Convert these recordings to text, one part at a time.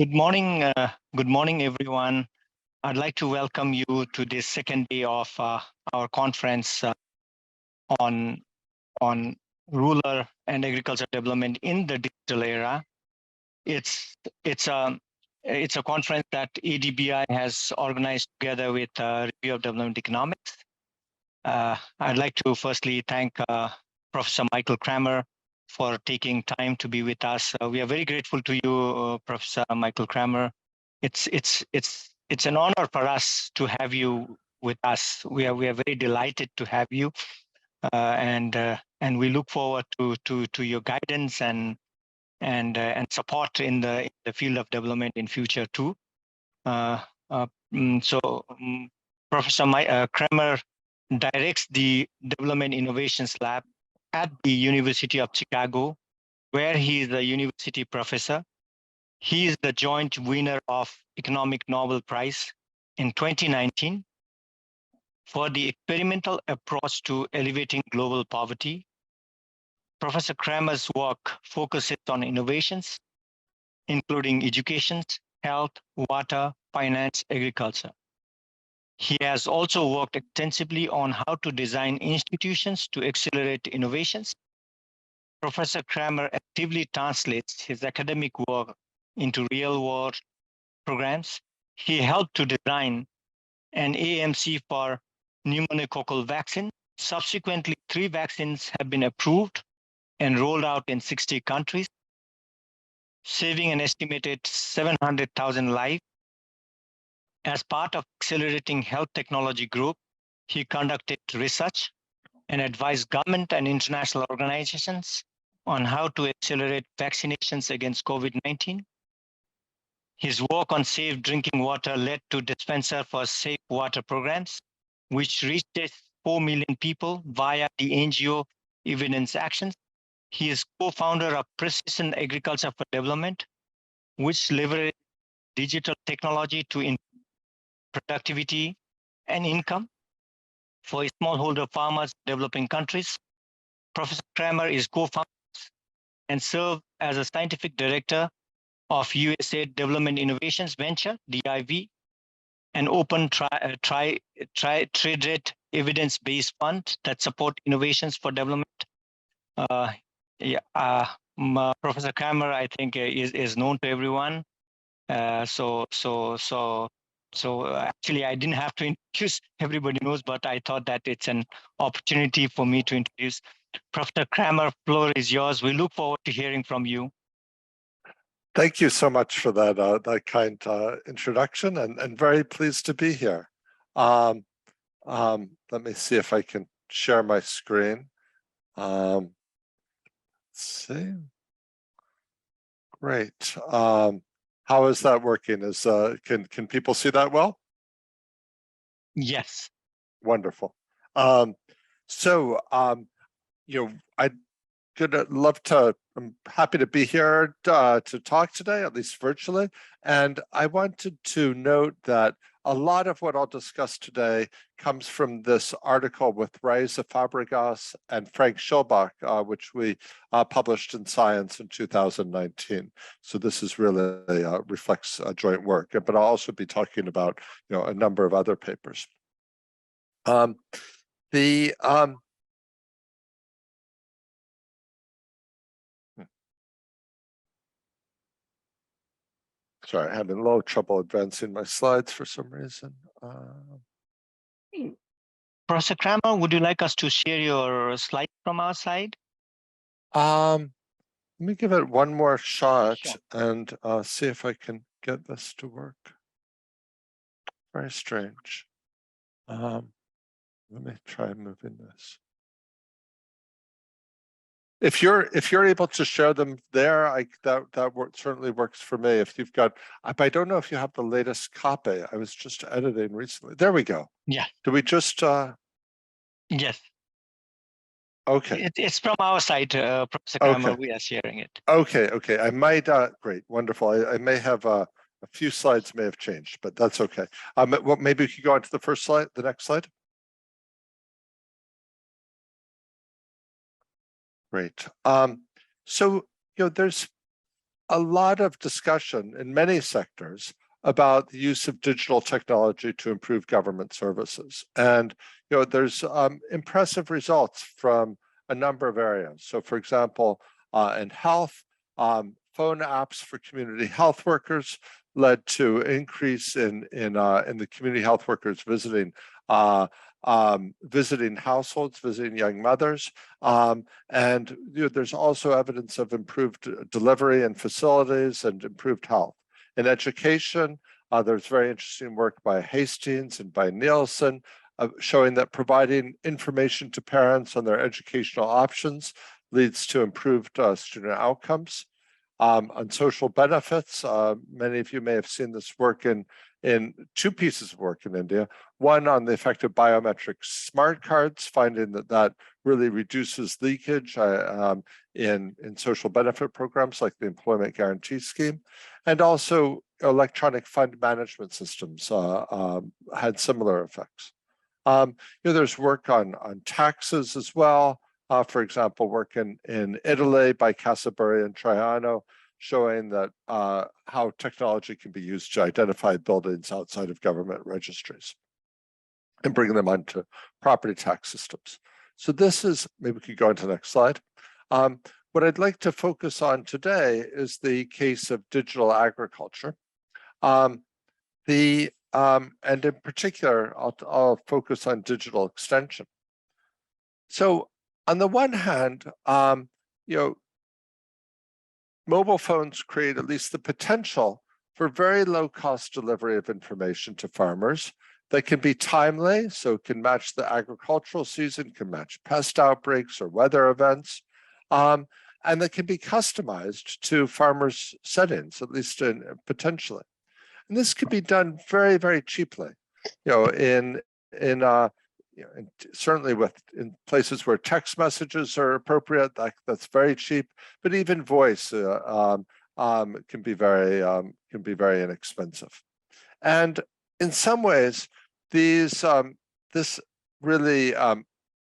Good morning, everyone. I'd like to welcome you to this second day of our conference on rural and agriculture development in the digital era. It's a conference that ADBI has organized together with Review of Development Economics. I'd like to firstly thank Professor Michael Kramer for taking time to be with us. We are very grateful to you, Professor Michael Kramer. It's an honor for us to have you with us. We are very delighted to have you, and we look forward to your guidance and support in the field of development in future too. Professor Kramer directs the Development Innovations Lab at the University of Chicago, where he is a university professor. He is the joint winner of Economic Nobel Prize in 2019 for the experimental approach to elevating global poverty. Professor Kramer's work focuses on innovations, including education, health, water, finance, agriculture. He has also worked extensively on how to design institutions to accelerate innovations. Professor Kramer actively translates his academic work into real-world programs. He helped to design an AMC for pneumococcal vaccine. Subsequently, 3 vaccines have been approved and rolled out in 60 countries, saving an estimated 700,000 lives. As part of Accelerating Health Technology Group, he conducted research and advised government and international organizations on how to accelerate vaccinations against COVID-19. His work on safe drinking water led to Dispenser for Safe Water programs, which reached 4 million people via the NGO Evidence Actions. He is co-founder of Precision Agriculture for Development, which leverages digital technology to improve productivity and income for smallholder farmers in developing countries. Professor Kramer is co-founder and served as a scientific director of USAID Development Innovations Venture, DIV, an open trade evidence-based fund that support innovations for development. Professor Kramer, I think, is known to everyone. So actually, I didn't have to introduce, everybody knows, but I thought that it's an opportunity for me to introduce. Professor Kramer, floor is yours. We look forward to hearing from you. Thank you so much for that kind introduction, and very pleased to be here. Let me see if I can share my screen. Let's see. Great. How is that working? Can people see that well? Yes. Wonderful. I'm happy to be here to talk today, at least virtually. And I wanted to note that a lot of what I'll discuss today comes from this article with Raisa Fabregas and Frank Schilbach, which we published in Science in 2019. So this is really reflects joint work, but I'll also be talking about a number of other papers. Sorry, I'm having a little trouble advancing my slides for some reason. Professor Kramer, would you like us to share your slide from our side? Let me give it one more shot and see if I can get this to work. Very strange. Let me try moving this. If you're able to share them there, that certainly works for me. If you've got, I don't know if you have the latest copy. I was just editing recently. There we go. Yeah. Do we just? Yes. Okay. It's from our side, Professor Kramer. Okay. We are sharing it. Okay. I might. Great. Wonderful. I may have a few slides may have changed, but that's okay. Well, maybe we could go on to the first slide, the next slide. Great. So there's a lot of discussion in many sectors about the use of digital technology to improve government services. And there's impressive results from a number of areas. So for example, in health, phone apps for community health workers led to increase in the community health workers visiting households, visiting young mothers. And there's also evidence of improved delivery in facilities and improved health. In education, there's very interesting work by Hastings and by Nielsen showing that providing information to parents on their educational options leads to improved student outcomes. On social benefits, many of you may have seen this work in two pieces of work in India. One on the effect of biometric smart cards, finding that really reduces leakage in social benefit programs like the Employment Guarantee Scheme. And also electronic fund management systems had similar effects. There's work on taxes as well. For example, work in Italy by Casaburi and Traiano, showing that how technology can be used to identify buildings outside of government registries and bring them onto property tax systems. So this is, maybe we could go into the next slide. What I'd like to focus on today is the case of digital agriculture. And in particular, I'll focus on digital extension. So on the one hand, mobile phones create at least the potential for very low cost delivery of information to farmers that can be timely, so it can match the agricultural season, can match pest outbreaks or weather events, and that can be customized to farmers' settings, at least potentially. And this can be done very, very cheaply, certainly in places where text messages are appropriate, that's very cheap. But even voice can be very inexpensive. And in some ways, this really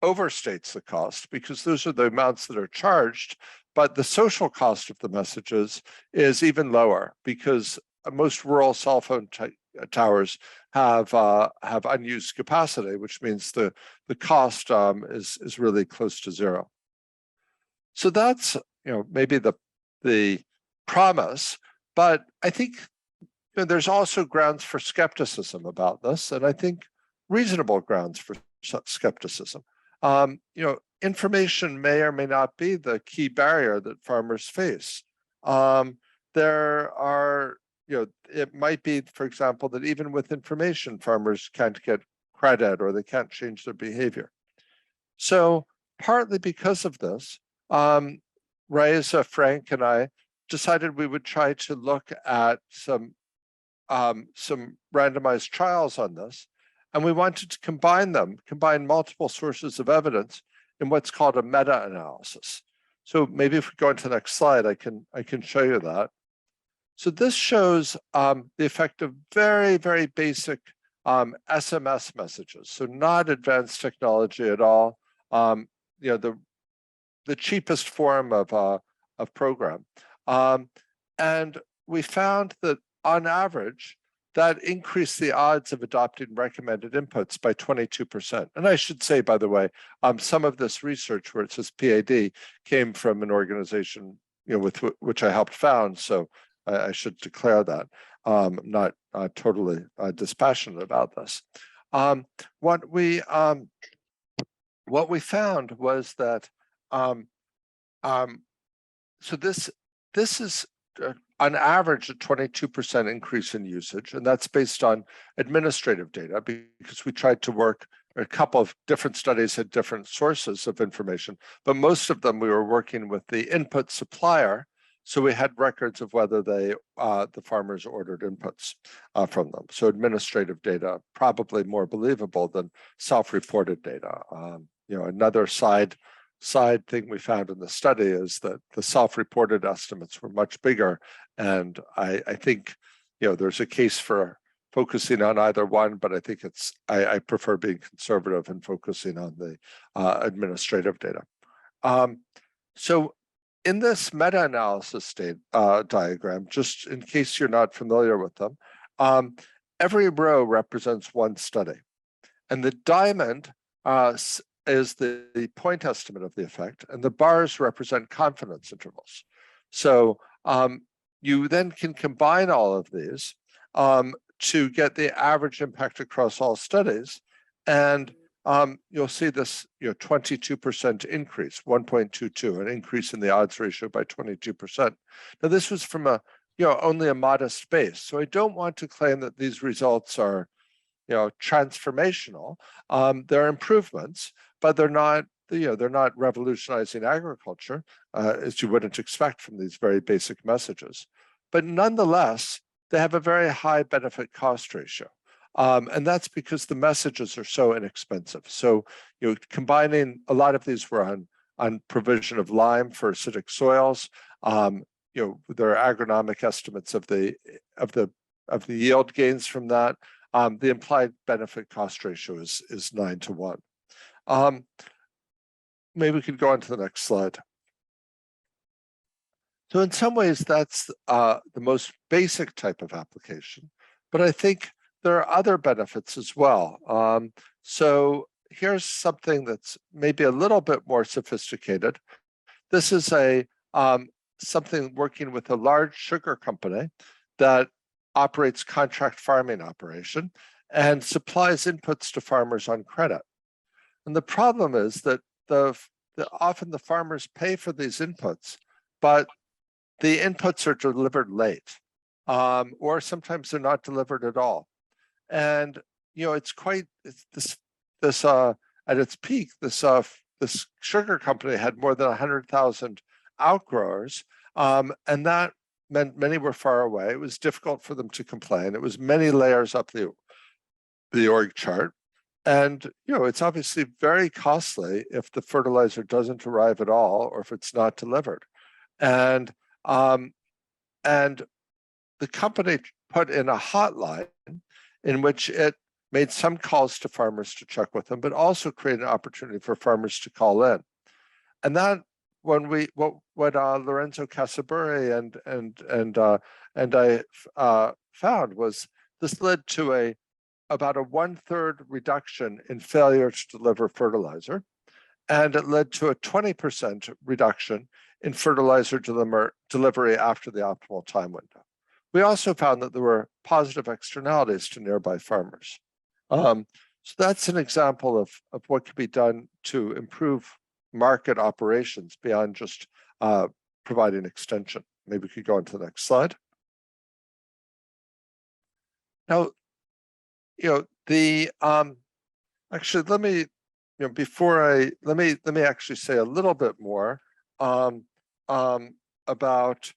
overstates the cost because those are the amounts that are charged. But the social cost of the messages is even lower because most rural cell phone towers have unused capacity, which means the cost is really close to zero. So that's maybe the promise, but I think there's also grounds for skepticism about this, and I think reasonable grounds for skepticism. Information may or may not be the key barrier that farmers face. There are it might be, for example, that even with information, farmers can't get credit or they can't change their behavior. So partly because of this, Raisa, Frank, and I decided we would try to look at some randomized trials on this. And we wanted to combine multiple sources of evidence in what's called a meta-analysis. So maybe if we go into the next slide, I can show you that. So this shows the effect of very, very basic SMS messages. So not advanced technology at all. The cheapest form of program. And we found that on average, that increased the odds of adopting recommended inputs by 22%. And I should say, by the way, some of this research where it says PAD came from an organization with which I helped found. So I should declare that. Not totally dispassionate about this. What we found was that so this is on average a 22% increase in usage, and that's based on administrative data because we tried to work. A couple of different studies had different sources of information, but most of them we were working with the input supplier. So we had records of whether the farmers ordered inputs from them. So administrative data, probably more believable than self-reported data. Another side thing we found in the study is that the self-reported estimates were much bigger. And I think, there's a case for focusing on either one, but I think I prefer being conservative and focusing on the administrative data. So in this meta-analysis diagram, just in case you're not familiar with them, every row represents one study. And the diamond is the point estimate of the effect, and the bars represent confidence intervals. So you then can combine all of these to get the average impact across all studies. And you'll see this 22% increase, 1.22, an increase in the odds ratio by 22%. Now, this was from only a modest base. So I don't want to claim that these results are transformational. They're improvements, but they're not revolutionizing agriculture, as you wouldn't expect from these very basic messages. But nonetheless, they have a very high benefit cost ratio. And that's because the messages are so inexpensive. So, combining a lot of these were on provision of lime for acidic soils. There are agronomic estimates of the yield gains from that. The implied benefit cost ratio is 9 to 1. Maybe we could go on to the next slide. So in some ways, that's the most basic type of application, but I think there are other benefits as well. So here's something that's maybe a little bit more sophisticated. This is something working with a large sugar company that operates contract farming operation and supplies inputs to farmers on credit. And the problem is that often the farmers pay for these inputs, but the inputs are delivered late, or sometimes they're not delivered at all. And it's at its peak, this sugar company had more than 100,000 outgrowers, and that meant many were far away. It was difficult for them to complain. It was many layers up the org chart. And it's obviously very costly if the fertilizer doesn't arrive at all, or if it's not delivered. And the company put in a hotline in which it made some calls to farmers to check with them, but also created an opportunity for farmers to call in. And that, what Lorenzo Casaburi and I found was this led to about a 1/3 reduction in failure to deliver fertilizer, and it led to a 20% reduction in fertilizer delivery after the optimal time window. We also found that there were positive externalities to nearby farmers. So that's an example of what could be done to improve market operations beyond just providing extension. Maybe we could go on to the next slide. Now, actually, let me let me actually say a little bit more about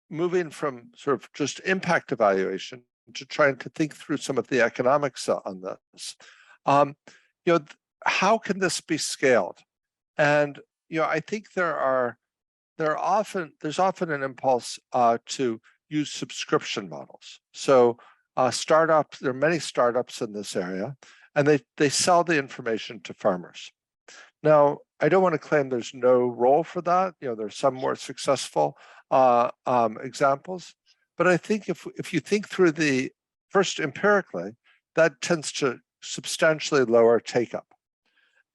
moving from sort of just impact evaluation to trying to think through some of the economics on this. How can this be scaled? And I think there's often an impulse to use subscription models. So startups, there are many startups in this area, and they sell the information to farmers. Now, I don't want to claim there's no role for that. There's some more successful examples, but I think if you think through the first empirically, that tends to substantially lower take-up.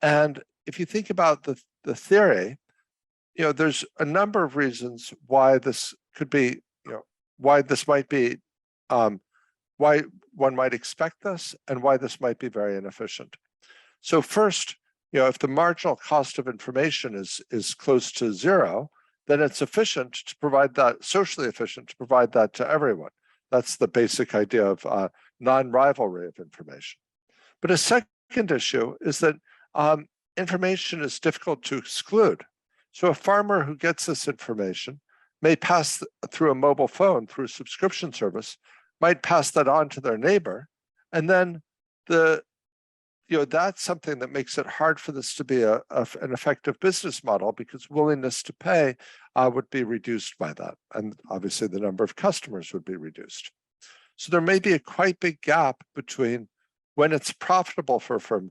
And if you think about the theory, there's a number of reasons why this could be, why this might be, why one might expect this, and why this might be very inefficient. So first, if the marginal cost of information is close to zero, then it's efficient to provide that, socially efficient to provide that to everyone. That's the basic idea of non-rivalry of information. But a second issue is that information is difficult to exclude. So a farmer who gets this information may pass through a mobile phone, through a subscription service, might pass that on to their neighbor, and then that's something that makes it hard for this to be an effective business model, because willingness to pay would be reduced by that, and obviously the number of customers would be reduced. So there may be a quite big gap between when it's profitable for a firm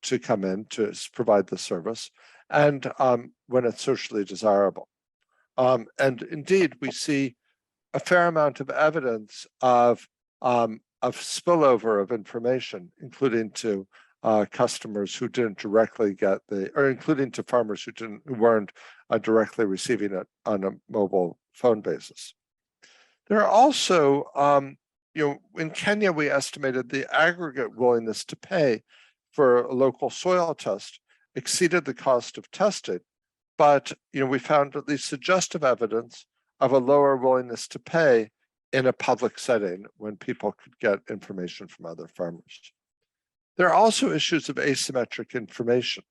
to come in to provide the service, and when it's socially desirable. And indeed, we see a fair amount of evidence of spillover of information, including to customers who didn't directly get or including to farmers who weren't directly receiving it on a mobile phone basis. There are also, in Kenya, we estimated the aggregate willingness to pay for a local soil test exceeded the cost of testing, but we found at least suggestive evidence of a lower willingness to pay in a public setting when people could get information from other farmers. There are also issues of asymmetric information.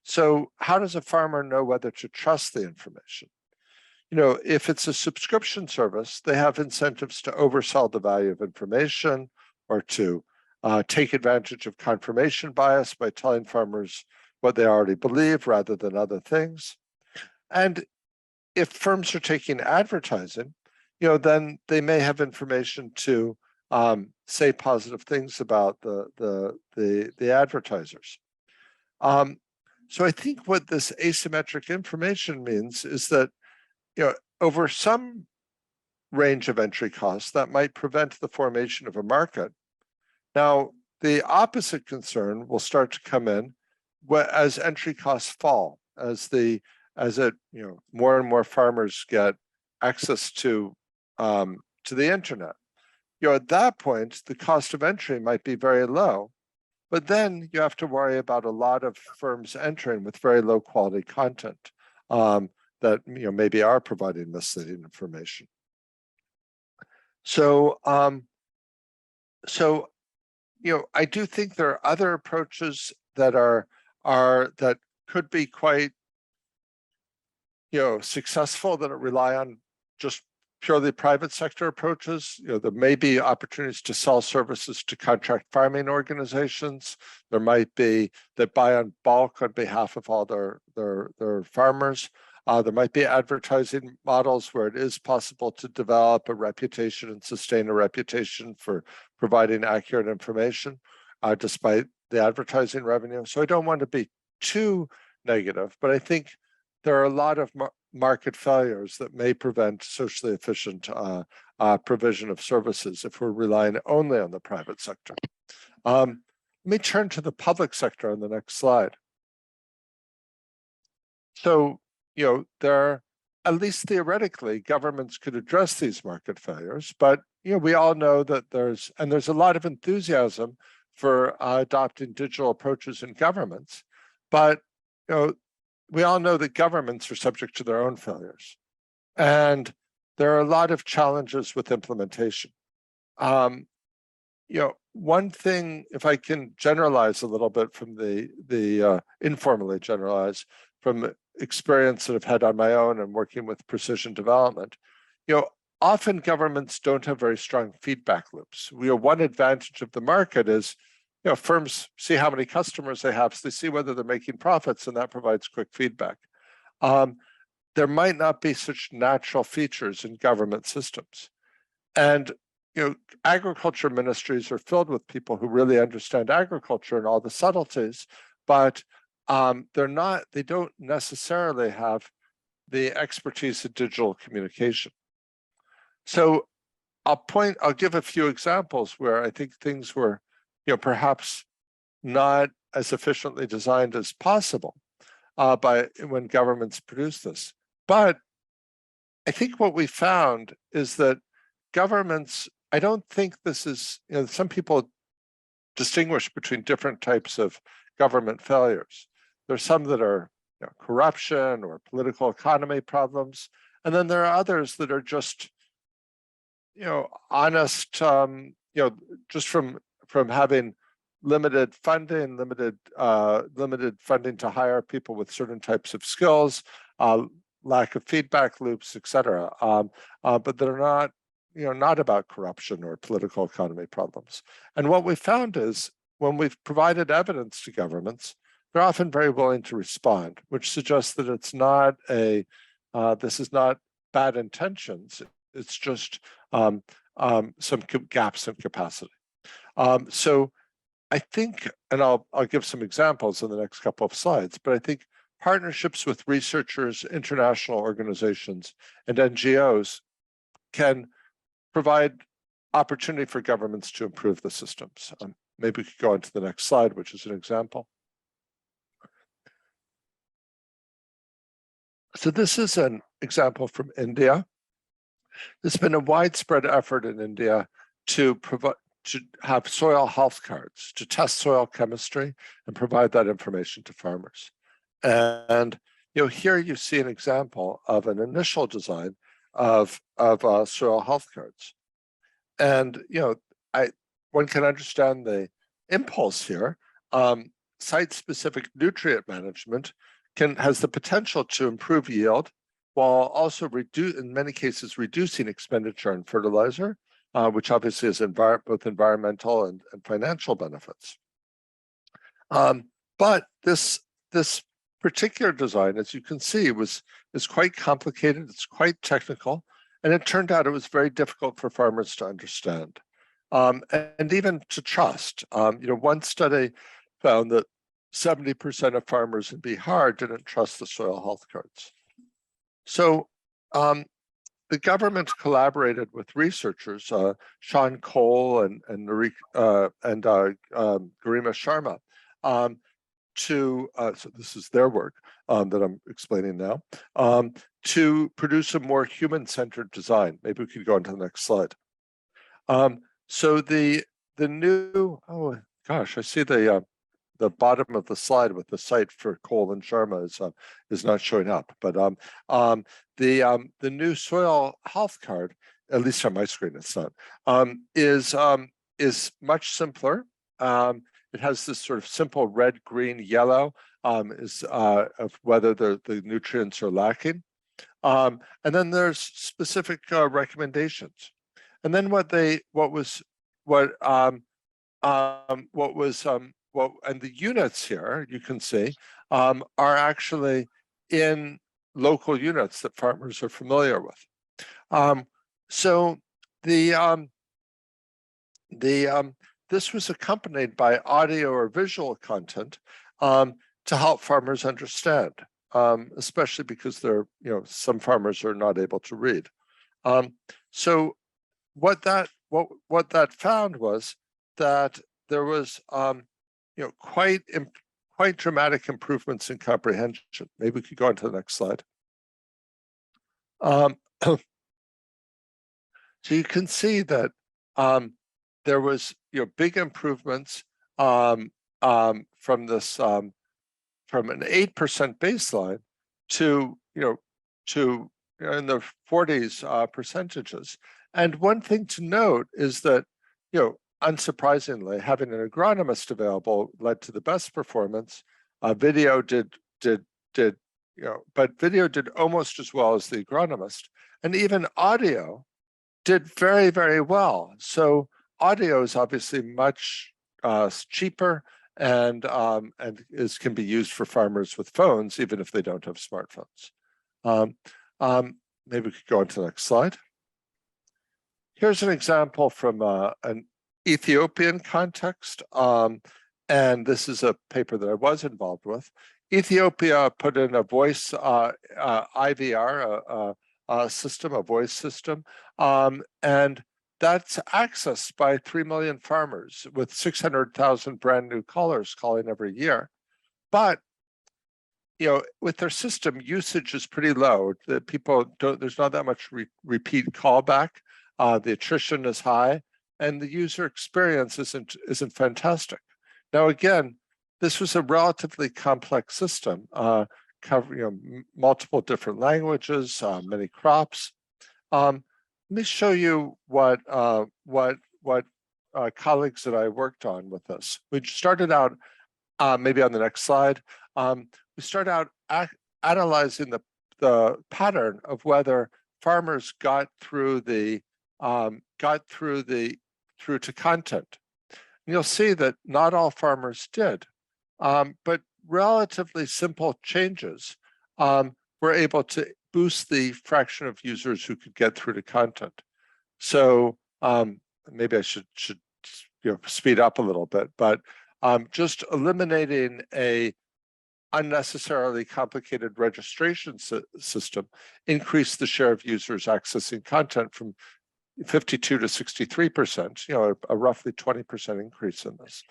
So how does a farmer know whether to trust the information? If it's a subscription service, they have incentives to oversell the value of information or to take advantage of confirmation bias by telling farmers what they already believe rather than other things. And if firms are taking advertising, then they may have information to say positive things about the advertisers. So I think what this asymmetric information means is that over some range of entry costs that might prevent the formation of a market. Now, the opposite concern will start to come in as entry costs fall, as more and more farmers get access to the internet. At that point, the cost of entry might be very low, but then you have to worry about a lot of firms entering with very low quality content that maybe are providing misleading information. So, I do think there are other approaches that that could be quite successful, that rely on just purely private sector approaches. There may be opportunities to sell services to contract farming organizations. There might be that buy on bulk on behalf of all their farmers. There might be advertising models where it is possible to develop a reputation and sustain a reputation for providing accurate information despite the advertising revenue. So I don't want to be too negative, but I think there are a lot of market failures that may prevent socially efficient provision of services if we're relying only on the private sector. Let me turn to the public sector on the next slide. So, there are, at least theoretically, governments could address these market failures, but we all know that there's a lot of enthusiasm for adopting digital approaches in governments, but we all know that governments are subject to their own failures, and there are a lot of challenges with implementation. One thing, if I can generalize a little bit from the informally generalize from experience that I've had on my own and working with precision development, often governments don't have very strong feedback loops. One advantage of the market is, firms see how many customers they have, so they see whether they're making profits, and that provides quick feedback. There might not be such natural features in government systems. And agriculture ministries are filled with people who really understand agriculture and all the subtleties, but they don't necessarily have the expertise in digital communication. So I'll give a few examples where I think things were, perhaps not as efficiently designed as possible when governments produce this. But I think what we found is that governments, I don't think this is, some people distinguish between different types of government failures. There's some that are corruption or political economy problems, and then there are others that are just, honest, just from having limited funding to hire people with certain types of skills, lack of feedback loops, et cetera. But they're not, not about corruption or political economy problems. And what we found is when we've provided evidence to governments, they're often very willing to respond, which suggests that it's not this is not bad intentions. It's just some gaps in capacity. So I think, and I'll give some examples in the next couple of slides, but I think partnerships with researchers, international organizations, and NGOs can provide opportunity for governments to improve the systems. Maybe we could go on to the next slide, which is an example. So this is an example from India. There's been a widespread effort in India to have soil health cards, to test soil chemistry and provide that information to farmers. And here you see an example of an initial design of soil health cards. And one can understand the impulse here. Site-specific nutrient management has the potential to improve yield, while also in many cases reducing expenditure on fertilizer, which obviously is both environmental and financial benefits. But this particular design, as you can see, is quite complicated. It's quite technical, and it turned out it was very difficult for farmers to understand and even to trust. One study found that 70% of farmers in Bihar didn't trust the soil health cards. So the government collaborated with researchers, Sean Cole and Garima Sharma, so this is their work that I'm explaining now, to produce a more human-centered design. Maybe we could go on to the next slide. So the new, oh gosh, I see the bottom of the slide with the site for Cole and Sharma is not showing up. But the new soil health card, at least on my screen, it's not, is much simpler. It has this sort of simple red, green, yellow of whether the nutrients are lacking, and then there's specific recommendations. And then and the units here, you can see, are actually in local units that farmers are familiar with. So this was accompanied by audio or visual content to help farmers understand, especially because some farmers are not able to read. So what that found was that there was quite dramatic improvements in comprehension. Maybe we could go on to the next slide. So you can see that there was big improvements from this from an 8% baseline to in the 40s percentages. And one thing to note is that unsurprisingly, having an agronomist available led to the best performance. Video did but video did almost as well as the agronomist, and even audio did very, very well. So audio is obviously much cheaper and can be used for farmers with phones, even if they don't have smartphones. Maybe we could go on to the next slide. Here's an example from an Ethiopian context, and this is a paper that I was involved with. Ethiopia put in a voice IVR system, a voice system, and that's accessed by 3 million farmers with 600,000 brand new callers calling every year. But with their system, usage is pretty low. The people there's not that much repeat callback. The attrition is high, and the user experience isn't fantastic. Now, again, this was a relatively complex system, covering multiple different languages, many crops. Let me show you what colleagues that I worked on with this. We started out, maybe on the next slide. We started out analyzing the pattern of whether farmers got through to content. And you'll see that not all farmers did, but relatively simple changes were able to boost the fraction of users who could get through to content. So maybe I should speed up a little bit, but just eliminating a unnecessarily complicated registration system increased the share of users accessing content from 52 to 63%, a roughly 20% increase in this.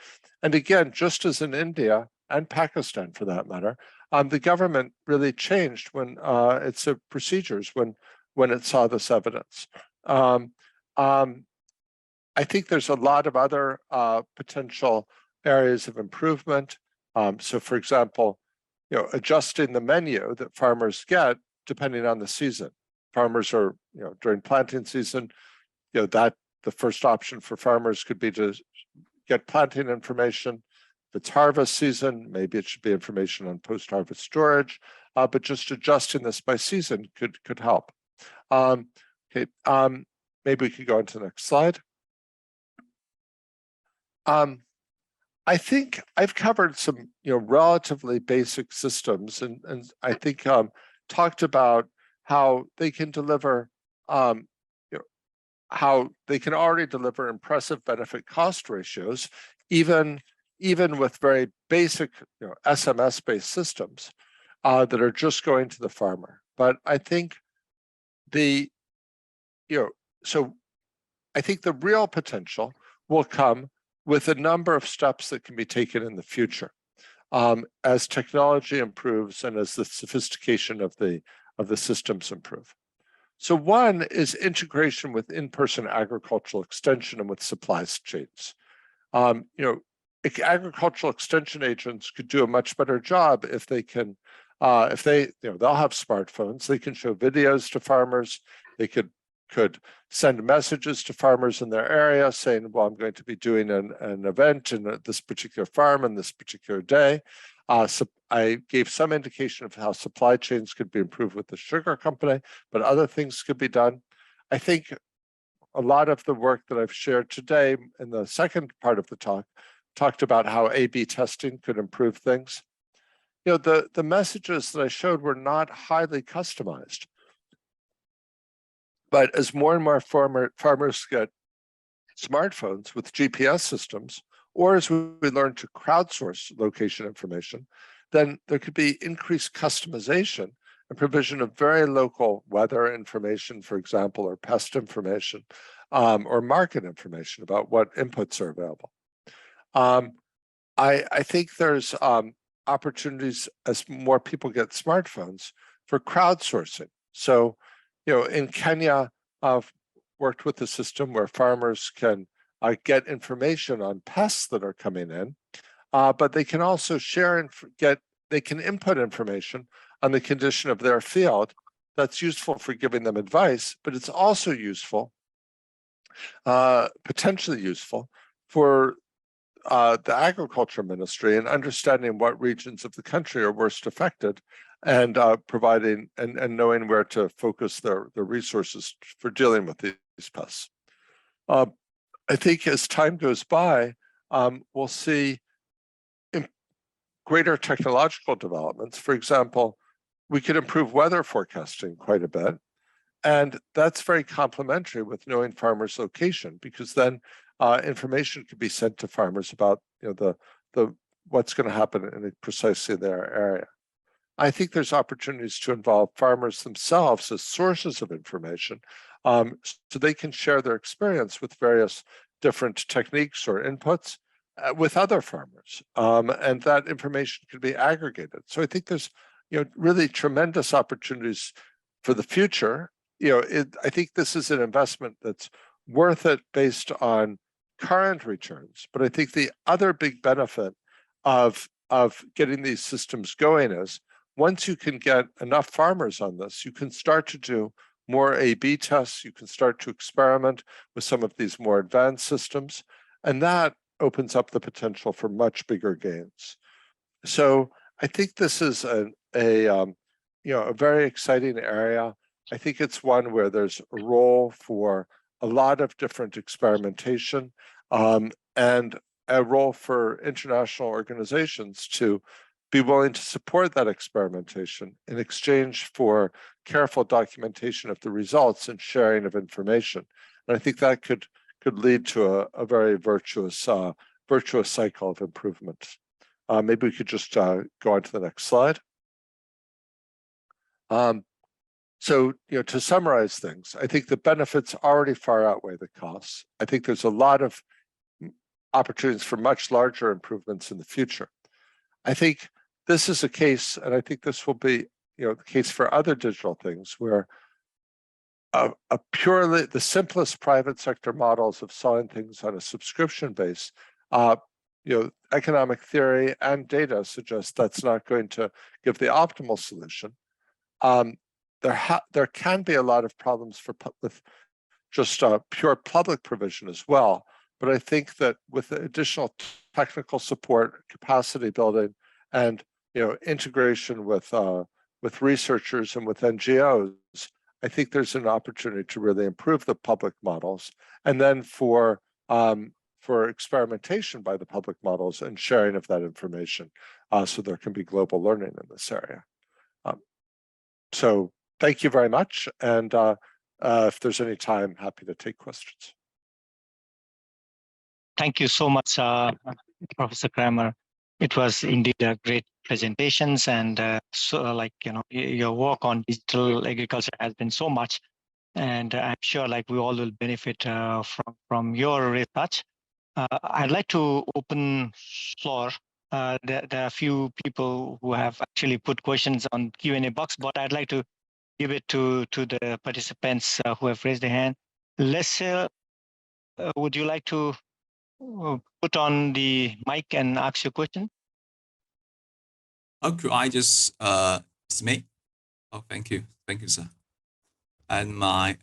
And again, just as in India and Pakistan for that matter, the government really changed when its procedures when it saw this evidence. I think there's a lot of other potential areas of improvement. So for example, adjusting the menu that farmers get depending on the season. Farmers are, during planting season, that the first option for farmers could be to get planting information. If it's harvest season, maybe it should be information on post-harvest storage, but just adjusting this by season could help. Okay, maybe we could go on to the next slide. I think I've covered some, relatively basic systems, and I think talked about how they can deliver, how they can already deliver impressive benefit-cost ratios, even with very basic, SMS-based systems that are just going to the farmer. But I think so I think the real potential will come with a number of steps that can be taken in the future as technology improves and as the sophistication of the systems improve. So one is integration with in-person agricultural extension and with supply chains. Agricultural extension agents could do a much better job if they can, they'll have smartphones, they can show videos to farmers, they could send messages to farmers in their area saying, well, I'm going to be doing an event in this particular farm on this particular day. So I gave some indication of how supply chains could be improved with the sugar company, but other things could be done. I think a lot of the work that I've shared today in the second part of the talk talked about how A/B testing could improve things. The messages that I showed were not highly customized. But as more and more farmers get smartphones with GPS systems, or as we learn to crowdsource location information, then there could be increased customization and provision of very local weather information, for example, or pest information, or market information about what inputs are available. I think there's opportunities as more people get smartphones for crowdsourcing. So, in Kenya, I've worked with a system where farmers can get information on pests that are coming in, but they can also share and they can input information on the condition of their field that's useful for giving them advice, but it's also useful, potentially useful for the agriculture ministry in understanding what regions of the country are worst affected and providing and knowing where to focus their resources for dealing with these pests. I think as time goes by, we'll see greater technological developments. For example, we could improve weather forecasting quite a bit. And that's very complementary with knowing farmers' location, because then information could be sent to farmers about what's going to happen in precisely their area. I think there's opportunities to involve farmers themselves as sources of information, so they can share their experience with various different techniques or inputs with other farmers, and that information can be aggregated. So I think there's really tremendous opportunities for the future. I think this is an investment that's worth it based on current returns. But I think the other big benefit of getting these systems going is once you can get enough farmers on this, you can start to do more A/B tests. You can start to experiment with some of these more advanced systems, and that opens up the potential for much bigger gains. So I think this is a very exciting area. I think it's one where there's a role for a lot of different experimentation, and a role for international organizations to be willing to support that experimentation in exchange for careful documentation of the results and sharing of information. And I think that could lead to a very virtuous cycle of improvement. Maybe we could just go on to the next slide. So, to summarize things, I think the benefits already far outweigh the costs. I think there's a lot of opportunities for much larger improvements in the future. I think this is a case, and I think this will be, the case for other digital things, where a purely the simplest private sector models of selling things on a subscription base, economic theory and data suggest that's not going to give the optimal solution. There can be a lot of problems with just pure public provision as well. But I think that with the additional technical support, capacity building, and integration with researchers and with NGOs, I think there's an opportunity to really improve the public models, and then for experimentation by the public models and sharing of that information, so there can be global learning in this area. So thank you very much, and if there's any time, happy to take questions. Thank you so much, Professor Kramer. It was indeed a great presentations, and your work on digital agriculture has been so much, and I'm sure we all will benefit from your research. I'd like to open floor. There are a few people who have actually put questions on Q&A box, but I'd like to give it to the participants who have raised their hand. Leslie, would you like to put on the mic and ask your question? Oh, could I just submit? Oh, thank you, sir. And my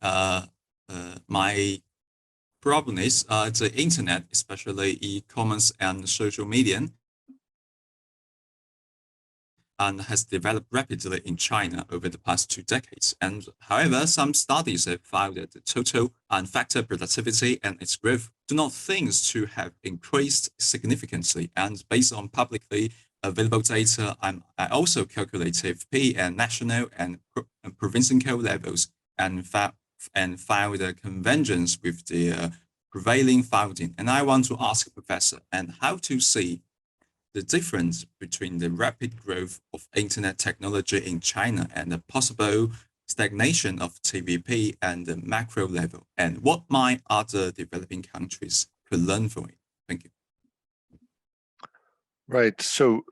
problem is the internet, especially e-commerce and social media, and has developed rapidly in China over the past 2 decades. And however, some studies have found that the total and factor productivity and its growth do not seem to have increased significantly. And based on publicly available data, I also calculated FP and national and provincial levels and found the convergence with the prevailing finding. And I want to ask Professor, and how to see the difference between the rapid growth of internet technology in China and the possible stagnation of TVP and the macro level, and what might other developing countries could learn from it? Thank you. Right. So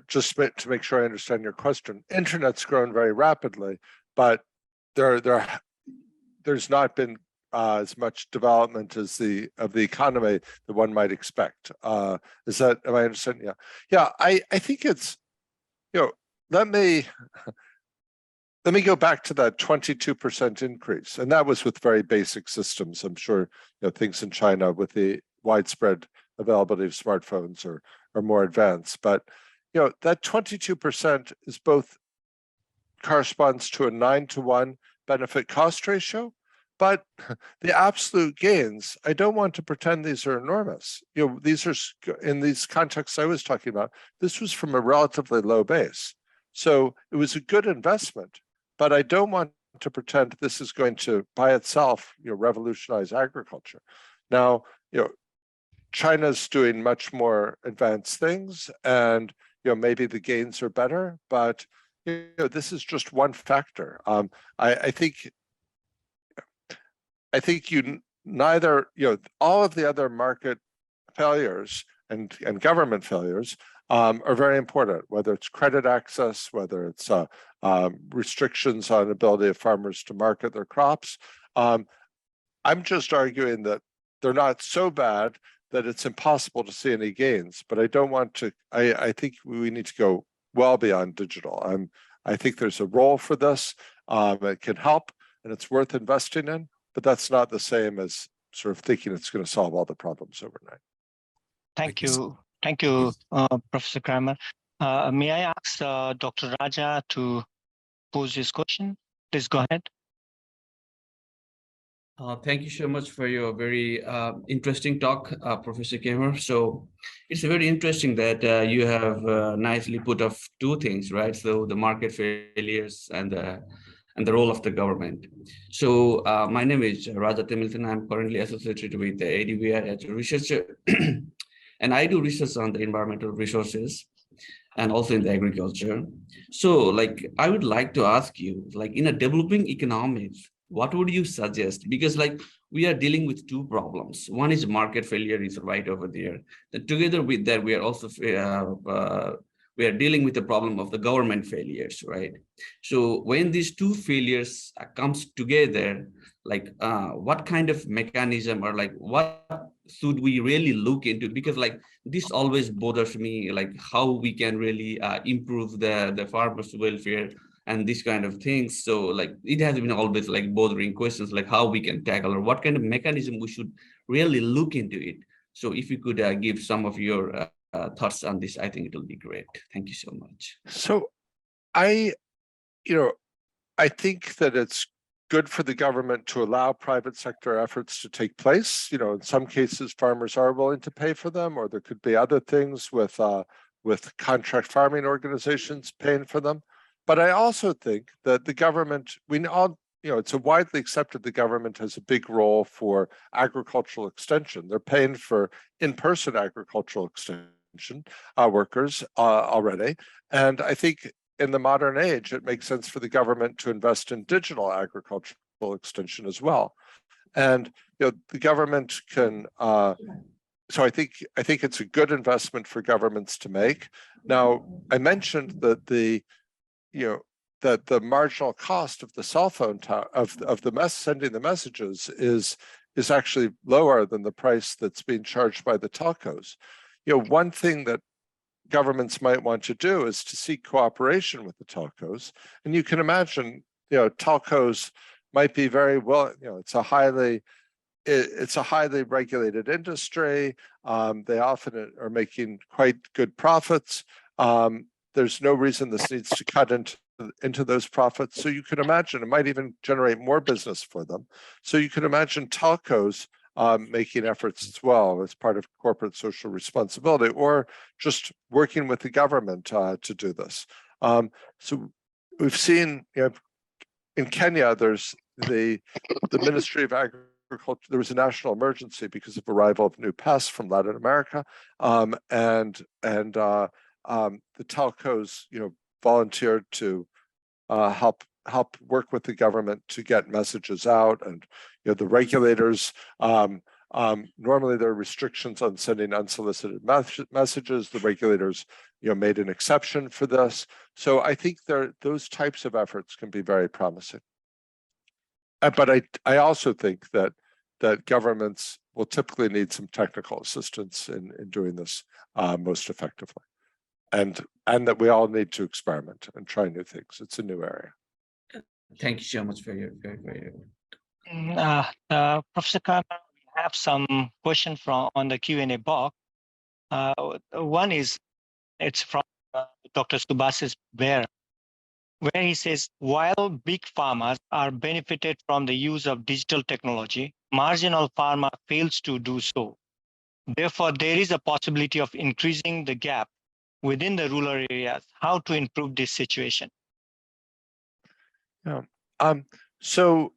just to make sure I understand your question, internet's grown very rapidly, but there's not been as much development as the economy that one might expect. Is that, am I understanding? Yeah. I think it's, let me go back to that 22% increase, and that was with very basic systems. I'm sure things in China with the widespread availability of smartphones are more advanced, but that 22% is both corresponds to a 9-to-1 benefit cost ratio. But the absolute gains, I don't want to pretend these are enormous. These are, in these contexts I was talking about, this was from a relatively low base. So it was a good investment, but I don't want to pretend this is going to, by itself, revolutionize agriculture. Now, China's doing much more advanced things, and maybe the gains are better, but this is just one factor. I think neither, all of the other market failures and government failures are very important, whether it's credit access, whether it's restrictions on ability of farmers to market their crops. I'm just arguing that they're not so bad that it's impossible to see any gains, but I don't want to, I think we need to go well beyond digital. I think there's a role for this. It can help, and it's worth investing in. But that's not the same as sort of thinking it's going to solve all the problems overnight. Thank you, Professor Kramer. May I ask Dr. Raja to pose his question? Please go ahead. Thank you so much for your very interesting talk, Professor Kramer. So it's very interesting that you have nicely put up 2 things, right? So the market failures and the role of the government. So my name is Raja Timilton. I'm currently associated with the ADVR as a researcher. and I do research on the environmental resources and also in the agriculture. So like, I would like to ask you, like in a developing economies, what would you suggest? Because like we are dealing with two problems. One is market failure is right over there. Then together with that, we are also we are dealing with the problem of the government failures, right? So when these two failures comes together, like what kind of mechanism or like what should we really look into? Because like this always bothers me, like how we can really improve the farmers' welfare and these kind of things. So like it has been always like bothering questions, like how we can tackle or what kind of mechanism we should really look into it. So if you could give some of your thoughts on this, I think it'll be great. Thank you so much. So I think that it's good for the government to allow private sector efforts to take place. In some cases, farmers are willing to pay for them, or there could be other things with contract farming organizations paying for them. But I also think that the government, it's a widely accepted the government has a big role for agricultural extension. They're paying for in-person agricultural extension workers already. And I think in the modern age, it makes sense for the government to invest in digital agricultural extension as well. And the government can. So I think it's a good investment for governments to make. Now, I mentioned that the marginal cost of the cell phone sending the messages is actually lower than the price that's being charged by the telcos. One thing that governments might want to do is to seek cooperation with the telcos. And you can imagine, telcos might be very well, it's a highly regulated industry. They often are making quite good profits. There's no reason this needs to cut into those profits. So you can imagine it might even generate more business for them. So you can imagine telcos making efforts as well as part of corporate social responsibility, or just working with the government to do this. So we've seen in Kenya, there's the Ministry of Agriculture. There was a national emergency because of arrival of new pests from Latin America, and the telcos, volunteered to help work with the government to get messages out. And the regulators, normally there are restrictions on sending unsolicited messages. The regulators made an exception for this. So I think those types of efforts can be very promising. But I also think that governments will typically need some technical assistance in doing this most effectively. And that we all need to experiment and try new things. It's a new area. Thank you so much for your Professor Kramer, we have some questions on the Q&A box. One it's from Dr. Subhasis Bear, where he says, while big farmers are benefited from the use of digital technology, marginal farmer fails to do so. Therefore, there is a possibility of increasing the gap within the rural areas. How to improve this situation? Yeah. So,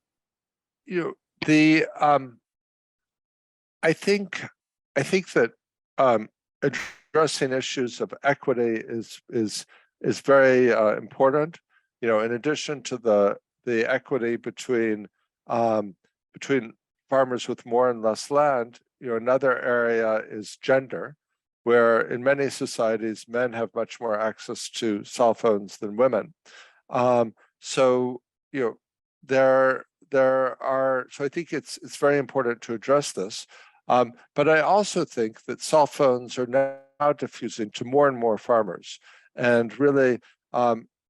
I think that addressing issues of equity is very important. In addition to the equity between farmers with more and less land, another area is gender, where in many societies men have much more access to cell phones than women. So I think it's very important to address this. But I also think that cell phones are now diffusing to more and more farmers. And really,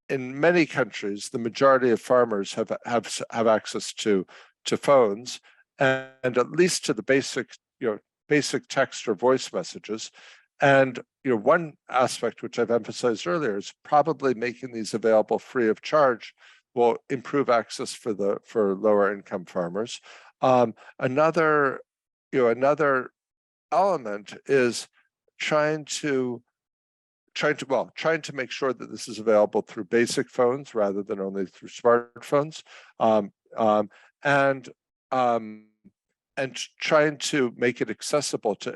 in many countries, the majority of farmers have access to phones, and at least to the basic text or voice messages. And one aspect which I've emphasized earlier is probably making these available free of charge will improve access for lower income farmers. Another element is trying to make sure that this is available through basic phones rather than only through smartphones, and trying to make it accessible to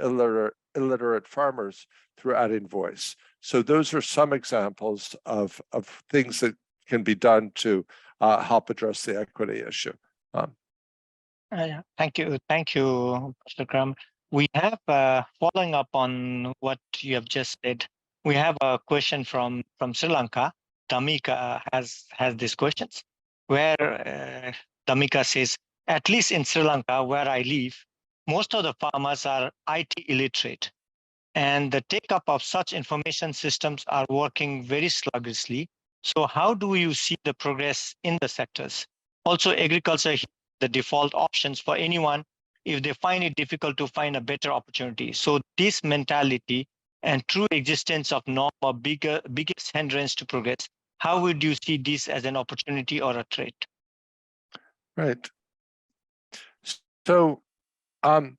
illiterate farmers through adding voice. So those are some examples of things that can be done to help address the equity issue. Thank you, Mr. Kramer. We have, following up on what you have just said, we have a question from Sri Lanka. Damika has these questions, where Damika says, at least in Sri Lanka, where I live, most of the farmers are IT illiterate, and the take-up of such information systems are working very sluggishly. So how do you see the progress in the sectors? Also, agriculture, the default options for anyone if they find it difficult to find a better opportunity. So this mentality and true existence of norm or biggest hindrance to progress, how would you see this as an opportunity or a threat? Right. So, I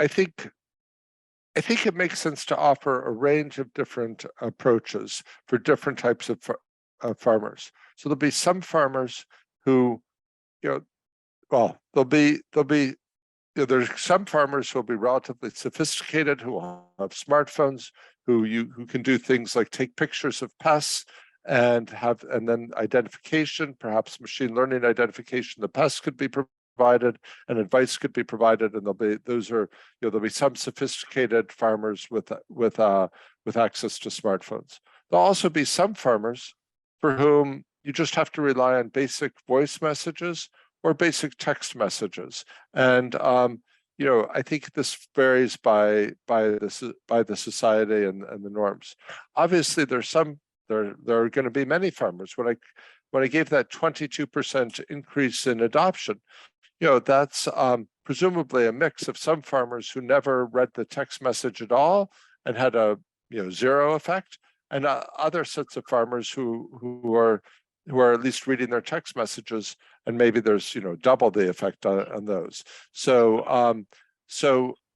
think it makes sense to offer a range of different approaches for different types of farmers. So there'll be some farmers who, there's some farmers who will be relatively sophisticated, who will have smartphones, who can do things like take pictures of pests and then identification, perhaps machine learning identification. The pests could be provided and advice could be provided, and there'll be some sophisticated farmers with access to smartphones. There'll also be some farmers for whom you just have to rely on basic voice messages or basic text messages. And I think this varies by the society and the norms. Obviously, there are going to be many farmers. When I gave that 22% increase in adoption, that's presumably a mix of some farmers who never read the text message at all and had a zero effect, and other sets of farmers who are at least reading their text messages, and maybe there's double the effect on those. So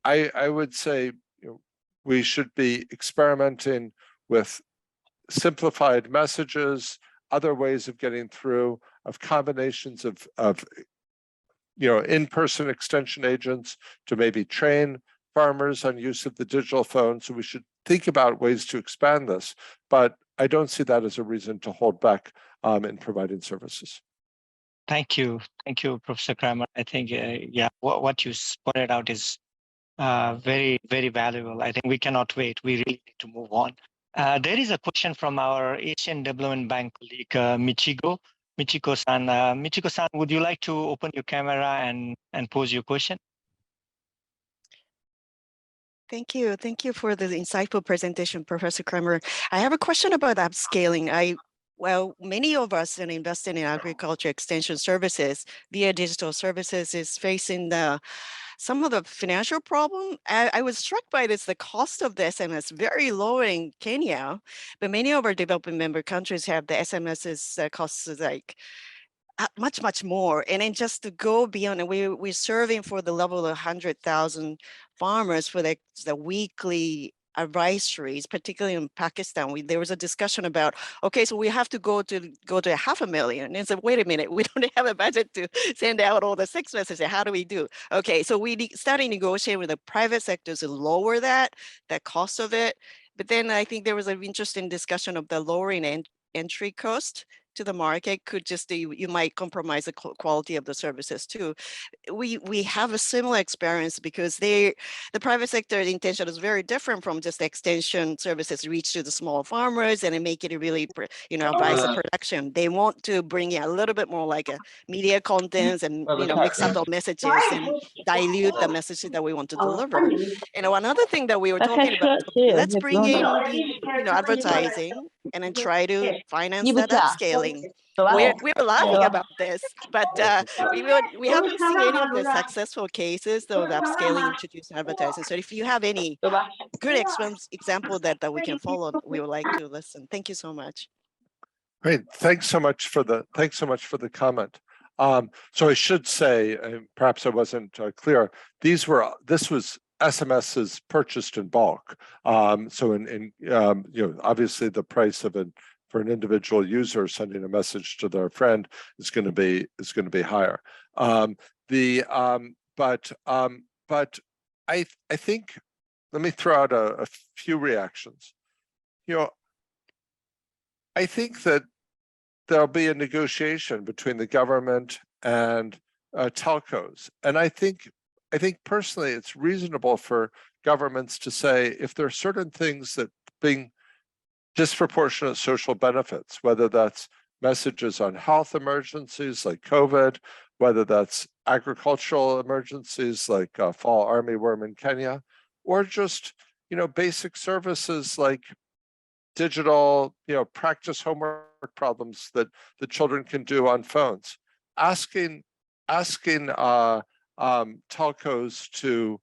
I would say we should be experimenting with simplified messages, other ways of getting through, of combinations of in-person extension agents to maybe train farmers on use of the digital phone. So we should think about ways to expand this, but I don't see that as a reason to hold back in providing services. Thank you, Professor Kramer. I think, what you pointed out is very, very valuable. I think we cannot wait. We really need to move on. There is a question from our Asian Development Bank colleague, Michiko-san. Michiko-san, would you like to open your camera and pose your question? Thank you. Thank you for the insightful presentation, Professor Kramer. I have a question about upscaling. Many of us in investing in agriculture extension services via digital services is facing some of the financial problem. I was struck by this, the cost of the SMS very low in Kenya, but many of our developing member countries have the SMS's costs like much, much more. And then just to go beyond, and we're serving for the level of 100,000 farmers for the weekly advisories, particularly in Pakistan. There was a discussion about, okay, so we have to go to 500,000. And said, wait a minute, we don't have a budget to send out all the text messages. How do we do? Okay, so we started negotiating with the private sector to lower that cost of it. But then I think there was an interesting discussion of the lowering entry cost to the market could just you might compromise the quality of the services too. We have a similar experience because the private sector intention is very different from just extension services reach to the small farmers and make it really advise the production. They want to bring in a little bit more like a media contents and mix up the messages and dilute the messages that we want to deliver. Another thing that we were talking about, let's bring in the advertising and then try to finance that upscaling. We were laughing about this, but we haven't seen any of the successful cases of upscaling introduced advertising. So if you have any good example that we can follow, we would like to listen. Thank you so much. Great, thanks so much for the comment. So I should say, perhaps I wasn't clear. This was SMSs purchased in bulk. So obviously the price for an individual user sending a message to their friend is going to be higher. But I think, let me throw out a few reactions. I think that there'll be a negotiation between the government and telcos. And I think personally it's reasonable for governments to say if there are certain things that bring disproportionate social benefits, whether that's messages on health emergencies like COVID, whether that's agricultural emergencies like fall armyworm in Kenya, or just basic services like digital practice homework problems that the children can do on phones. Asking telcos to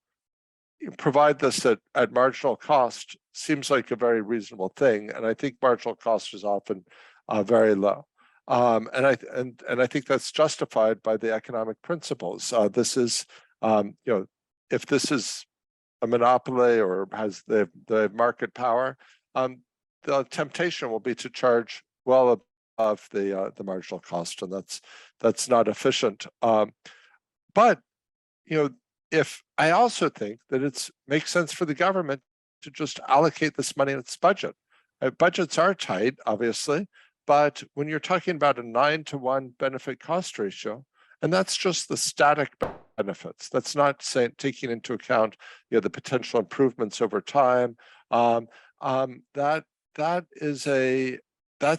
provide this at marginal cost seems like a very reasonable thing, and I think marginal cost is often very low. And I think that's justified by the economic principles. This is if this is a monopoly or has the market power, the temptation will be to charge well above the marginal cost, and that's not efficient. But if I also think that it makes sense for the government to just allocate this money in its budget. Budgets are tight, obviously, but when you're talking about a 9-to-1 benefit cost ratio, and that's just the static benefits, that's not taking into account the potential improvements over time. That's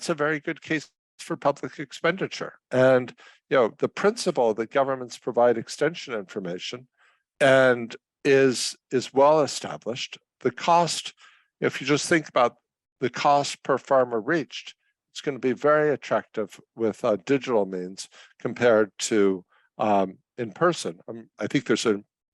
a very good case for public expenditure. And the principle that governments provide extension information and is well established. The cost, if you just think about the cost per farmer reached, it's going to be very attractive with digital means compared to in person. I think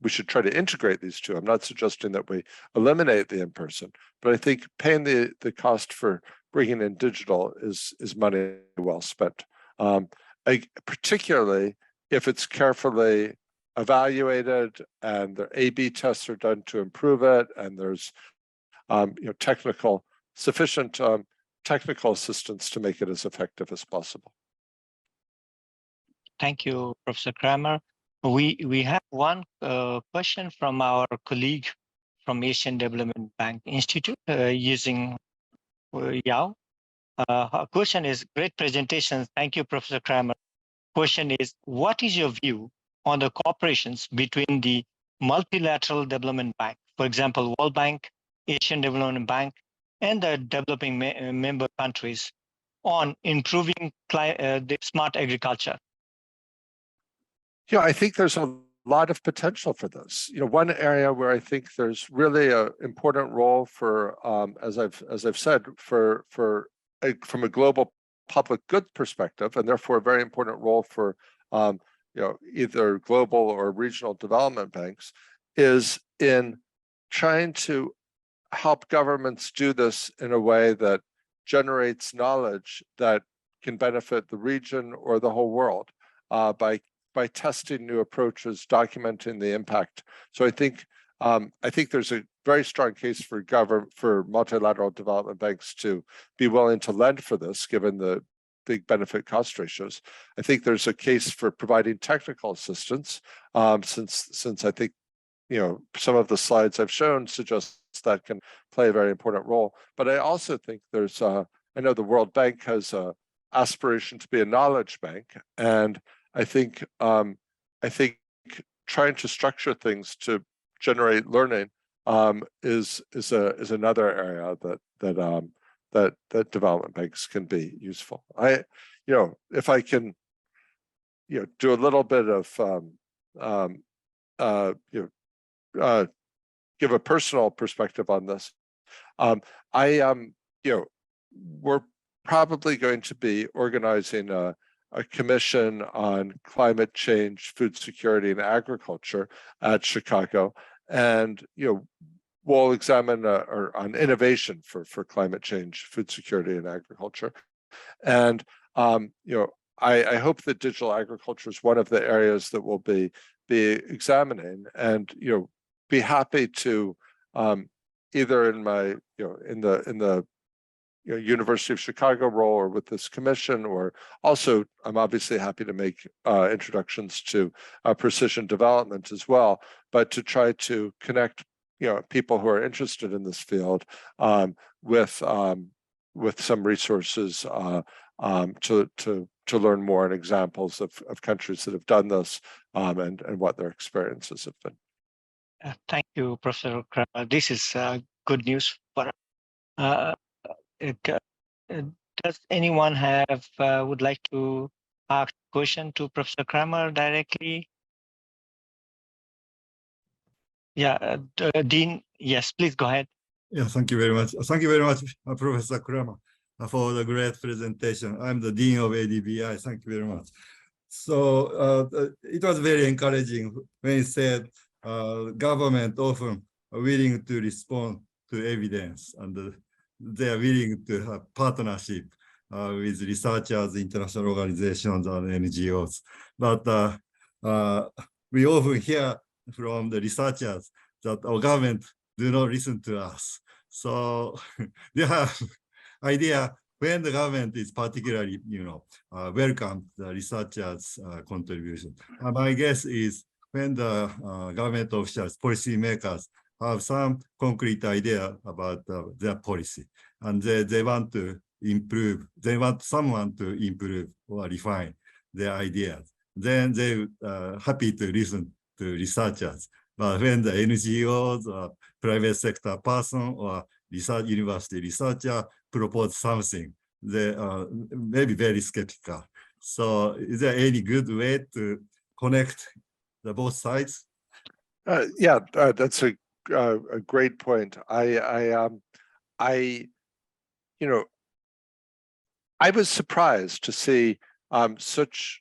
we should try to integrate these two. I'm not suggesting that we eliminate the in-person, but I think paying the cost for bringing in digital is money well spent. Particularly if it's carefully evaluated and the A/B tests are done to improve it, and there's sufficient technical assistance to make it as effective as possible. Thank you, Professor Kramer. We have one question from our colleague from Asian Development Bank Institute using Yao. Her question is, great presentation. Thank you, Professor Kramer. Question is, what is your view on the cooperations between the Multilateral Development Bank, for example, World Bank, Asian Development Bank, and the developing member countries on improving the smart agriculture? I think there's a lot of potential for this. One area where I think there's really an important role for, as I've said, from a global public good perspective, and therefore a very important role for either global or regional development banks, is in trying to help governments do this in a way that generates knowledge that can benefit the region or the whole world by testing new approaches, documenting the impact. So I think there's a very strong case for multilateral development banks to be willing to lend for this, given the big benefit cost ratios. I think there's a case for providing technical assistance, since I think some of the slides I've shown suggest that can play a very important role. But I also think there's I know the World Bank has an aspiration to be a knowledge bank, and I think trying to structure things to generate learning is another area that development banks can be useful. If I can do a little bit of give a personal perspective on this. We're probably going to be organizing a commission on climate change, food security, and agriculture at Chicago, and we'll examine on innovation for climate change, food security, and agriculture. And I hope that digital agriculture is one of the areas that we'll be examining, and be happy to either in my in the University of Chicago role or with this commission, or also I'm obviously happy to make introductions to precision development as well, but to try to connect people who are interested in this field with some resources to learn more and examples of countries that have done this and what their experiences have been. Thank you, Professor Kramer. This is good news for does anyone have would like to ask a question to Professor Kramer directly? Yeah, Dean, yes, please go ahead. Yeah, thank you very much. Thank you very much, Professor Kramer, for the great presentation. I'm the Dean of ADBI. Thank you very much. So it was very encouraging when you said government often are willing to respond to evidence, and they are willing to have partnership with researchers, international organizations, and NGOs. But we often hear from the researchers that our government do not listen to us. So they have idea when the government is particularly, welcome the researchers' contribution. My guess is when the government officials, policy makers have some concrete idea about their policy, and they want to improve, they want someone to improve or refine their ideas, then they happy to listen to researchers. But when the NGOs or private sector person or research university researcher propose something, they may be very skeptical. So is there any good way to connect the both sides? Yeah, that's a great point. I was surprised to see such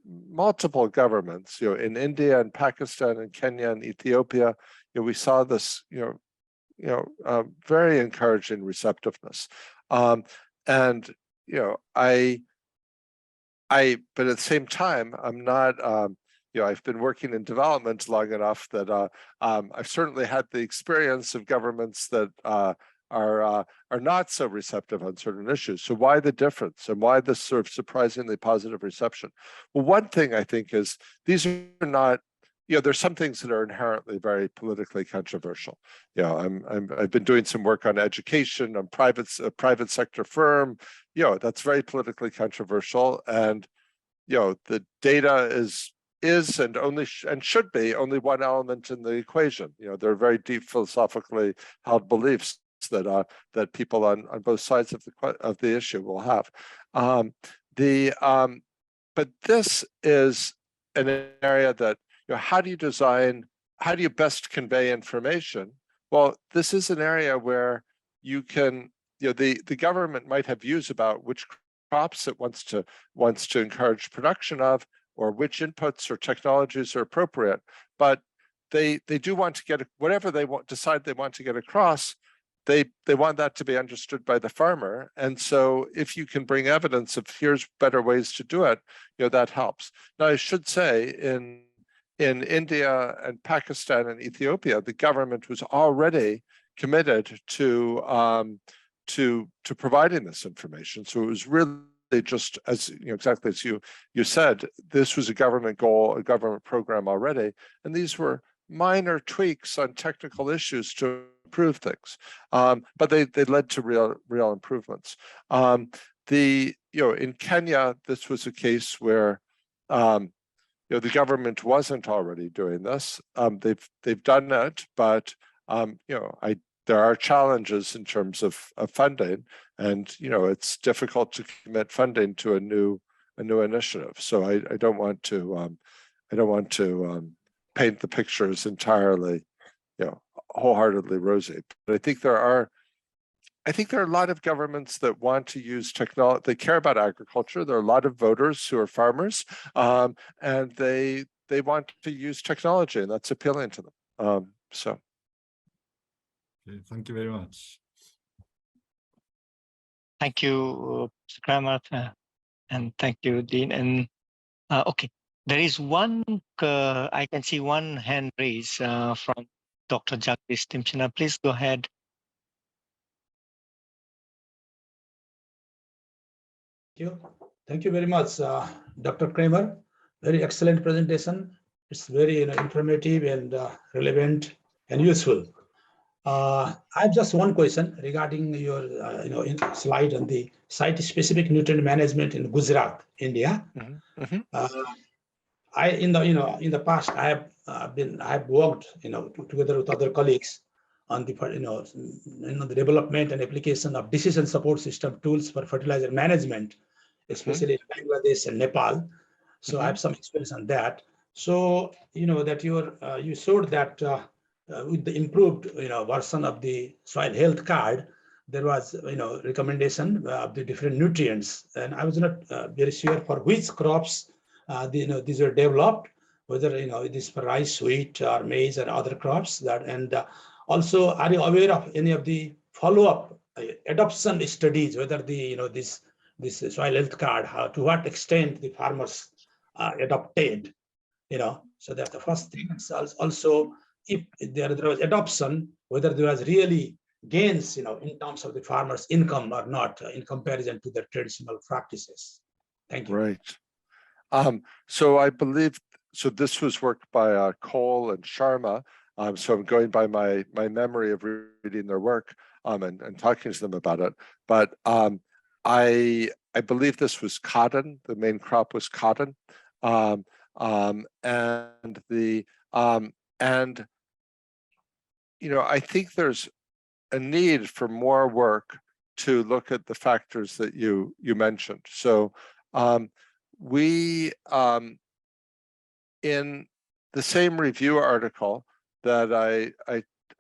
multiple governments, in India and Pakistan and Kenya and Ethiopia. We saw this, very encouraging receptiveness, and but at the same time, I'm not. I've been working in development long enough that I've certainly had the experience of governments that are not so receptive on certain issues. So why the difference, and why this sort of surprisingly positive reception? Well, one thing I think is these are not, there's some things that are inherently very politically controversial. I've been doing some work on education, on private sector firm. That's very politically controversial, and the data is and should be only one element in the equation. There are very deep philosophically held beliefs that people on both sides of the issue will have. But this is an area that, how do you best convey information? Well, this is an area where you can, the government might have views about which crops it wants to encourage production of, or which inputs or technologies are appropriate, but they do want to get whatever they decide they want to get across. They want that to be understood by the farmer, and so if you can bring evidence of here's better ways to do it, that helps. Now, I should say in India and Pakistan and Ethiopia, the government was already committed to providing this information. So it was really just as exactly as you said, this was a government goal, a government program already, and these were minor tweaks on technical issues to improve things, but they led to real improvements. In Kenya, this was a case where the government wasn't already doing this. They've done it, but there are challenges in terms of funding, and it's difficult to commit funding to a new initiative. So I don't want to paint the picture as entirely wholeheartedly rosy. But I think there are a lot of governments that want to use technology. They care about agriculture. There are a lot of voters who are farmers, and they want to use technology, and that's appealing to them. Okay, thank you very much. Thank you, Mr. Kramer, and thank you, Dean. And okay, there is one, I can see one hand raised from Dr. Jagdish Timchina. Please go ahead. you. Thank you very much, Dr. Kramer. Very excellent presentation. It's very informative and relevant and useful. I have just one question regarding your slide on the site-specific nutrient management in Gujarat, India. I in the past I have worked together with other colleagues on the the development and application of decision support system tools for fertilizer management, especially in Bangladesh and Nepal. So I have some experience on that. So that you showed that with the improved version of the soil health card, there was recommendation of the different nutrients, and I was not very sure for which crops these are developed, whether it is for rice, wheat, or maize, or other crops. That and also, are you aware of any of the follow-up adoption studies, whether the this soil health card, to what extent the farmers adopted, so that's the first thing. Also, if there was adoption, whether there was really gains, in terms of the farmers' income or not, in comparison to the traditional practices. Thank you. Right. So I believe, so this was work by Cole and Sharma. So I'm going by my memory of reading their work and talking to them about it. But I believe this was cotton. The main crop was cotton, and I think there's a need for more work to look at the factors that you mentioned. So we in the same review article that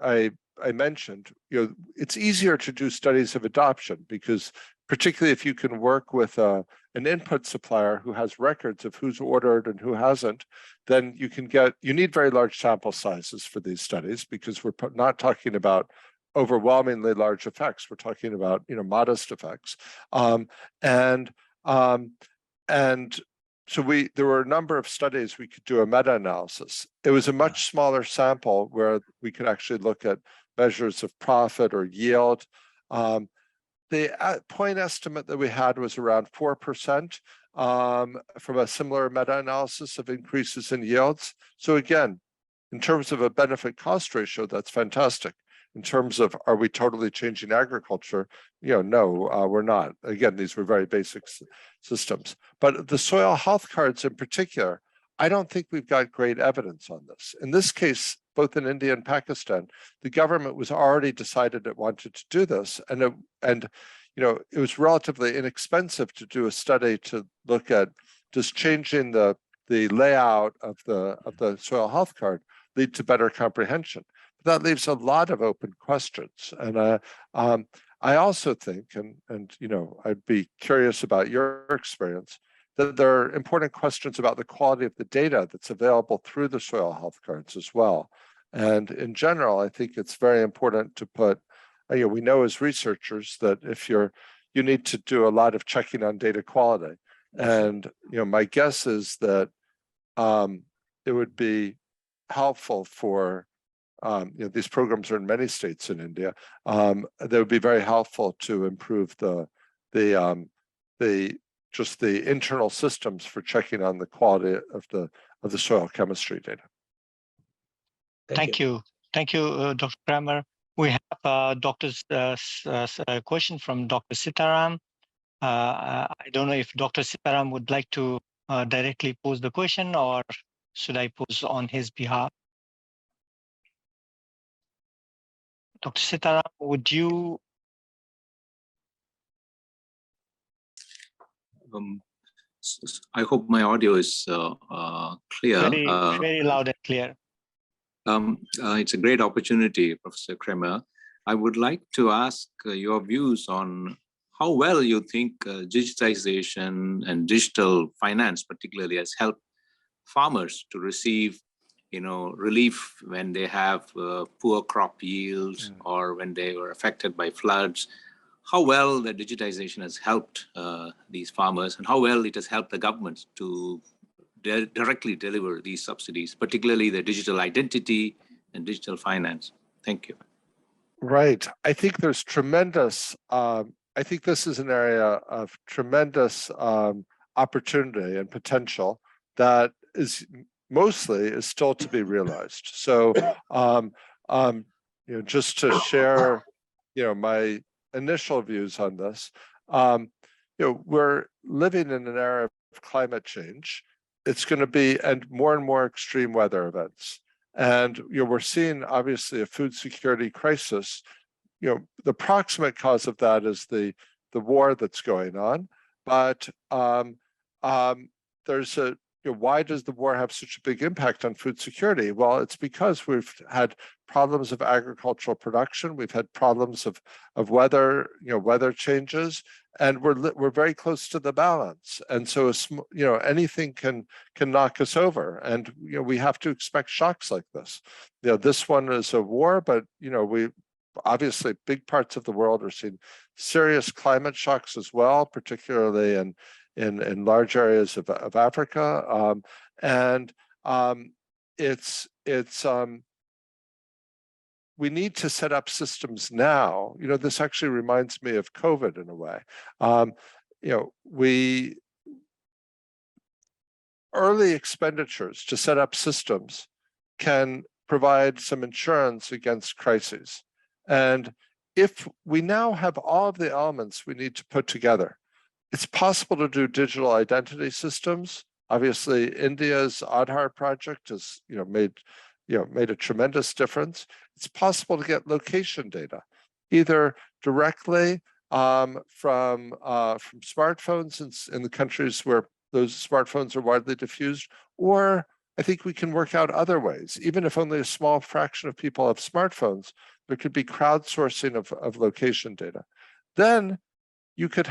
I mentioned, it's easier to do studies of adoption because, particularly if you can work with an input supplier who has records of who's ordered and who hasn't, then you need very large sample sizes for these studies because we're not talking about overwhelmingly large effects. We're talking about modest effects, and so there were a number of studies we could do a meta-analysis. It was a much smaller sample where we could actually look at measures of profit or yield. The point estimate that we had was around 4% from a similar meta-analysis of increases in yields. So again, in terms of a benefit-cost ratio, that's fantastic. In terms of, are we totally changing agriculture? No, we're not. Again, these were very basic systems. But the soil health cards in particular, I don't think we've got great evidence on this. In this case, both in India and Pakistan, the government was already decided it wanted to do this, and it was relatively inexpensive to do a study to look at does changing the layout of the soil health card lead to better comprehension. But that leaves a lot of open questions, and I also think, and I'd be curious about your experience, that there are important questions about the quality of the data that's available through the soil health cards as well. And in general, I think it's very important to put, we know as researchers that if you need to do a lot of checking on data quality. And my guess is that it would be helpful for these programs are in many states in India. They would be very helpful to improve just the internal systems for checking on the quality of the soil chemistry data. Thank you, Dr. Kramer. We have a question from Dr. Sitaram. I don't know if Dr. Sitaram would like to directly pose the question, or should I pose on his behalf? Dr. Sitaram, would you? I hope my audio is clear. Very loud and clear. It's a great opportunity, Professor Kramer. I would like to ask your views on how well you think digitization and digital finance particularly has helped farmers to receive relief when they have poor crop yields or when they were affected by floods. How well the digitization has helped these farmers, and how well it has helped the government to directly deliver these subsidies, particularly the digital identity and digital finance. Thank you. Right. I think there's tremendous I think this is an area of tremendous opportunity and potential that is still to be realized. So, just to share, my initial views on this, we're living in an era of climate change. It's going to be and more extreme weather events. And we're seeing obviously a food security crisis. The proximate cause of that is the war that's going on. But there's a why does the war have such a big impact on food security? Well, it's because we've had problems of agricultural production. We've had problems of weather, weather changes, and we're very close to the balance. And so, anything can knock us over, and we have to expect shocks like this. This one is a war, but we obviously big parts of the world are seeing serious climate shocks as well, particularly in large areas of Africa, we need to set up systems now. This actually reminds me of COVID in a way. Early expenditures to set up systems can provide some insurance against crises. And if we now have all of the elements we need to put together, it's possible to do digital identity systems. Obviously, India's Aadhaar project has made a tremendous difference. It's possible to get location data, either directly from smartphones in the countries where those smartphones are widely diffused, or I think we can work out other ways. Even if only a small fraction of people have smartphones, there could be crowdsourcing of location data. Then we could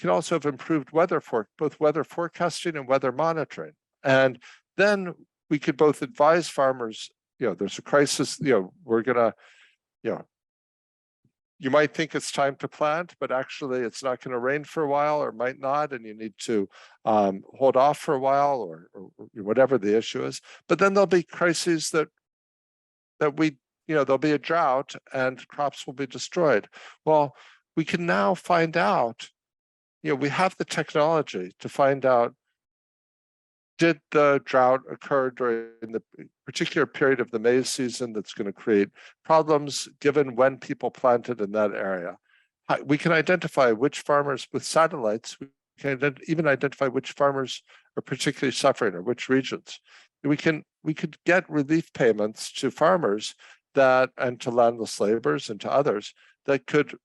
also have improved both weather forecasting and weather monitoring. And then we could both advise farmers, there's a crisis, we're gonna, you might think it's time to plant, but actually it's not going to rain for a while, or might not, and you need to hold off for a while, or whatever the issue is. But then there'll be crises that there'll be a drought and crops will be destroyed. Well, we can now find out, we have the technology to find out, did the drought occur during the particular period of the maize season that's going to create problems given when people planted in that area? We can identify which farmers with satellites, we can even identify which farmers are particularly suffering or which regions. We could get relief payments to farmers and to landless laborers and to others that could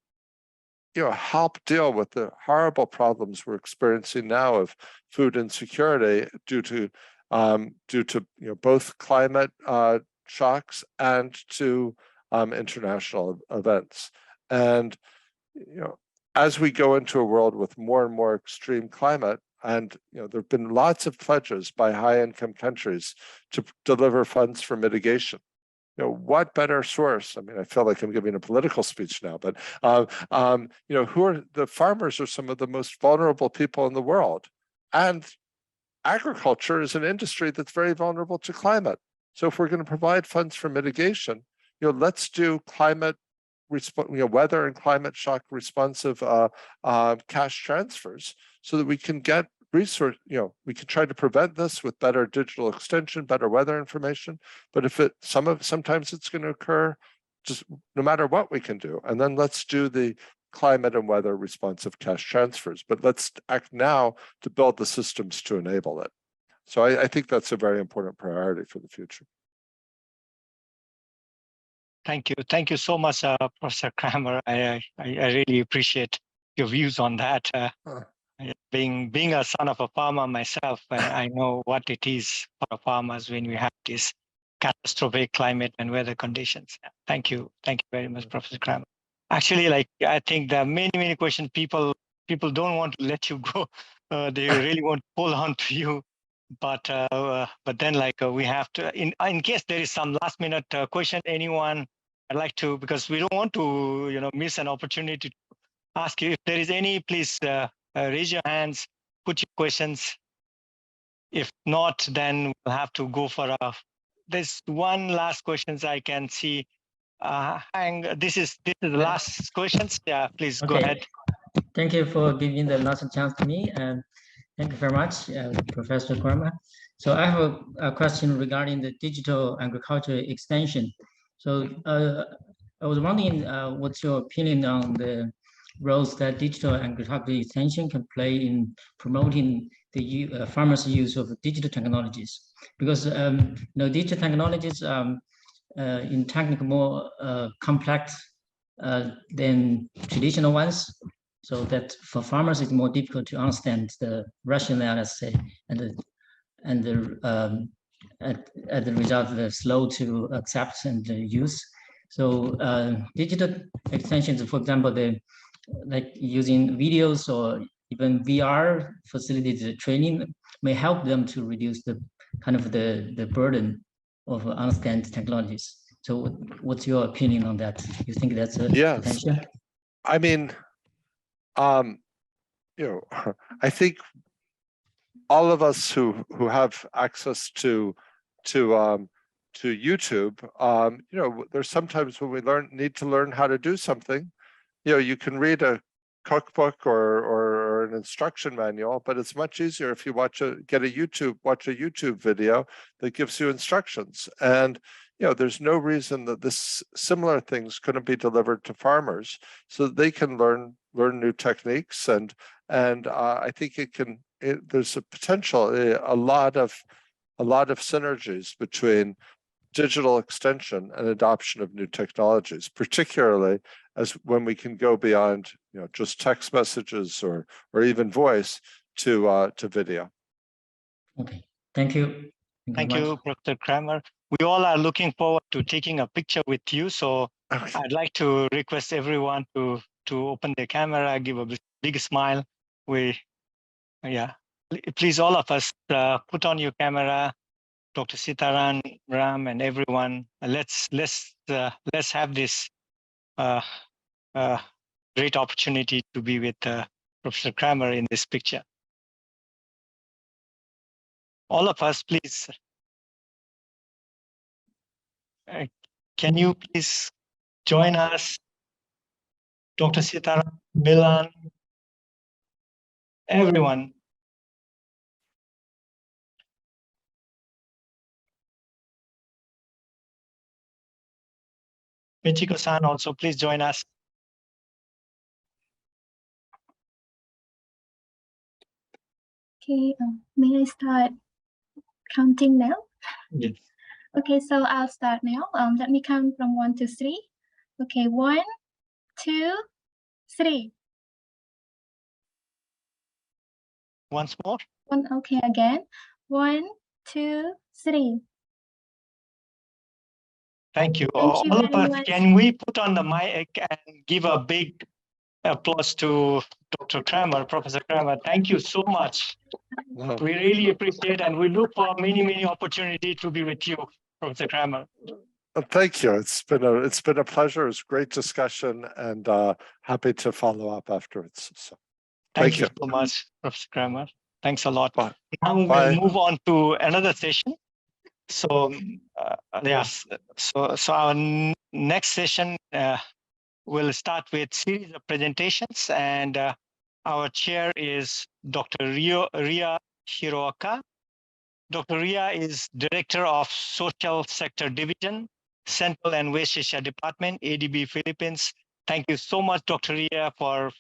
help deal with the horrible problems we're experiencing now of food insecurity due to both climate shocks and to international events. And as we go into a world with more and more extreme climate, and there have been lots of pledges by high-income countries to deliver funds for mitigation. What better source? I mean, I feel like I'm giving a political speech now, but who are the farmers? Are some of the most vulnerable people in the world, and agriculture is an industry that's very vulnerable to climate. So if we're going to provide funds for mitigation, let's do weather and climate shock responsive cash transfers, so that we can get resource, we can try to prevent this with better digital extension, better weather information. But if sometimes it's going to occur, just no matter what we can do. And then let's do the climate and weather responsive cash transfers. But let's act now to build the systems to enable it. So I think that's a very important priority for the future. Thank you. Thank you so much, Professor Kramer. I really appreciate your views on that. Being a son of a farmer myself, I know what it is for farmers when we have this catastrophic climate and weather conditions. Thank you very much, Professor Kramer. Actually, I think there are many questions. People don't want to let you go. They really want to hold on to you, but then we have to. In case there is some last minute question, anyone, I'd like to, because we don't want to miss an opportunity to ask you. If there is any, please. Raise your hands, put your questions. If not, then we'll have to go for there's one last questions I can see. This is the last questions. Yeah, please go ahead. Thank you for giving the last chance to me, and thank you very much, Professor Kramer. So I have a question regarding the digital agriculture extension. So I was wondering, what's your opinion on the roles that digital agriculture extension can play in promoting the farmers' use of digital technologies? Because digital technologies in technical more complex than traditional ones. So that for farmers, it's more difficult to understand the rationale, let's say, and as a result, they're slow to accept and use. So digital extensions, for example, they like using videos or even VR facilitated training may help them to reduce the kind of the burden of understanding technologies. So what's your opinion on that? You think that's a potential? I mean, I think all of us who have access to YouTube, there's sometimes when we need to learn how to do something. You can read a cookbook or an instruction manual, but it's much easier if you watch a YouTube video that gives you instructions. And there's no reason that this similar things couldn't be delivered to farmers so that they can learn new techniques. And I think there's a potential, a lot of synergies between digital extension and adoption of new technologies, particularly as when we can go beyond just text messages or even voice to video. Okay, thank you. Thank you, Professor Kramer. We all are looking forward to taking a picture with you. So I'd like to request everyone to open their camera, give a big smile. Please, all of us, put on your camera. Dr. Sitaran, Ram, and everyone. Let's have this great opportunity to be with Professor Kramer in this picture. All of us, please. Can you please join us? Dr. Sitaran, Milan, everyone. Michiko-san, also please join us. Okay, may I start counting now? Yes. Okay, so I'll start now. Let me count from 1 to 3. Okay, 1, 2, 3. Once more. Okay, again. 1, 2, 3. Thank you. Thank you All of very us, much. can we put on the mic and give a big applause to Dr. Kramer, Professor Kramer? Thank you so much. Wow. We really appreciate and we look for many opportunities to be with you, Professor Kramer. Thank you. It's been a pleasure. It's a great discussion, and happy to follow up afterwards. So, thank you so much, Professor Kramer. Thanks a lot. Bye. Now we'll move on to another session. So yes, so our next session will start with series of presentations, and our chair is Dr. Ria Hiroaka. Dr. Ria is Director of Social Sector Division, Central and West Asia Department, ADB Philippines. Thank you so much, Dr. Ria, for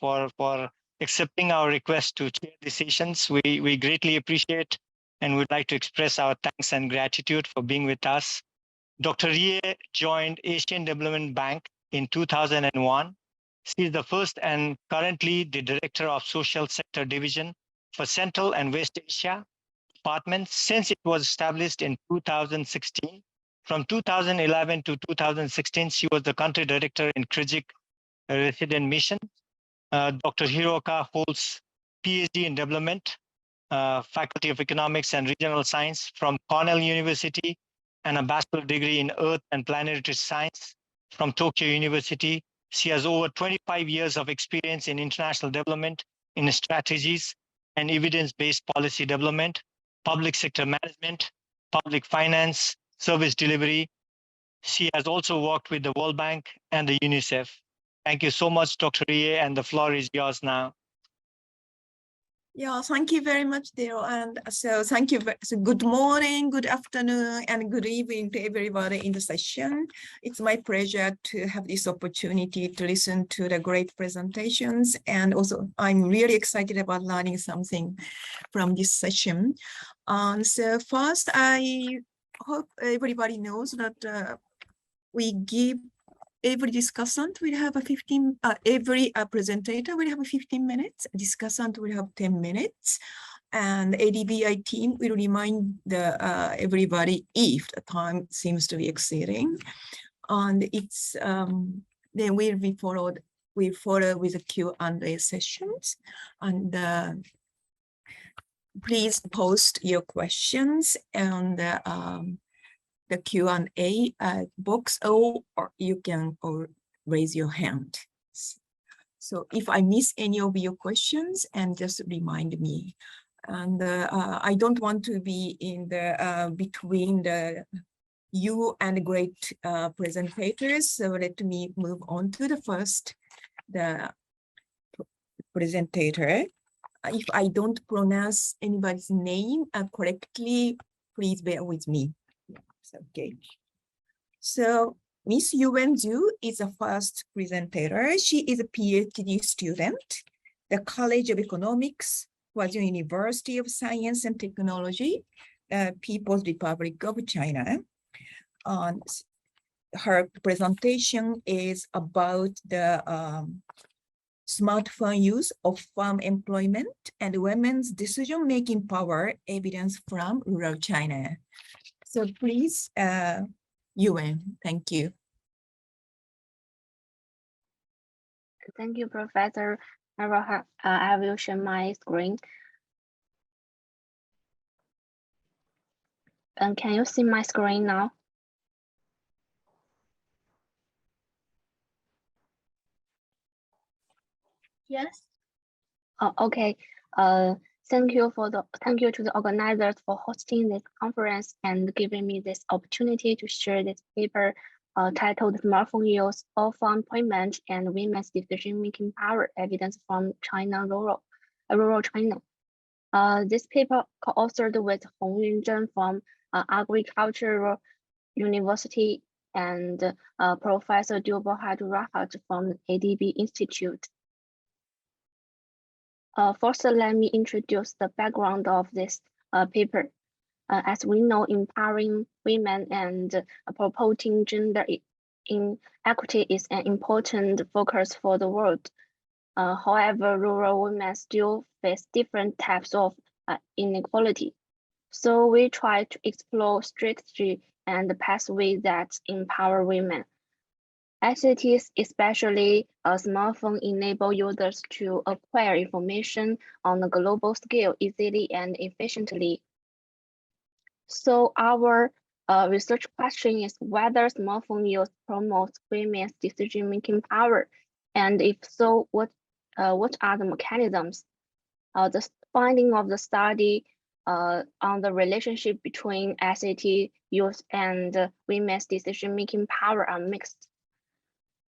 accepting our request to chair the sessions. We greatly appreciate and would like to express our thanks and gratitude for being with us. Dr. Ria joined Asian Development Bank in 2001. She is the first and currently the Director of Social Sector Division for Central and West Asia Department since it was established in 2016. From 2011 to 2016, she was the Country Director in Kyrgyz Resident Mission. Dr. Hiroaka holds PhD in Development, Faculty of Economics and Regional Science from Cornell University, and a bachelor degree in Earth and Planetary Science from Tokyo University. She has over 25 years of experience in international development, in strategies and evidence-based policy development, public sector management, public finance, service delivery. She has also worked with the World Bank and the UNICEF. Thank you so much, Dr. Rie, and the floor is yours now. Yeah, thank you very much, Dale. And so thank you. So good morning, good afternoon, and good evening to everybody in the session. It's my pleasure to have this opportunity to listen to the great presentations. And also, I'm really excited about learning something from this session. So first, I hope everybody knows that we give every discussant will have a 15, every presentator will have a 15 minutes, discussant will have 10 minutes, and ADBI team will remind everybody if the time seems to be exceeding. And it's, then we follow with the Q&A sessions. And please post your questions and the Q&A box, or you can raise your hand. So if I miss any of your questions, and just remind me. And I don't want to be in the between you and great presentators. So let me move on to the first, the presenter. If I don't pronounce anybody's name correctly, please bear with me. Okay. So Miss Yuwen Zhu is the first presenter. She is a PhD student, the College of Economics, Huazhong University of Science and Technology, People's Republic of China. Her presentation is about the smartphone use of farm employment and women's decision-making power, evidence from rural China. So please, Yuwen, thank you. Thank you, Professor. I will share my screen. And can you see my screen now? Yes. Okay. Thank you to the organizers for hosting this conference and giving me this opportunity to share this paper titled "Smartphone Use of Farm Employment and Women's Decision-Making Power: Evidence from China Rural China." This paper co-authored with Hong Yunzhen from Agricultural University and Professor Dilbo Hadurahat from ADB Institute. First, let me introduce the background of this paper. As we know, empowering women and promoting gender inequity is an important focus for the world. However, rural women still face different types of inequality. So we try to explore strategy and pathways that empower women. ICTs, especially a smartphone, enable users to acquire information on a global scale easily and efficiently. So our research question is whether smartphone use promotes women's decision-making power, and if so, what are the mechanisms? The finding of the study on the relationship between ICT use and women's decision-making power are mixed.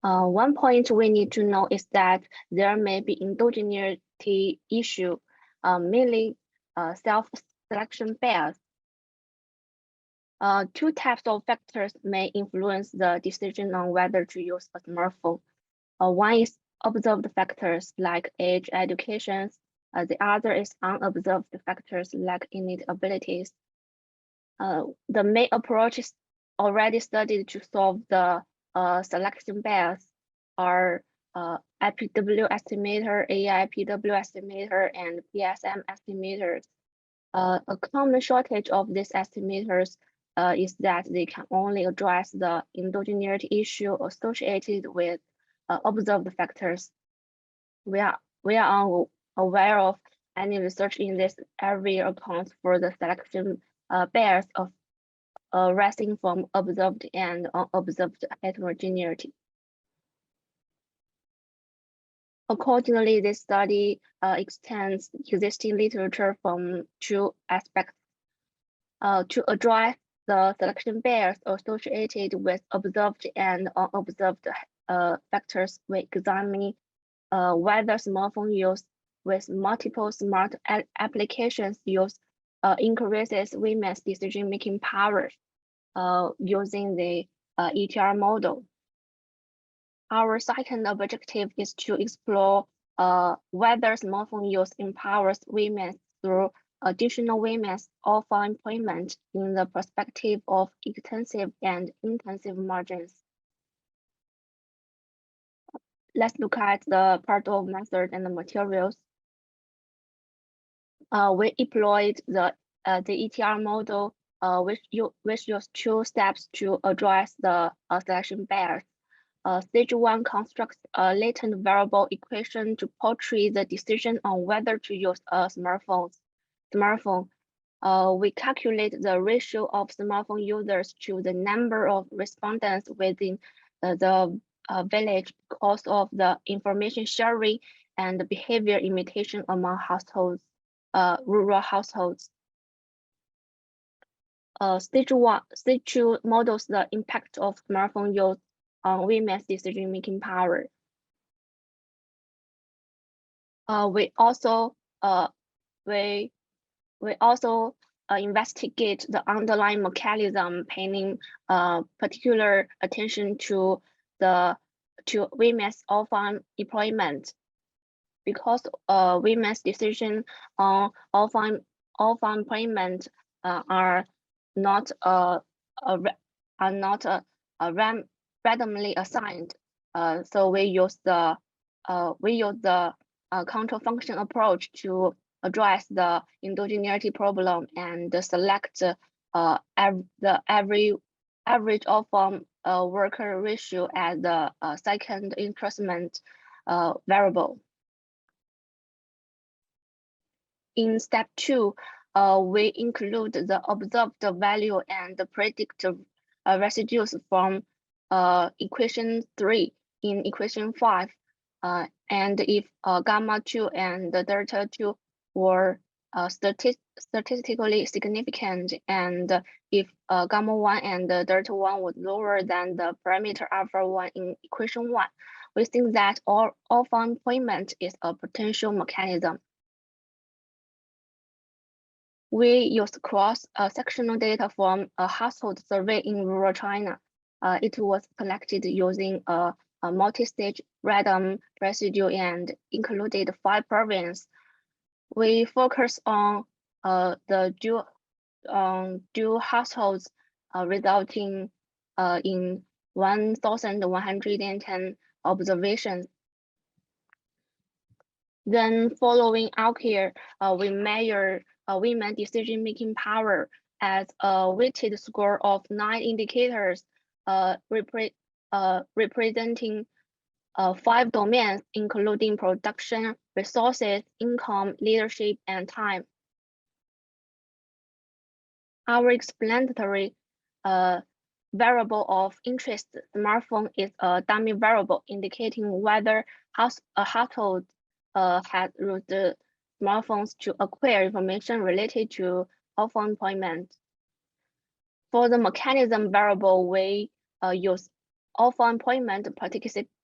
One point we need to know is that there may be endogeneity issue, mainly self-selection bias. Two types of factors may influence the decision on whether to use a smartphone. One is observed factors like age, education. The other is unobserved factors like innate abilities. The main approach is already studied to solve the selection bias are IPW estimator, AIPW estimator, and PSM estimators. A common shortage of these estimators is that they can only address the endogeneity issue associated with observed factors. We are aware of any research in this area accounts for the selection bias of arising from observed and unobserved heterogeneity. Accordingly, this study extends existing literature from two aspects. To address the selection bias associated with observed and unobserved factors, we examine whether smartphone use with multiple smart applications use increases women's decision-making power using the ETR model. Our second objective is to explore whether smartphone use empowers women through additional women's offer employment in the perspective of extensive and intensive margins. Let's look at the part of method and the materials. We employed the ETR model, which used 2 steps to address the selection bias. Stage 1 constructs a latent variable equation to portray the decision on whether to use a smartphone. We calculate the ratio of smartphone users to the number of respondents within the village because of the information sharing and behavior imitation among households, rural households. Stage 2 models the impact of smartphone use on women's decision-making power. We also investigate the underlying mechanism, paying particular attention to women's offer employment, because women's decision on offer employment are not randomly assigned. So we use the control function approach to address the endogeneity problem and select the average offer worker ratio as the second instrument variable. In step 2, we include the observed value and the predicted residues from equation 3 in equation 5. And if gamma 2 and the delta 2 were statistically significant, and if gamma 1 and the delta 1 was lower than the parameter alpha 1 in equation 1, we think that offer employment is a potential mechanism. We used cross-sectional data from a household survey in rural China. It was collected using a multi-stage random residue and included 5 provinces. We focus on the dual households resulting in 1,110 observations. Then following out here, we measure women decision-making power as a weighted score of 9 indicators representing 5 domains, including production, resources, income, leadership, and time. Our explanatory variable of interest smartphone is a dummy variable indicating whether a household has used the smartphones to acquire information related to offer employment. For the mechanism variable, we use offer employment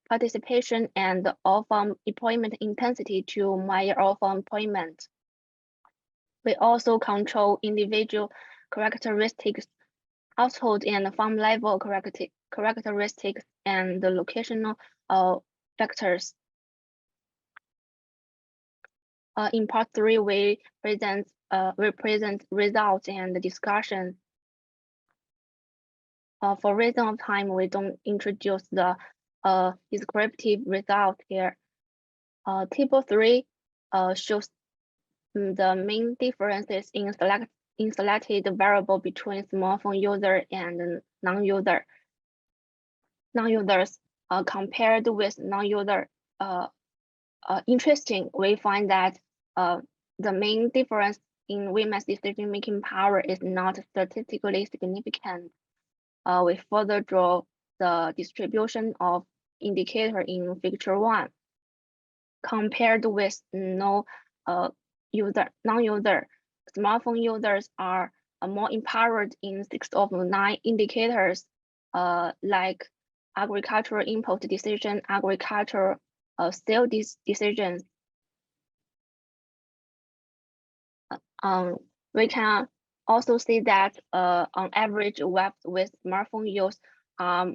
participation and offer employment intensity to measure offer employment. We also control individual characteristics, household and farm level characteristics, and the locational factors. In part 3, we present results and discussion. For reason of time, we don't introduce the descriptive result here. Table 3 shows the main differences in selected variable between smartphone user and non-user. Non-users compared with non-user. Interesting, we find that the main difference in women's decision-making power is not statistically significant. We further draw the distribution of indicator in figure 1. Compared with non-user, smartphone users are more empowered in 6 of 9 indicators, like agricultural input decision, agricultural sale decisions. We can also see that on average, web with smartphone use are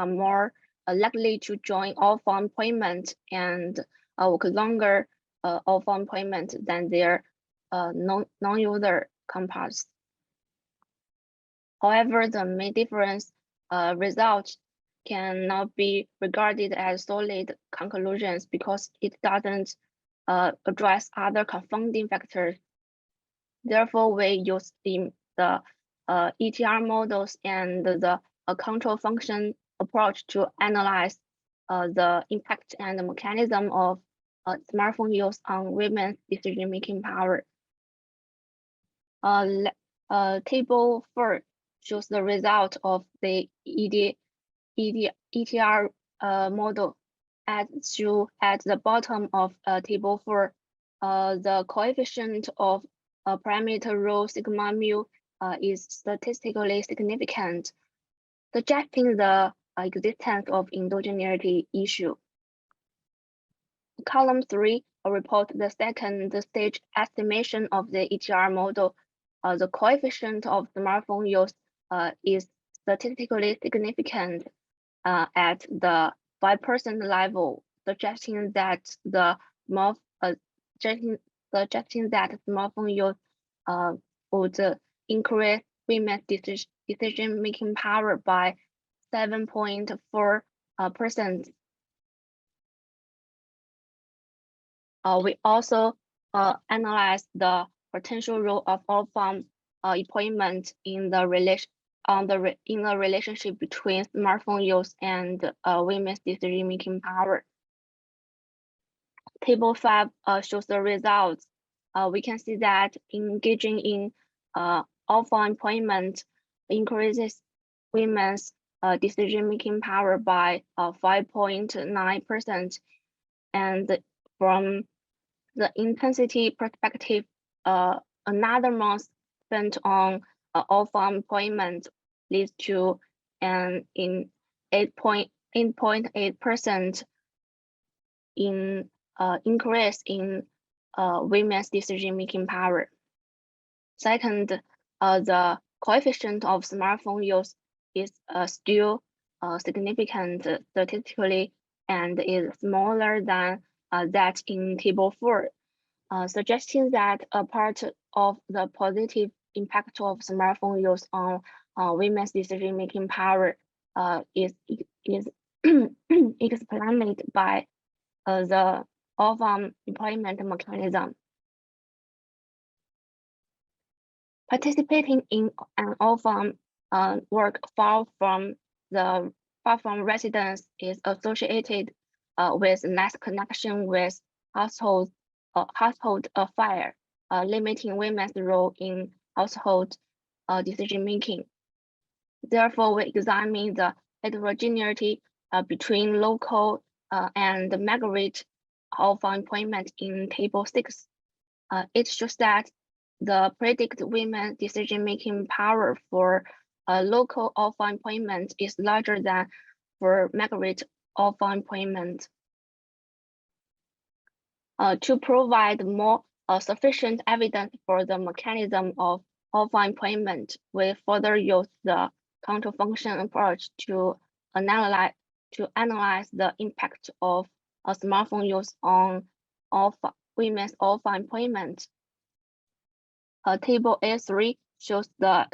more likely to join off-farm employment and work longer off-farm employment than their non-user counterparts. However, the main difference result cannot be regarded as solid conclusions because it doesn't address other confounding factors. Therefore, we use the ETR models and the control function approach to analyze the impact and the mechanism of smartphone use on women's decision-making power. Table 4 shows the result of the ETR model. As shown at the bottom of table 4, the coefficient of parameter rho sigma mu is statistically significant, suggesting the existence of endogeneity issue. Column 3 report the second stage estimation of the ETR model. The coefficient of smartphone use is statistically significant at the 5% level, suggesting that smartphone use would increase women's decision-making power by 7.4%. We also analyzed the potential role of off-farm employment in the relationship between smartphone use and women's decision-making power. Table 5 shows the results. We can see that engaging in off-farm employment increases women's decision-making power by 5.9%. And from the intensity perspective, another month spent on off-farm employment leads to an 8.8% increase in women's decision-making power. Second, the coefficient of smartphone use is still significant statistically and is smaller than that in table 4, suggesting that a part of the positive impact of smartphone use on women's decision-making power is explained by the off-farm employment mechanism. Participating in an off-farm work far from residence is associated with less connection with household affairs, limiting women's role in household decision-making. Therefore, we examine the heterogeneity between local and migrant off-farm employment in table 6. It shows that the predicted women's decision-making power for local off-farm employment is larger than for migrant off-farm employment. To provide more sufficient evidence for the mechanism of off-farm employment, we further use the control function approach to analyze the impact of smartphone use on women's off-farm employment. Table A3 shows that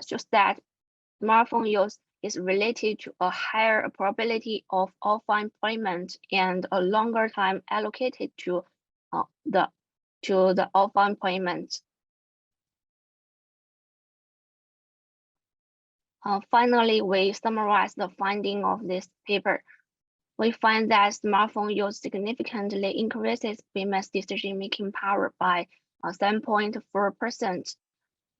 smartphone use is related to a higher probability of off-farm employment and a longer time allocated to the off-farm employment. Finally, we summarize the finding of this paper. We find that smartphone use significantly increases women's decision-making power by 7.4%.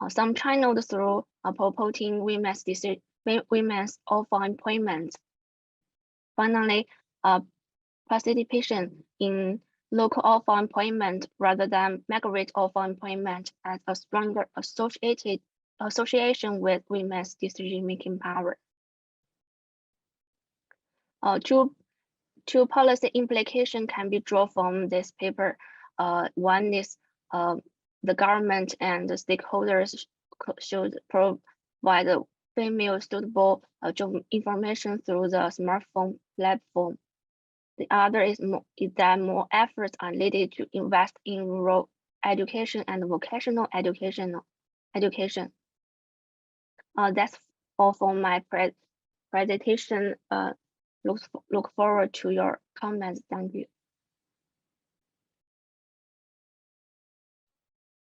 Some channeled through promoting women's off-farm employment. Finally, participation in local off-farm employment rather than migrant off-farm employment has a stronger association with women's decision-making power. Two policy implications can be drawn from this paper. One is the government and the stakeholders should provide female suitable job information through the smartphone platform. The other is that more efforts are needed to invest in rural education and vocational education. That's all for my presentation. Look forward to your comments. Thank you.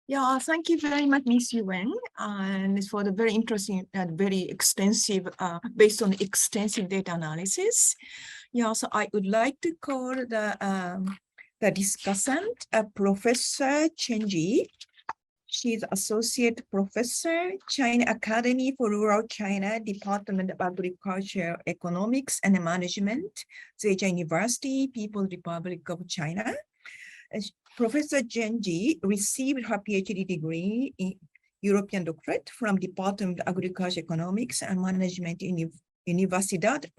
Yeah, thank you very much, Ms. Yuan, and for the very interesting and very extensive, based on extensive data analysis. Yeah, so I would like to call the discussant, Professor Chen Ji. She's Associate Professor, China Academy for Rural China, Department of Agriculture, Economics and Management, Zhejiang University, People's Republic of China. Professor Chen Ji received her PhD degree in European doctorate from Department of Agriculture, Economics and Management in Universidad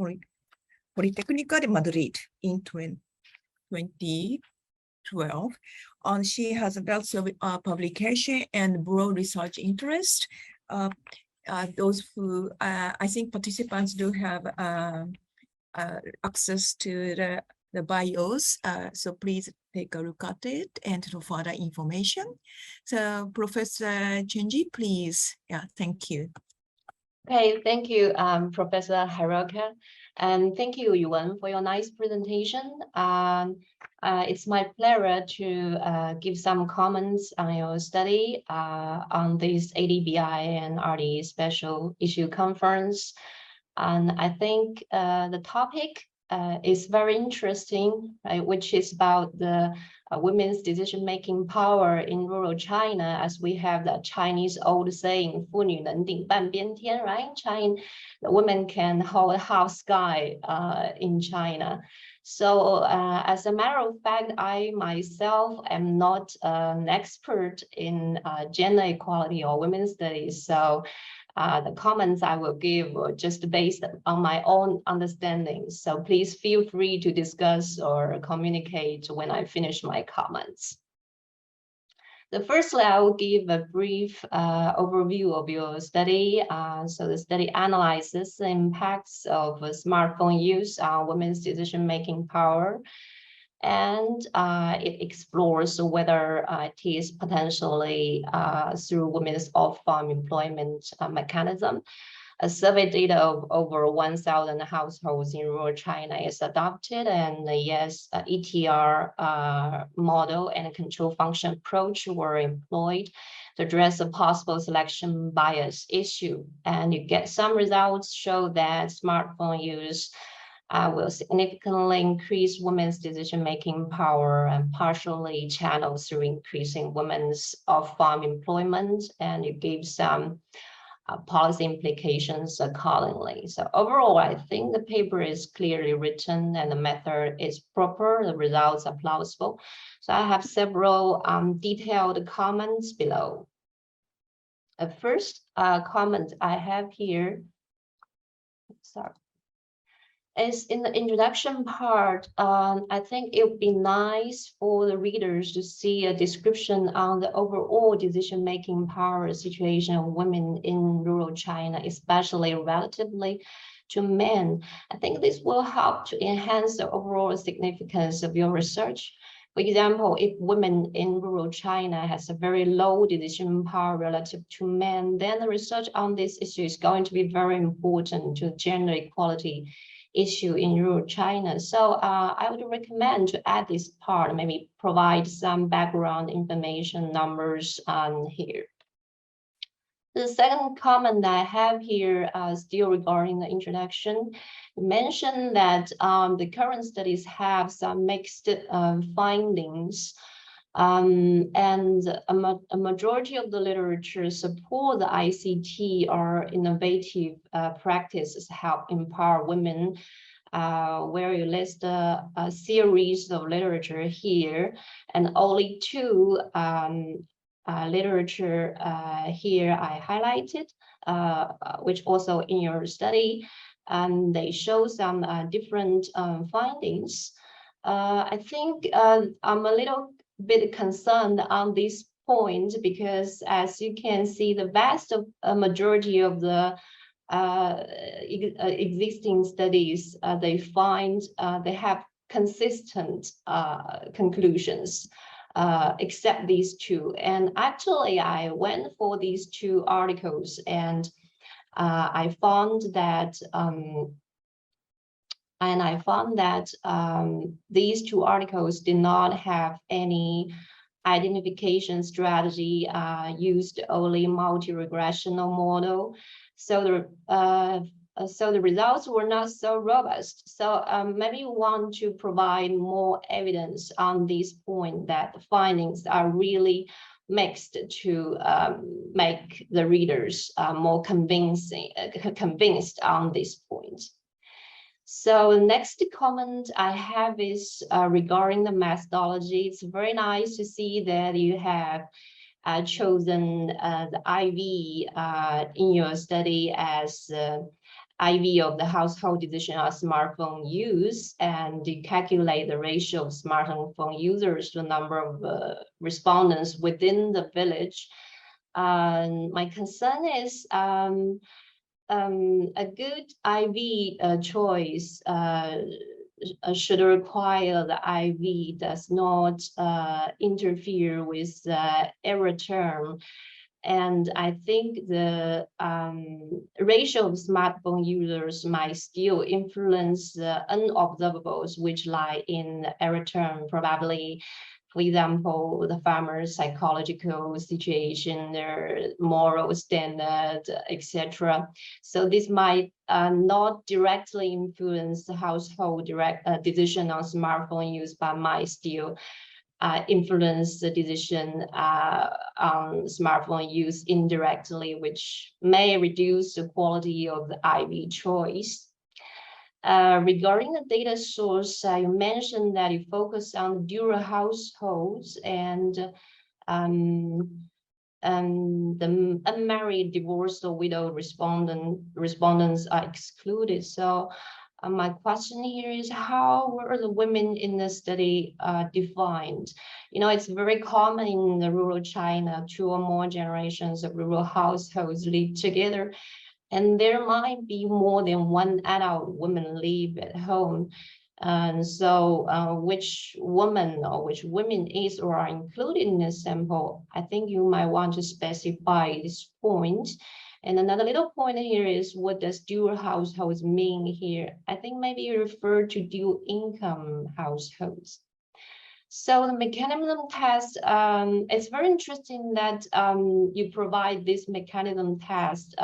Politécnica de Madrid in 2012. And she has a wealth of publication and broad research interest. Those who, I think participants do have access to the bios, so please take a look at it and for further information. So Professor Chen Ji, please. Yeah, thank you. Okay, thank you, Professor Hiroka, and thank you, Yuan, for your nice presentation. It's my pleasure to give some comments on your study on this ADBI and RD Special Issue Conference. And I think the topic is very interesting, right, which is about the women's decision-making power in rural China, as we have the Chinese old saying, 妇女能顶半边天, right? China, the women can hold a half sky in China. So as a matter of fact, I myself am not an expert in gender equality or women's studies. So the comments I will give are just based on my own understanding. So please feel free to discuss or communicate when I finish my comments. Firstly, I will give a brief overview of your study. So the study analyzes the impacts of smartphone use on women's decision-making power. And it explores whether it is potentially through women's off-farm employment mechanism. A survey data of over 1,000 households in rural China is adopted, and yes, ETR model and control function approach were employed to address a possible selection bias issue. And you get some results show that smartphone use will significantly increase women's decision-making power and partially channeled through increasing women's off-farm employment, and it gives some policy implications accordingly. So overall, I think the paper is clearly written and the method is proper, the results are plausible. So I have several detailed comments below. First comment I have here, sorry, is in the introduction part. I think it would be nice for the readers to see a description on the overall decision-making power situation of women in rural China, especially relatively to men. I think this will help to enhance the overall significance of your research. For example, if women in rural China has a very low decision power relative to men, then the research on this issue is going to be very important to gender equality issue in rural China. So I would recommend to add this part, maybe provide some background information numbers on here. The second comment I have here still regarding the introduction, mentioned that the current studies have some mixed findings. And a majority of the literature support the ICT or innovative practices help empower women, where you list a series of literature here, and only two literature here I highlighted, which also in your study, and they show some different findings. I think I'm a little bit concerned on this point because, as you can see, the vast majority of the existing studies, they find they have consistent conclusions, except these two. And actually, I went for these two articles, and I found that these two articles did not have any identification strategy, used only multi-regressional model. So the results were not so robust. So maybe you want to provide more evidence on this point that the findings are really mixed to make the readers more convinced on this point. So the next comment I have is regarding the methodology. It's very nice to see that you have chosen the IV in your study as IV of the household decision of smartphone use, and you calculate the ratio of smartphone users to the number of respondents within the village. My concern is a good IV choice should require the IV does not interfere with the error term. And I think the ratio of smartphone users might still influence the unobservables, which lie in the error term, probably. For example, the farmer's psychological situation, their moral standard, etc. So this might not directly influence the household decision on smartphone use, but might still influence the decision on smartphone use indirectly, which may reduce the quality of the IV choice. Regarding the data source, you mentioned that you focus on dual households and the unmarried, divorced, or widowed respondents are excluded. So my question here is, how were the women in the study defined? You know, it's very common in the rural China, 2 or more generations of rural households live together. And there might be more than one adult woman live at home. And so which woman or which women is or are included in the sample, I think you might want to specify this point. And another little point here is, what does dual households mean here? I think maybe you refer to dual income households. So the mechanism test, it's very interesting that you provide this mechanism test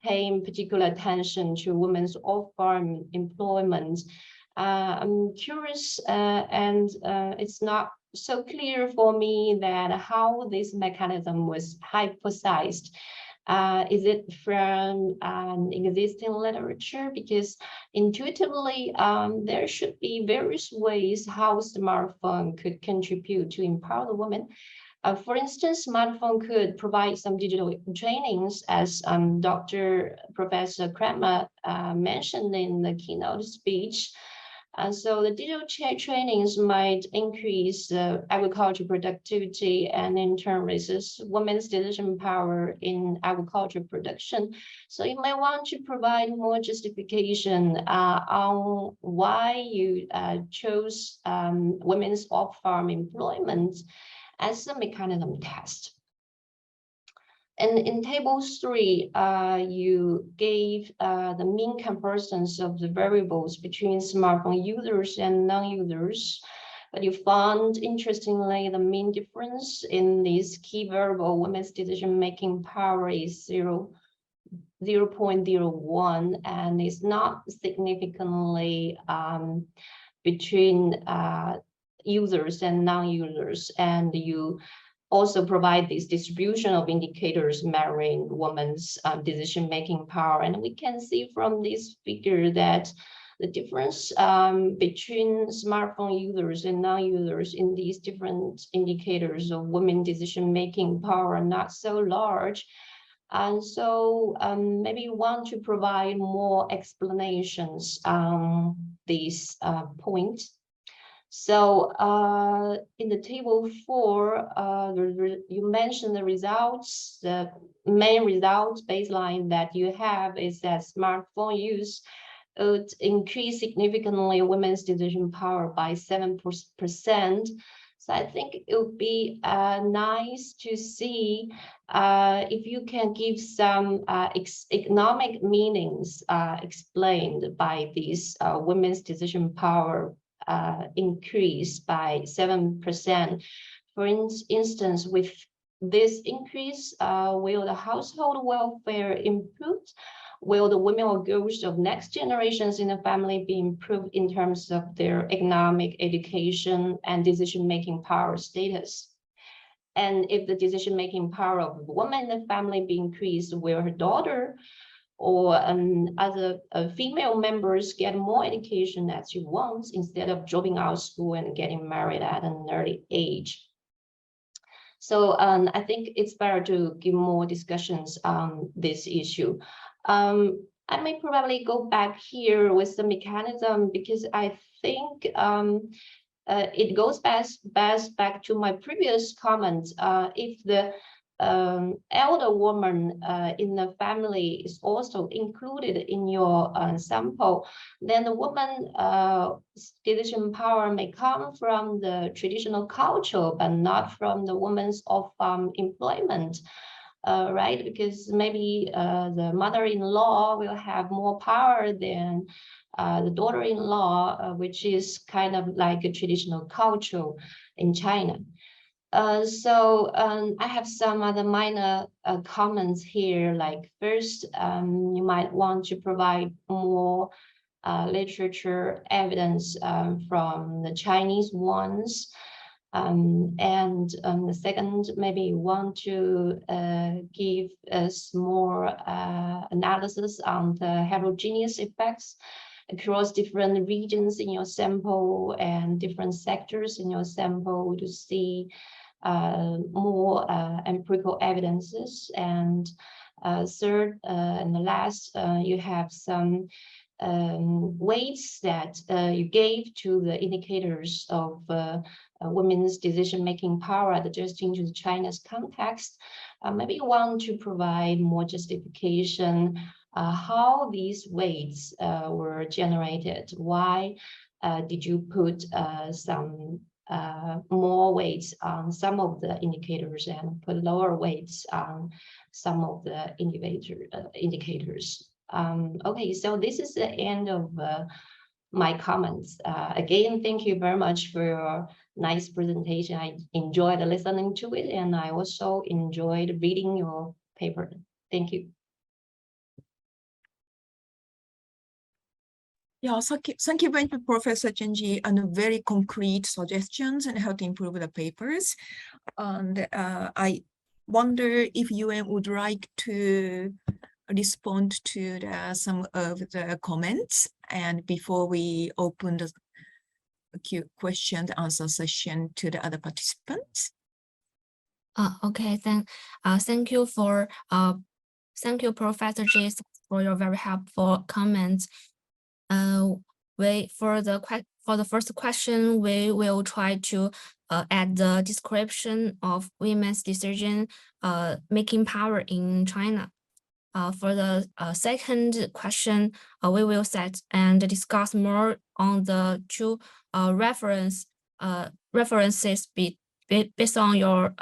paying particular attention to women's off-farm employment. I'm curious, and it's not so clear for me that how this mechanism was hypothesized. Is it from existing literature? Because intuitively, there should be various ways how smartphone could contribute to empower the women. For instance, smartphone could provide some digital trainings, as Professor Kramer mentioned in the keynote speech. So the digital trainings might increase agriculture productivity and in turn raises women's decision power in agriculture production. So you may want to provide more justification on why you chose women's off-farm employment as a mechanism test. And in table 3, you gave the mean comparisons of the variables between smartphone users and non-users, but you found, interestingly, the mean difference in this key variable, women's decision-making power, is 0.01, and it's not significantly between users and non-users. And you also provide this distribution of indicators measuring women's decision-making power. And we can see from this figure that the difference between smartphone users and non-users in these different indicators of women decision-making power are not so large. And so maybe you want to provide more explanations on this point. So in the table 4, you mentioned the results. The main results baseline that you have is that smartphone use would increase significantly women's decision power by 7%. So I think it would be nice to see if you can give some economic meanings explained by these women's decision power increase by 7%. For instance, with this increase, will the household welfare improve? Will the women or girls of next generations in the family be improved in terms of their economic, education, and decision-making power status? And if the decision-making power of the woman in the family be increased, will her daughter or other female members get more education as she wants instead of dropping out of school and getting married at an early age? So I think it's better to give more discussions on this issue. I may probably go back here with the mechanism because I think it goes best back to my previous comment. If the elder woman in the family is also included in your sample, then the woman decision power may come from the traditional culture, but not from the woman's off-farm employment. Right, because maybe the mother-in-law will have more power than the daughter-in-law, which is kind of like a traditional culture in China. So I have some other minor comments here. Like first, you might want to provide more literature evidence from the Chinese ones. The second, maybe you want to give us more analysis on the heterogeneous effects across different regions in your sample and different sectors in your sample to see more empirical evidences. And third and the last, you have some weights that you gave to the indicators of women's decision-making power adjusting to China's context. Maybe you want to provide more justification how these weights were generated. Why did you put some more weights on some of the indicators and put lower weights on some of the indicators? Okay, so this is the end of my comments. Again, thank you very much for your nice presentation. I enjoyed listening to it, and I also enjoyed reading your paper. Thank you. Yeah, thank you very much, Professor Chenji, and very concrete suggestions on how to improve the papers. And I wonder if UN would like to respond to some of the comments, and before we open the question and answer session to the other participants. Okay, thank you Professor J for your very helpful comments. For the first question, we will try to add the description of women's decision making power in China. For the second question, we will set and discuss more on the two references based on your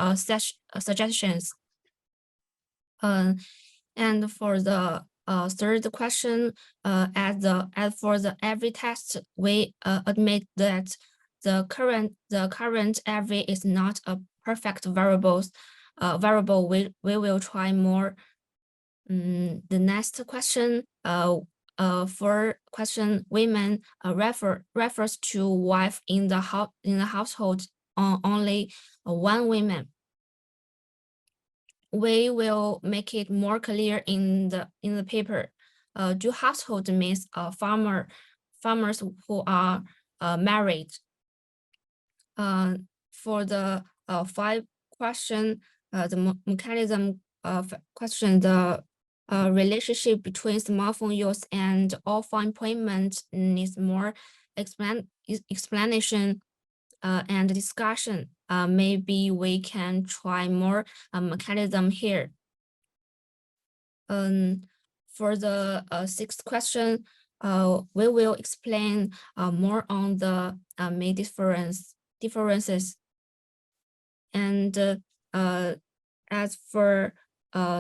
suggestions. And for the third question, as for the every test, we admit that the current every is not a perfect variable. We will try more. The next question, for question women refers to wife in the household, only one woman. We will make it more clear in the paper. Do household means farmers who are married? For the 5 question, the mechanism of question, the relationship between smartphone use and off-employment needs more explanation. and discussion. Maybe we can try more mechanism here. For the sixth question, we will explain more on the main differences. And as for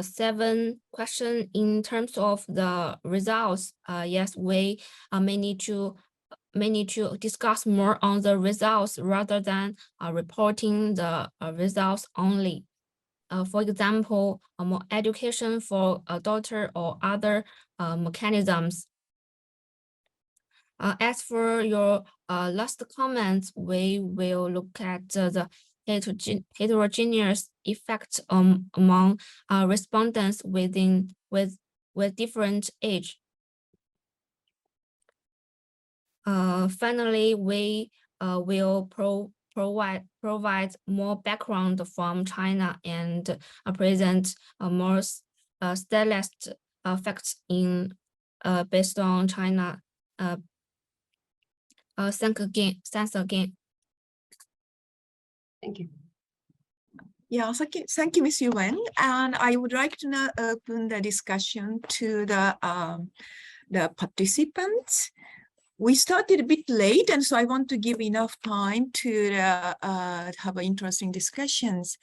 seven question in terms of the results, yes, we may need to discuss more on the results rather than reporting the results only. For example, more education for a daughter or other mechanisms. As for your last comments, we will look at the heterogeneous effect among respondents with different age. Finally, we will provide more background from China and present more stylized facts in based on China. Thanks again. Thank you. Yeah, thank you, Ms. Yuan. And I would like to now open the discussion to the participants. We started a bit late, and so I want to give enough time to have interesting discussions.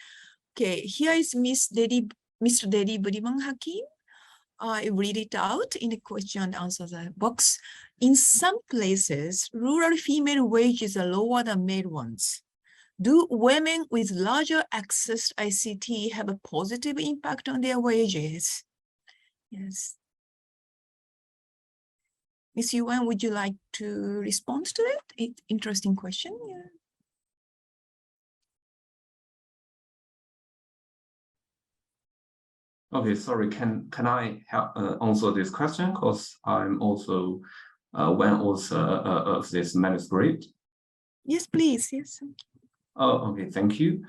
Okay, here is Mr. Dedi Budiman Hakim. I read it out in the question and answer box. In some places, rural female wages are lower than male ones. Do women with larger access to ICT have a positive impact on their wages? Yes. Ms. Yuan, would you like to respond to that? Interesting question. Yeah. Okay, sorry, can I help answer this question? Because I'm also one author of this manuscript. Yes, please. Yes. Oh, okay, thank you.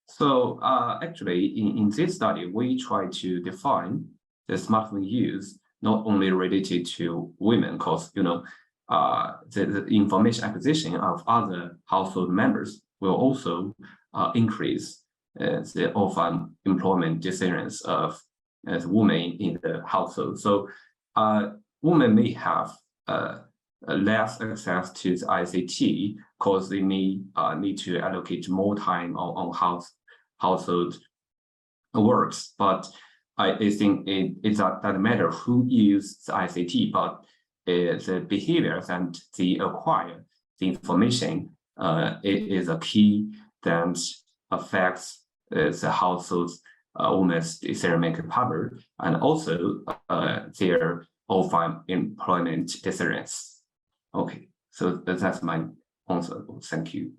So actually, in this study, we try to define the smartphone use not only related to women, because the information acquisition of other household members will also increase the often employment decisions of women in the household. So women may have less access to the ICT because they may need to allocate more time on household works. But I think it doesn't matter who uses the ICT, but the behaviors and the acquire the information is a key that affects the household's women's decision-making power and also their often employment decisions. Okay, so that's my answer. Thank you.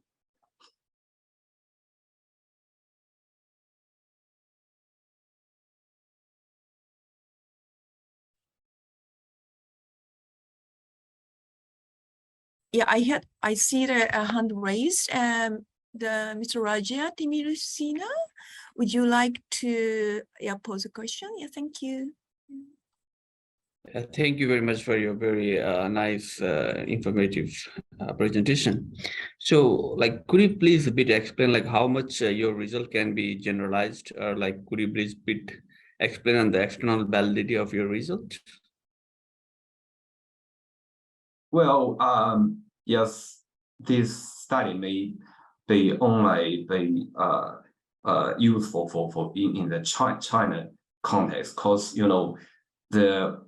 Yeah, I see the hand raised. Mr. Raja Timirusina, would you like to pose a question? Yeah, thank you. Thank you very much for your very nice, informative presentation. So, could you please a bit explain how much your result can be generalized, or could you please explain on the external validity of your result? Well, yes, this study may be only useful for in the China context, because the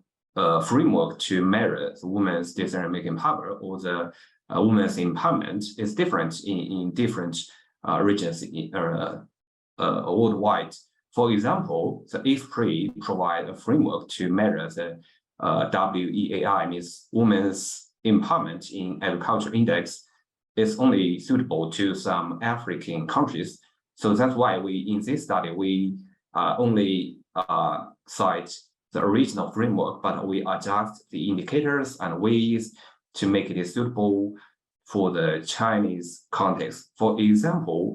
framework to measure the women's decision-making power or the women's empowerment is different in different regions worldwide. For example, the IFPRI provide a framework to measure the WEAI, means women's empowerment in agriculture index, is only suitable to some African countries. So that's why in this study, we only cite the original framework, but we adjust the indicators and ways to make it suitable for the Chinese context. For example,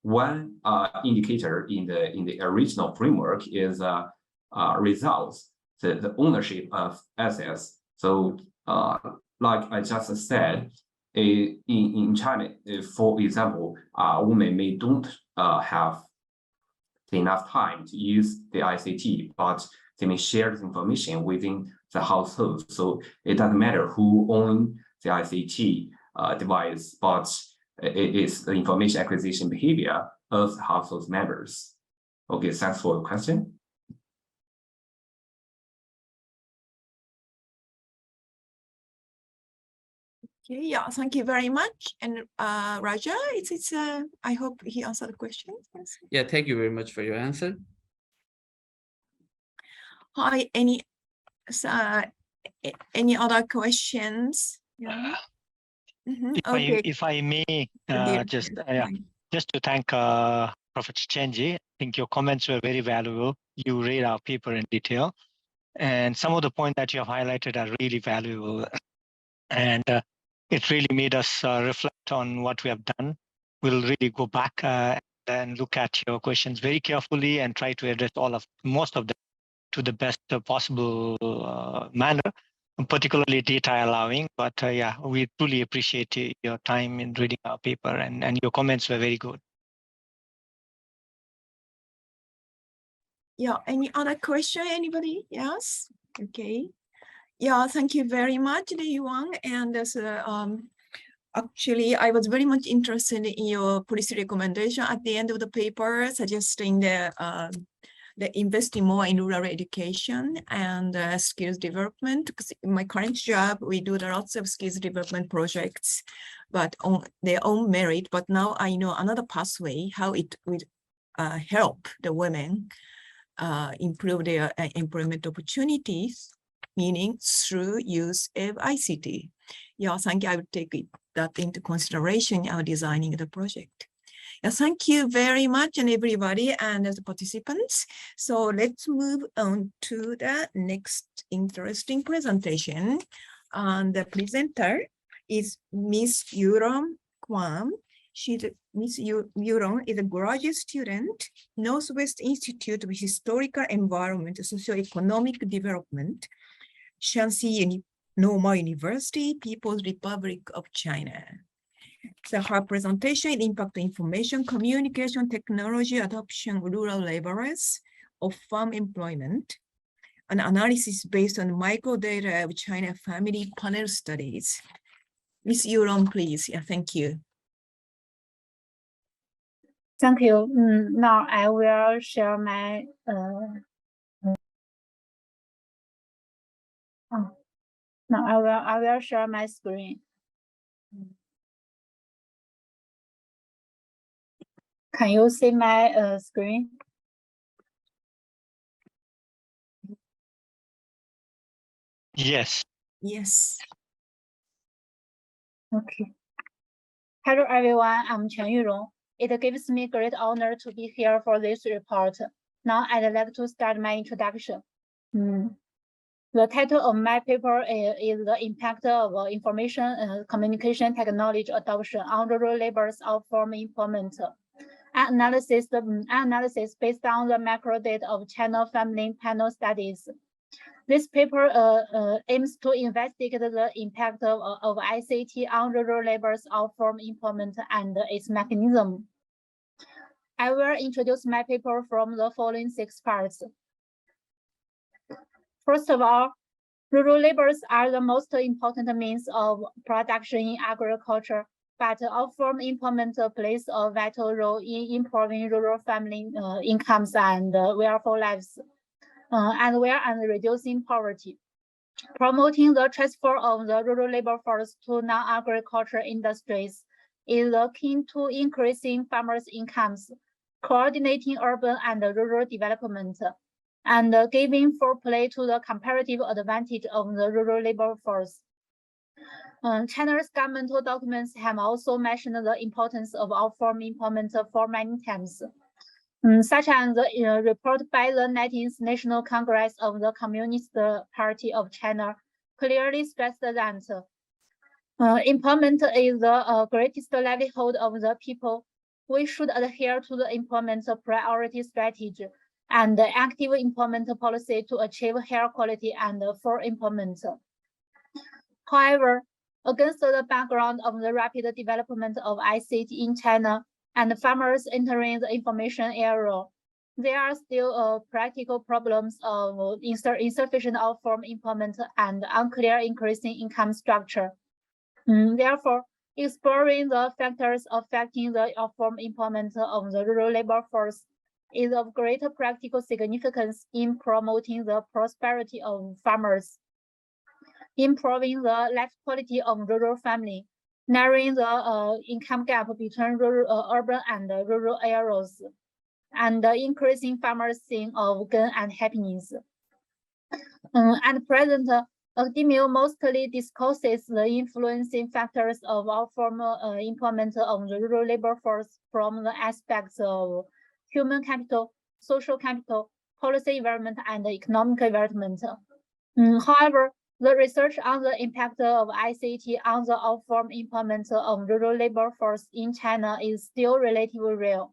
one indicator in the original framework is results, the ownership of assets. So like I just said, in China, for example, women may don't have enough time to use the ICT, but they may share this information within the household. So it doesn't matter who owns the ICT device, but it is the information acquisition behavior of the household members. Okay, thanks for your question. Okay, yeah, thank you very much. And Raja, I hope he answered the question. Yes. Yeah, thank you very much for your answer. Hi, any other questions? Yeah. Okay. If I may, just to thank Professor Chenji. I think your comments were very valuable. You read our paper in detail, and some of the points that you have highlighted are really valuable. And it really made us reflect on what we have done. We'll really go back and look at your questions very carefully and try to address most of them to the best possible manner, particularly data allowing. But yeah, we truly appreciate your time in reading our paper, and your comments were very good. Yeah, any other question, anybody? Yes, okay. Yeah, thank you very much, Li Yuan. And actually, I was very much interested in your policy recommendation at the end of the paper, suggesting the investing more in rural education and skills development. Because in my current job, we do lots of skills development projects, but on their own merit. But now I know another pathway, how it would help the women improve their employment opportunities, meaning through use of ICT. Yeah, thank you. I would take that into consideration while designing the project. Yeah, thank you very much, and everybody and the participants. So let's move on to the next interesting presentation. And the presenter is Miss Yuron Kwam. Miss Yuron is a graduate student, Northwest Institute of Historical Environment and Socioeconomic Development, Shanxi Normal University, People's Republic of China. So her presentation is Impact Information Communication Technology Adoption Rural Laborers of Farm Employment, an analysis based on microdata of China Family Panel Studies. Miss Yuron, please. Yeah, thank you. Thank you. Now I will share my I will share my screen. Can you see my screen? Yes. Yes. Okay. Hello everyone, I'm Chen Yurong. It gives me great honor to be here for this report. Now I'd like to start my introduction. The title of my paper is The Impact of Information and Communication Technology Adoption on Rural Labors of Farm Employment. Analysis based on the macro data of China Family Panel Studies. This paper aims to investigate the impact of ICT on rural labors of farm employment and its mechanism. I will introduce my paper from the following 6 parts. First of all, rural labors are the most important means of production in agriculture, but farm employment plays a vital role in improving rural family incomes and welfare lives, and reducing poverty. Promoting the transfer of the rural labor force to non-agricultural industries is the key to increasing farmers' incomes, coordinating urban and rural development, and giving full play to the comparative advantage of the rural labor force. China's governmental documents have also mentioned the importance of our farm employment for many times, such as the report by the 19th National Congress of the Communist Party of China clearly stressed that employment is the greatest livelihood of the people. We should adhere to the employment priority strategy and active employment policy to achieve higher quality and full employment. However, Against the background of the rapid development of ICT in China and farmers entering the information era, there are still practical problems of insufficient outform employment and unclear increasing income structure. Therefore, exploring the factors affecting the outform employment of the rural labor force is of greater practical significance in promoting the prosperity of farmers, improving the life quality of rural family, narrowing the income gap between urban and rural areas, and increasing farmers' sense of gain and happiness. At present, academia mostly discusses the influencing factors of outform employment of the rural labor force from the aspects of human capital, social capital, policy environment, and economic environment. However, the research on the impact of ICT on the outform employment of rural labor force in China is still relatively rare.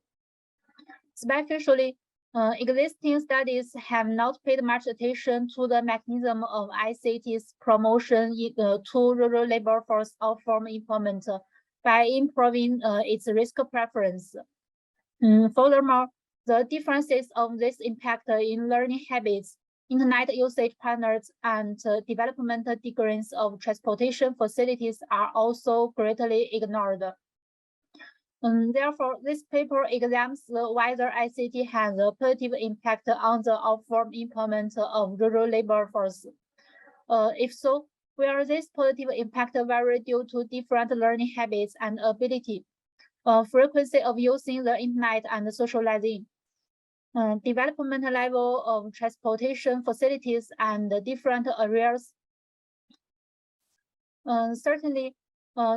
Especially, existing studies have not paid much attention to the mechanism of ICT's promotion to rural labor force outform employment by improving its risk preference. Furthermore, the differences of this impact in learning habits, internet usage patterns, and developmental degrees of transportation facilities are also greatly ignored. Therefore, this paper examines whether ICT has a positive impact on the outform employment of rural labor force. If so, will this positive impact vary due to different learning habits and ability, frequency of using the internet and socializing, development level of transportation facilities, and different areas? Certainly,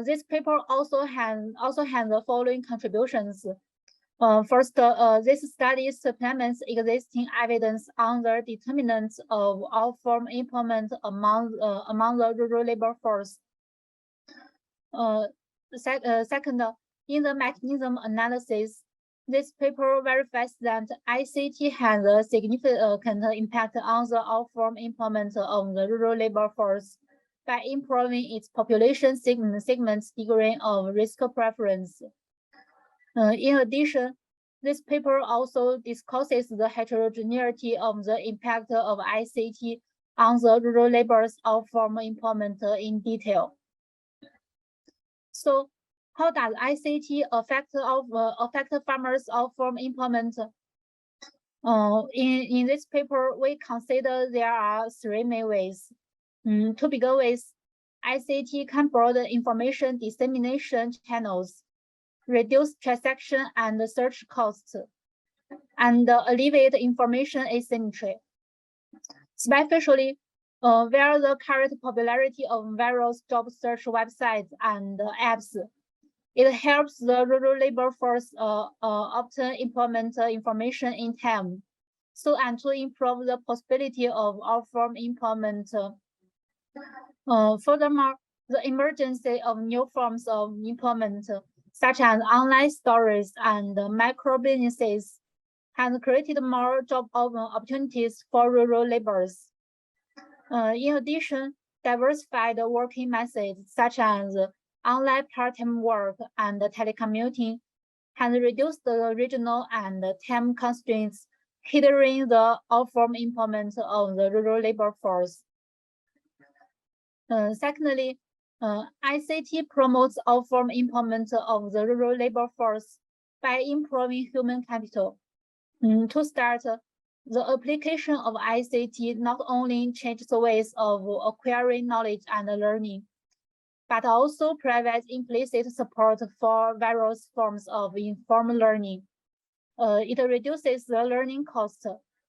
this paper also has the following contributions. First, this study supplements existing evidence on the determinants of outform employment among the rural labor force. Second, in the mechanism analysis, this paper verifies that ICT has a significant impact on the outform employment of the rural labor force by improving its population segment's degree of risk preference. In addition, this paper also discusses the heterogeneity of the impact of ICT on the rural labor's outform employment in detail. So, how does ICT affect farmers' outform employment? In this paper, we consider there are three main ways. To begin with, ICT can broaden information dissemination channels, reduce transaction and search costs, and alleviate information asymmetry. Especially where the current popularity of various job search websites and apps, it helps the rural labor force obtain employment information in time, so and to improve the possibility of outform employment. Furthermore, the emergence of new forms of employment, such as online stores and micro businesses, has created more job opportunities for rural laborers. In addition, diversified working methods such as online part-time work and telecommuting has reduced the regional and time constraints hindering the outform employment of the rural labor force. Secondly, ICT promotes outform employment of the rural labor force by improving human capital. To start, the application of ICT not only changes the ways of acquiring knowledge and learning, but also provides implicit support for various forms of informal learning. It reduces the learning cost,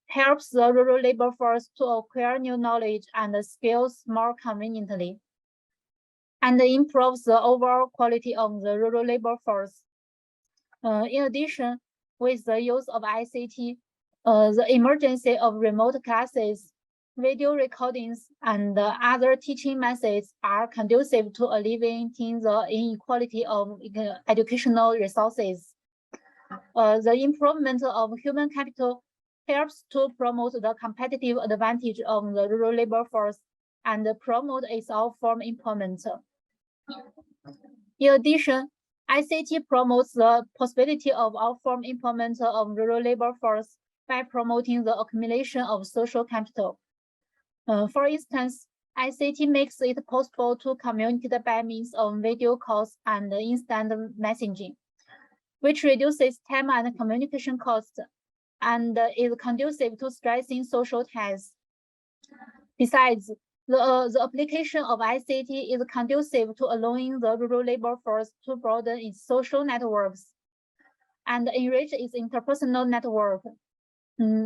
helps the rural labor force to acquire new knowledge and skills more conveniently, and improves the overall quality of the rural labor force. In addition, with the use of ICT, the emergence of remote classes, video recordings, and other teaching methods are conducive to alleviating the inequality of educational resources. The improvement of human capital helps to promote the competitive advantage of the rural labor force and promote its outform employment. In addition, ICT promotes the possibility of outform employment of rural labor force by promoting the accumulation of social capital. For instance, ICT makes it possible to communicate by means of video calls and instant messaging, which reduces time and communication costs and is conducive to stressing social ties. Besides, the application of ICT is conducive to allowing the rural labor force to broaden its social networks and enrich its interpersonal network.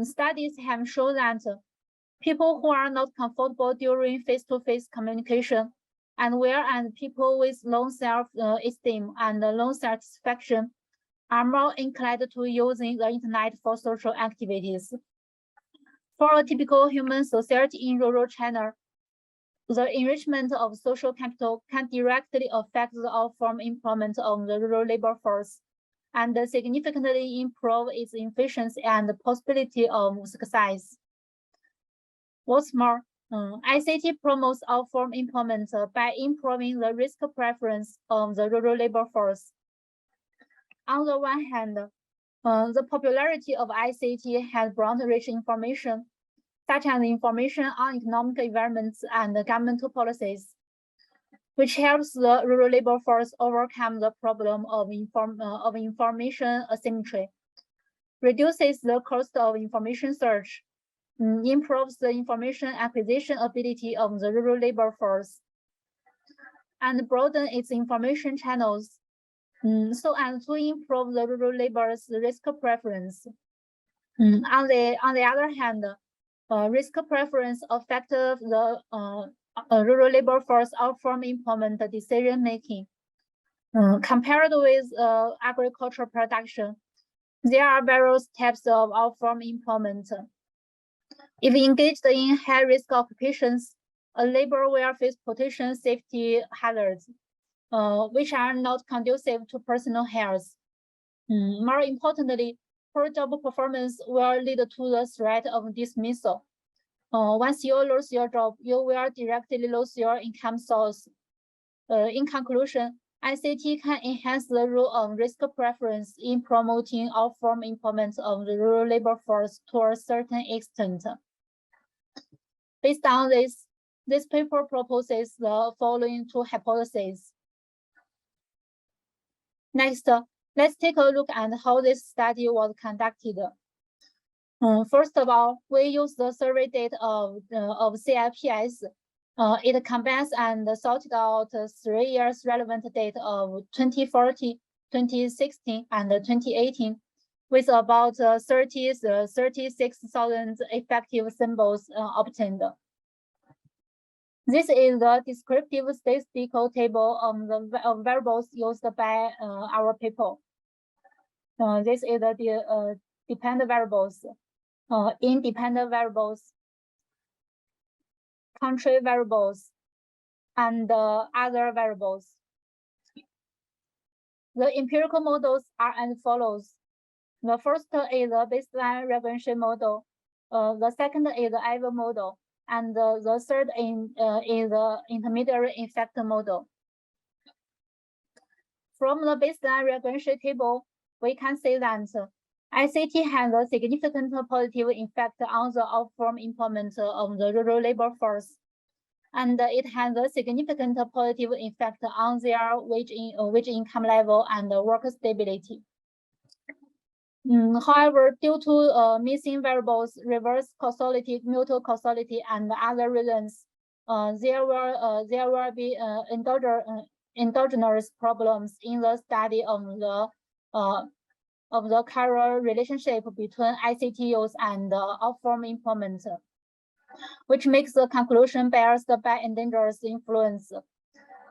Studies have shown that people who are not comfortable during face-to-face communication and people with low self-esteem and low satisfaction are more inclined to using the internet for social activities. For a typical human society in rural China, the enrichment of social capital can directly affect the outform employment of the rural labor force and significantly improve its efficiency and possibility of success. What's more, ICT promotes outform employment by improving the risk preference of the rural labor force. On the one hand, the popularity of ICT has brought rich information, such as information on economic environments and governmental policies, which helps the rural labor force overcome the problem of information asymmetry, reduces the cost of information search, improves the information acquisition ability of the rural labor force, and broaden its information channels so as to improve the rural labor's risk preference. On the other hand, risk preference affects the rural labor force outform employment decision making. Compared with agricultural production, there are various types of outform employment. If engaged in high-risk occupations, a labor will face potential safety hazards, which are not conducive to personal health. More importantly, poor job performance will lead to the threat of dismissal. Once you lose your job, you will directly lose your income source. In conclusion, ICT can enhance the role of risk preference in promoting outform employment of the rural labor force to a certain extent. Based on this paper proposes the following two hypotheses. Next, let's take a look at how this study was conducted. First of all, we use the survey data of CIPS. It combines and sorted out 3 years relevant data of 2014, 2016, and 2018, with about 36,000 effective symbols obtained. This is the descriptive statistical table of variables used by our people. This is the dependent variables, independent variables, country variables, and other variables. The empirical models are as follows. The first is the baseline regression model. The second is the AVA model. And the third is the intermediary effect model. From the baseline regression table, we can see that ICT has a significant positive effect on the outform employment of the rural labor force, and it has a significant positive effect on their wage income level and work stability. However, due to missing variables, reverse causality, mutual causality, and other reasons, there will be endogenous problems in the study of the causal relationship between ICT use and outform employment, which makes the conclusion biased by endogenous influence.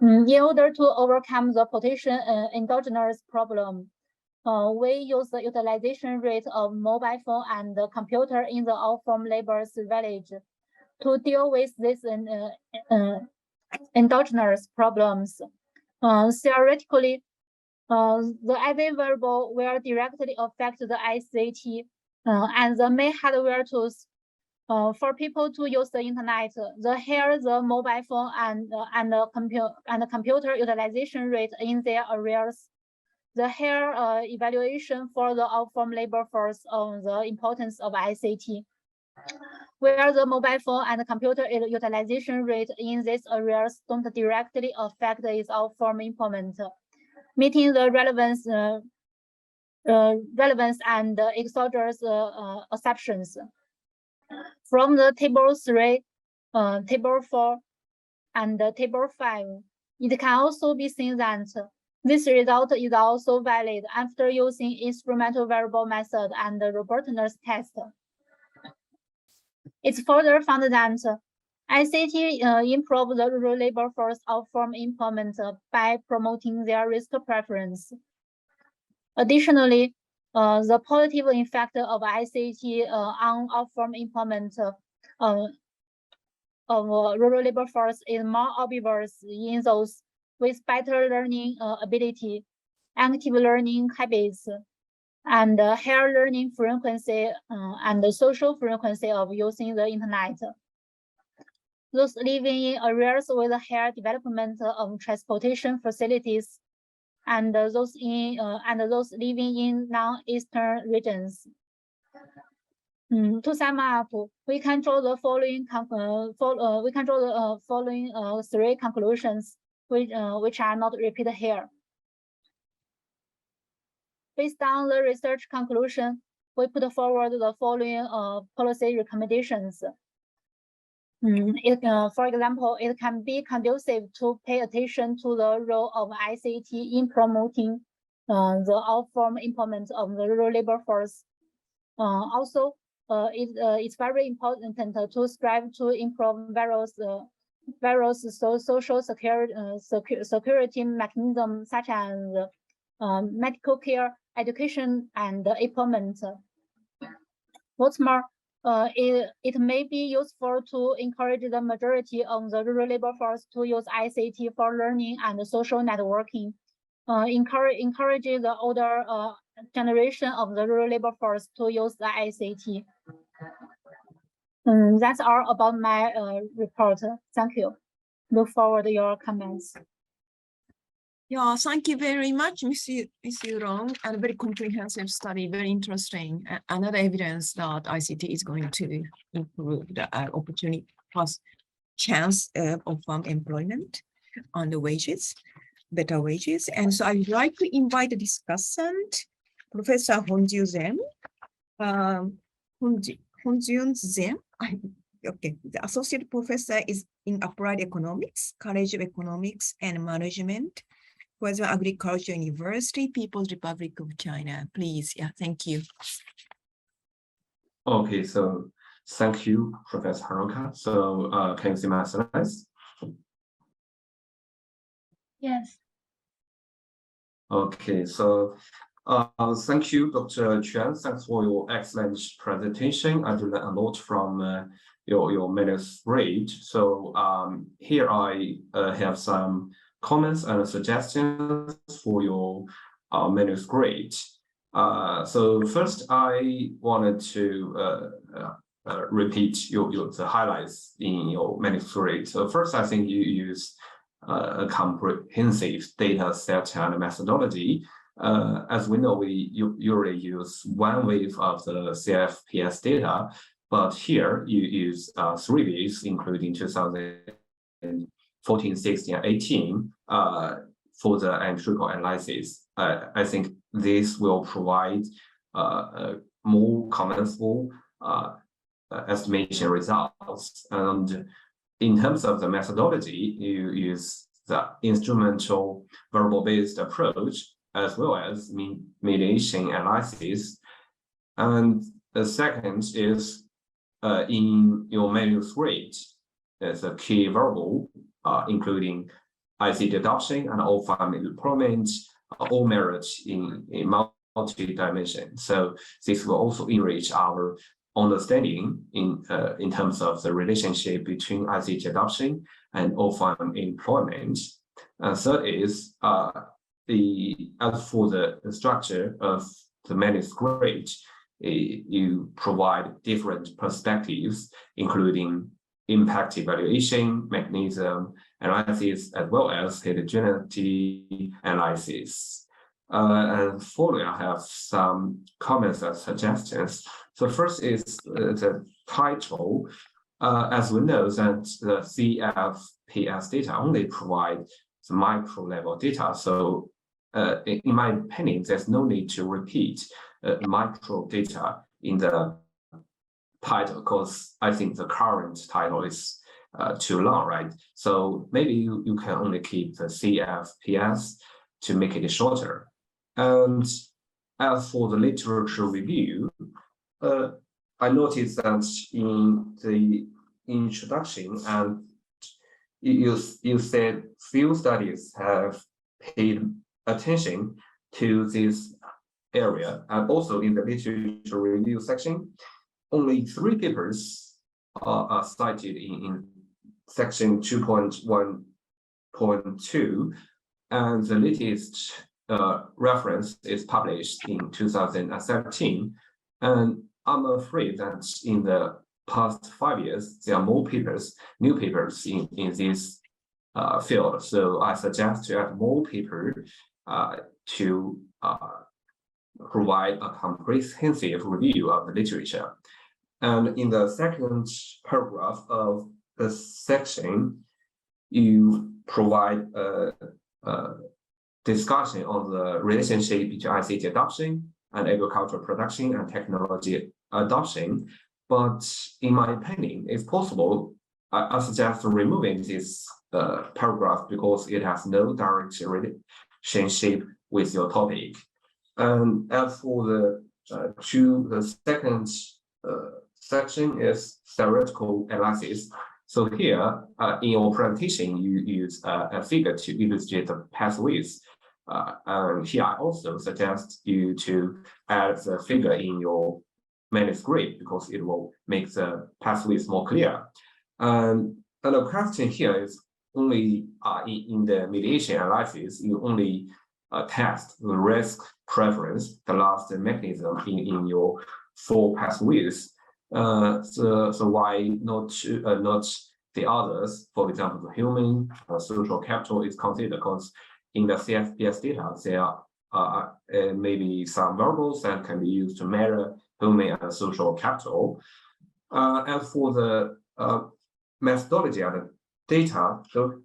In order to overcome the potential endogenous problem, we use the utilization rate of mobile phone and the computer in the outform labor's village to deal with these endogenous problems. Theoretically, the IV variable will directly affect the ICT, and the main hardware tools for people to use the internet, the mobile phone and the computer utilization rate in their areas. The higher evaluation for the out-form labor force on the importance of ICT, where the mobile phone and computer utilization rate in these areas don't directly affect its out-form employment, meeting the relevance and exogenous exceptions. From the table 3, table 4, and table 5, it can also be seen that this result is also valid after using instrumental variable method and the robustness test. It's further found that ICT improves the rural labor force out-form employment by promoting their risk preference. Additionally, the positive effect of ICT on out-form employment of rural labor force is more obvious in those with better learning ability, active learning habits, and higher learning frequency and the social frequency of using the internet. Those living in areas with higher development of transportation facilities, and those living in non-eastern regions. To sum up, we can draw the following three conclusions, which are not repeated here. Based on the research conclusion, we put forward the following policy recommendations. For example, it can be conducive to pay attention to the role of ICT in promoting the out-form employment of the rural labor force. Also, it's very important to strive to improve various social security mechanisms such as medical care, education, and employment. What's more, it may be useful to encourage the majority of the rural labor force to use ICT for learning and social networking. Encourage the older generation of the rural labor force to use the ICT. That's all about my report. Thank you. Look forward to your comments. Yeah, thank you very much, Ms. Yurong, and a very comprehensive study, very interesting. Another evidence that ICT is going to improve the opportunity plus chance of employment on the wages, better wages. And so I'd like to invite the discussant, Professor Honju Zem. Honjun Zem. Okay, the associate professor is in applied economics, College of Economics and Management, Huazhou Agriculture University, People's Republic of China. Please, yeah, thank you. Okay, so thank you, Professor Haruka. So can you see my slides? Yes. Okay, so thank you, Dr. Chen. Thanks for your excellent presentation. I learned a lot from your manuscript. So here I have some comments and suggestions for your manuscript. So first, I wanted to repeat the highlights in your manuscript. So first, I think you use a comprehensive data set and methodology. As we know, we usually use one wave of the CFPS data, but here you use 3 waves, including 2014, 16, and 18 for the empirical analysis. I think this will provide more commensable estimation results. And in terms of the methodology, you use the instrumental variable-based approach as well as mediation analysis. And the second is in your manuscript, there's a key variable, including ICT adoption and all-farm employment, all merit in multi-dimension. So this will also enrich our understanding in terms of the relationship between ICT adoption and all-farm employment. And third is as for the structure of the manuscript, you provide different perspectives, including impact evaluation, mechanism analysis, as well as heterogeneity analysis. And following, I have some comments and suggestions. So first is the title. As we know that the CFPS data only provide the micro level data. So in my opinion, there's no need to repeat micro data in the title, because I think the current title is too long, right? So maybe you can only keep the CFPS to make it shorter. And as for the literature review, I noticed that in the introduction, and you said few studies have paid attention to this area, and also in the literature review section, only 3 papers are cited in section 2.1.2, and the latest reference is published in 2017. And I'm afraid that in the past 5 years, there are more papers, new papers in this field. So I suggest to add more paper to provide a comprehensive review of the literature. And in the second paragraph of the section, you provide a discussion on the relationship between ICT adoption and agricultural production and technology adoption. But in my opinion, if possible, I suggest removing this paragraph because it has no direct relationship with your topic. And as for the second section is theoretical analysis. So here, in your presentation, you use a figure to illustrate the pathways. And here I also suggest you to add the figure in your manuscript because it will make the pathways more clear. And the question here is only in the mediation analysis, you only test the risk preference, the last mechanism in your 4 pathways. So why not the others? For example, the human social capital is considered because in the CFPS data, there are maybe some variables that can be used to measure human and social capital. As for the methodology and the data, so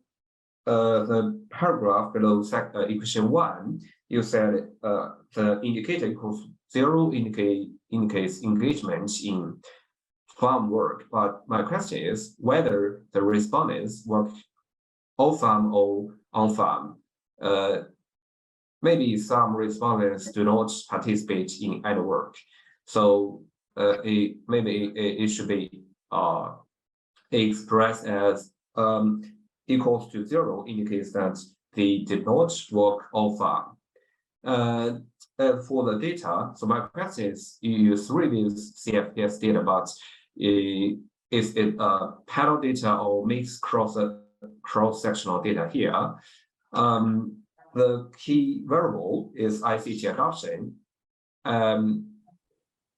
the paragraph below equation 1, you said the indicator equals 0 indicates engagement in farm work. But my question is whether the respondents work off farm or on farm. Maybe some respondents do not participate in any work. So maybe it should be expressed as equals to 0 indicates that they did not work off farm. For the data, so my question is, you use reviews CFPS data, but is it panel data or mixed cross-sectional data here? The key variable is ICT adoption.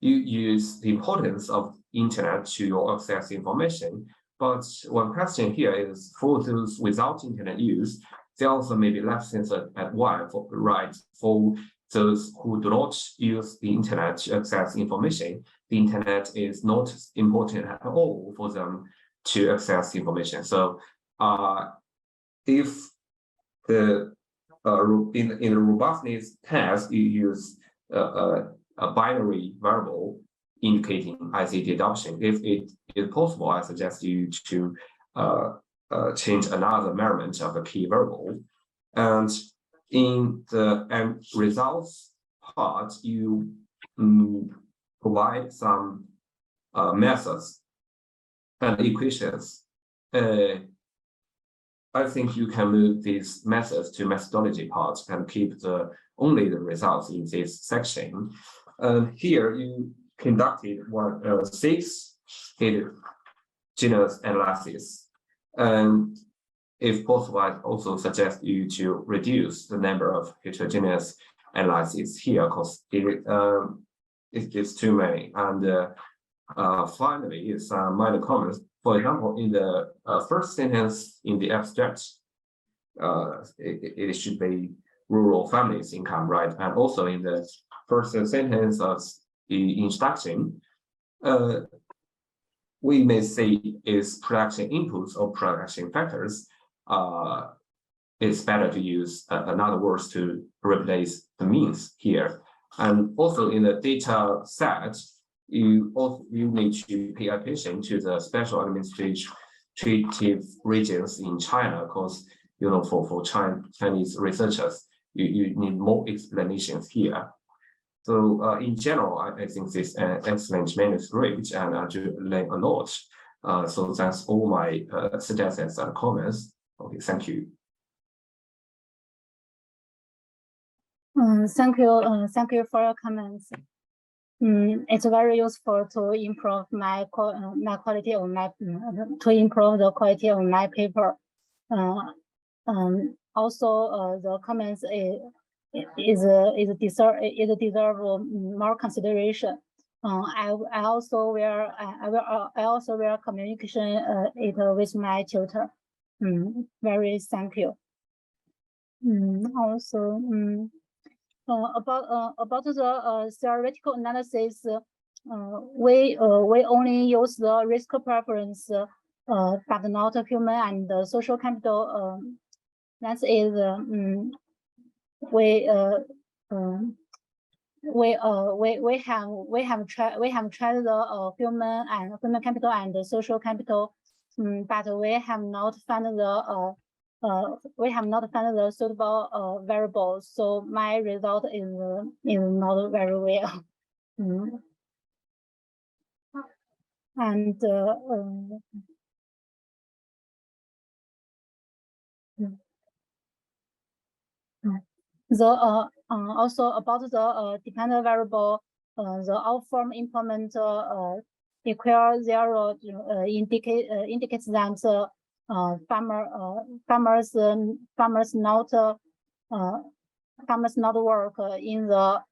You use the importance of internet to access information, but one question here is for those without internet use, they also may be less censored at why, right? For those who do not use the internet to access information, the internet is not important at all for them to access information. So if the in the robustness test, you use a binary variable indicating ICT adoption. If it is possible, I suggest you to change another measurement of the key variable. And in the end results part, you provide some methods and equations. I think you can move these methods to methodology parts and keep only the results in this section. Here you conducted 6 heterogeneous analysis. And if possible, I also suggest you to reduce the number of heterogeneous analyses here because it's too many. And finally, some minor comments. For example, in the first sentence in the abstract, it should be rural families' income, right? And also in the first sentence of the instruction, we may say is production inputs or production factors. It's better to use another words to replace the means here. And also in the data set, you need to pay attention to the special administrative regions in China, because for Chinese researchers, you need more explanations here. So in general, I think this is an excellent manuscript, and I do learn a lot. So that's all my suggestions and comments. Okay, thank you. Thank you for your comments. It's very useful to improve quality of my to improve the quality of my paper. Also, the comments deserve more consideration. I also will communication it with my tutor. Very thank you. Also, about the theoretical analysis, we only use the risk preference, but not human and social capital. That is, we have tried the human capital and the social capital, but we have not found the suitable variables. So my result is not very well. And also about the dependent variable, the outform implement equal 0 indicates that farmers not work in the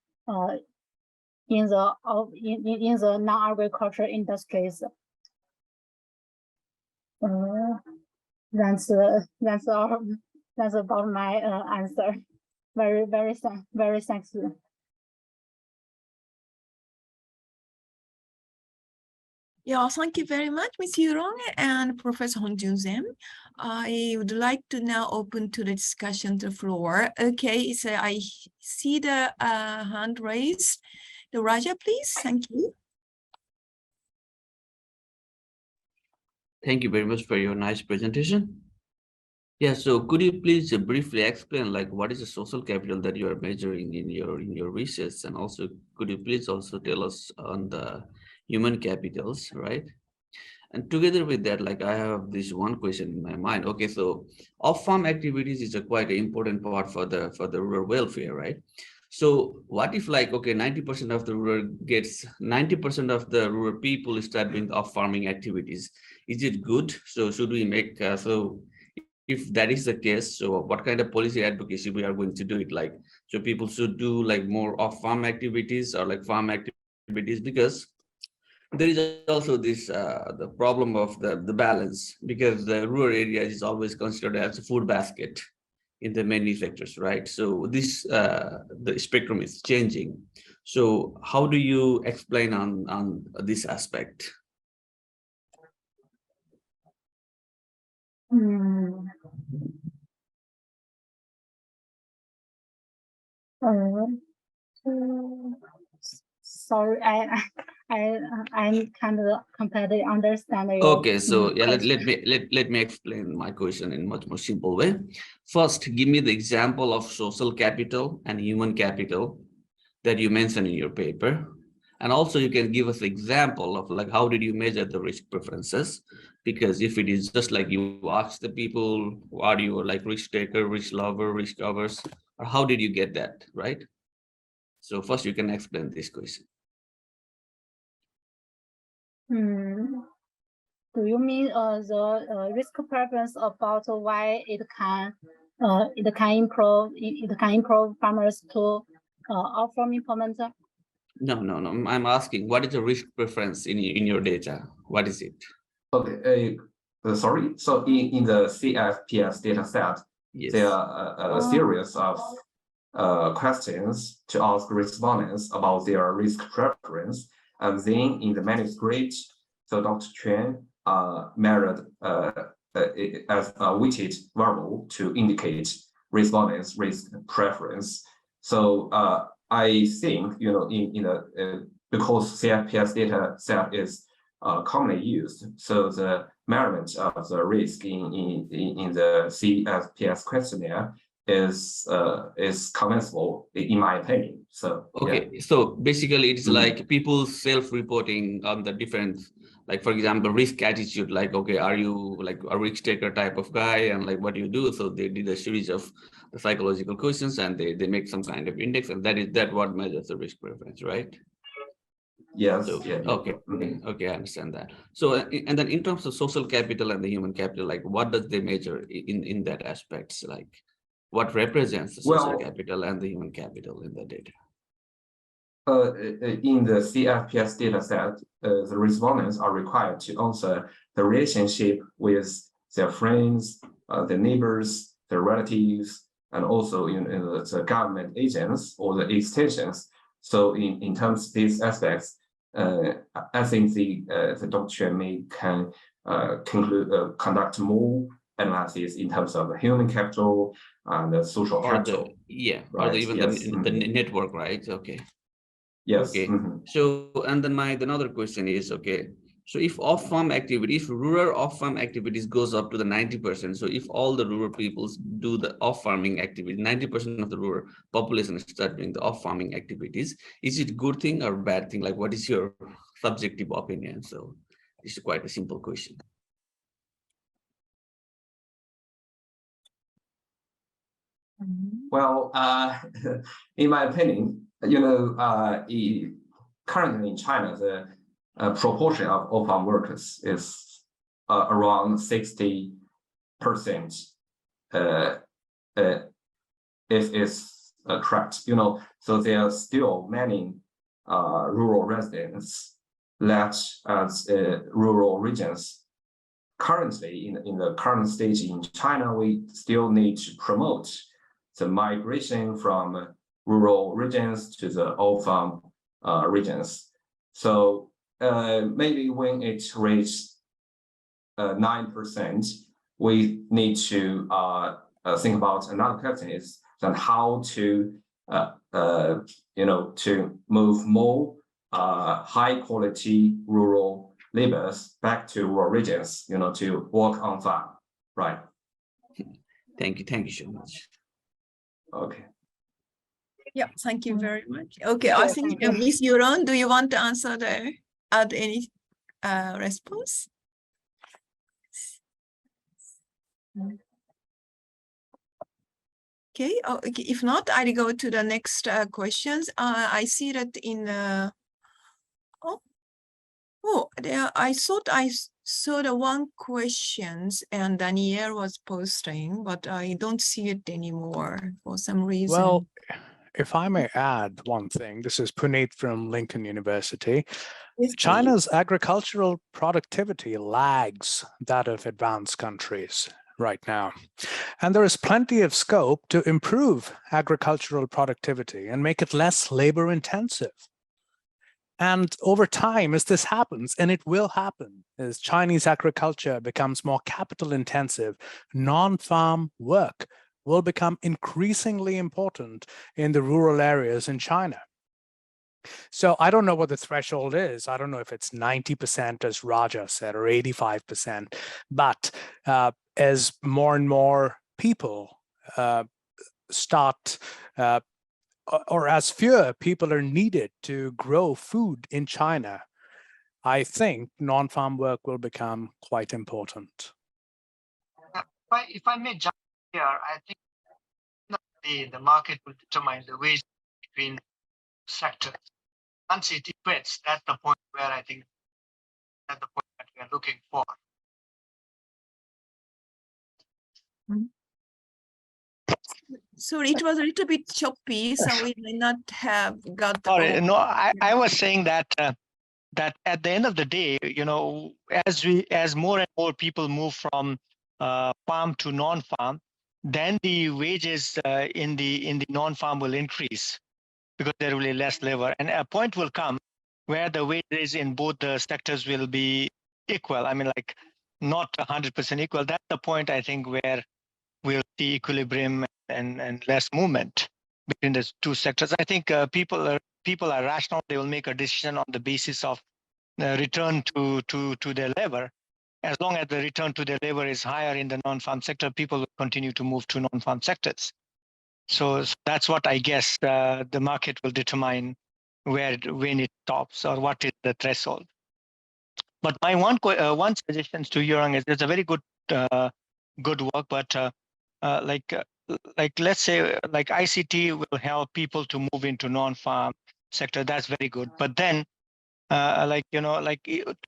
non-agricultural industries. That's about my answer. Very thanks. Yeah, thank you very much, Ms. Yurong and Professor Hongjun. I would like to now open to the discussion to the floor. Okay, so I see the hand raised. The Raja, please. Thank you. Thank you very much for your nice presentation. Yeah, so could you please briefly explain what is the social capital that you are measuring in your research, and also could you please also tell us on the human capitals, right? And together with that, I have this one question in my mind. Okay, so off-farm activities is a quite important part for the rural welfare, right? So what if 90% of the rural people start doing off-farming activities? Is it good? So should we make if that is the case, so what kind of policy advocacy we are going to do it so people should do more off-farm activities or farm activities, because there is also this the problem of the balance, because the rural area is always considered as a food basket in the many sectors, right? So this the spectrum is changing. So how do you explain on this aspect? Sorry, I'm kind of completely understanding. Okay, so yeah, let me explain my question in much more simple way. First, give me the example of social capital and human capital that you mentioned in your paper, and also you can give us an example of how did you measure the risk preferences, because if it is just you ask the people, are you risk taker, risk lover, risk averse, or how did you get that, right? So first you can explain this question. Do you mean the risk preference about why it can improve farmers to off-farm implement? No. I'm asking, what is the risk preference in your data? What is it? Okay. Sorry. So in the CFPS data set, Yes. there are a series of questions to ask respondents about their risk preference, and then in the manuscript, so Dr. Chuan measured as a weighted variable to indicate respondents' risk preference. So I think, you know, because CFPS data set is commonly used, so the measurement of the risk in the CFPS questionnaire is commensable, in my opinion. So okay, yeah. So basically it's like people self-reporting on the different, like for example, risk attitude, like, okay, are you like a risk taker type of guy, and like what do you do? So they did a series of the psychological questions, and they make some kind of index, and that what measures the risk preference, right? Yes. So, yeah. Okay. Okay, I understand that. So, and then in terms of social capital and the human capital, like what does they measure in that aspects? Like what represents the social capital and the human capital in the data? In the CFPS data set, the respondents are required to answer the relationship with their friends, their neighbors, their relatives, and also in the government agents or the extensions. So in terms of these aspects, I think the Dr. can conduct more analysis in terms of the human capital and the social capital. Or even the network, right? Okay. Yes. Okay. So, and then another question is, okay, so if off-farm activities, rural off-farm activities goes up to the 90%. So if all the rural peoples do the off-farming activity, 90% of the rural population start doing the off-farming activities, is it a good thing or bad thing? Like, what is your subjective opinion? So it's quite a simple question. Well, in my opinion, you know, currently in China, the proportion of off-farm workers is around 60%. If it's correct, you know, so there are still many rural residents left as rural regions. Currently, in the current stage in China, we still need to promote the migration from rural regions to the off-farm regions. So maybe when it reaches 9%, we need to think about another question is that how to you know, to move more high quality rural laborers back to rural regions, you know, to work on farm, right? Thank you so much. Okay. Yeah, thank you very much. Okay, I think Ms. Yuron, do you want to answer add any response? Okay. Okay. If not, I'll go to the next questions. I see that in there. I thought I saw the one questions and Danielle was posting, but I don't see it anymore for some reason. Well, if I may add one thing, this is Puneet from Lincoln University. Yes, China's agricultural productivity lags that of advanced countries right now. And there is plenty of scope to improve agricultural productivity and make it less labor intensive. And over time, as this happens, and it will happen, as Chinese agriculture becomes more capital intensive, non-farm work will become increasingly important in the rural areas in China. So I don't know what the threshold is. I don't know if it's 90%, as Raja said, or 85%. But as more and more people start, or as fewer people are needed to grow food in China, I think non-farm work will become quite important. If I may jump here, I think the market will determine the ways between sectors. Once it equates, that's the point where I think that's the point that we are looking for. Sorry, it was a little bit choppy, so we may not have got. Sorry, all. no, I was saying that that at the end of the day, as more and more people move from farm to non-farm, then the wages in the non-farm will increase because there will be less labor, and a point will come where the wages in both the sectors will be equal. I mean, like not 100% equal. That's the point, I think, where we'll see equilibrium and less movement between the two sectors. I think people are rational. They will make a decision on the basis of return to their labor. As long as the return to their labor is higher in the non-farm sector, people will continue to move to non-farm sectors. So that's what I guess the market will determine when it stops or what is the threshold. But my one suggestion to Jurang is it's a very good work, but like let's say like ICT will help people to move into non-farm sector. That's very good. But then to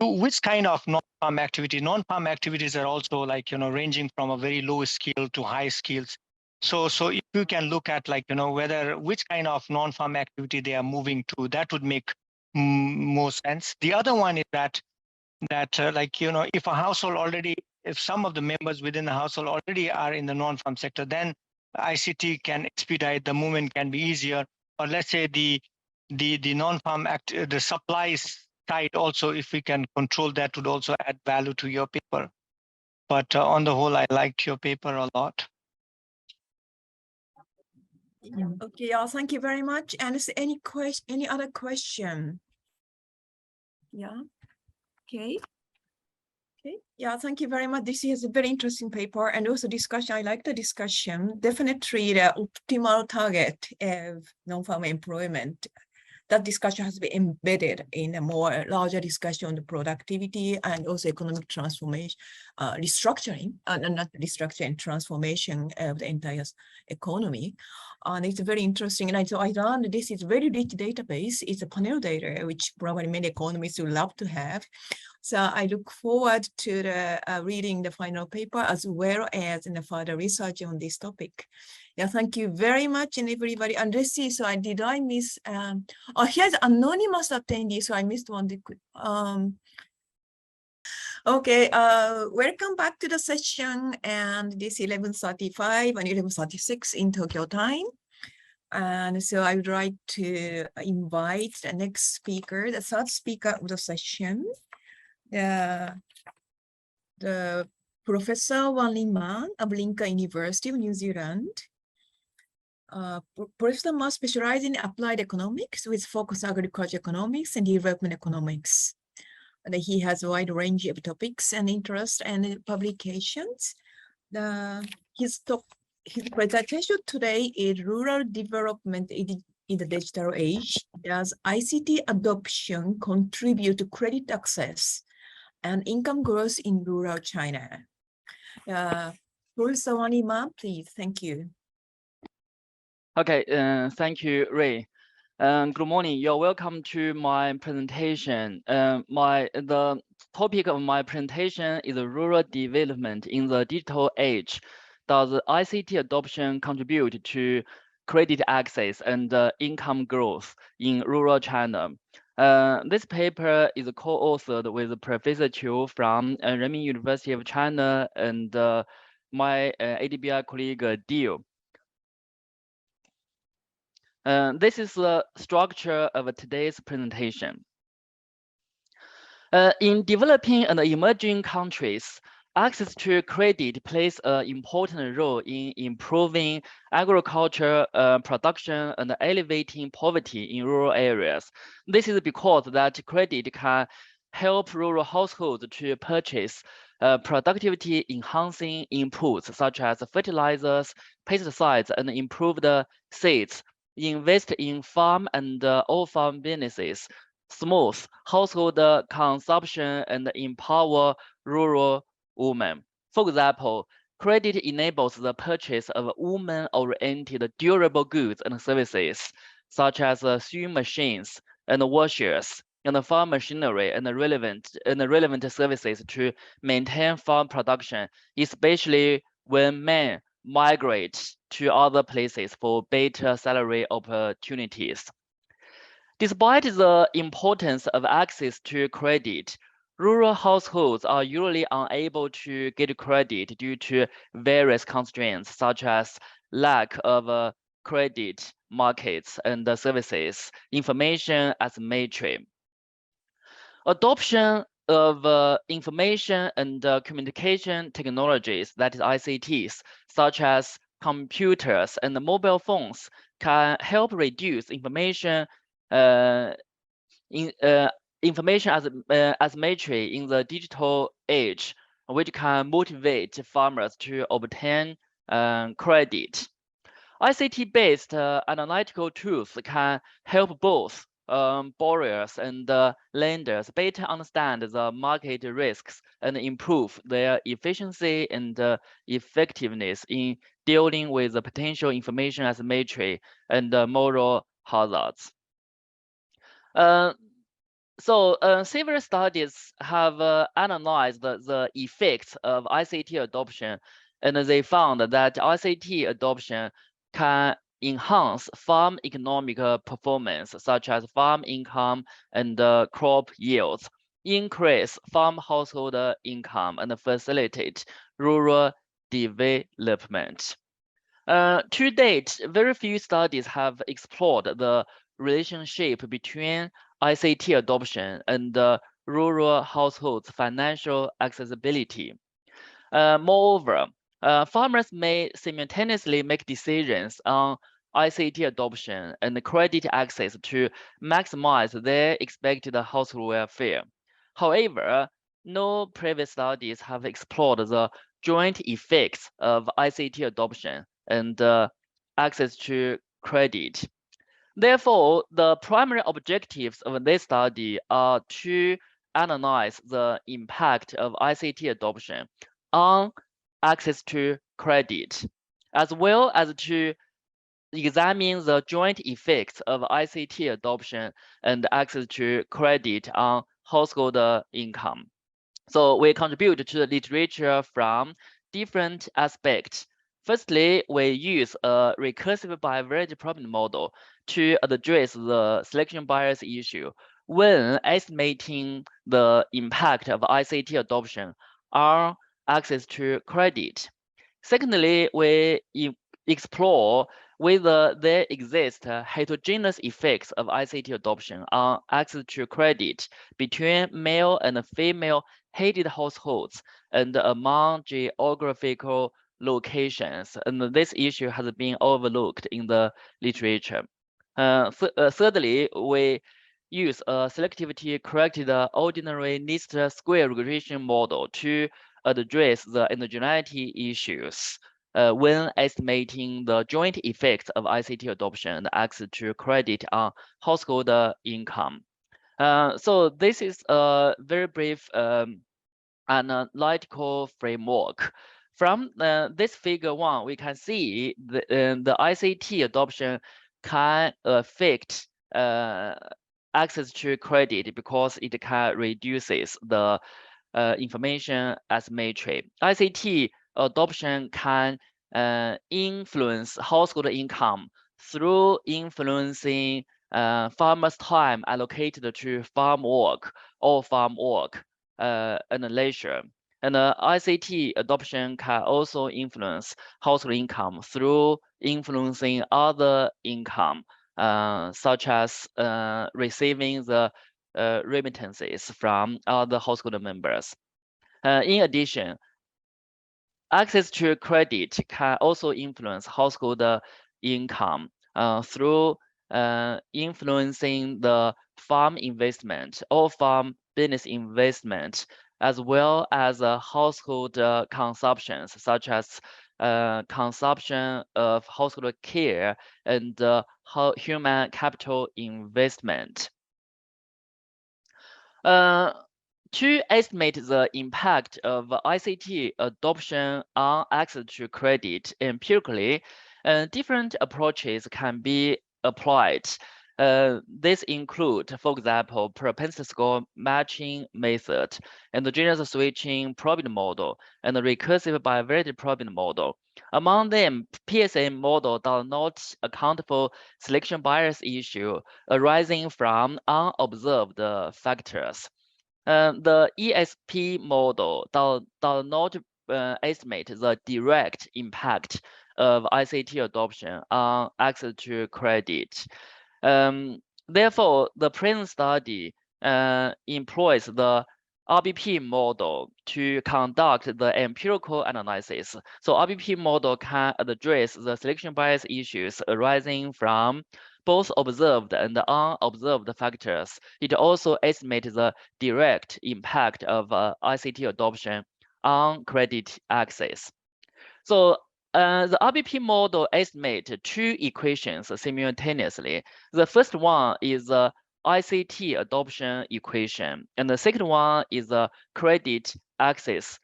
which kind of non-farm activity? Non-farm activities are also ranging from a very low skill to high skills. So if you can look at whether which kind of non-farm activity they are moving to, that would make more sense. The other one is that if a household already, if some of the members within the household already are in the non-farm sector, then ICT can expedite, the movement can be easier. Or let's say the non-farm the supply side also, if we can control that, would also add value to your paper. But on the whole, I liked your paper a lot. Okay, y'all, thank you very much. And is there any other question? Yeah. Okay. Okay. Yeah, thank you very much. This is a very interesting paper and also discussion. I like the discussion. Definitely the optimal target of non-farm employment. That discussion has been embedded in a more larger discussion on the productivity and also economic transformation, restructuring, not restructuring, transformation of the entire economy. And it's very interesting. And so I learned this is a very rich database. It's a panel data, which probably many economists would love to have. So I look forward to reading the final paper as well as in the further research on this topic. Yeah, thank you very much, and everybody. And let's see, so did I miss? Oh, here's anonymous attendee, so I missed one. Okay, welcome back to the session, and this 11:35 and 11:36 in Tokyo time. And so I would like to invite the next speaker, the third speaker of the session, the Professor Wan Ling Man of Lincoln University of New Zealand. Professor Ma specializes in applied economics with focus on agriculture economics and development economics. And he has a wide range of topics and interests and publications. His presentation today is rural development in the digital age. Does ICT adoption contribute to credit access and income growth in rural China? Professor Wan Ling Man, please. Thank you. Okay, thank you, Ray. Good morning. You're welcome to my presentation. The topic of my presentation is rural development in the digital age. Does ICT adoption contribute to credit access and income growth in rural China? This paper is co-authored with Professor Qiu from Renmin University of China and my ADBI colleague Dio. This is the structure of today's presentation. In developing and emerging countries, access to credit plays an important role in improving agriculture production and elevating poverty in rural areas. This is because that credit can help rural households to purchase productivity enhancing inputs such as fertilizers, pesticides, and improved seeds, invest in farm and off-farm businesses, smooth household consumption, and empower rural women. For example, credit enables the purchase of women-oriented durable goods and services, such as sewing machines and washers, and farm machinery and relevant services to maintain farm production, especially when men migrate to other places for better salary opportunities. Despite the importance of access to credit, rural households are usually unable to get credit due to various constraints, such as lack of credit markets and services, information asymmetry. Adoption of information and communication technologies, that is ICTs, such as computers and mobile phones, can help reduce information asymmetry in the digital age, which can motivate farmers to obtain credit. ICT-based analytical tools can help both borrowers and lenders better understand the market risks and improve their efficiency and effectiveness in dealing with the potential information asymmetry and moral hazards. Several studies have analyzed the effects of ICT adoption, and they found that ICT adoption can enhance farm economic performance, such as farm income and crop yields, increase farm household income, and facilitate rural development. To date, very few studies have explored the relationship between ICT adoption and rural households' financial accessibility. Moreover, farmers may simultaneously make decisions on ICT adoption and credit access to maximize their expected household welfare. However, no previous studies have explored the joint effects of ICT adoption and access to credit. Therefore, the primary objectives of this study are to analyze the impact of ICT adoption on access to credit, as well as to examine the joint effects of ICT adoption and access to credit on household income. So we contribute to the literature from different aspects. Firstly, we use a recursive bivariate problem model to address the selection bias issue when estimating the impact of ICT adoption on access to credit. Secondly, we explore whether there exist heterogeneous effects of ICT adoption on access to credit between male and female headed households and among geographical locations. And this issue has been overlooked in the literature. Thirdly, we use a selectivity corrected ordinary least square regression model to address the endogeneity issues when estimating the joint effects of ICT adoption and access to credit on household income. So this is a very brief analytical framework. From this figure 1, we can see the ICT adoption can affect access to credit because it can reduces the information asymmetry. ICT adoption can influence household income through influencing farmers' time allocated to farm work or farm work and leisure. And ICT adoption can also influence household income through influencing other income, such as receiving the remittances from other household members. In addition, access to credit can also influence household income through influencing the farm investment or farm business investment, as well as household consumptions, such as consumption of household care and human capital investment. To estimate the impact of ICT adoption on access to credit empirically, different approaches can be applied. This include, for example, propensity score matching method, and the genus switching probability model, and the recursive bivariate probability model. Among them, PSA model does not account for selection bias issue arising from unobserved factors. The ESP model does not estimate the direct impact of ICT adoption on access to credit. Therefore, the present study employs the RBP model to conduct the empirical analysis. So RBP model can address the selection bias issues arising from both observed and unobserved factors. It also estimates the direct impact of ICT adoption on credit access. So the RBP model estimates two equations simultaneously. The first one is the ICT adoption equation, and the second one is the credit access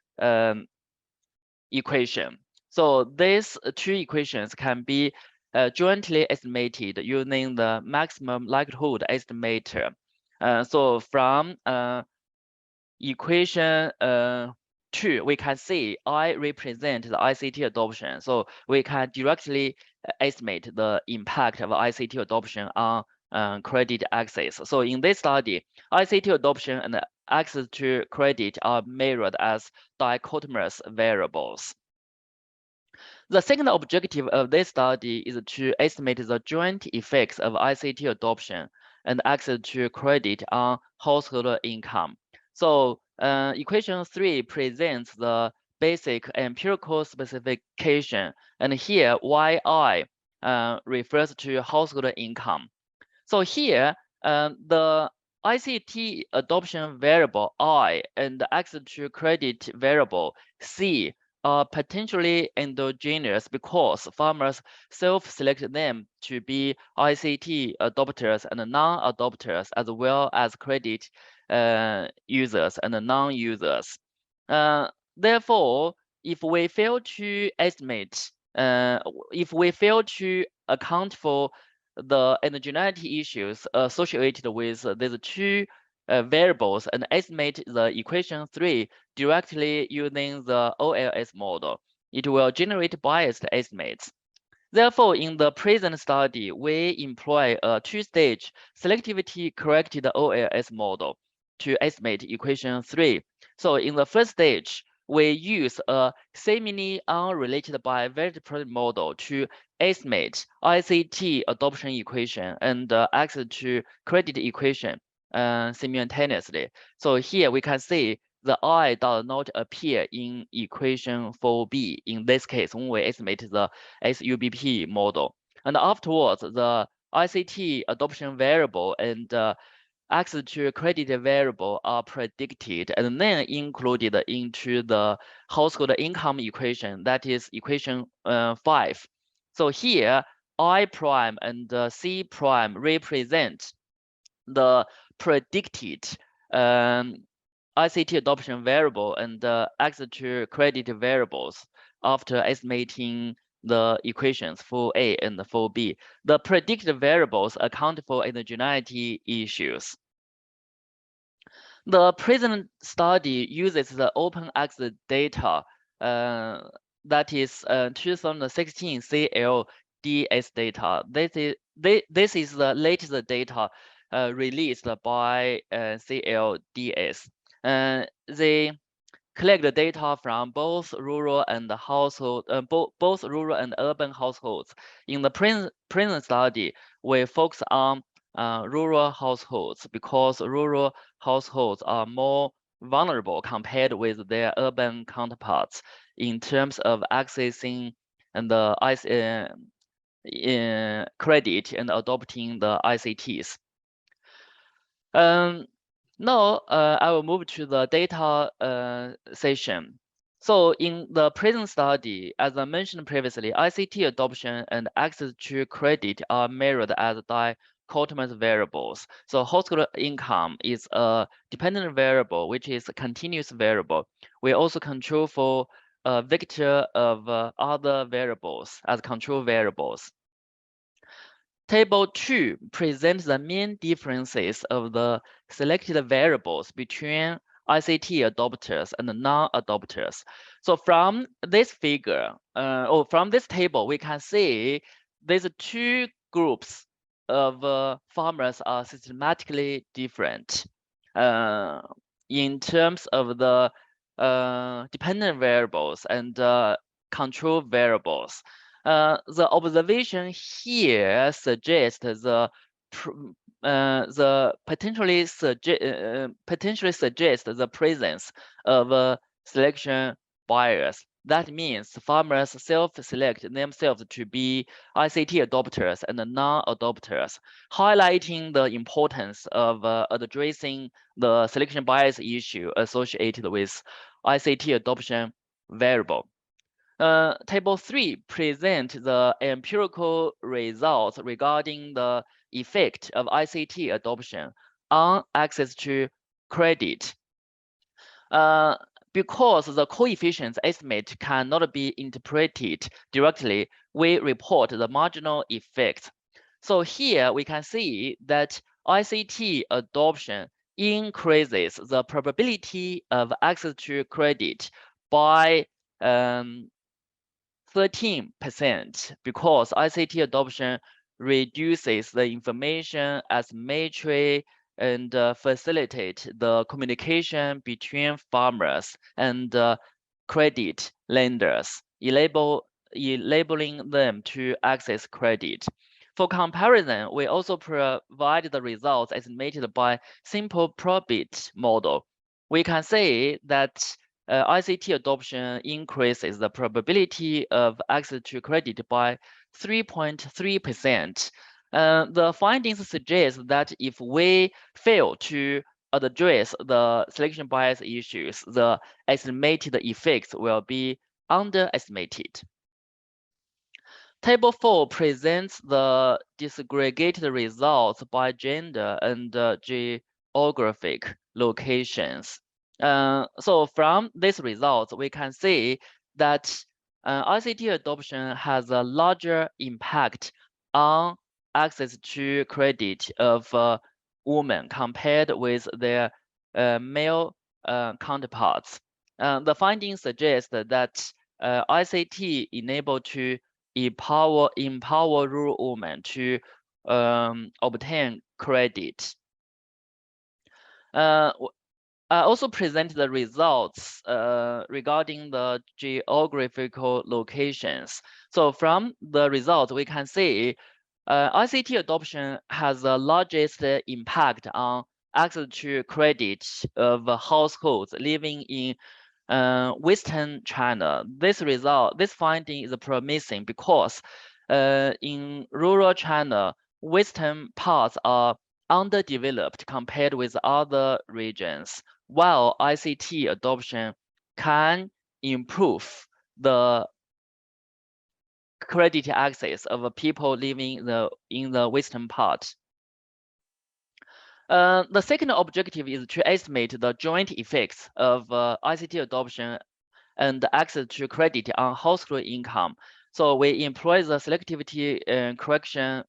equation. So these two equations can be jointly estimated using the maximum likelihood estimator. So from equation 2, we can see I represent the ICT adoption. So we can directly estimate the impact of ICT adoption on credit access. So in this study, ICT adoption and access to credit are measured as dichotomous variables. The second objective of this study is to estimate the joint effects of ICT adoption and access to credit on household income. So equation 3 presents the basic empirical specification, and here YI refers to household income. So here the ICT adoption variable I and the access to credit variable C are potentially endogenous because farmers self-select them to be ICT adopters and non-adopters, as well as credit users and non-users. Therefore, if we fail to estimate, if we fail to account for the endogeneity issues associated with these two variables and estimate the equation 3 directly using the OLS model, it will generate biased estimates. Therefore, in the present study, we employ a two-stage selectivity corrected OLS model to estimate equation 3. So in the first stage, we use a seemingly unrelated bivariate probability model to estimate ICT adoption equation and access to credit equation simultaneously. So here we can see the I does not appear in equation 4b in this case when we estimate the SUBP model. And afterwards, the ICT adoption variable and access to credit variable are predicted and then included into the household income equation, that is equation 5. So here, I prime and C prime represent the predicted ICT adoption variable and access to credit variables after estimating the equations for A and for B. The predicted variables account for endogeneity issues. The present study uses the open access data, that is 2016 CLDS data. This is the latest data released by CLDS. They collect the data from both rural and household, both rural and urban households. In the present study, we focus on rural households because rural households are more vulnerable compared with their urban counterparts in terms of accessing and the credit and adopting the ICTs. Now I will move to the data session. So in the present study, as I mentioned previously, ICT adoption and access to credit are measured as dichotomous variables. So household income is a dependent variable, which is a continuous variable. We also control for a vector of other variables as control variables. Table 2 presents the main differences of the selected variables between ICT adopters and non-adopters. So from this figure, or from this table, we can see these two groups of farmers are systematically different in terms of the dependent variables and control variables. The observation here suggests the potentially suggests the presence of selection bias. That means farmers self-select themselves to be ICT adopters and non-adopters, highlighting the importance of addressing the selection bias issue associated with ICT adoption variable. Table 3 presents the empirical results regarding the effect of ICT adoption on access to credit. Because the coefficients estimate cannot be interpreted directly, we report the marginal effects. So here we can see that ICT adoption increases the probability of access to credit by 13% because ICT adoption reduces the information asymmetry and facilitate the communication between farmers and credit lenders, enabling them to access credit. For comparison, we also provide the results estimated by simple probit model. We can say that ICT adoption increases the probability of access to credit by 3.3%. The findings suggest that if we fail to address the selection bias issues, the estimated effects will be underestimated. Table 4 presents the disaggregated results by gender and geographic locations. So from these results, we can see that ICT adoption has a larger impact on access to credit of women compared with their male counterparts. The findings suggest that ICT enable to empower rural women to obtain credit. I also present the results regarding the geographical locations. So from the results, we can see ICT adoption has the largest impact on access to credit of households living in Western China. This finding is promising because in rural China, Western parts are underdeveloped compared with other regions, while ICT adoption can improve the credit access of people living in the western part. The second objective is to estimate the joint effects of ICT adoption and access to credit on household income. So we employ the selectivity correction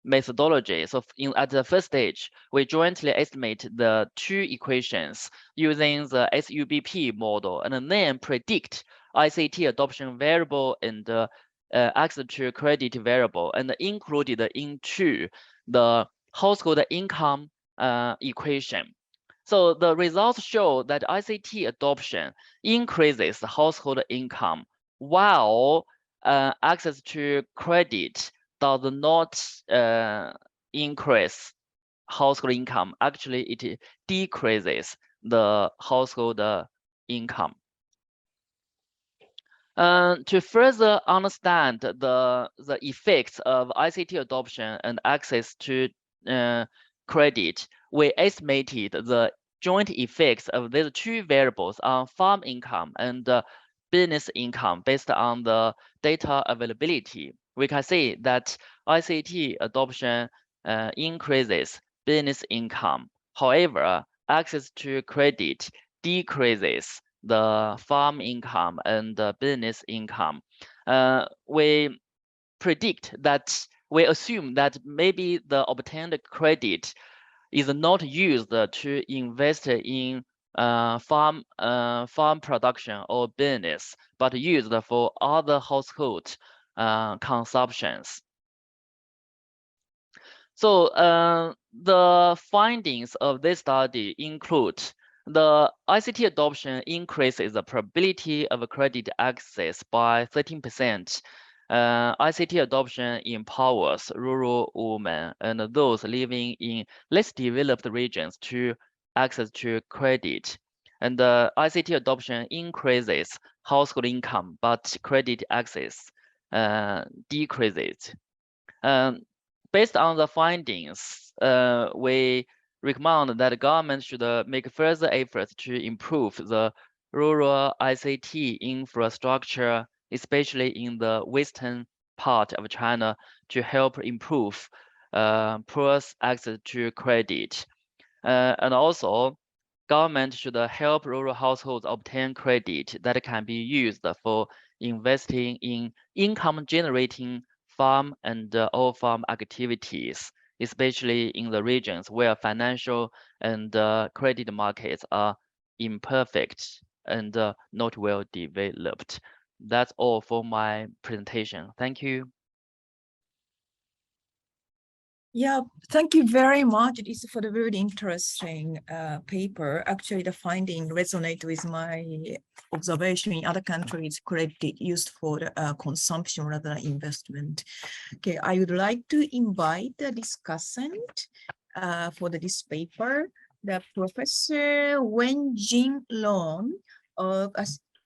methodology. So at the first stage, we jointly estimate the two equations using the SUBP model and then predict ICT adoption variable and access to credit variable and included into the household income equation. So the results show that ICT adoption increases household income, while access to credit does not increase household income. Actually, it decreases the household income. To further understand the effects of ICT adoption and access to credit, we estimated the joint effects of these two variables on farm income and business income based on the data availability. We can see that ICT adoption increases business income. However, access to credit decreases the farm income and business income. We predict that we assume that maybe the obtained credit is not used to invest in farm production or business, but used for other household consumptions. So the findings of this study include the ICT adoption increases the probability of credit access by 13%. ICT adoption empowers rural women and those living in less developed regions to access to credit. And the ICT adoption increases household income, but credit access decreases. Based on the findings, we recommend that the government should make further efforts to improve the rural ICT infrastructure, especially in the western part of China, to help improve poor's access to credit. And also, government should help rural households obtain credit that can be used for investing in income-generating farm and off-farm activities, especially in the regions where financial and credit markets are imperfect and not well developed. That's all for my presentation. Thank you. Yeah, thank you very much. It is for the very interesting paper. Actually, the finding resonate with my observation in other countries. Credit used for consumption rather than investment. Okay, I would like to invite the discussant for this paper, the Professor Wenjing Long of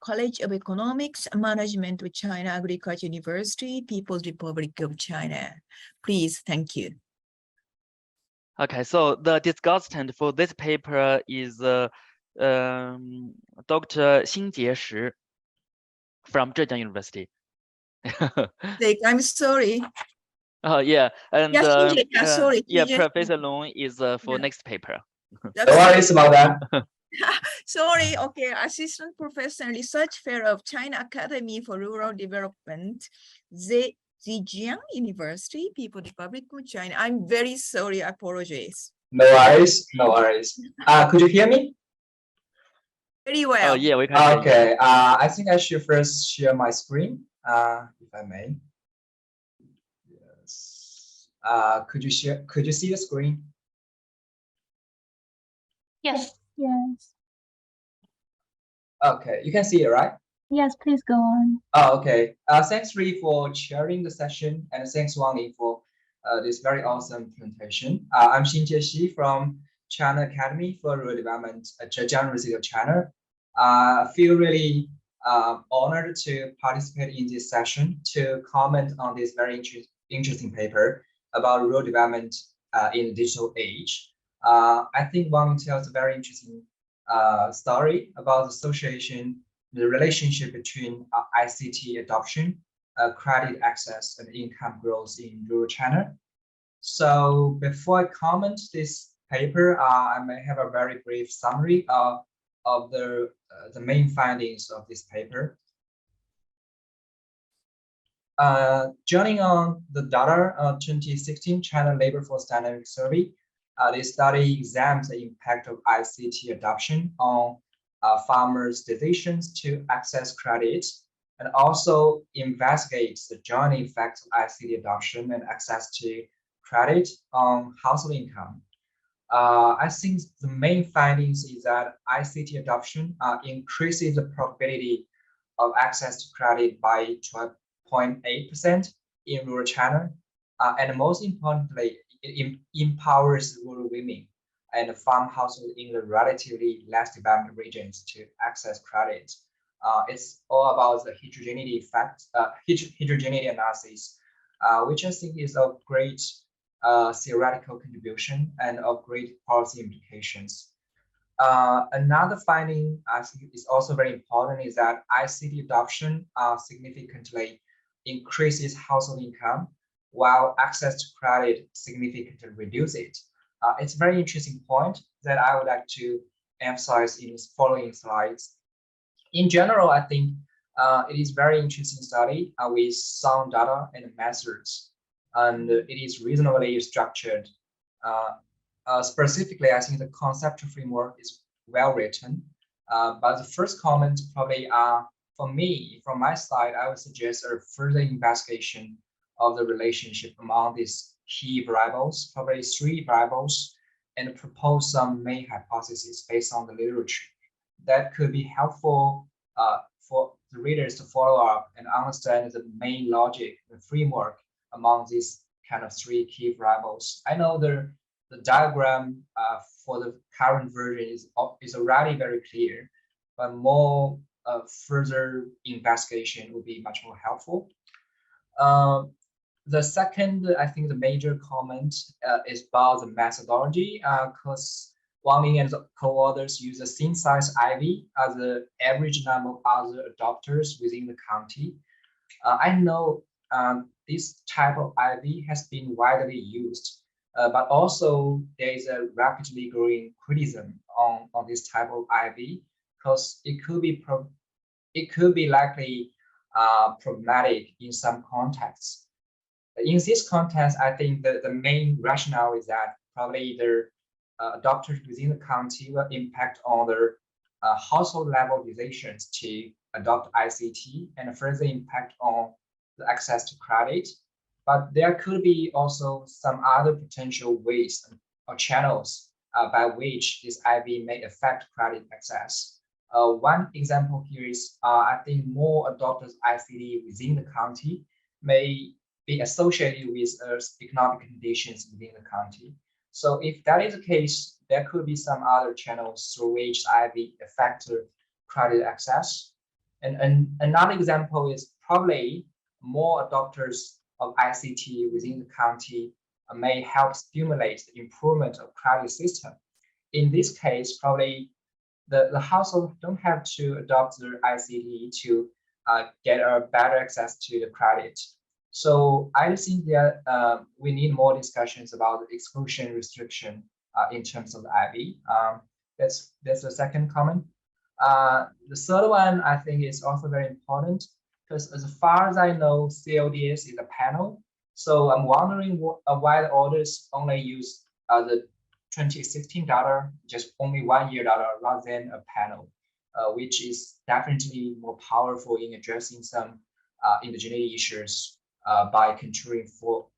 College of Economics Management of China Agricultural University, People's Republic of China. Please, thank you. Okay, so the discussant for this paper is Dr. Xinjie Shi from Zhejiang University. I'm sorry. Oh yeah, and sorry. yeah, Professor Long is for next paper. No worries about that. Sorry. Okay, Assistant Professor and Research Fellow of China Academy for Rural Development, Zhejiang University, People's Republic of China. I'm very sorry. I apologize. No worries. No worries. Could you hear me? Very well. Oh yeah, we can. Okay. I think I should first share my screen, if I may. Yes. Could you share? Could you see the screen? Yes. Yes. Okay, you can see it, right? Yes, please go on. Oh, okay. Thanks, Ri, for chairing the session, and thanks, Wang Li, for this very awesome presentation. I'm Xinjie Shi from China Academy for Rural Development at Zhejiang University of China. I feel really honored to participate in this session to comment on this very interesting paper about rural development in the digital age. I think Wang tells a very interesting story about the association, the relationship between ICT adoption, credit access, and income growth in rural China. So before I comment this paper, I may have a very brief summary of the main findings of this paper. Joining on the data 2016 China Labor Force Dynamic Survey, this study examines the impact of ICT adoption on farmers' decisions to access credit, and also investigates the joint effects of ICT adoption and access to credit on household income. I think the main findings is that ICT adoption increases the probability of access to credit by 12.8% in rural China, and most importantly, it empowers rural women and farm households in the relatively less developed regions to access credit. It's all about the heterogeneity effect, heterogeneity analysis, which I think is of great theoretical contribution and of great policy implications. Another finding I think is also very important is that ICT adoption significantly increases household income, while access to credit significantly reduces it. It's a very interesting point that I would like to emphasize in the following slides. In general, I think it is very interesting study with sound data and methods. and it is reasonably structured. Specifically, I think the conceptual framework is well written. But the first comment probably for me, from my side, I would suggest a further investigation of the relationship among these key variables, probably 3 variables, and propose some main hypotheses based on the literature that could be helpful for the readers to follow up and understand the main logic, the framework among these kind of 3 key variables. I know the diagram for the current version is already very clear, but more further investigation would be much more helpful. The second, I think the major comment is about the methodology, because Wang Ling and the co-authors use a synthesized IV as the average number of other adopters within the county. I know this type of IV has been widely used, but also there is a rapidly growing criticism on this type of IV, because it could be likely problematic in some contexts. In this context, I think that the main rationale is that probably the adopters within the county will impact on their household level decisions to adopt ICT and further impact on the access to credit. But there could be also some other potential ways or channels by which this IV may affect credit access. One example here is I think more adopters ICT within the county may be associated with economic conditions within the county. So if that is the case, there could be some other channels through which IV affect credit access. And another example is probably more adopters of ICT within the county may help stimulate the improvement of credit system. In this case, probably the household don't have to adopt their ICT to get a better access to the credit. So I think that we need more discussions about the exclusion restriction in terms of the IV. That's the second comment. The third one I think is also very important, because as far as I know, CLDS is a panel. So I'm wondering why the orders only use the 2016 data, just only 1 year data rather than a panel, which is definitely more powerful in addressing some indigeneity issues by controlling for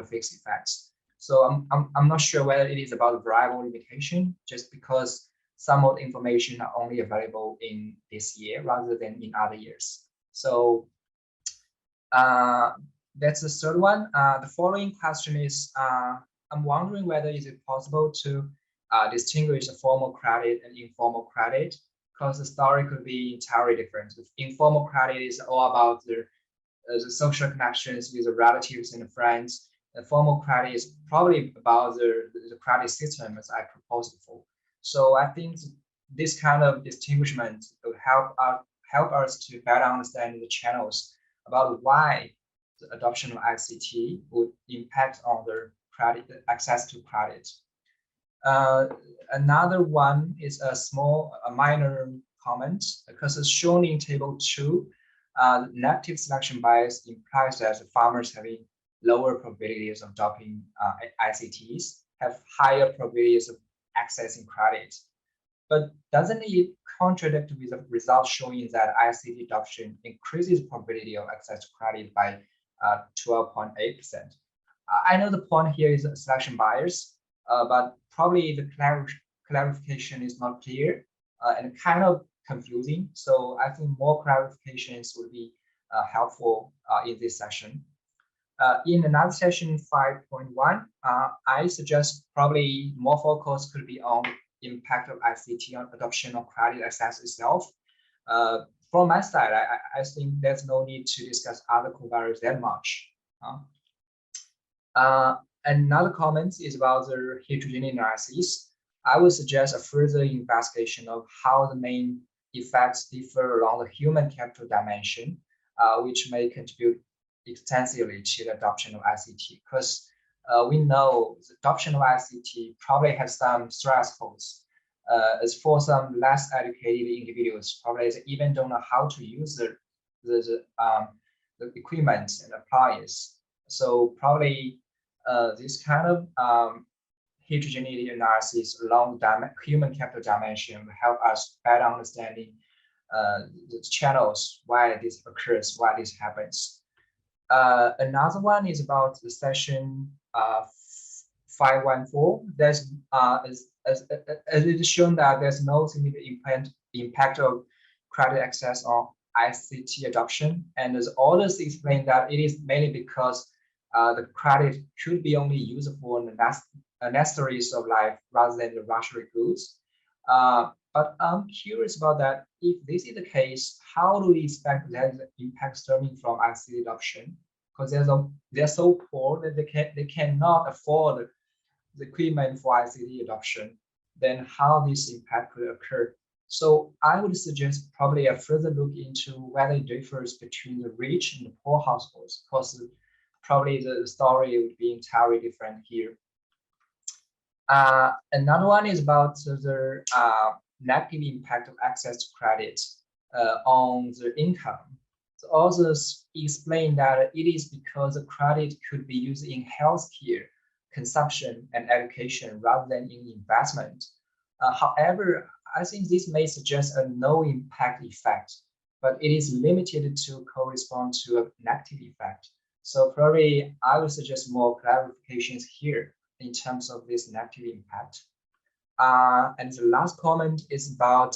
the fixed effects. So I'm not sure whether it is about the variable limitation, just because some of the information are only available in this year rather than in other years. So that's the third one. The following question is, I'm wondering whether is it possible to distinguish the formal credit and informal credit, because the story could be entirely different. Informal credit is all about the social connections with the relatives and the friends. The formal credit is probably about the credit system as I proposed before. So I think this kind of distinguishment will help us to better understand the channels about why the adoption of ICT would impact on the credit access to credit. Another one is a minor comment, because it's shown in table 2. Negative selection bias implies that the farmers having lower probabilities of adopting ICTs have higher probabilities of accessing credit. But doesn't it contradict with the results showing that ICT adoption increases probability of access to credit by 12.8%? I know the point here is selection bias, but probably the clarification is not clear and kind of confusing. So I think more clarifications would be helpful in this session. In another session 5.1, I suggest probably more focus could be on impact of ICT on adoption of credit access itself. From my side, I think there's no need to discuss other covariates that much. Another comment is about the heterogeneity analysis. I would suggest a further investigation of how the main effects differ along the human capital dimension, which may contribute extensively to the adoption of ICT, because we know the adoption of ICT probably has some thresholds. As for some less educated individuals, probably they even don't know how to use the equipment and appliances. So probably this kind of heterogeneity analysis along human capital dimension will help us better understanding the channels, why this occurs, why this happens. Another one is about the session 514. There's as it is shown that there's no significant impact of credit access on ICT adoption, and as authors explain that it is mainly because the credit should be only used for necessaries of life rather than the luxury goods. But I'm curious about that. If this is the case, how do we expect that the impact stemming from ICT adoption? Because they're so poor that they cannot afford the equipment for ICT adoption. Then how this impact could occur? So I would suggest probably a further look into whether it differs between the rich and the poor households, because probably the story would be entirely different here. Another one is about the negative impact of access to credit on the income. So authors explain that it is because the credit could be used in healthcare, consumption, and education rather than in investment. However, I think this may suggest a no impact effect, but it is limited to correspond to a negative effect. So probably I would suggest more clarifications here in terms of this negative impact. And the last comment is about,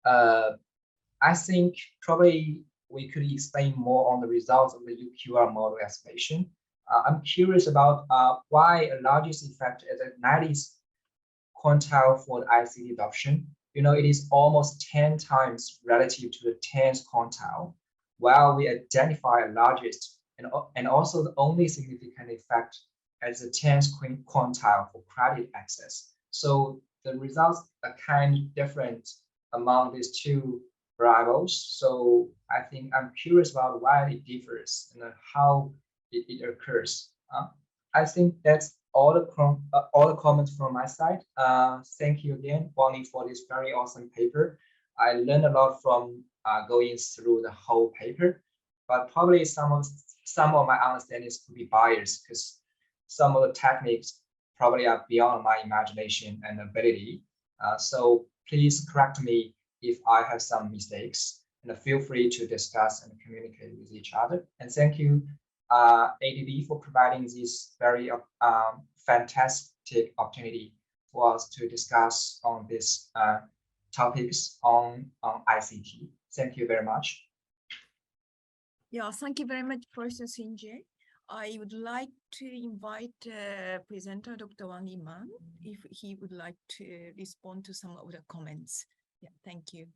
I think probably we could explain more on the results of the UQR model estimation. I'm curious about why a largest effect is at 90th quintile for the ICT adoption. You know, it is almost 10 times relative to the 10th quintile, while we identify a largest and also the only significant effect as the 10th quintile for credit access. So the results are kind of different among these two variables. So I think I'm curious about why it differs and how it occurs. I think that's all the comments from my side. Thank you again, Bonnie, for this very awesome paper. I learned a lot from going through the whole paper, but probably some of my understandings could be biased because some of the techniques probably are beyond my imagination and ability. So please correct me if I have some mistakes, and feel free to discuss and communicate with each other. And thank you, ADB, for providing this very fantastic opportunity for us to discuss on these topics on ICT. Thank you very much. Yeah, thank you very much, Professor Sinjay. I would like to invite presenter Dr. Wang Iman if he would like to respond to some of the comments. Yeah, thank you.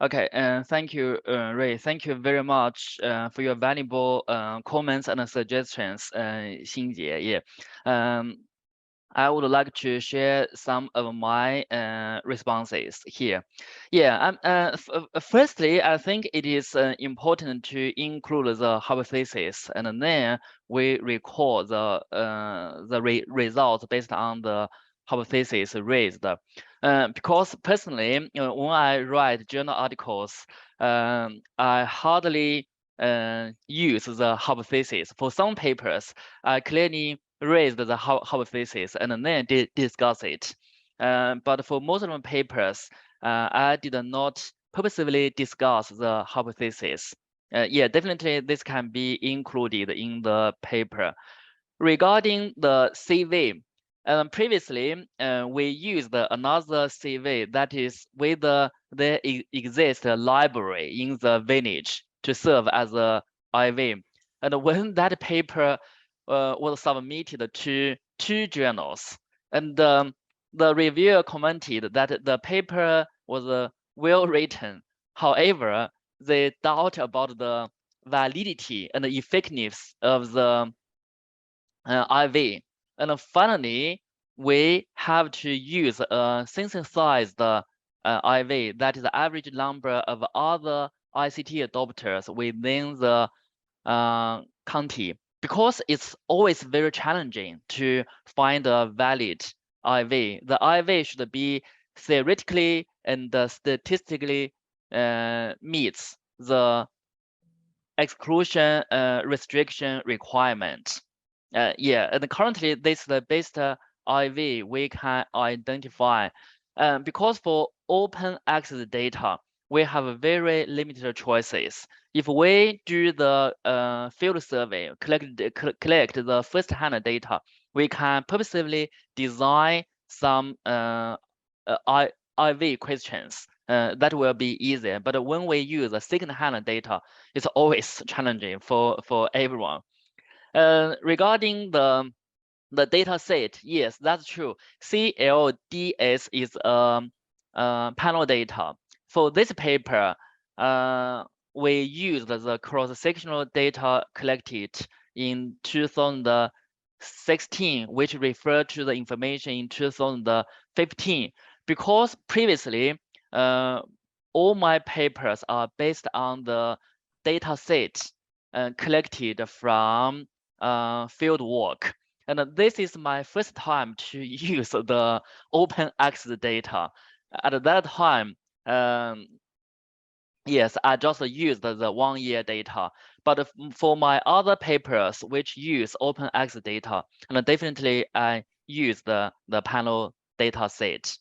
Okay, thank you, Ray. Thank you very much for your valuable comments and suggestions, Xinjie. Yeah. I would like to share some of my responses here. Yeah, firstly, I think it is important to include the hypothesis, and then we record the results based on the hypothesis raised. Because personally, when I write journal articles, I hardly use the hypothesis. For some papers, I clearly raised the hypothesis and then discuss it. But for most of the papers, I did not purposefully discuss the hypothesis. Yeah, definitely this can be included in the paper. Regarding the CV, previously we used another CV that is with there exists a library in the village to serve as a IV. And when that paper was submitted to 2 journals, and the reviewer commented that the paper was well written. However, they doubt about the validity and the effectiveness of the IV. And finally, we have to use a synthesized IV, that is the average number of other ICT adopters within the county, because it's always very challenging to find a valid IV. The IV should be theoretically and statistically meets the exclusion restriction requirement. Yeah, and currently this is the best IV we can identify. Because for open access data, we have very limited choices. If we do the field survey, collect the first-hand data, we can purposely design some IV questions that will be easier. But when we use the second-hand data, it's always challenging for everyone. Regarding the data set, yes, that's true. CLDS is panel data. For this paper, we used the cross-sectional data collected in 2016, which referred to the information in 2015. Because previously, all my papers are based on the data set collected from field work. And this is my first time to use the open access data. At that time, yes, I just used the 1 year data. But for my other papers, which use open access data, and definitely I use the panel data set.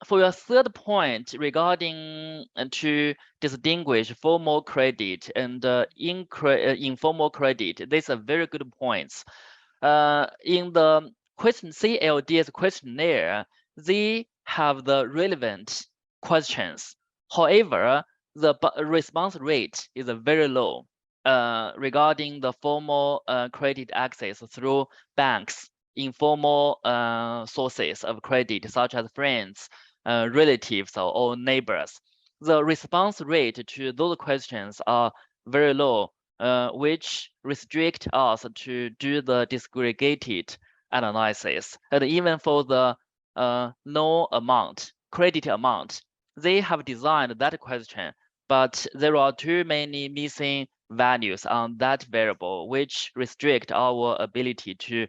For your third point regarding to distinguish formal credit and informal credit, these are very good points. In the CLDS questionnaire, they have the relevant questions. However, the response rate is very low regarding the formal credit access through banks, informal sources of credit, such as friends, relatives, or neighbors. The response rate to those questions are very low, which restrict us to do the disaggregated analysis. And even for the no amount, credit amount, they have designed that question, but there are too many missing values on that variable, which restrict our ability to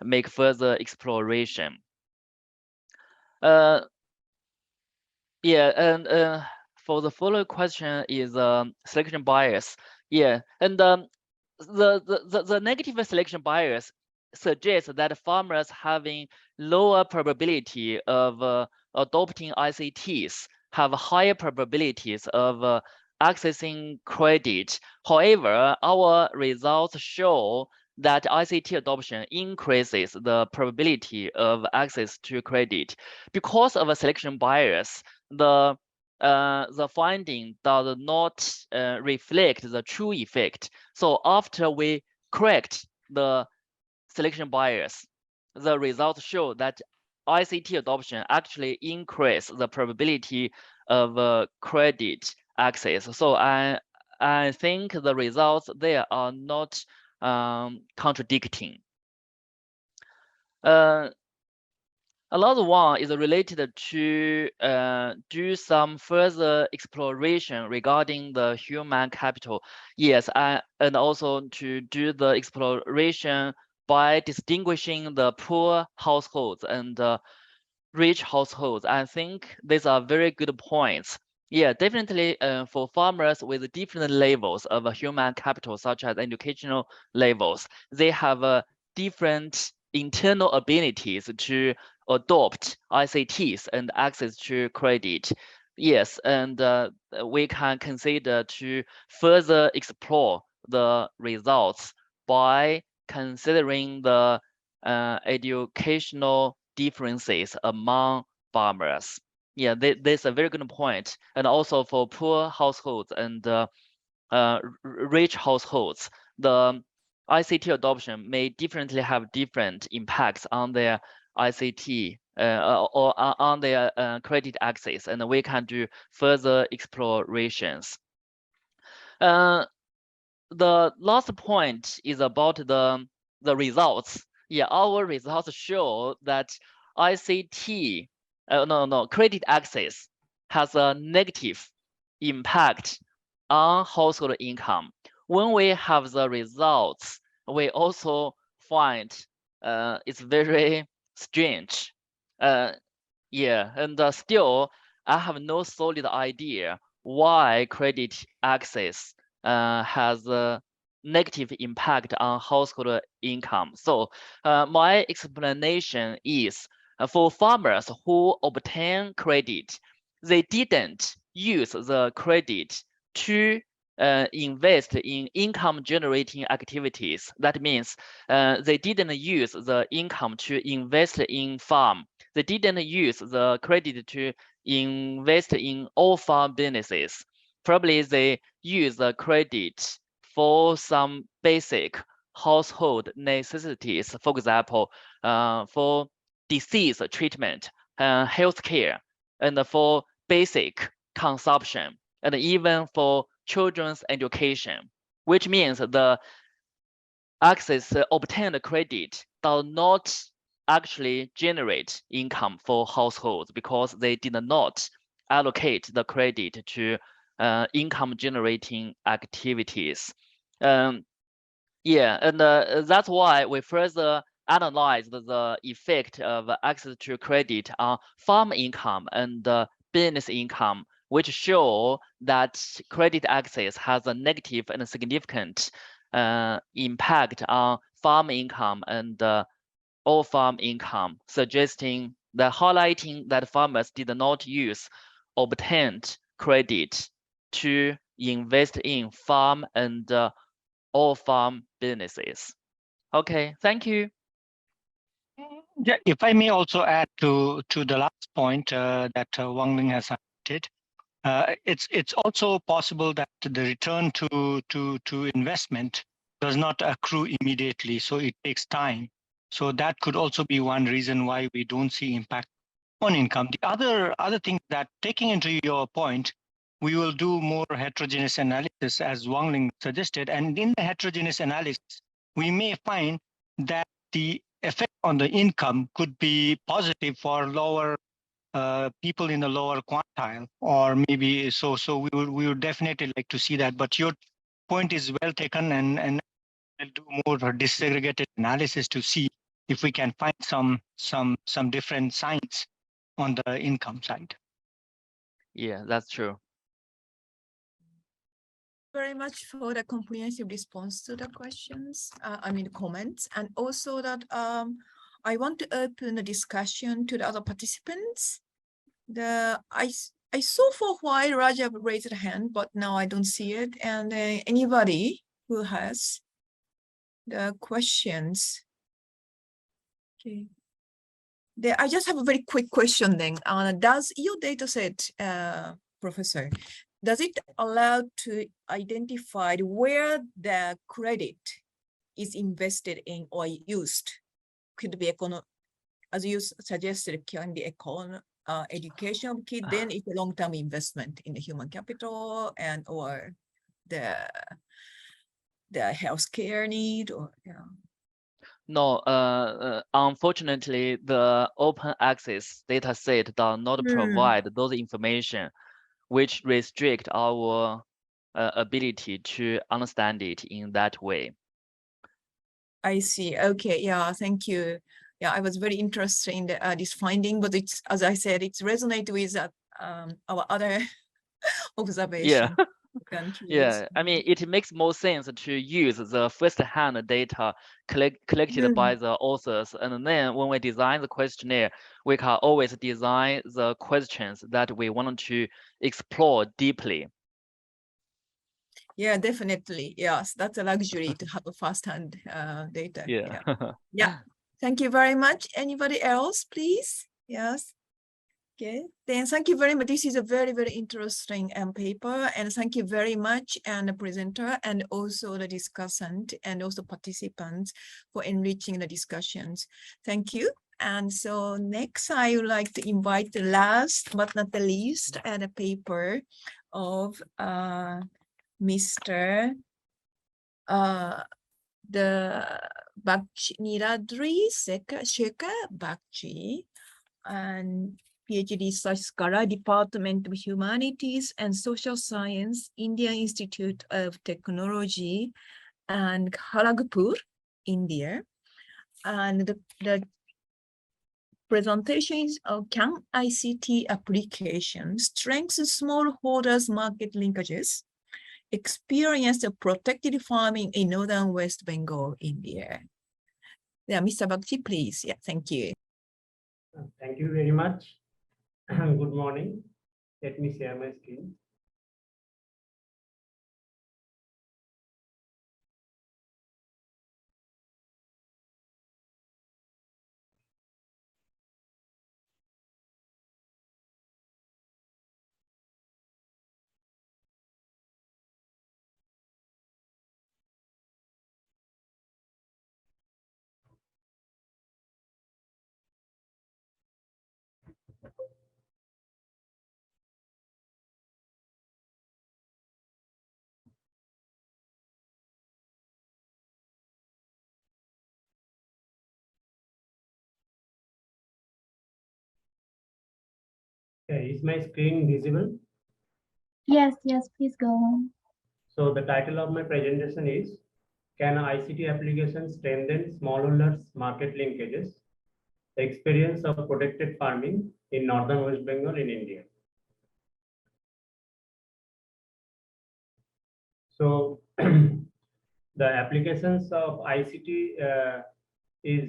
make further exploration. Yeah, and for the following question is selection bias. Yeah, and the negative selection bias suggests that farmers having lower probability of adopting ICTs have higher probabilities of accessing credit. However, our results show that ICT adoption increases the probability of access to credit. Because of a selection bias, the finding does not reflect the true effect. So after we correct the selection bias, the results show that ICT adoption actually increase the probability of credit access. So I think the results there are not contradicting. Another one is related to do some further exploration regarding the human capital. Yes, and also to do the exploration by distinguishing the poor households and rich households. I think these are very good points. Yeah, definitely for farmers with different levels of human capital, such as educational levels, they have different internal abilities to adopt ICTs and access to credit. Yes, and we can consider to further explore the results by considering the educational differences among farmers. Yeah, that's a very good point. And also for poor households and rich households, the ICT adoption may differently have different impacts on their ICT or on their credit access, and we can do further explorations. The last point is about the results. Yeah, our results show that ICT, credit access has a negative impact on household income. When we have the results, we also find it's very strange. Yeah, and still I have no solid idea why credit access has a negative impact on household income. So my explanation is for farmers who obtain credit, they didn't use the credit to invest in income generating activities. That means they didn't use the income to invest in farm. They didn't use the credit to invest in all farm businesses. Probably they use the credit for some basic household necessities, for example, for disease treatment, healthcare, and for basic consumption, and even for children's education, which means the access obtained credit does not actually generate income for households because they did not allocate the credit to income generating activities. Yeah, and that's why we further analyzed the effect of access to credit on farm income and business income, which show that credit access has a negative and significant impact on farm income and all farm income, suggesting that highlighting that farmers did not use obtained credit to invest in farm and all farm businesses. Okay, thank you. Yeah, if I may also add to the last point that Wang Ling has highlighted, it's also possible that the return to investment does not accrue immediately, so it takes time. So that could also be one reason why we don't see impact on income. The other thing that, taking into your point, we will do more heterogeneous analysis as Wang Ling suggested, and in the heterogeneous analysis, we may find that the effect on the income could be positive for lower people in the lower quintile, or maybe so we would definitely like to see that. But your point is well taken, and we'll do more disaggregated analysis to see if we can find some different signs on the income side. Yeah, that's true. Very much for the comprehensive response to the questions, comments, and also that I want to open the discussion to the other participants. I saw for a while Rajab raised a hand, but now I don't see it. And anybody who has the questions. Okay. I just have a very quick question then. Does your data set, Professor, does it allow to identify where the credit is invested in or used? Could be as you suggested, can be education of kids, then it's a long-term investment in the human capital and or the healthcare need, or yeah. No, unfortunately, the open access data set does not provide those information, which restrict our ability to understand it in that way. I see. Okay. Yeah. Thank you. Yeah, I was very interested in this finding, but it's, as I said, it's resonate with our other observation. Yeah. Yeah, I mean, it makes more sense to use the first-hand data collected by the authors, and then when we design the questionnaire, we can always design the questions that we want to explore deeply. Yeah, definitely. Yes, that's a luxury to have a first-hand data. Yeah. Yeah. Thank you very much. Anybody else, please? Yes. Okay, then thank you very much. This is a very, very interesting paper, and thank you very much, and the presenter, and also the discussant, and also participants for enriching the discussions. Thank you. And so next, I would like to invite the last but not the least, and a paper of Mr. The Bakshi Niladri Shekhar Bakshi, and PhD research scholar, Department of Humanities and Social Science, Indian Institute of Technology, and Kharagpur, India. And the presentation is can ICT application strengthen smallholders market linkages, experience of protected farming in northern West Bengal, India. Yeah, Mr. Bakshi, please. Yeah, thank you. Thank you very much. Good morning. Let me share my screen. Okay, is my screen visible? Yes, please go on. So the title of my presentation is, can ICT applications strengthen smallholders market linkages? The experience of protected farming in northern West Bengal in India. So the applications of ICT is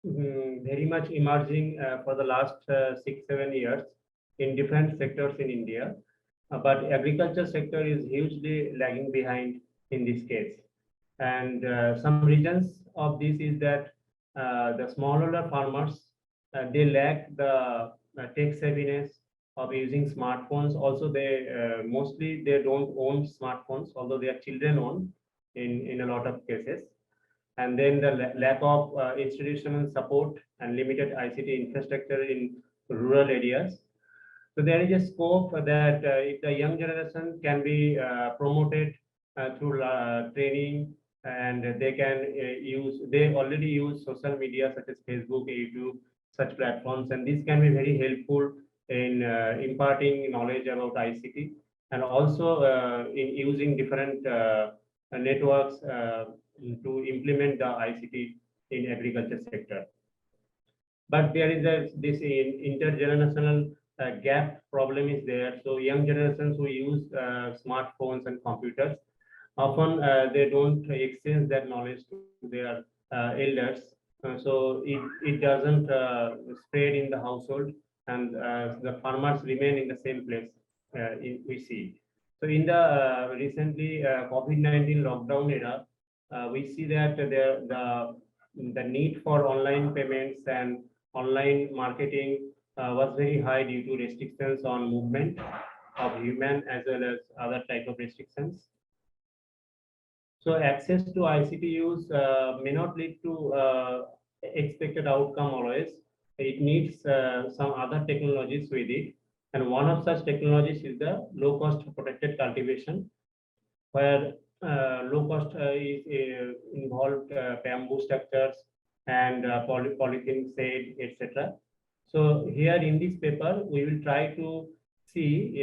very much emerging for the last 6-7 years in different sectors in India. But agriculture sector is hugely lagging behind in this case. And some reasons of this is that the smallholder farmers, they lack the tech savviness of using smartphones. Also, they mostly they don't own smartphones, although their children own in a lot of cases. And then the lack of institutional support and limited ICT infrastructure in rural areas. So there is a scope that if the young generation can be promoted through training, and they can they already use social media such as Facebook, YouTube, such platforms, and this can be very helpful in imparting knowledge about ICT, and also in using different networks to implement the ICT in agriculture sector. But there is this intergenerational gap problem is there. So young generations who use smartphones and computers, often they don't exchange that knowledge to their elders. So it doesn't spread in the household, and the farmers remain in the same place we see. So in the recently COVID-19 lockdown era, we see that the need for online payments and online marketing was very high due to restrictions on movement of human as well as other type of restrictions. So access to ICT use may not lead to expected outcome always. It needs some other technologies with it. And one of such technologies is the low cost protected cultivation, where low cost is involved bamboo structures and polythene shade, etc. So here in this paper, we will try to see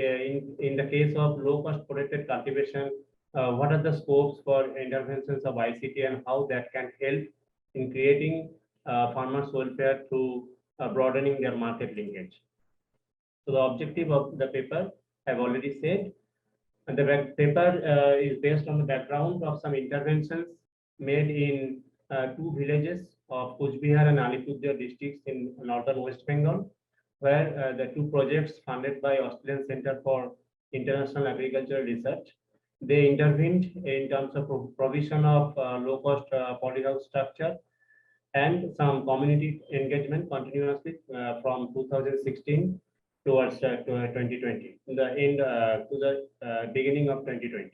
in the case of low cost protected cultivation, what are the scopes for interventions of ICT and how that can help in creating farmers' welfare through broadening their market linkage. So the objective of the paper, I've already said, and the paper is based on the background of some interventions made in two villages of Kuch Bihar and Alipurduar districts in northern West Bengal, where the two projects funded by Australian Center for International Agricultural Research, they intervened in terms of provision of low-cost polyhouse structure and some community engagement continuously from 2016 towards 2020, the end to the beginning of 2020.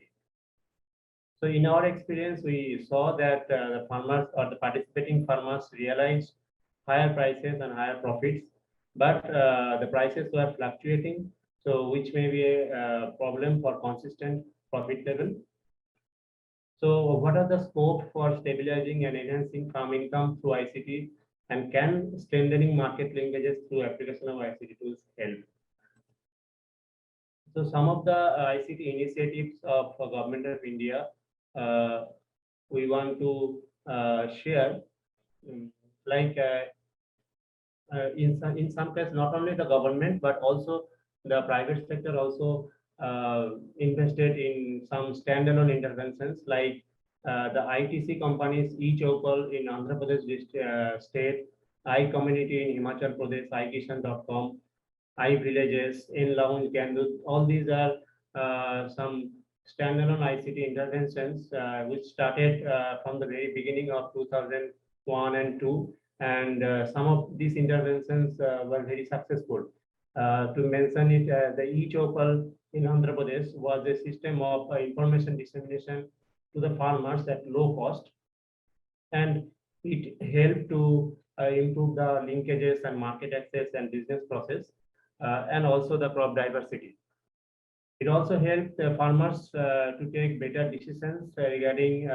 So in our experience, we saw that the farmers or the participating farmers realized higher prices and higher profits, but the prices were fluctuating, so which may be a problem for consistent profit level. So what are the scope for stabilizing and enhancing farm income through ICT, and can strengthening market linkages through application of ICT tools help? So some of the ICT initiatives of Government of India, we want to share, like in some cases, not only the government, but also the private sector also invested in some standalone interventions like the ITC companies, eChopal in Andhra Pradesh state, iCommunity in Himachal Pradesh, iKishan.com, iVillages, InLounge, Candu. All these are some standalone ICT interventions which started from the very beginning of 2001 and 2. And some of these interventions were very successful. To mention it, the eChopal in Andhra Pradesh was a system of information dissemination to the farmers at low cost, and it helped to improve the linkages and market access and business process, and also the crop diversity. It also helped farmers to take better decisions regarding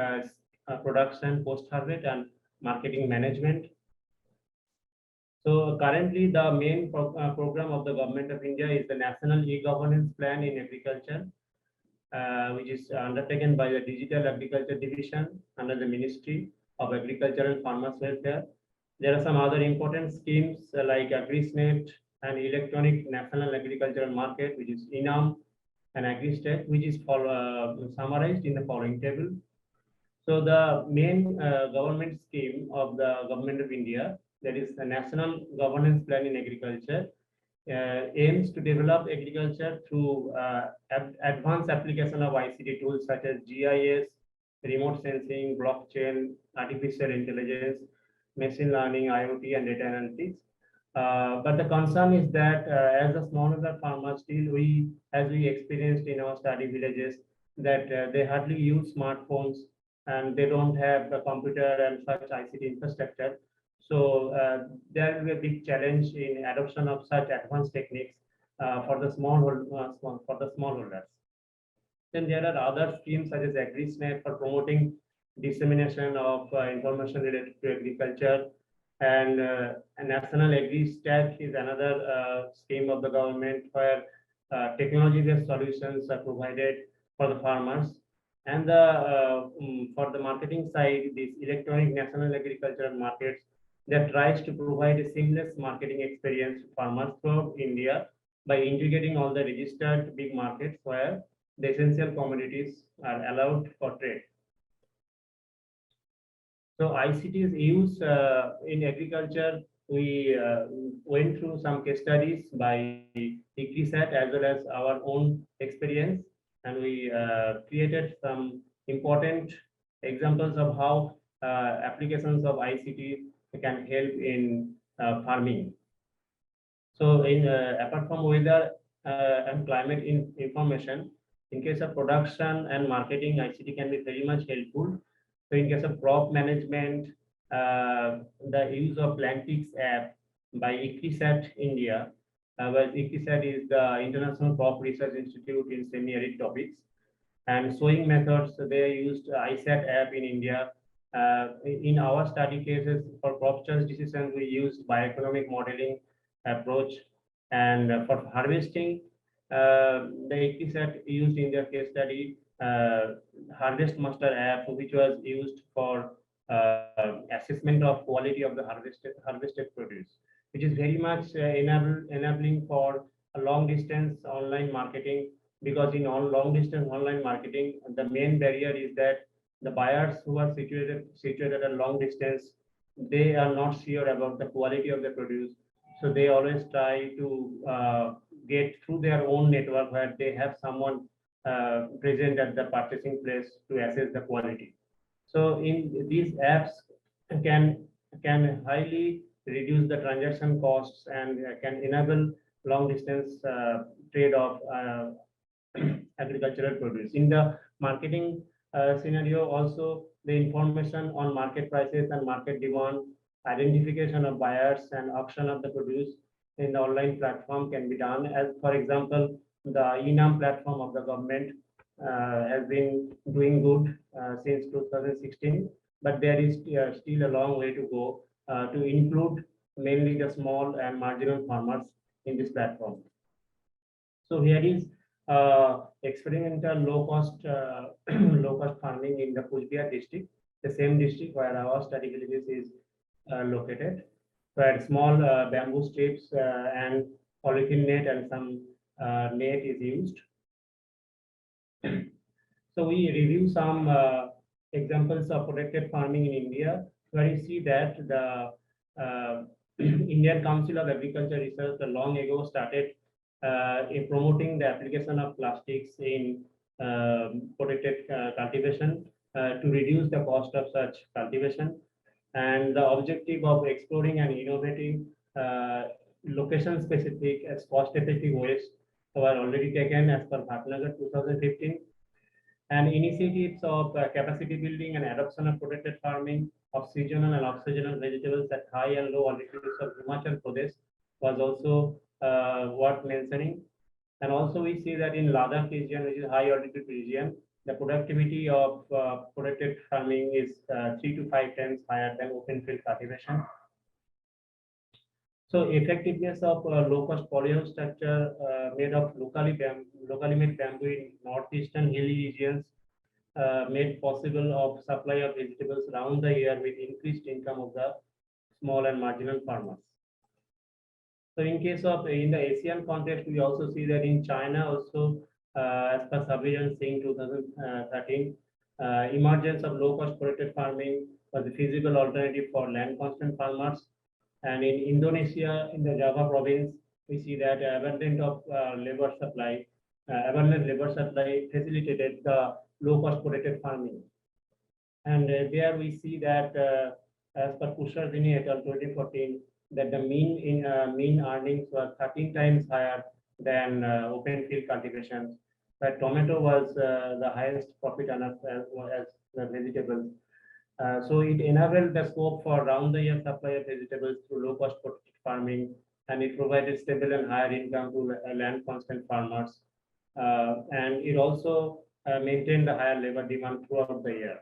production, post-harvest, and marketing management. So currently, the main program of the Government of India is the National E-Governance Plan in Agriculture, which is undertaken by the Digital Agriculture Division under the Ministry of Agriculture and Farmers Welfare. There are some other important schemes like AgriSnet and Electronic National Agricultural Market, which is ENAM, and AgriStack, which is summarized in the following table. So the main government scheme of the Government of India, that is the National Governance Plan in Agriculture, aims to develop agriculture through advanced application of ICT tools such as GIS, remote sensing, blockchain, artificial intelligence, machine learning, IoT, and data analytics. But the concern is that as a smallholder farmer, still as we experienced in our study villages, that they hardly use smartphones and they don't have the computer and such ICT infrastructure. So there will be a big challenge in adoption of such advanced techniques for the smallholders. Then there are other schemes such as AgriSnet for promoting dissemination of information related to agriculture, and a National AgriStack is another scheme of the government where technology-based solutions are provided for the farmers. And for the marketing side, this Electronic National Agricultural Markets that tries to provide a seamless marketing experience to farmers throughout India by integrating all the registered big markets where the essential commodities are allowed for trade. So ICT's use in agriculture, we went through some case studies by ICTSAT as well as our own experience, and we created some important examples of how applications of ICT can help in farming. So apart from weather and climate information, in case of production and marketing, ICT can be very much helpful. So in case of crop management, the use of Plantix app by ICTSAT India, where ICTSAT is the International Crop Research Institute in semi-arid topics. And sowing methods, they used ISAT app in India. In our study cases for crop choice decisions, we used bioeconomic modeling approach. And for harvesting, the ICTSAT used in their case study Harvest Master app, which was used for assessment of quality of the harvested produce, which is very much enabling for a long distance online marketing, because in long distance online marketing, the main barrier is that the buyers who are situated at a long distance, they are not sure about the quality of the produce. So they always try to get through their own network where they have someone present at the purchasing place to assess the quality. So in these apps can highly reduce the transaction costs and can enable long distance trade of agricultural produce. In the marketing scenario also, the information on market prices and market demand, identification of buyers and auction of the produce in the online platform can be done. As for example, the ENAM platform of the government has been doing good since 2016, but there is still a long way to go to include mainly the small and marginal farmers in this platform. So here is experimental low-cost farming in the Coach Bihar district, the same district where our study villages is located. where small bamboo strips and polythene net and some net is used. So we review some examples of protected farming in India, where you see that the Indian Council of Agriculture Research long ago started in promoting the application of plastics in protected cultivation to reduce the cost of such cultivation. And the objective of exploring and innovating location-specific as cost-effective ways were already taken as per Bhatnagar 2015. And initiatives of capacity building and adoption of protected farming of seasonal and off-seasonal vegetables at high and low altitudes of Himachal Pradesh was also worth mentioning. And also we see that in Ladakh region, which is high altitude region, the productivity of protected farming is 3 to 5 times higher than open field cultivation. So effectiveness of low-cost polyhouse structure made of locally made bamboo in northeastern hilly regions made possible of supply of vegetables around the year with increased income of the small and marginal farmers. So in case of in the Asian context, we also see that in China also, as per surveillance in 2013, emergence of low-cost protected farming was a feasible alternative for land constant farmers. And in Indonesia, in the Java province, we see that abundant labor supply facilitated the low-cost protected farming. And there we see that as per Pushardini et al. 2014, that the mean earnings were 13 times higher than open field cultivation, where tomato was the highest profit earner as the vegetables. So it enabled the scope for round-the-year supply of vegetables through low-cost protected farming, and it provided stable and higher income to land constant farmers. And it also maintained the higher labor demand throughout the year.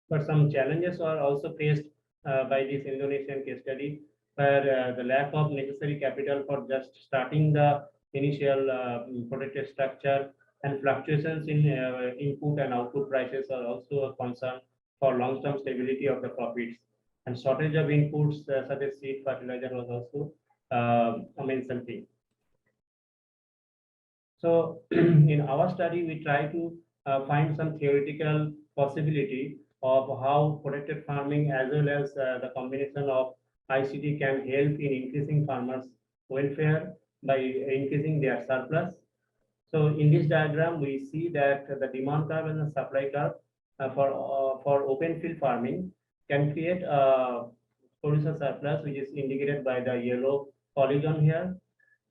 But some challenges are also faced by this Indonesian case study, where the lack of necessary capital for just starting the initial protected structure and fluctuations in input and output prices are also a concern for long-term stability of the profits. And shortage of inputs such as seed fertilizer was also a mentioned thing. So in our study, we try to find some theoretical possibility of how protected farming as well as the combination of ICT can help in increasing farmers' welfare by increasing their surplus. So in this diagram, we see that the demand curve and the supply curve for open field farming can create a producer surplus, which is indicated by the yellow polygon here.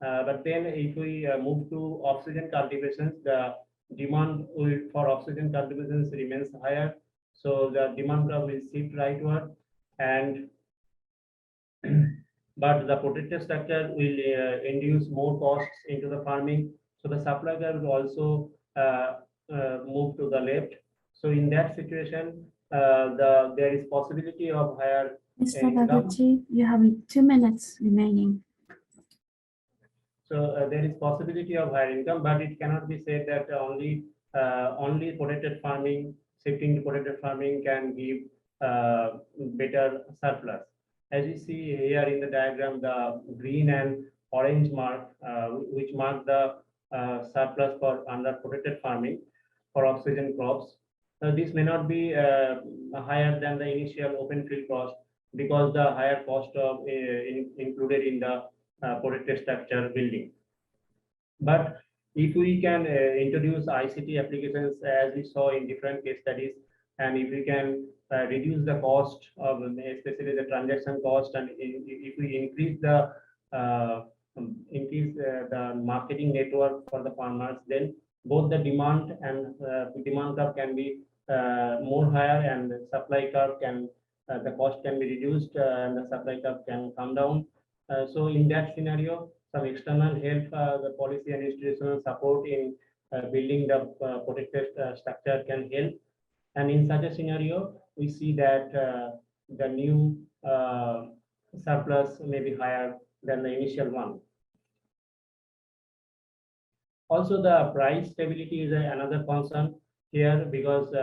But then if we move to off-season cultivations, the demand for off-season cultivations remains higher. So the demand curve will shift rightward, and but the protected structure will induce more costs into the farming. So the supply curve will also move to the left. So in that situation, there is possibility of higher Mr. income. Baguchi, you have 2 minutes remaining. So there is possibility of higher income, but it cannot be said that only protected farming, shifting to protected farming can give better surplus. As you see here in the diagram, the green and orange mark, which mark the surplus for under protected farming for off-season crops. This may not be higher than the initial open field cost because the higher cost of included in the protected structure building. But if we can introduce ICT applications as we saw in different case studies, and if we can reduce the cost of especially the transaction cost, and if we increase the marketing network for the farmers, then both the demand and demand curve can be more higher, and the supply curve can the cost can be reduced and the supply curve can come down. So in that scenario, some external help, the policy and institutional support in building the protected structure can help. And in such a scenario, we see that the new surplus may be higher than the initial one. Also, the price stability is another concern here, because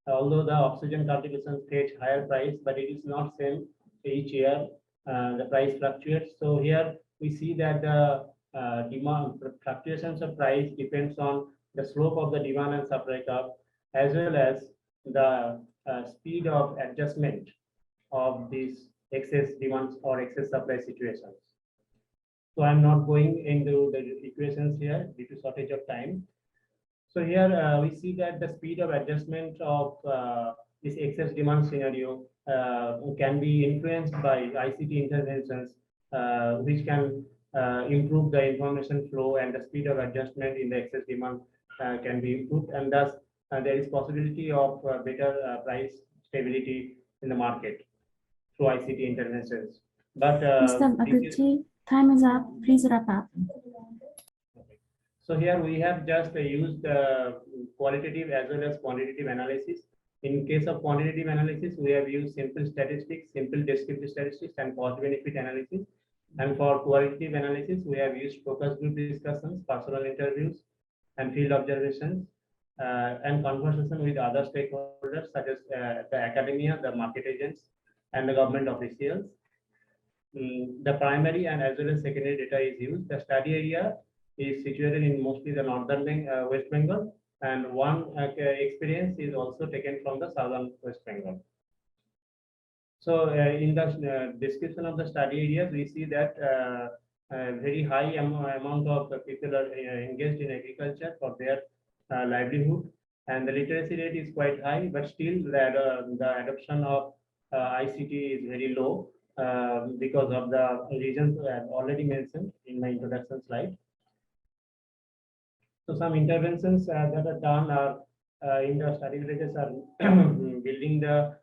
although the oxygen cultivation fetch higher price, but it is not same each year. the price fluctuates. So here we see that the demand fluctuations of price depends on the slope of the demand and supply curve, as well as the speed of adjustment of these excess demands or excess supply situations. So I'm not going into the equations here due to shortage of time. So here we see that the speed of adjustment of this excess demand scenario can be influenced by ICT interventions, which can improve the information flow, and the speed of adjustment in the excess demand can be improved, and thus there is possibility of better price stability in the market through ICT interventions. But Mr. Baguchi, time is up. Please wrap up. So here we have just used qualitative as well as quantitative analysis. In case of quantitative analysis, we have used simple statistics, simple descriptive statistics, and cost-benefit analysis. And for qualitative analysis, we have used focus group discussions, personal interviews, and field observations, and conversation with other stakeholders such as the academia, the market agents, and the government officials. The primary and as well as secondary data is used. The study area is situated in mostly the northern West Bengal, and one experience is also taken from the southern West Bengal. So in the description of the study areas, we see that a very high amount of people are engaged in agriculture for their livelihood, and the literacy rate is quite high, but still the adoption of ICT is very low because of the reasons I have already mentioned in my introduction slide. So some interventions that are done are in the study villages are building the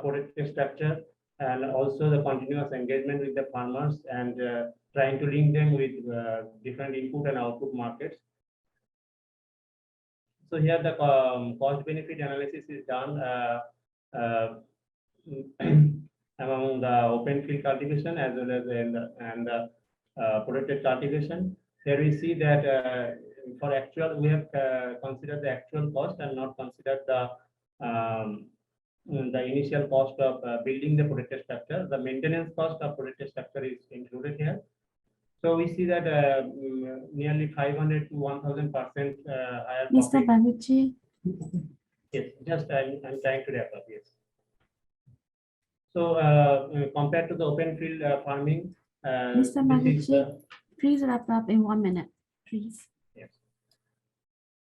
protective structure, and also the continuous engagement with the farmers, and trying to link them with different input and output markets. So here the cost benefit analysis is done among the open field cultivation as well as the protected cultivation. Here we see that for actual, we have considered the actual cost and not considered the initial cost of building the protected structure. The maintenance cost of protected structure is included here. So we see that nearly 500 to 1000% higher. Mr. Baguchi. Yes, just I'm trying to wrap up. Yes. So compared to the open field farming, Mr. Baguchi, please wrap up in 1 minute, please. Yes.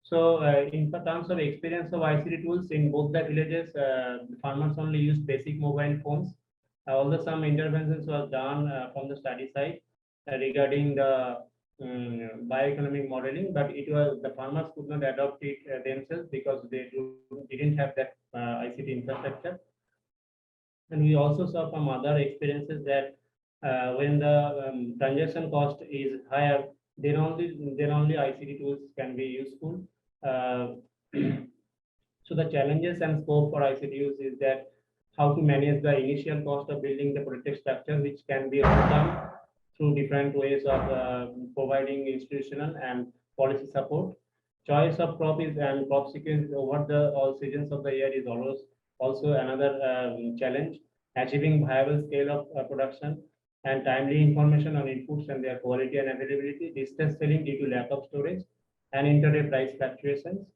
So in terms of experience of ICT tools in both the villages, the farmers only use basic mobile phones. Although some interventions were done from the study side regarding the bioeconomic modeling, but it was the farmers could not adopt it themselves because they didn't have that ICT infrastructure. And we also saw from other experiences that when the transaction cost is higher, then only ICT tools can be useful. So the challenges and scope for ICT use is that how to manage the initial cost of building the protected structure, which can be overcome through different ways of providing institutional and policy support. Choice of crop is and crop sequence over the all seasons of the year is always also another challenge. Achieving viable scale of production and timely information on inputs and their quality and availability, distance selling due to lack of storage and intraday price fluctuations,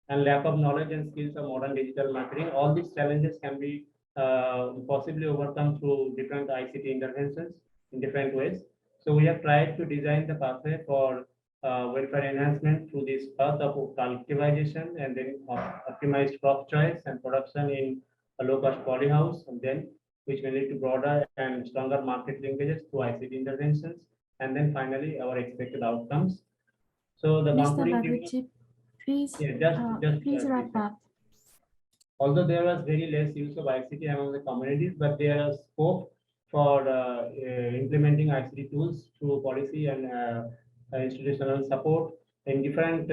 and lack of knowledge and skills of modern digital marketing. All these challenges can be possibly overcome through different ICT interventions in different ways. So we have tried to design the pathway for welfare enhancement through this path of cultivation, and then optimized crop choice and production in a low-cost polyhouse, and then which will lead to broader and stronger market linkages through ICT interventions, and then finally our expected outcomes. So the Mr. Baguchi, please, please wrap up. Although there was very less use of ICT among the communities, but there is scope for implementing ICT tools through policy and institutional support in different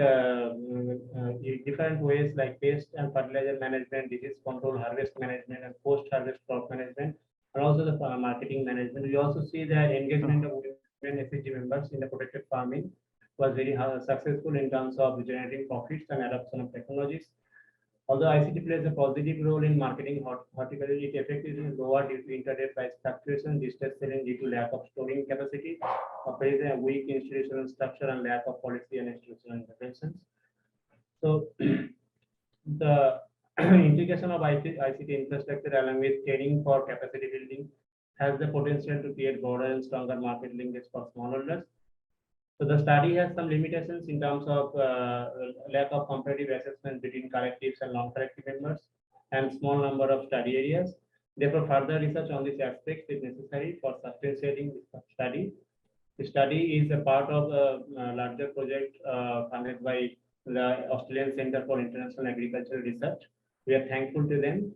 ways, like pest and fertilizer management, disease control, harvest management, and post-harvest crop management, and also the marketing management. We also see that engagement of women SHG members in the protected farming was very successful in terms of generating profits and adoption of technologies. Although ICT plays a positive role in marketing horticulture, its effect is lower due to intraday price fluctuation, distress selling due to lack of storing capacity, a weak institutional structure, and lack of policy and institutional interventions. So the integration of ICT infrastructure along with training for capacity building has the potential to create broader and stronger market linkage for smallholders. So the study has some limitations in terms of lack of comparative assessment between collectives and non-collective members and small number of study areas. Therefore, further research on this aspect is necessary for substantiating the study. The study is a part of a larger project funded by the Australian Centre for International Agricultural Research. We are thankful to them.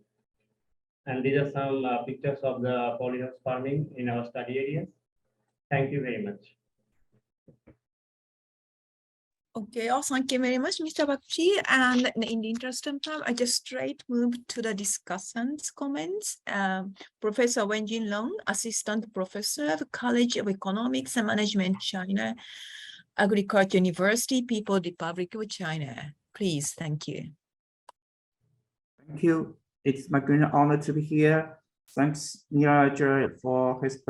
And these are some pictures of the polyhouse farming in our study areas. Thank you very much. Okay, thank you very much, Mr. Bakshi. And in the interest of time, I just straight move to the discussants comments. Professor Wenjin Long, Assistant Professor at the College of Economics and Management, China, Agriculture University, People's Republic of China. Please, thank you. Thank you. It's my great honor to be here. Thanks, Neeraj, for his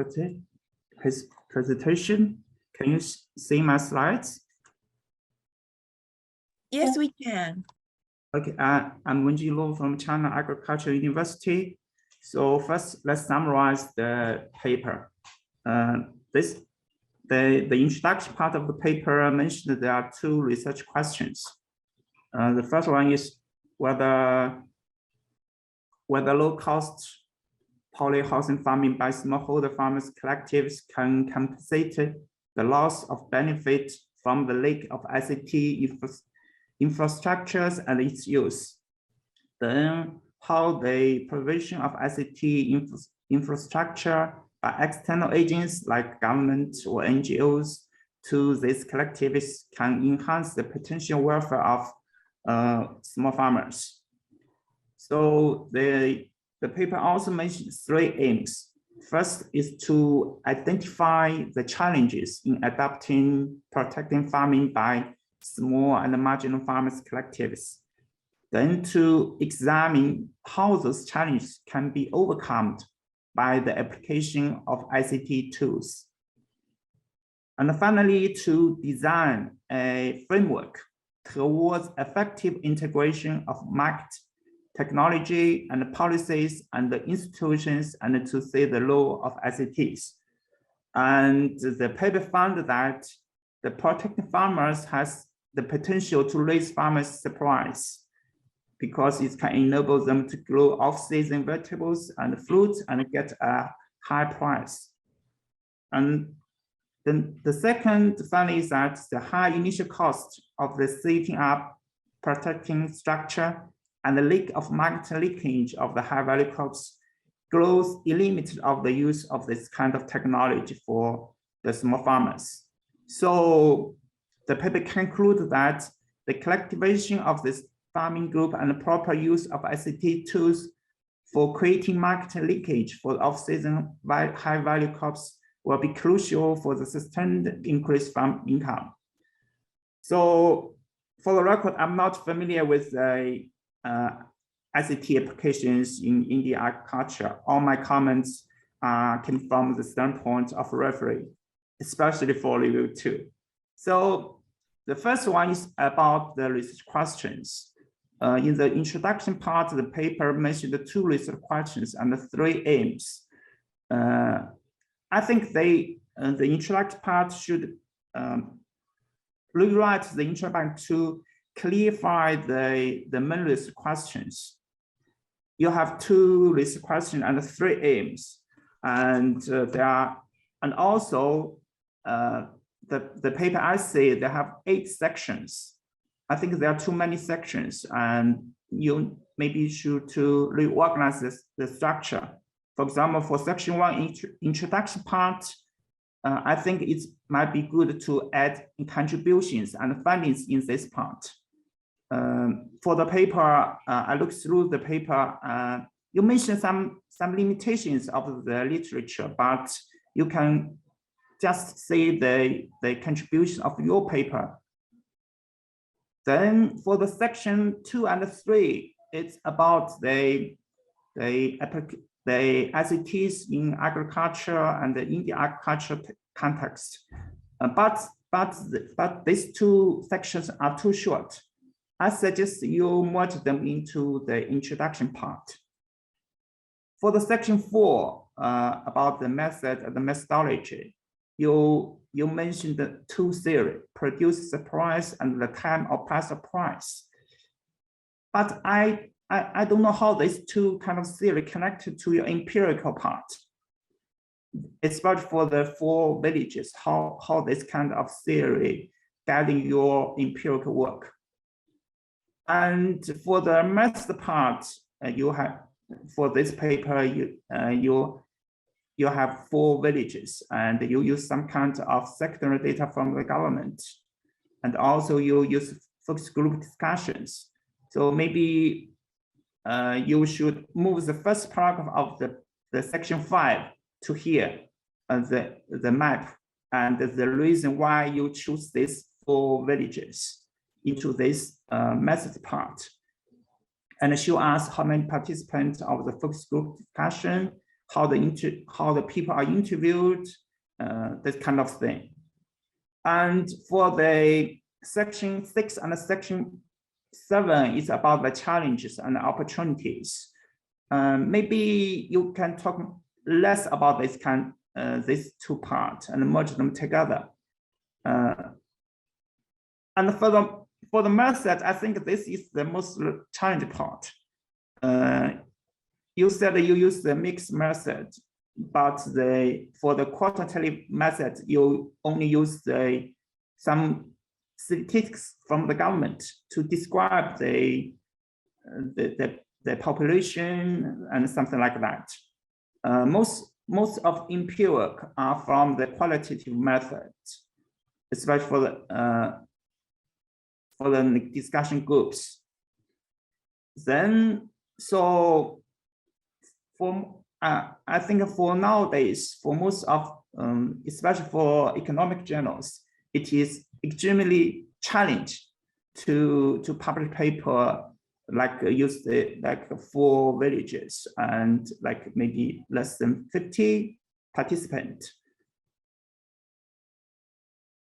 presentation. Can you see my slides? Yes, we can. Okay, I'm Wenjin Long from China Agricultural University. So first, let's summarize the paper. The introduction part of the paper mentioned there are two research questions. The first one is whether low-cost polyhousing farming by smallholder farmers collectives can compensate the loss of benefit from the lack of ICT infrastructures and its use. Then how the provision of ICT infrastructure by external agents like government or NGOs to these collectives can enhance the potential welfare of small farmers. So the paper also mentions three aims. First is to identify the challenges in adopting protecting farming by small and marginal farmers collectives. Then to examine how those challenges can be overcome by the application of ICT tools. And finally, to design a framework towards effective integration of market technology and policies and the institutions and to see the role of ICTs. And the paper found that the protecting farmers has the potential to raise farmers' supplies because it can enable them to grow off-season vegetables and fruits and get a high price. And then the second finding is that the high initial cost of the setting up protecting structure and the lack of market leakage of the high-value crops grows the limit of the use of this kind of technology for the small farmers. So the paper concludes that the collectivization of this farming group and the proper use of ICT tools for creating market leakage for off-season high-value crops will be crucial for the sustained increase from income. So for the record, I'm not familiar with the ICT applications in Indian agriculture. All my comments came from the standpoint of referee, especially for review 2. So the first one is about the research questions. In the introduction part of the paper mentioned the 2 research questions and the 3 aims. I think the introduction part should rewrite the introduction to clarify the main research questions. You have 2 research questions and 3 aims, and also the paper I see they have 8 sections. I think there are too many sections, and you maybe should to reorganize the structure. For example, for section 1 introduction part, I think it might be good to add contributions and findings in this part. For the paper, I looked through the paper. You mentioned some limitations of the literature, but you can just see the contribution of your paper. Then for the section 2 and 3, it's about the ICTs in agriculture and in the agriculture context. But these two sections are too short. I suggest you merge them into the introduction part. For the section 4, about the method and the methodology, you mentioned the two theories, produce the price and the time of pass the price. But I don't know how these two kind of theory connected to your empirical part. Especially for the 4 villages, how this kind of theory guiding your empirical work. And for the method part, you have, for this paper, you have 4 villages, and you use some kind of secondary data from the government, and also you use focus group discussions. So maybe you should move the first paragraph of the section 5 to here, the map and the reason why you choose these 4 villages into this method part, and show us how many participants of the focus group discussion, how the people are interviewed, this kind of thing. And for the section 6 and section 7, it's about the challenges and opportunities. Maybe you can talk less about this these 2 parts and merge them together. And for the method, I think this is the most challenging part. You said you use the mixed method, but for the quantitative method, you only use some statistics from the government to describe the population and something like that. Most of empirical are from the qualitative method, especially for the discussion groups. Then, so I think for nowadays, for most of, especially for economic journals, it is extremely challenging to publish paper like use like 4 villages and like maybe less than 50 participants.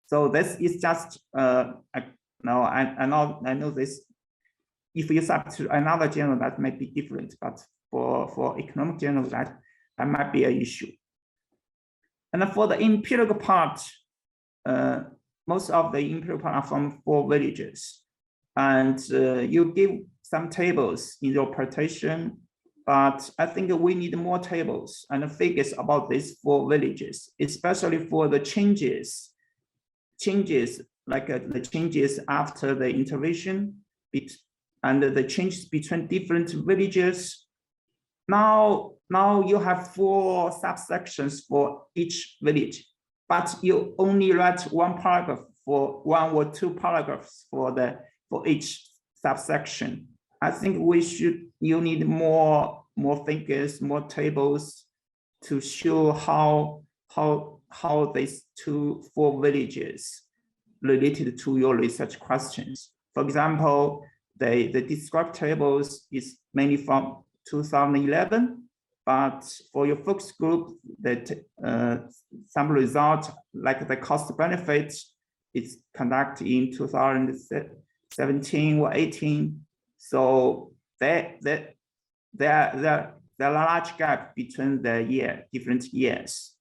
So this is just now I know this. If you sub to another journal, that might be different, but for economic journals, that might be an issue. And then for the empirical part, most of the empirical part are from 4 villages, and you give some tables in your presentation, but I think we need more tables and figures about these 4 villages, especially for the changes like the changes after the intervention and the changes between different villages. Now you have 4 subsections for each village, but you only write 1 paragraph for 1 or 2 paragraphs for each subsection. I think you need more figures, more tables to show how these 4 villages related to your research questions. For example, the described tables is mainly from 2011, but for your focus group, that some result like the cost benefit is conducted in 2017 or 18. So there are a large gap between the different years.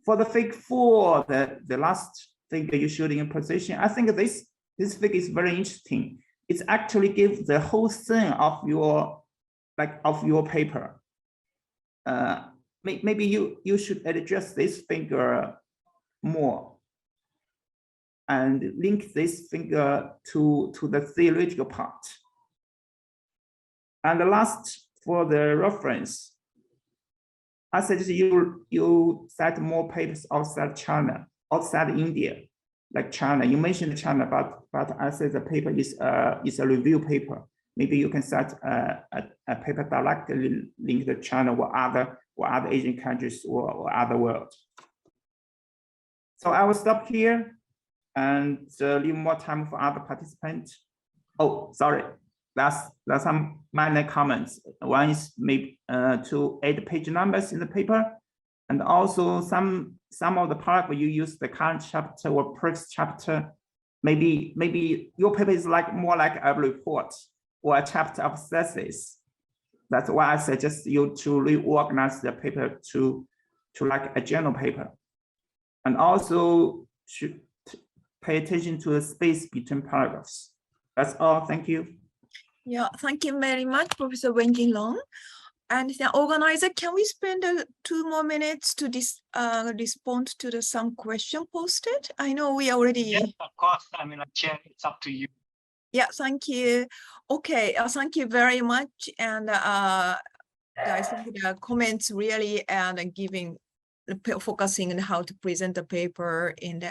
For the figure 4, the last figure you showed in position, I think this figure is very interesting. It actually gives the whole thing of your paper. Maybe you should address this figure more and link this figure to the theoretical part. And the last, for the reference, I suggest you cite more papers outside China, outside India, like China. You mentioned China, but I say the paper is a review paper. Maybe you can cite a paper directly linked to China or other Asian countries or other world. So I will stop here and leave more time for other participants. Oh, sorry. That's some minor comments. One is maybe 2 8-page numbers in the paper, and also some of the part where you use the current chapter or previous chapter. Maybe your paper is more like a report or a chapter of thesis. That's why I suggest you to reorganize the paper to like a journal paper, and also should pay attention to the space between paragraphs. That's all. Thank you. Yeah, thank you very much, Professor Wenjin Long. And the organizer, can we spend 2 more minutes to respond to some question posted? I know we already. Yes, of course. I mean, Chair, it's up to you. Yeah, thank you. Okay, thank you very much. And I think the comments really and focusing on how to present the paper and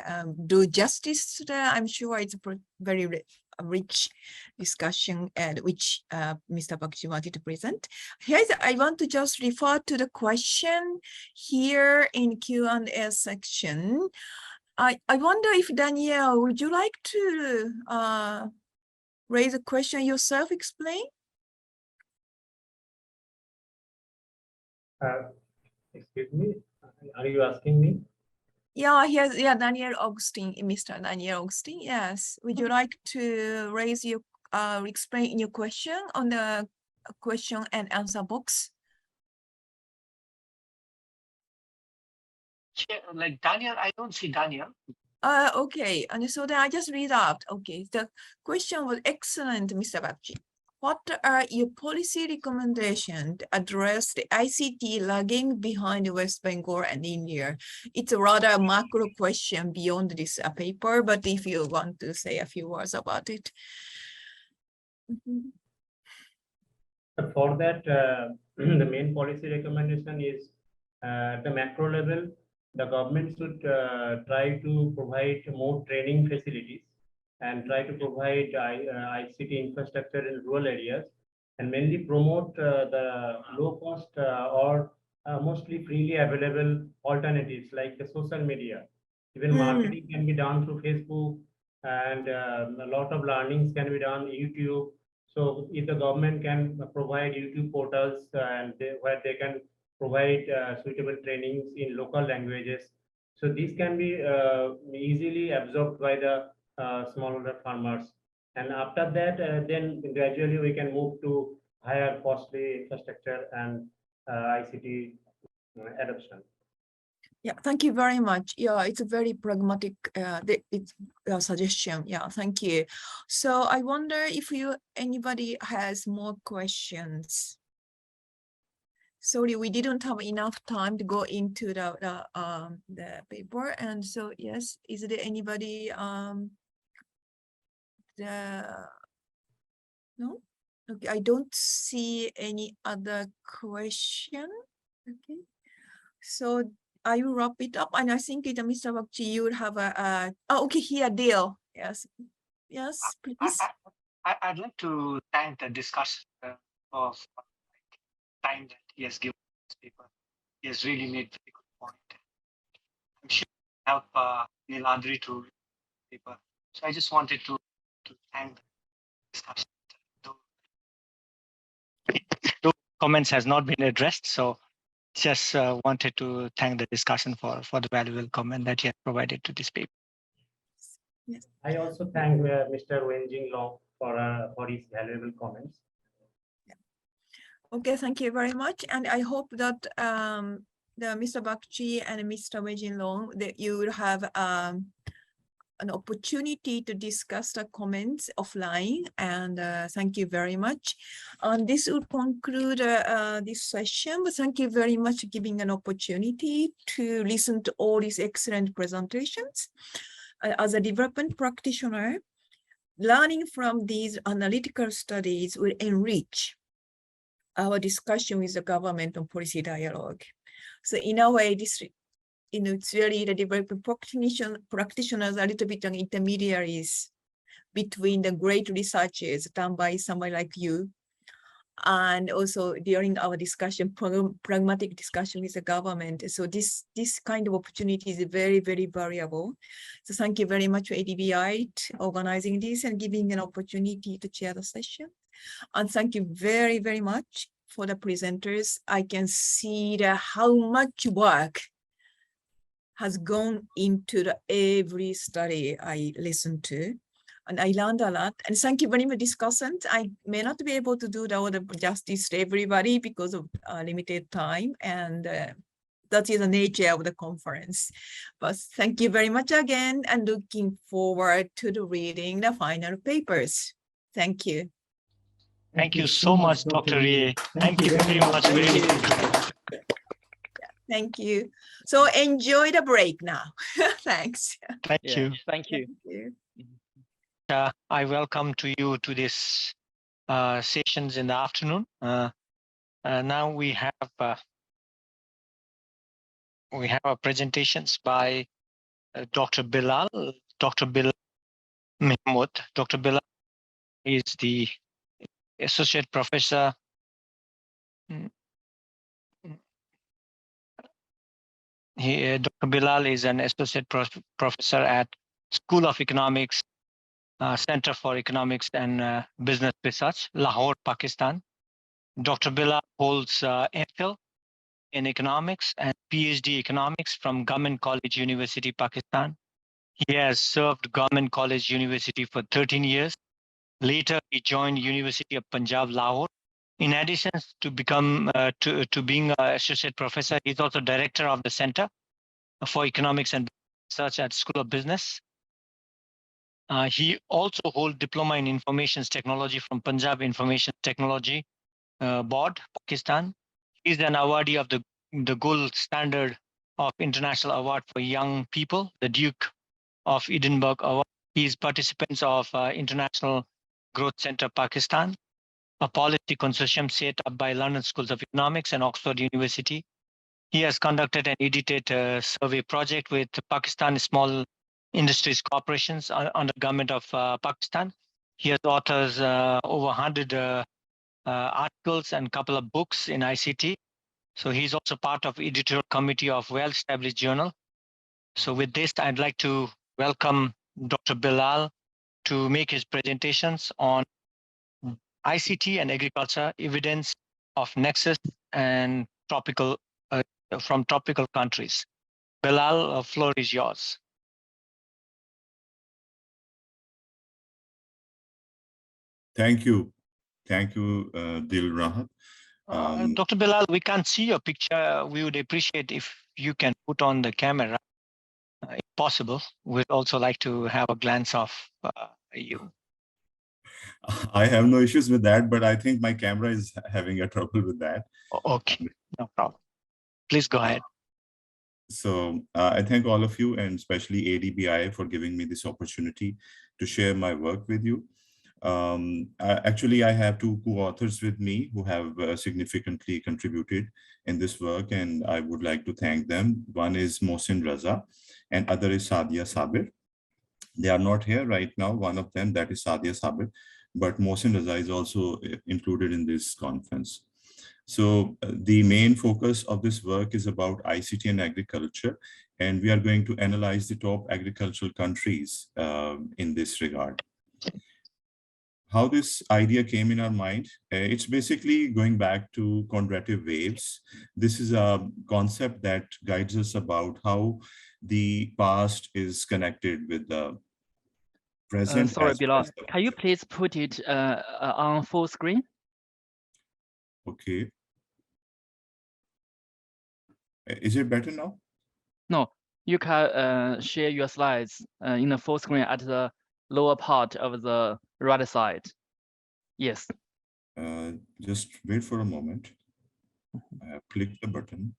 do justice to that. I'm sure it's a very rich discussion and which Mr. Bakshi wanted to present. I want to just refer to the question here in Q&A section. I wonder if Danielle, would you like to raise a question yourself, explain? Excuse me, are you asking me? Yeah, Daniel Augustine, Mr. Daniel Augustine. Yes. Would you like to raise your explain your question on the question and answer box? Yeah, like Daniel, I don't see Daniel. Okay, and so then I just read out. Okay, the question was excellent, Mr. Bakshi. What are your policy recommendations to address the ICT lagging behind West Bengal and India? It's a rather macro question beyond this paper, but if you want to say a few words about it. For that, the main policy recommendation is at the macro level, the government should try to provide more training facilities and try to provide ICT infrastructure in rural areas, and mainly promote the low cost or mostly freely available alternatives like the social media. Even marketing can be done through Facebook, and a lot of learnings can be done YouTube. So if the government can provide YouTube portals and where they can provide suitable trainings in local languages, so these can be easily absorbed by the smallholder farmers. And after that, then gradually we can move to higher costly infrastructure and ICT adoption. Yeah, thank you very much. Yeah, it's a very pragmatic suggestion. Yeah, thank you. So I wonder if anybody has more questions. Sorry, we didn't have enough time to go into the paper, and so yes, is there anybody no? Okay, I don't see any other question. Okay, so I will wrap it up, and I think Mr. Bakshi, you would have okay, here, Dale. Yes, please. I'd like to thank the discussion of time that he has given this paper. He has really made a very good point. I'm sure help Niladri to read the paper. So I just wanted to thank the discussion. Those comments has not been addressed, so just wanted to thank the discussion for the valuable comment that he has provided to this paper. Yes. I also thank Mr. Wenjin Long for his valuable comments. Okay, thank you very much, and I hope that Mr. Bakshi and Mr. Wenjin Long, that you will have an opportunity to discuss the comments offline, and thank you very much. And this would conclude this session, but thank you very much for giving an opportunity to listen to all these excellent presentations. As a development practitioner, learning from these analytical studies will enrich our discussion with the government on policy dialogue. So in a way, this, it's really the development practitioners are a little bit intermediaries between the great researches done by somebody like you, and also during our discussion, pragmatic discussion with the government. So this kind of opportunity is very, very valuable. So thank you very much for ADBI organizing this and giving an opportunity to chair the session. And thank you very, very much for the presenters. I can see how much work has gone into every study I listened to. And I learned a lot. And thank you very much, discussant. I may not be able to do all the justice to everybody because of limited time. And that is the nature of the conference. But thank you very much again, and looking forward to the reading the final papers. Thank you. Thank you so much, Dr. Rie. Thank you very much. Thank you. So enjoy the break now. Thanks. Thank you. Thank you. I welcome to you to this sessions in the afternoon. Now we have presentations by Dr. Bilal. Dr. Bilal Mahmood. Dr. Bilal is the associate professor. Dr. Bilal is an associate professor at School of Economics, Center for Economics and Business Research, Lahore, Pakistan. Dr. Bilal holds MPhil in economics and PhD economics from Government College University, Pakistan. He has served Government College University for 13 years. Later, he joined University of Punjab, Lahore. In addition to being an associate professor, he's also director of the Center for Economics and Research at School of Business. He also holds Diploma in Information Technology from Punjab Information Technology Board, Pakistan. He's an awardee of the gold standard of International Award for Young People, the Duke of Edinburgh Award. He's participants of International Growth Center, Pakistan, a policy consortium set up by London Schools of Economics and Oxford University. He has conducted and edited a survey project with Pakistan Small Industries Corporations under government of Pakistan. He has authors over 100 articles and a couple of books in ICT. So he's also part of editorial committee of well-established journal. So with this, I'd like to welcome Dr. Bilal to make his presentations on ICT and agriculture, evidence of nexus and from tropical countries. Bilal, floor is yours. Thank you. Thank you, Dil Rahat. Dr. Bilal, we can't see your picture. We would appreciate if you can put on the camera, if possible. We'd also like to have a glance of you. I have no issues with that, but I think my camera is having a trouble with that. Okay, no problem. Please go ahead. So I thank all of you, and especially ADBI, for giving me this opportunity to share my work with you. Actually, I have two co-authors with me who have significantly contributed in this work, and I would like to thank them. One is Mohsin Raza, and other is Sadia Sabir. They are not here right now. One of them, that is Sadia Sabir, but Mohsin Raza is also included in this conference. So the main focus of this work is about ICT and agriculture, and we are going to analyze the top agricultural countries in this regard. How this idea came in our mind, it's basically going back to quadratic waves. This is a concept that guides us about how the past is connected with the present. Sorry, Bilal, can you please put it on full screen? Okay. Is it better now? No, you can share your slides in the full screen at the lower part of the right side. Yes. Just wait for a moment. I have clicked the button.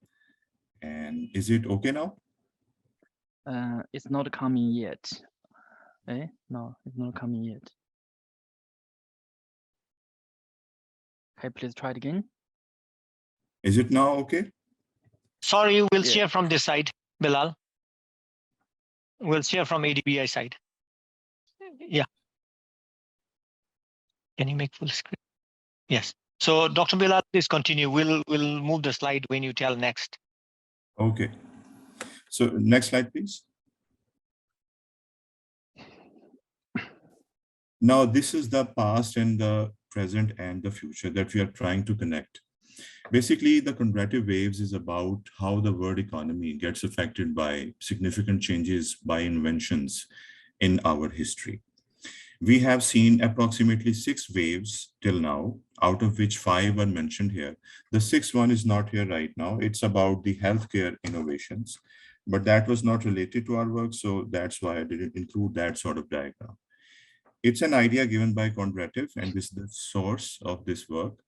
And is it okay now? It's not coming yet. No, it's not coming yet. Okay, please try it again. Is it now okay? Sorry, we'll share from this side, Bilal. We'll share from ADBI side. Yeah. Can you make full screen? Yes. So Dr. Bilal, please continue. We'll move the slide when you tell next. Okay. So next slide, please. Now, this is the past and the present, and the future that we are trying to connect. Basically, the comparative waves is about how the world economy gets affected by significant changes by inventions in our history. We have seen approximately 6 waves till now, out of which 5 are mentioned here. The 6th one is not here right now. It's about the healthcare innovations, but that was not related to our work, so that's why I didn't include that sort of diagram. It's an idea given by Kondrativ, and this is the source of this work.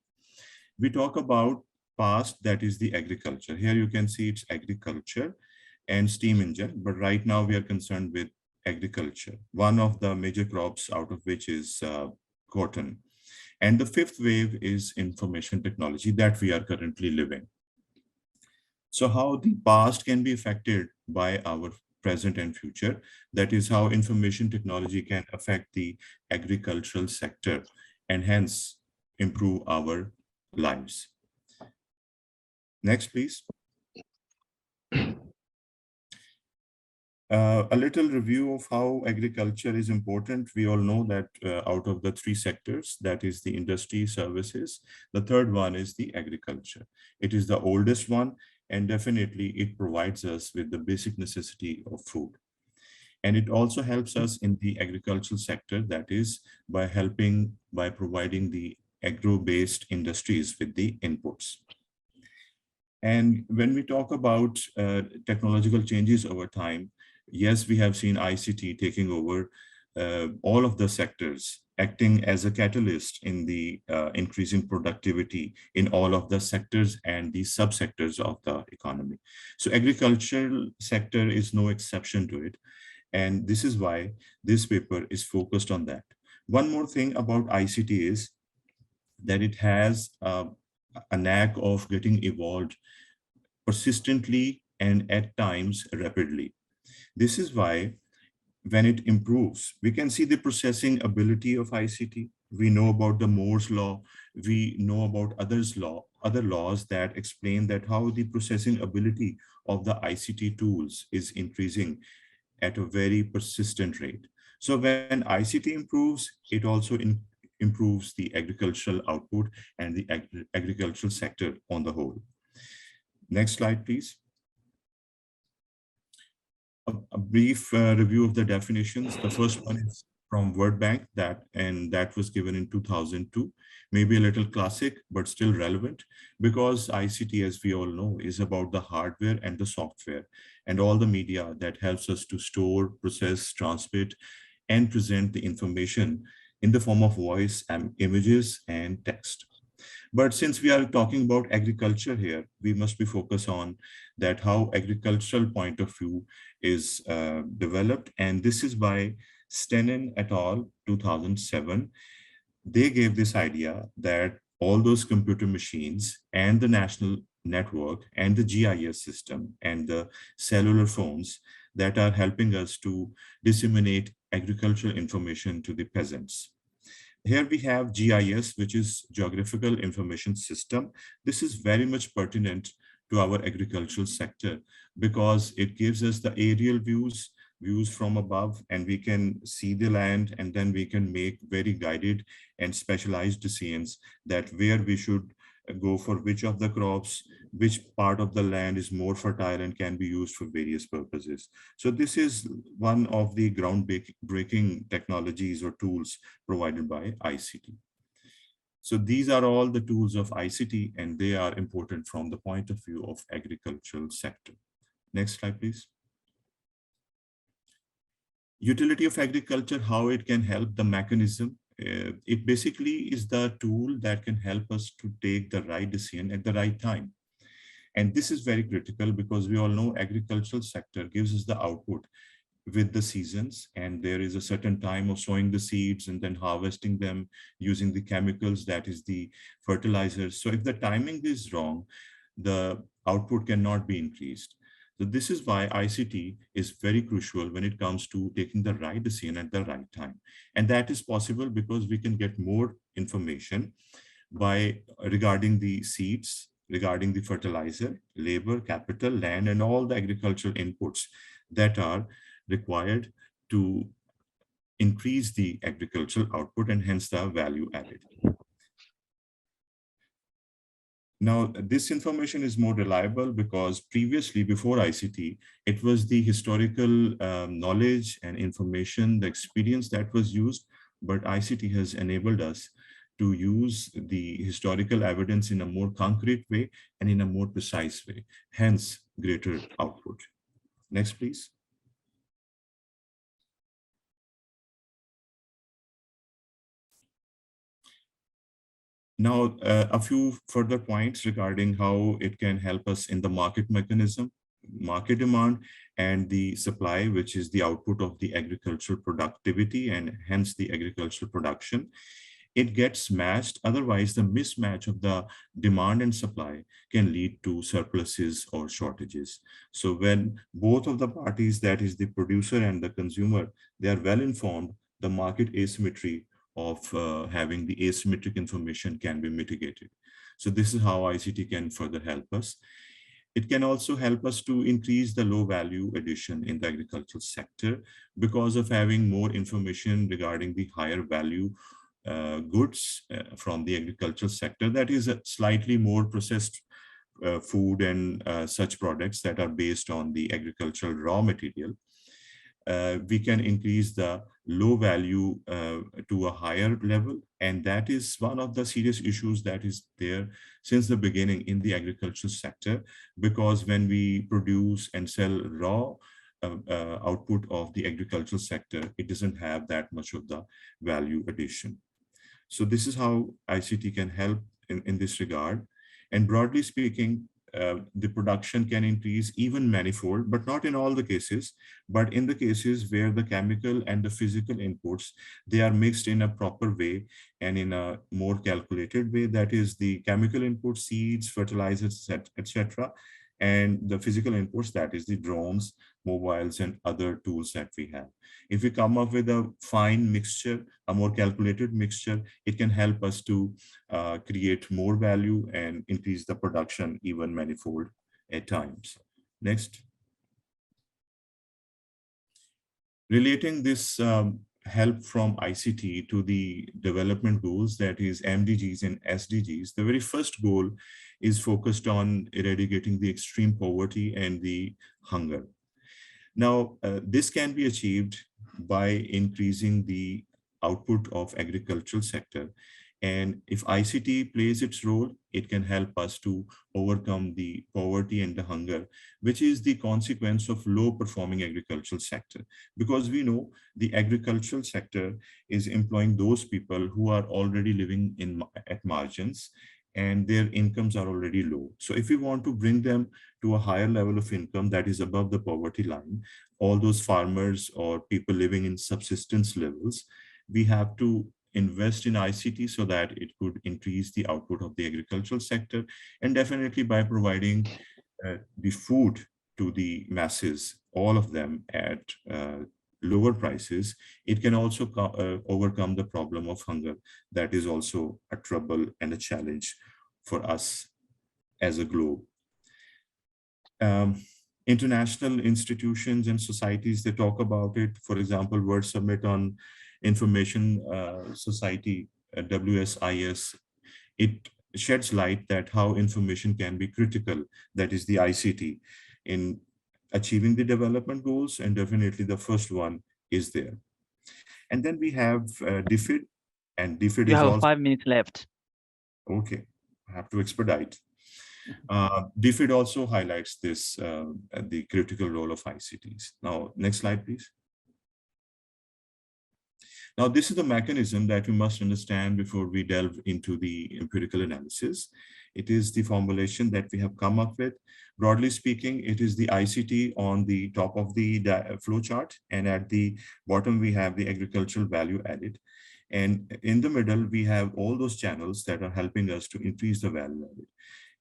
We talk about past, that is the agriculture. Here you can see it's agriculture and steam engine, but right now we are concerned with agriculture, one of the major crops out of which is cotton. And the 5th wave is information technology that we are currently living. So how the past can be affected by our present and future, that is how information technology can affect the agricultural sector and hence improve our lives. Next, please. A little review of how agriculture is important. We all know that out of the 3 sectors, that is the industry, services, the 3rd one is the agriculture. It is the oldest one, and definitely it provides us with the basic necessity of food. And it also helps us in the agricultural sector, that is by providing the agro-based industries with the inputs. And when we talk about technological changes over time, yes, we have seen ICT taking over all of the sectors, acting as a catalyst in the increasing productivity in all of the sectors and the subsectors of the economy. So agricultural sector is no exception to it. And this is why this paper is focused on that. One more thing about ICT is that it has a knack of getting evolved persistently and at times rapidly. This is why when it improves, we can see the processing ability of ICT. We know about the Moore's law. We know about other laws that explain that how the processing ability of the ICT tools is increasing at a very persistent rate. So when ICT improves, it also improves the agricultural output and the agricultural sector on the whole. Next slide, please. A brief review of the definitions. The first one is from World Bank, that was given in 2002. Maybe a little classic, but still relevant, because ICT, as we all know, is about the hardware and the software and all the media that helps us to store, process, transmit, and present the information in the form of voice and images and text. But since we are talking about agriculture here, we must be focused on that how agricultural point of view is developed. And this is by Stenen et al. 2007. They gave this idea that all those computer machines and the national network and the GIS system and the cellular phones that are helping us to disseminate agricultural information to the peasants. Here we have GIS, which is Geographical Information System. This is very much pertinent to our agricultural sector because it gives us the aerial views from above, and we can see the land, and then we can make very guided and specialized decisions that where we should go for which of the crops, which part of the land is more fertile and can be used for various purposes. So this is one of the groundbreaking technologies or tools provided by ICT. So these are all the tools of ICT, and they are important from the point of view of agricultural sector. Next slide, please. Utility of agriculture, how it can help the mechanism. It basically is the tool that can help us to take the right decision at the right time. And this is very critical because we all know agricultural sector gives us the output with the seasons, and there is a certain time of sowing the seeds and then harvesting them using the chemicals, that is the fertilizers. So if the timing is wrong, the output cannot be increased. So this is why ICT is very crucial when it comes to taking the right decision at the right time. And that is possible because we can get more information regarding the seeds, regarding the fertilizer, labor, capital, land, and all the agricultural inputs that are required to increase the agricultural output and hence the value added. Now, this information is more reliable because previously, before ICT, it was the historical knowledge and information, the experience that was used, but ICT has enabled us to use the historical evidence in a more concrete way and in a more precise way, hence greater output. Next, please. Now, a few further points regarding how it can help us in the market mechanism, market demand, and the supply, which is the output of the agricultural productivity and hence the agricultural production. It gets matched. Otherwise, the mismatch of the demand and supply can lead to surpluses or shortages. So when both of the parties, that is the producer and the consumer, they are well informed, the market asymmetry of having the asymmetric information can be mitigated. So this is how ICT can further help us. It can also help us to increase the low value addition in the agricultural sector because of having more information regarding the higher value goods from the agricultural sector. That is a slightly more processed food and such products that are based on the agricultural raw material. We can increase the low value to a higher level. And that is one of the serious issues that is there since the beginning in the agricultural sector, because when we produce and sell raw output of the agricultural sector, it doesn't have that much of the value addition. So this is how ICT can help in this regard. And broadly speaking, the production can increase even manifold, but not in all the cases, but in the cases where the chemical and the physical inputs, they are mixed in a proper way and in a more calculated way. That is the chemical input, seeds, fertilizers, etc. And the physical inputs, that is the drones, mobiles, and other tools that we have. If we come up with a fine mixture, a more calculated mixture, it can help us to create more value and increase the production even manifold at times. Next. Relating this help from ICT to the development goals, that is MDGs and SDGs, the very first goal is focused on eradicating the extreme poverty and the hunger. Now, this can be achieved by increasing the output of agricultural sector. And if ICT plays its role, it can help us to overcome the poverty and the hunger, which is the consequence of low performing agricultural sector. Because we know the agricultural sector is employing those people who are already living at margins and their incomes are already low. So if we want to bring them to a higher level of income that is above the poverty line, all those farmers or people living in subsistence levels, we have to invest in ICT so that it could increase the output of the agricultural sector. And definitely by providing the food to the masses, all of them at lower prices, it can also overcome the problem of hunger. That is also a trouble and a challenge for us as a globe. International institutions and societies, they talk about it. For example, World Summit on Information Society, WSIS, it sheds light that how information can be critical, that is the ICT, in achieving the development goals, and definitely the first one is there. And then we have DFID, and DFID you is have also 5 minutes left. Okay, I have to expedite. DFID also highlights this, the critical role of ICTs. Now, next slide, please. Now, this is the mechanism that we must understand before we delve into the empirical analysis. It is the formulation that we have come up with. Broadly speaking, it is the ICT on the top of the flow chart, and at the bottom, we have the agricultural value added. And in the middle, we have all those channels that are helping us to increase the value added.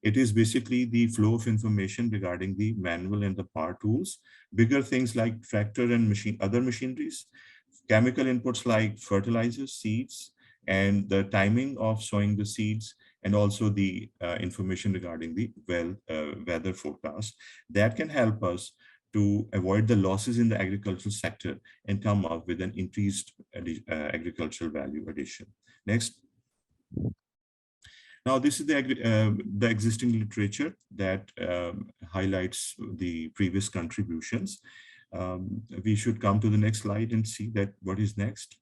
It is basically the flow of information regarding the manual and the power tools, bigger things like tractor and other machineries, chemical inputs like fertilizers, seeds, and the timing of sowing the seeds, and also the information regarding the weather forecast that can help us to avoid the losses in the agricultural sector and come up with an increased agricultural value addition. Next. Now, this is the existing literature that highlights the previous contributions. We should come to the next slide and see that what is next.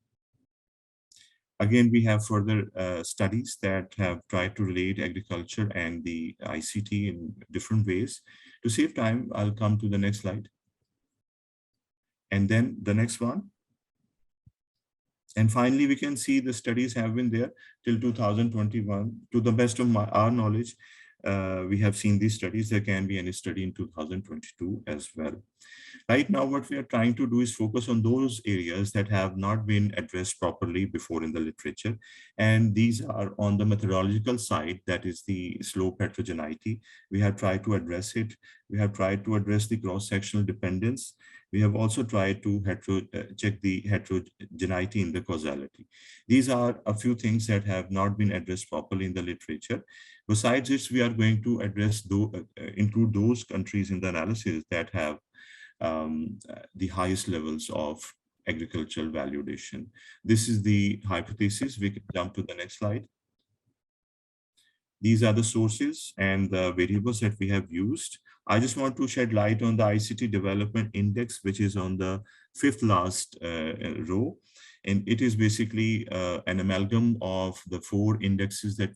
Again, we have further studies that have tried to relate agriculture and the ICT in different ways. To save time, I'll come to the next slide. And then the next one. And finally, we can see the studies have been there till 2021. To the best of our knowledge, we have seen these studies. There can be any study in 2022 as well. Right now, what we are trying to do is focus on those areas that have not been addressed properly before in the literature. And these are on the methodological side, that is the slope heterogeneity. We have tried to address it. We have tried to address the cross-sectional dependence. We have also tried to check the heterogeneity in the causality. These are a few things that have not been addressed properly in the literature. Besides this, we are going to address, include those countries in the analysis that have the highest levels of agricultural value addition. This is the hypothesis. We can jump to the next slide. These are the sources and the variables that we have used. I just want to shed light on the ICT Development Index, which is on the fifth last row. And it is basically an amalgam of the 4 indexes that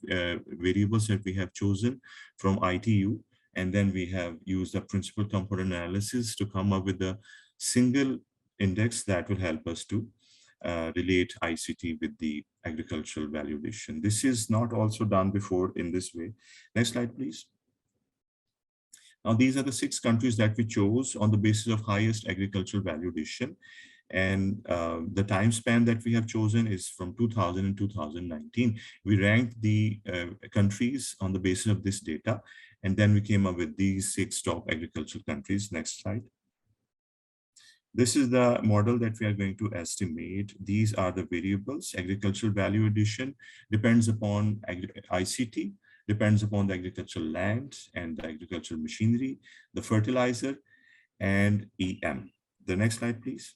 variables that we have chosen from ITU. And then we have used the principal component analysis to come up with a single index that will help us to relate ICT with the agricultural value addition. This is not also done before in this way. Next slide, please. Now, these are the 6 countries that we chose on the basis of highest agricultural value addition. And the time span that we have chosen is from 2000 and 2019. We ranked the countries on the basis of this data. And then we came up with these 6 top agricultural countries. Next slide. This is the model that we are going to estimate. These are the variables. Agricultural value addition depends upon ICT, depends upon the agricultural land and the agricultural machinery, the fertilizer, and EM. The next slide, please.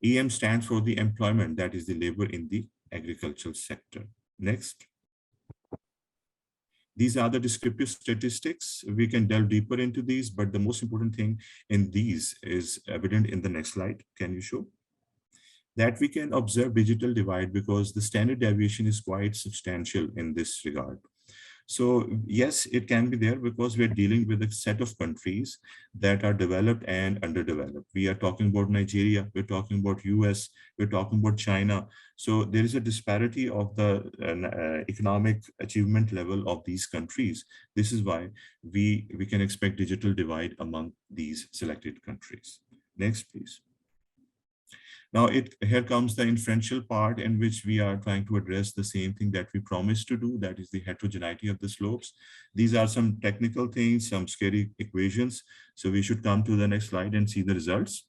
EM stands for the employment, that is the labor in the agricultural sector. Next. These are the descriptive statistics. We can delve deeper into these, but the most important thing in these is evident in the next slide. Can you show? That we can observe digital divide because the standard deviation is quite substantial in this regard. So yes, it can be there because we're dealing with a set of countries that are developed and underdeveloped. We are talking about Nigeria, we're talking about US, we're talking about China. So there is a disparity of the economic achievement level of these countries. This is why we can expect digital divide among these selected countries. Next, please. Now, here comes the inferential part in which we are trying to address the same thing that we promised to do, that is the heterogeneity of the slopes. These are some technical things, some scary equations. So we should come to the next slide and see the results.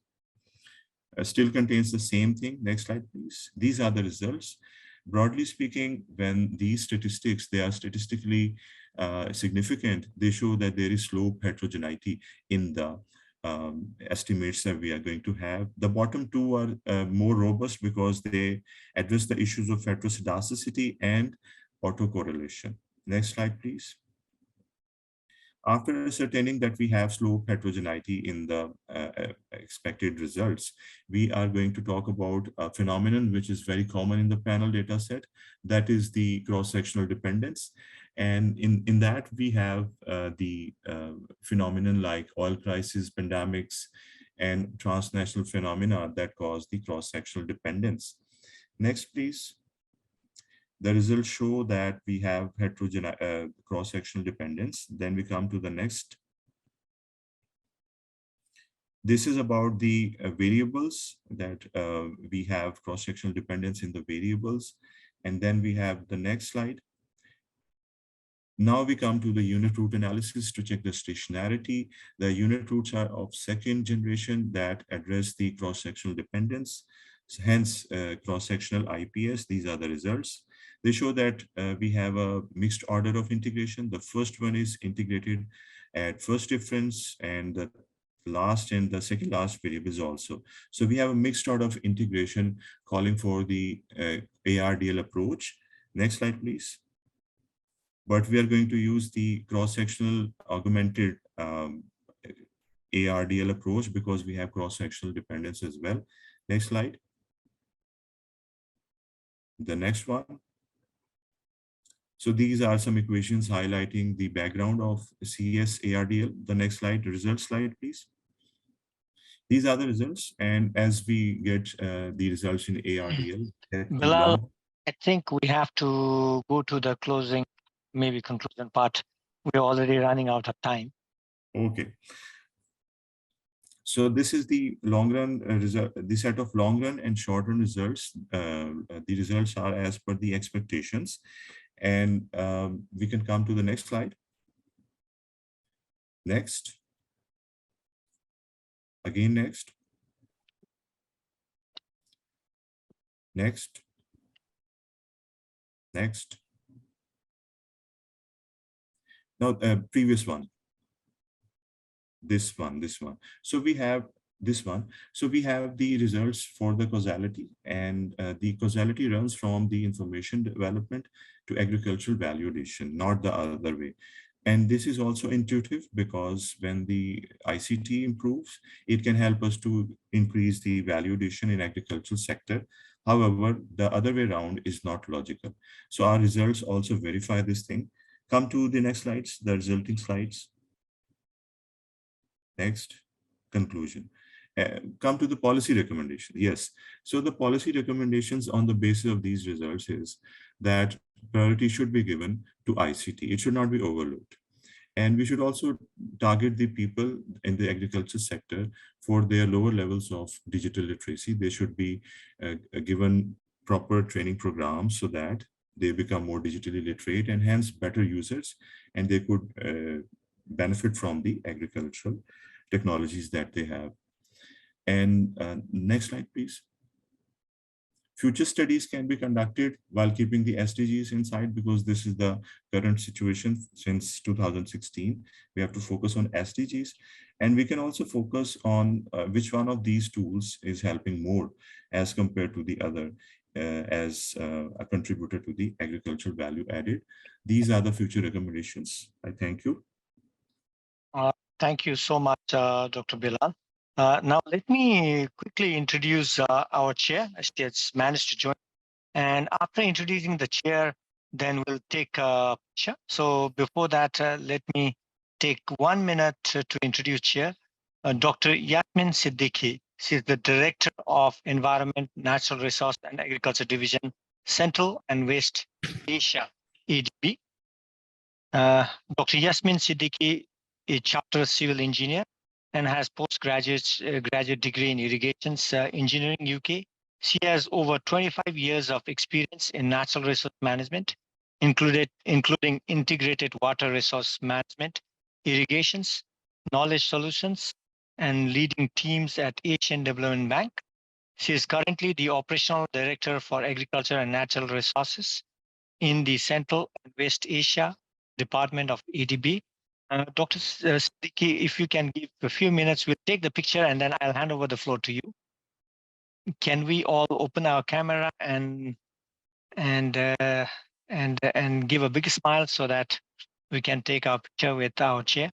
Still contains the same thing. Next slide, please. These are the results. Broadly speaking, when these statistics, they are statistically significant, they show that there is slope heterogeneity in the estimates that we are going to have. The bottom 2 are more robust because they address the issues of heteroscedasticity and autocorrelation. Next slide, please. After ascertaining that we have slope heterogeneity in the expected results, we are going to talk about a phenomenon which is very common in the panel data set, that is the cross-sectional dependence. And in that, we have the phenomenon like oil crisis, pandemics, and transnational phenomena that cause the cross-sectional dependence. Next, please. The results show that we have heterogeneous cross-sectional dependence. Then we come to the next. This is about the variables that we have cross-sectional dependence in the variables. And then we have the next slide. Now we come to the unit root analysis to check the stationarity. The unit roots are of 2nd generation that address the cross-sectional dependence, hence cross-sectional IPS. These are the results. They show that we have a mixed order of integration. The first one is integrated at first difference, and the last and the second last variables also. So we have a mixed order of integration calling for the ARDL approach. Next slide, please. but we are going to use the cross-sectional augmented ARDL approach because we have cross-sectional dependence as well. Next slide. The next one. So these are some equations highlighting the background of CS ARDL. The next slide, result slide, please. These are the results, and as we get the results in ARDL, Bilal, I think we have to go to the closing, maybe conclusion part. We're already running out of time. Okay. So this is the long run result, the set of long run and short run results. The results are as per the expectations. And we can come to the next slide. Next. Again, next. Next. Next. Now, previous one. This one. So we have this one. So we have the results for the causality, and the causality runs from the information development to agricultural value addition, not the other way. And this is also intuitive because when the ICT improves, it can help us to increase the value addition in agricultural sector. However, the other way around is not logical. So our results also verify this thing. Come to the next slides, the resulting slides. Next, conclusion. Come to the policy recommendation. Yes. So the policy recommendations on the basis of these results is that priority should be given to ICT. It should not be overlooked. And we should also target the people in the agriculture sector for their lower levels of digital literacy. They should be given proper training programs so that they become more digitally literate and hence better users, and they could benefit from the agricultural technologies that they have. And next slide, please. Future studies can be conducted while keeping the SDGs inside because this is the current situation since 2016. We have to focus on SDGs, and we can also focus on which one of these tools is helping more as compared to the other as a contributor to the agricultural value added. These are the future recommendations. I thank you. Thank you so much, Dr. Bilal. Now, let me quickly introduce our chair. She has managed to join. And after introducing the chair, then we'll take a picture. So before that, let me take 1 minute to introduce chair, Dr. Yasmin Siddiqui. She's the Director of Environment, Natural Resource and Agriculture Division, Central and West Asia, EDB. Dr. Yasmin Siddiqui is Chartered Civil Engineer and has postgraduate graduate degree in Irrigations Engineering, UK. She has over 25 years of experience in natural resource management, including integrated water resource management, irrigations, knowledge solutions, and leading teams at Asian Development Bank. She is currently the Operational Director for Agriculture and Natural Resources in the Central and West Asia Department of EDB. Dr. Siddiqui, if you can give a few minutes, we'll take the picture and then I'll hand over the floor to you. Can we all open our camera and give a big smile so that we can take our picture with our chair?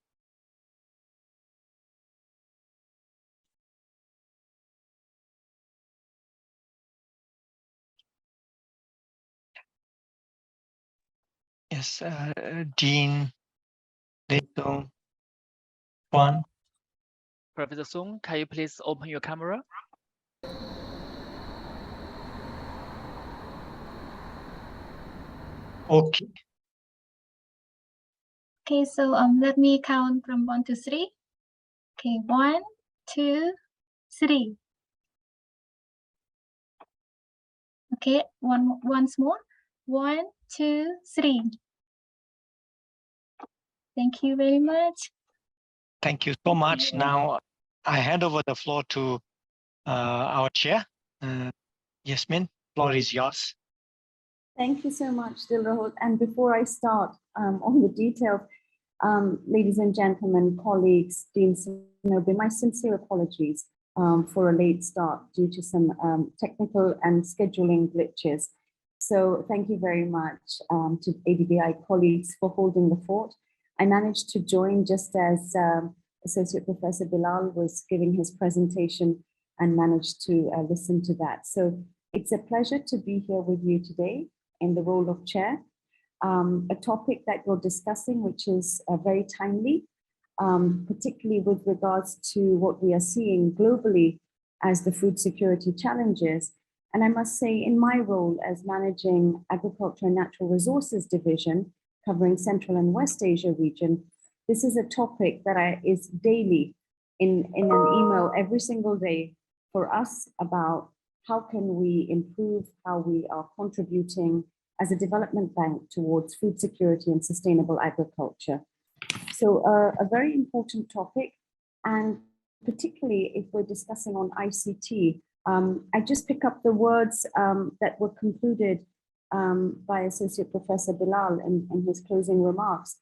Yes, Dean, Leto, Juan. Professor Song, can you please open your camera? Okay. Okay, so let me count from 1 to 3. Okay, 1, 2, 3. Okay, once more. 1, 2, 3. Thank you very much. Thank you so much. Now I hand over the floor to our chair. Yasmin, floor is yours. Thank you so much, Dilrahut. And before I start on the details, ladies and gentlemen, colleagues, Dean Sinobe, my sincere apologies for a late start due to some technical and scheduling glitches. So thank you very much to ADBI colleagues for holding the fort. I managed to join just as Associate Professor Bilal was giving his presentation and managed to listen to that. So it's a pleasure to be here with you today in the role of chair. A topic that we're discussing, which is very timely, particularly with regards to what we are seeing globally as the food security challenges. And I must say, in my role as managing Agriculture and Natural Resources Division, covering Central and West Asia region, this is a topic that is daily in an email every single day for us about how can we improve, how we are contributing as a development bank towards food security and sustainable agriculture. So a very important topic, and particularly if we're discussing on ICT, I just pick up the words that were concluded by Associate Professor Bilal in his closing remarks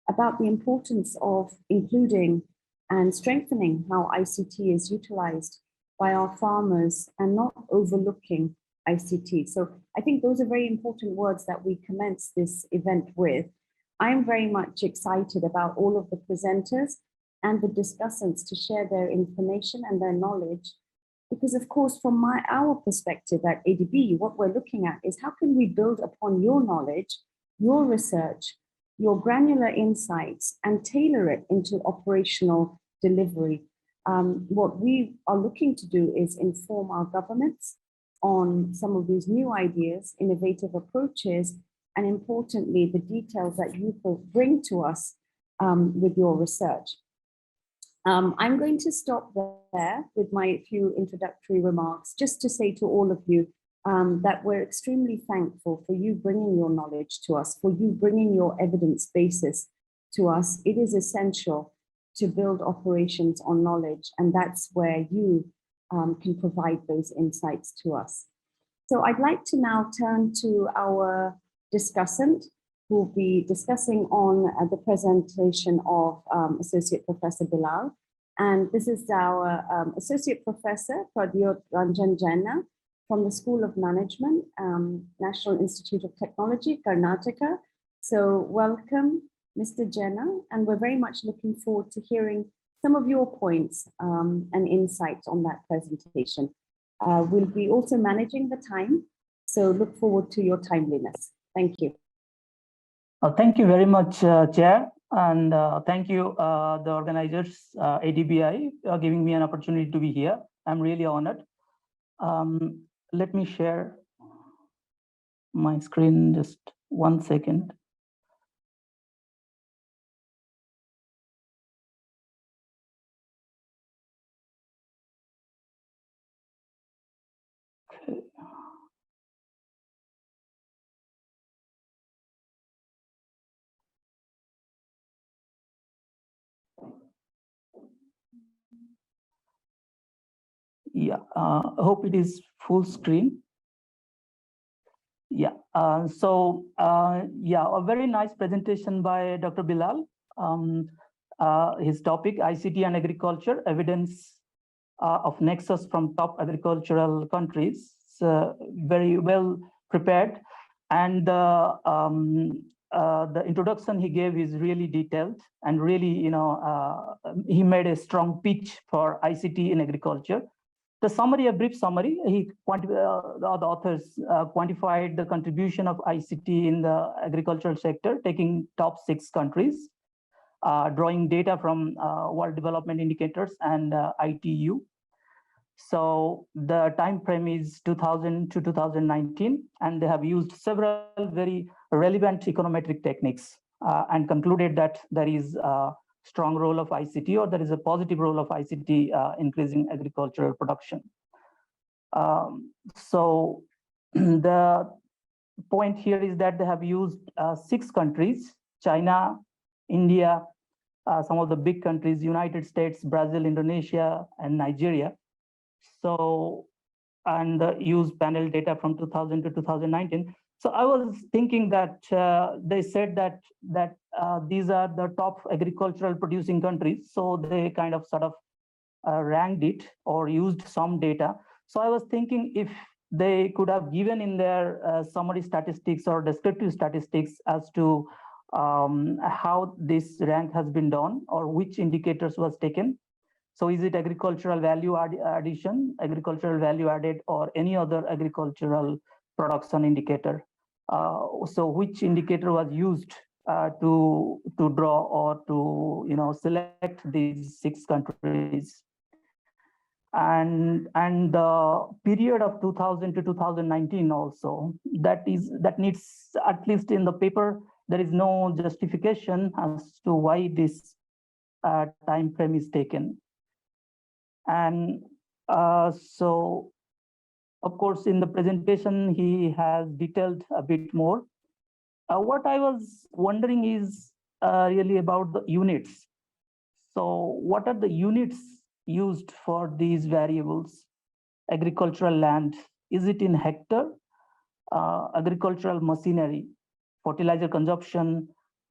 about the importance of including and strengthening how ICT is utilized by our farmers and not overlooking ICT. So I think those are very important words that we commence this event with. I'm very much excited about all of the presenters and the discussants to share their information and their knowledge, because of course, from our perspective at ADB, what we're looking at is how can we build upon your knowledge, your research, your granular insights, and tailor it into operational delivery. What we are looking to do is inform our governments on some of these new ideas, innovative approaches, and importantly, the details that you bring to us with your research. I'm going to stop there with my few introductory remarks, just to say to all of you that we're extremely thankful for you bringing your knowledge to us, for you bringing your evidence basis to us. It is essential to build operations on knowledge, and that's where you can provide those insights to us. So I'd like to now turn to our discussant, who will be discussing on the presentation of Associate Professor Bilal. And this is our Associate Professor, Pradyot Ranjan Jaina, from the School of Management, National Institute of Technology, Karnataka. So welcome, Mr. Jaina, and we're very much looking forward to hearing some of your points and insights on that presentation. We'll be also managing the time, so look forward to your timeliness. Thank you. Thank you very much, Chair, and thank you, the organizers, ADBI, giving me an opportunity to be here. I'm really honored. Let me share my screen, just 1 second. Okay. Yeah, I hope it is full screen. Yeah, yeah, a very nice presentation by Dr. Bilal. His topic, ICT and agriculture, evidence of nexus from top agricultural countries. Very well prepared. And the introduction he gave is really detailed and really, he made a strong pitch for ICT in agriculture. The summary, a brief summary, the authors quantified the contribution of ICT in the agricultural sector, taking top 6 countries, drawing data from World Development Indicators and ITU. So the time frame is 2000 to 2019, and they have used several very relevant econometric techniques and concluded that there is strong role of ICT, or there is a positive role of ICT increasing agricultural production. So the point here is that they have used 6 countries, China, India, some of the big countries, United States, Brazil, Indonesia, and Nigeria. So, and use panel data from 2000 to 2019. So I was thinking that they said that these are the top agricultural producing countries. So they kind of sort of ranked it or used some data. So I was thinking, if they could have given in their summary statistics or descriptive statistics as to how this rank has been done or which indicators was taken. So is it agricultural value addition, agricultural value added, or any other agricultural production indicator? So which indicator was used to draw or to select these 6 countries? And the period of 2000 to 2019 also, that needs, at least in the paper, there is no justification as to why this time frame is taken. And so, of course, in the presentation, he has detailed a bit more. What I was wondering is really about the units. So what are the units used for these variables? Agricultural land, is it in hectare? Agricultural machinery, fertilizer consumption,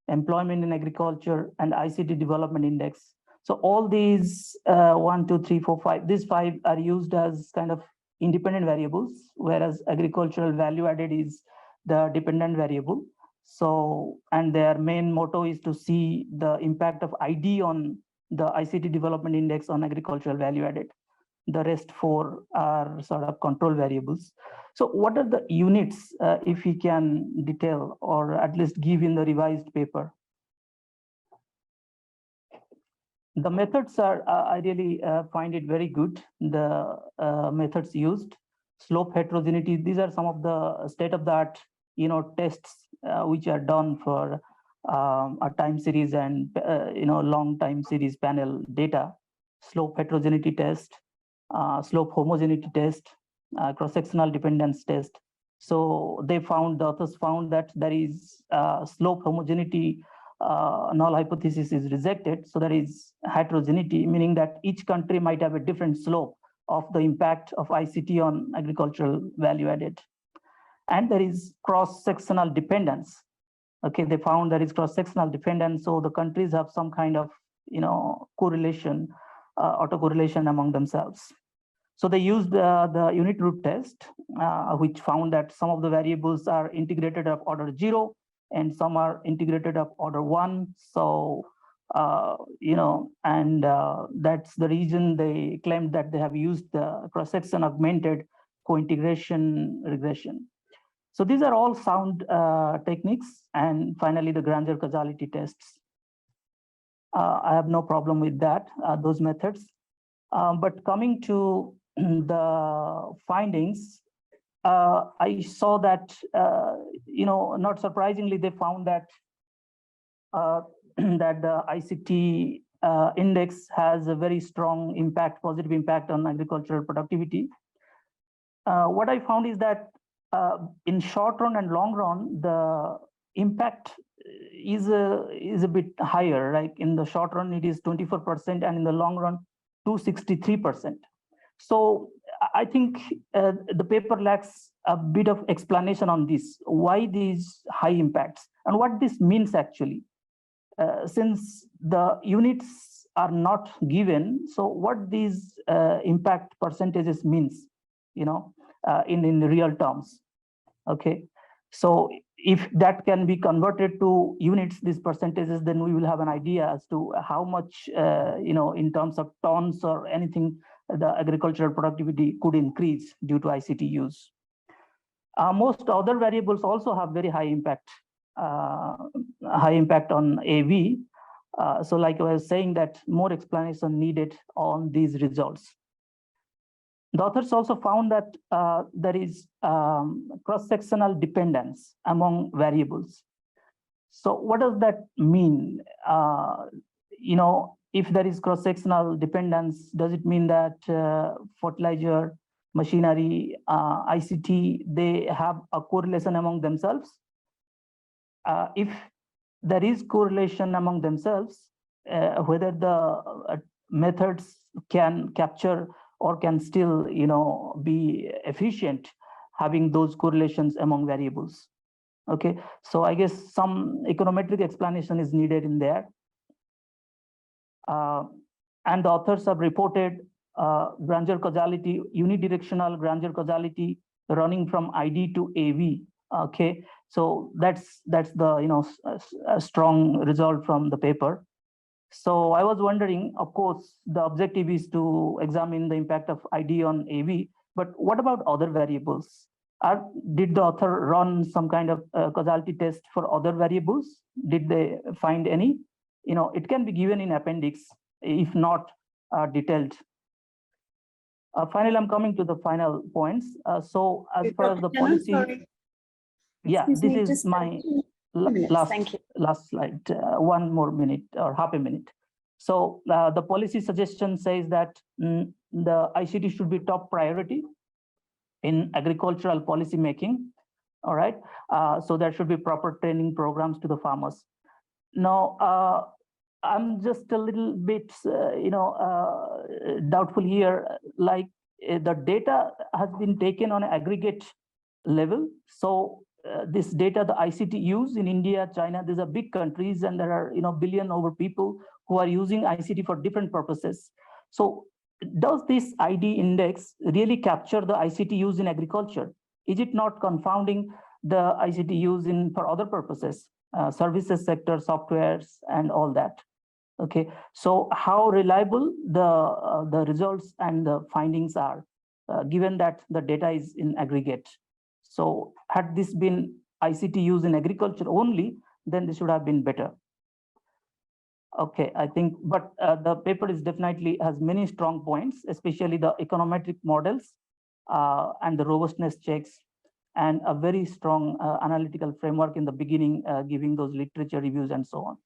employment in agriculture, and ICT development index. So all these 1, 2, 3, 4, 5, these 5 are used as kind of independent variables, whereas agricultural value added is the dependent variable. So, and their main motto is to see the impact of ID on the ICT development index on agricultural value added. The rest 4 are sort of control variables. So what are the units, if we can detail or at least give in the revised paper? The methods are, I really find it very good. The methods used, slope heterogeneity, these are some of the state-of-the-art tests which are done for a time series and long time series panel data. Slope heterogeneity test, slope homogeneity test, cross-sectional dependence test. So they found, the authors found that there is slope homogeneity null hypothesis is rejected. So there is heterogeneity, meaning that each country might have a different slope of the impact of ICT on agricultural value added. And there is cross-sectional dependence. Okay, they found there is cross-sectional dependence. So the countries have some kind of correlation, autocorrelation among themselves. So they used the unit root test, which found that some of the variables are integrated of order 0 and some are integrated of order 1. So, that's the reason they claimed that they have used the cross-section augmented co-integration regression. So these are all sound techniques. And finally, the grandeur causality tests. I have no problem with that, those methods. But coming to the findings, I saw that, not surprisingly, they found that that the ICT index has a very strong impact, positive impact on agricultural productivity. What I found is that in short run and long run, the impact is a bit higher. Like in the short run, it is 24%, and in the long run, 263%. So I think the paper lacks a bit of explanation on this, why these high impacts and what this means actually. Since the units are not given, so what these impact percentages means, in real terms. Okay, so if that can be converted to units, these percentages, then we will have an idea as to how much, in terms of tons or anything, the agricultural productivity could increase due to ICT use. Most other variables also have very high impact on AV. So like I was saying, that more explanation needed on these results. The authors also found that there is cross-sectional dependence among variables. So what does that mean? If there is cross-sectional dependence, does it mean that fertilizer, machinery, ICT, they have a correlation among themselves? If there is correlation among themselves, whether the methods can capture or can still, be efficient having those correlations among variables. Okay, so I guess some econometric explanation is needed in there. And the authors have reported grandeur causality, unidirectional grandeur causality running from ID to AV. Okay, so that's the a strong result from the paper. So I was wondering, of course, the objective is to examine the impact of ID on AV, but what about other variables? Did the author run some kind of causality test for other variables? Did they find any? It can be given in appendix, if not detailed. Finally, I'm coming to the final points. So as far as the policy, yeah, Excuse this me, is just my 2 minutes. last Thank you. last slide. 1 more minute or half a minute. So the policy suggestion says that the ICT should be top priority in agricultural policy making. All right. So there should be proper training programs to the farmers. Now, I'm just a little bit, doubtful here. Like the data has been taken on an aggregate level. So this data, the ICT use in India, China, these are big countries, and there are billion over people who are using ICT for different purposes. So does this ID index really capture the ICT use in agriculture? Is it not confounding the ICT use for other purposes, services sector, softwares, and all that? Okay, so how reliable the results and the findings are, given that the data is in aggregate? So had this been ICT use in agriculture only, then this should have been better. Okay, I think, but the paper is definitely has many strong points, especially the econometric models and the robustness checks, and a very strong analytical framework in the beginning, giving those literature reviews and so on.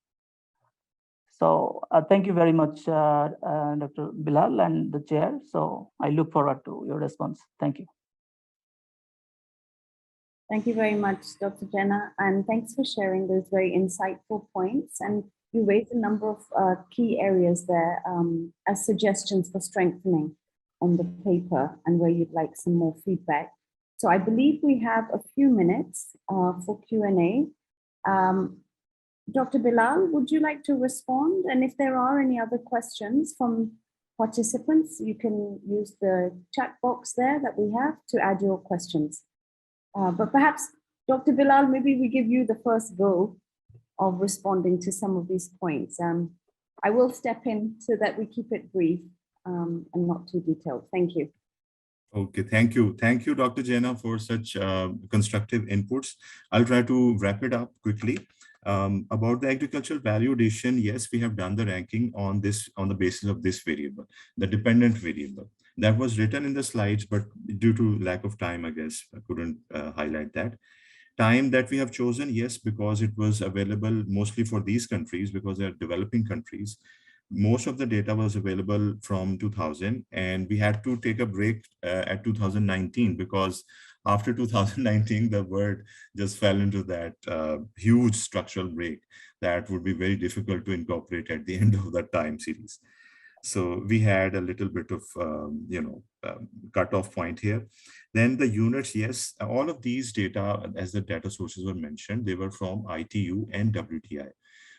So thank you very much, Dr. Bilal and the chair. So I look forward to your response. Thank you. Thank you very much, Dr. Jenna, and thanks for sharing those very insightful points. And you raised a number of key areas there as suggestions for strengthening on the paper and where you'd like some more feedback. So I believe we have a few minutes for Q&A. Dr. Bilal, would you like to respond? And if there are any other questions from participants, you can use the chat box there that we have to add your questions. But perhaps, Dr. Bilal, maybe we give you the first go of responding to some of these points. I will step in so that we keep it brief and not too detailed. Thank you. Okay, thank you. Thank you, Dr. Jenna, for such constructive inputs. I'll try to wrap it up quickly. About the agricultural value addition, yes, we have done the ranking on the basis of this variable, the dependent variable. That was written in the slides, but due to lack of time, I guess I couldn't highlight that. Time that we have chosen, yes, because it was available mostly for these countries, because they are developing countries. Most of the data was available from 2000, and we had to take a break at 2019, because after 2019, the world just fell into that huge structural break that would be very difficult to incorporate at the end of that time series. So we had a little bit of, cutoff point here. Then the units, yes, all of these data, as the data sources were mentioned, they were from ITU and WTI.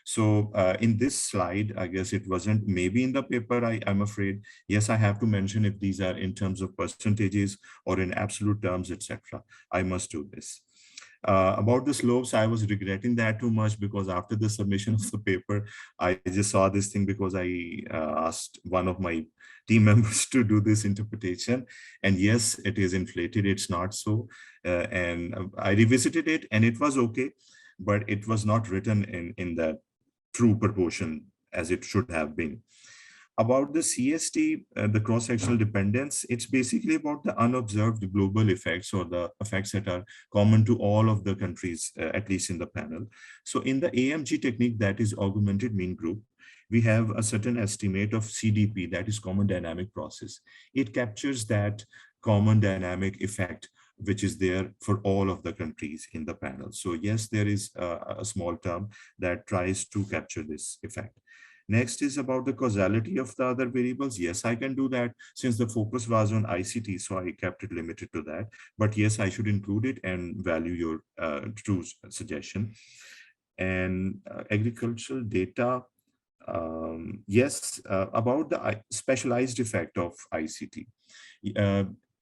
So in this slide, I guess it wasn't maybe in the paper, I'm afraid. Yes, I have to mention if these are in terms of percentages or in absolute terms, etc. I must do this. About the slopes, I was regretting that too much, because after the submission of the paper, I just saw this thing because I asked one of my team members to do this interpretation. And yes, it is inflated, it's not so. And I revisited it and it was okay, but it was not written in that true proportion as it should have been. About the CST, the cross-sectional dependence, it's basically about the unobserved global effects, or the effects that are common to all of the countries, at least in the panel. So in the AMG technique, that is augmented mean group, we have a certain estimate of CDP, that is common dynamic process. It captures that common dynamic effect which is there for all of the countries in the panel. So yes, there is a small term that tries to capture this effect. Next is about the causality of the other variables. Yes, I can do that since the focus was on ICT, so I kept it limited to that. But yes, I should include it and value your true suggestion. And agricultural data, yes, about the specialized effect of ICT.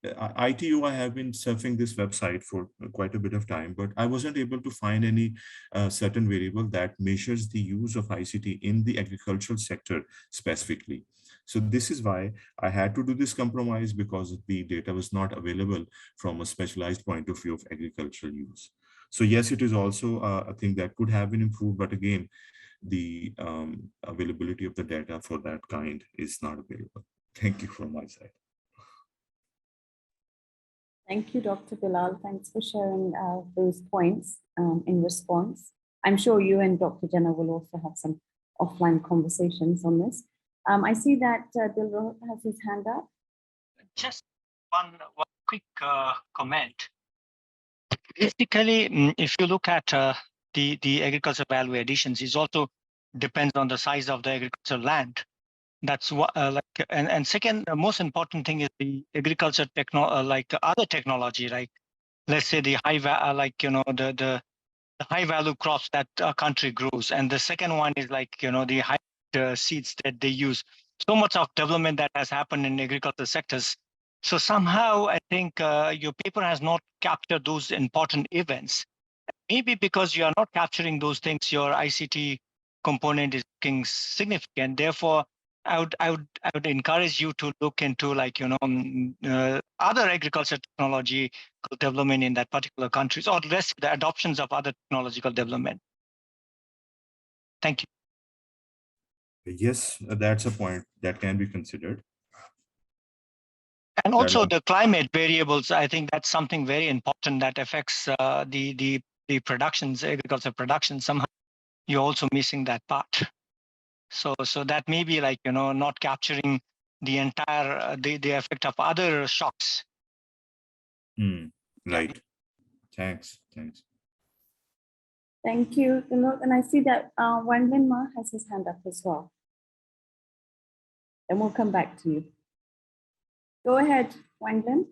ITU, I have been surfing this website for quite a bit of time, but I wasn't able to find any certain variable that measures the use of ICT in the agricultural sector specifically. So this is why I had to do this compromise, because the data was not available from a specialized point of view of agricultural use. So yes, it is also a thing that could have been improved, but again, the availability of the data for that kind is not available. Thank you from my side. Thank you, Dr. Bilal. Thanks for sharing those points in response. I'm sure you and Dr. Jenna will also have some offline conversations on this. I see that Dilrot has his hand up. Just one quick comment. Basically, if you look at the agricultural value additions, it also depends on the size of the agricultural land. That's what and second, the most important thing is the agriculture like other technology, like let's say the high the high value crops that a country grows, and the second one is like the high seeds that they use. So much of development that has happened in agricultural sectors. So somehow I think your paper has not captured those important events. Maybe because you are not capturing those things, your ICT component is looking significant. Therefore, I would encourage you to look into like other agriculture technology development in that particular countries, or the adoptions of other technological development. Thank you. Yes, that's a point that can be considered. And also the climate variables, I think that's something very important that affects the productions, agriculture production. Somehow you're also missing that part. So that may be like, not capturing the entire, the effect of other shocks. Right. Thanks. Thank you, Dilrot. And I see that Wang Lin Ma has his hand up as well. And we'll come back to you. Go ahead, Wang Lin.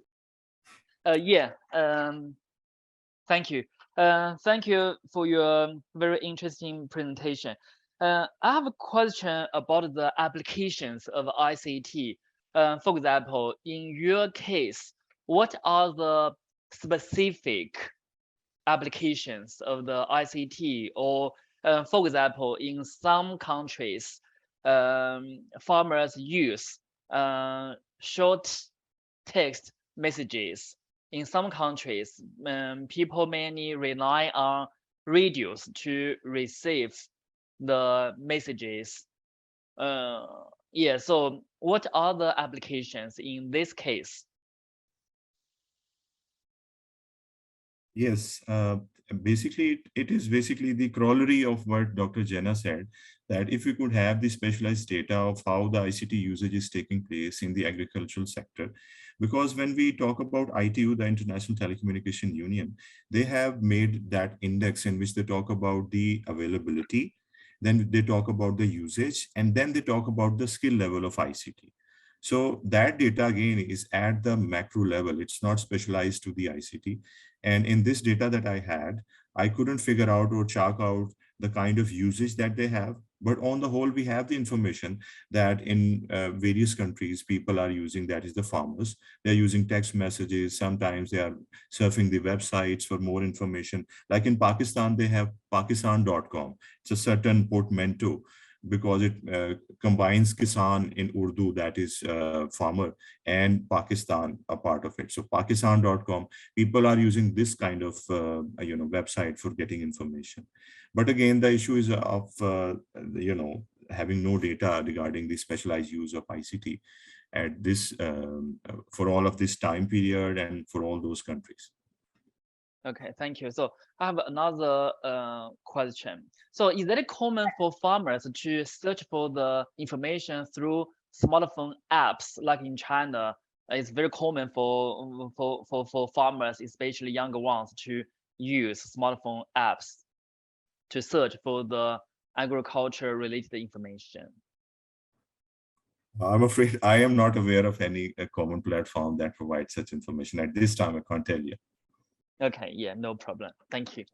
Thank you. Thank you for your very interesting presentation. I have a question about the applications of ICT. For example, in your case, what are the specific applications of the ICT? Or for example, in some countries, farmers use short text messages. In some countries, people mainly rely on radios to receive the messages. So what are the applications in this case? Yes, basically, it is basically the corollary of what Dr. Jenna said, that if we could have the specialized data of how the ICT usage is taking place in the agricultural sector, because when we talk about ITU, the International Telecommunication Union, they have made that index in which they talk about the availability, then they talk about the usage, and then they talk about the skill level of ICT. So that data again is at the macro level. It's not specialized to the ICT. And in this data that I had, I couldn't figure out or chalk out the kind of usage that they have. But on the whole, we have the information that in various countries, people are using, that is the farmers, they're using text messages. Sometimes they are surfing the websites for more information. Like in Pakistan, they have Pakistan.com. It's a certain portmanteau, because it combines Kisan in Urdu, that is farmer, and Pakistan, a part of it. So Pakistan.com, people are using this kind of website for getting information. But again, the issue is of having no data regarding the specialized use of ICT at this for all of this time period and for all those countries. Okay, thank you. So I have another question. So is it common for farmers to search for the information through smartphone apps, like in China? It's very common for farmers, especially younger ones, to use smartphone apps to search for the agriculture related information. I'm afraid I am not aware of any common platform that provides such information. At this time, I can't tell you. Okay, yeah, no problem. Thank you.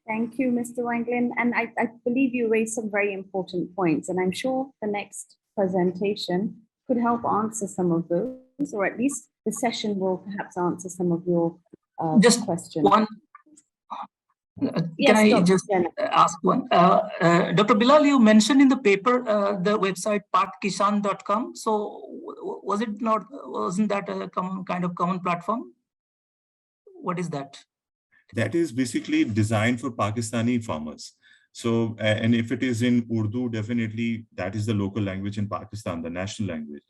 Thank you, Mr. Wang Lin. And I believe you raised some very important points, and I'm sure the next presentation could help answer some of those, or at least the session will perhaps answer some of your just questions. One. Yes, can I Dr. just Jenna. ask one? Dr. Bilal, you mentioned in the paper the website partkisan.com. So was it not? Wasn't that a common platform? What is that? That is basically designed for Pakistani farmers. So, and if it is in Urdu, definitely that is the local language in Pakistan, the national language.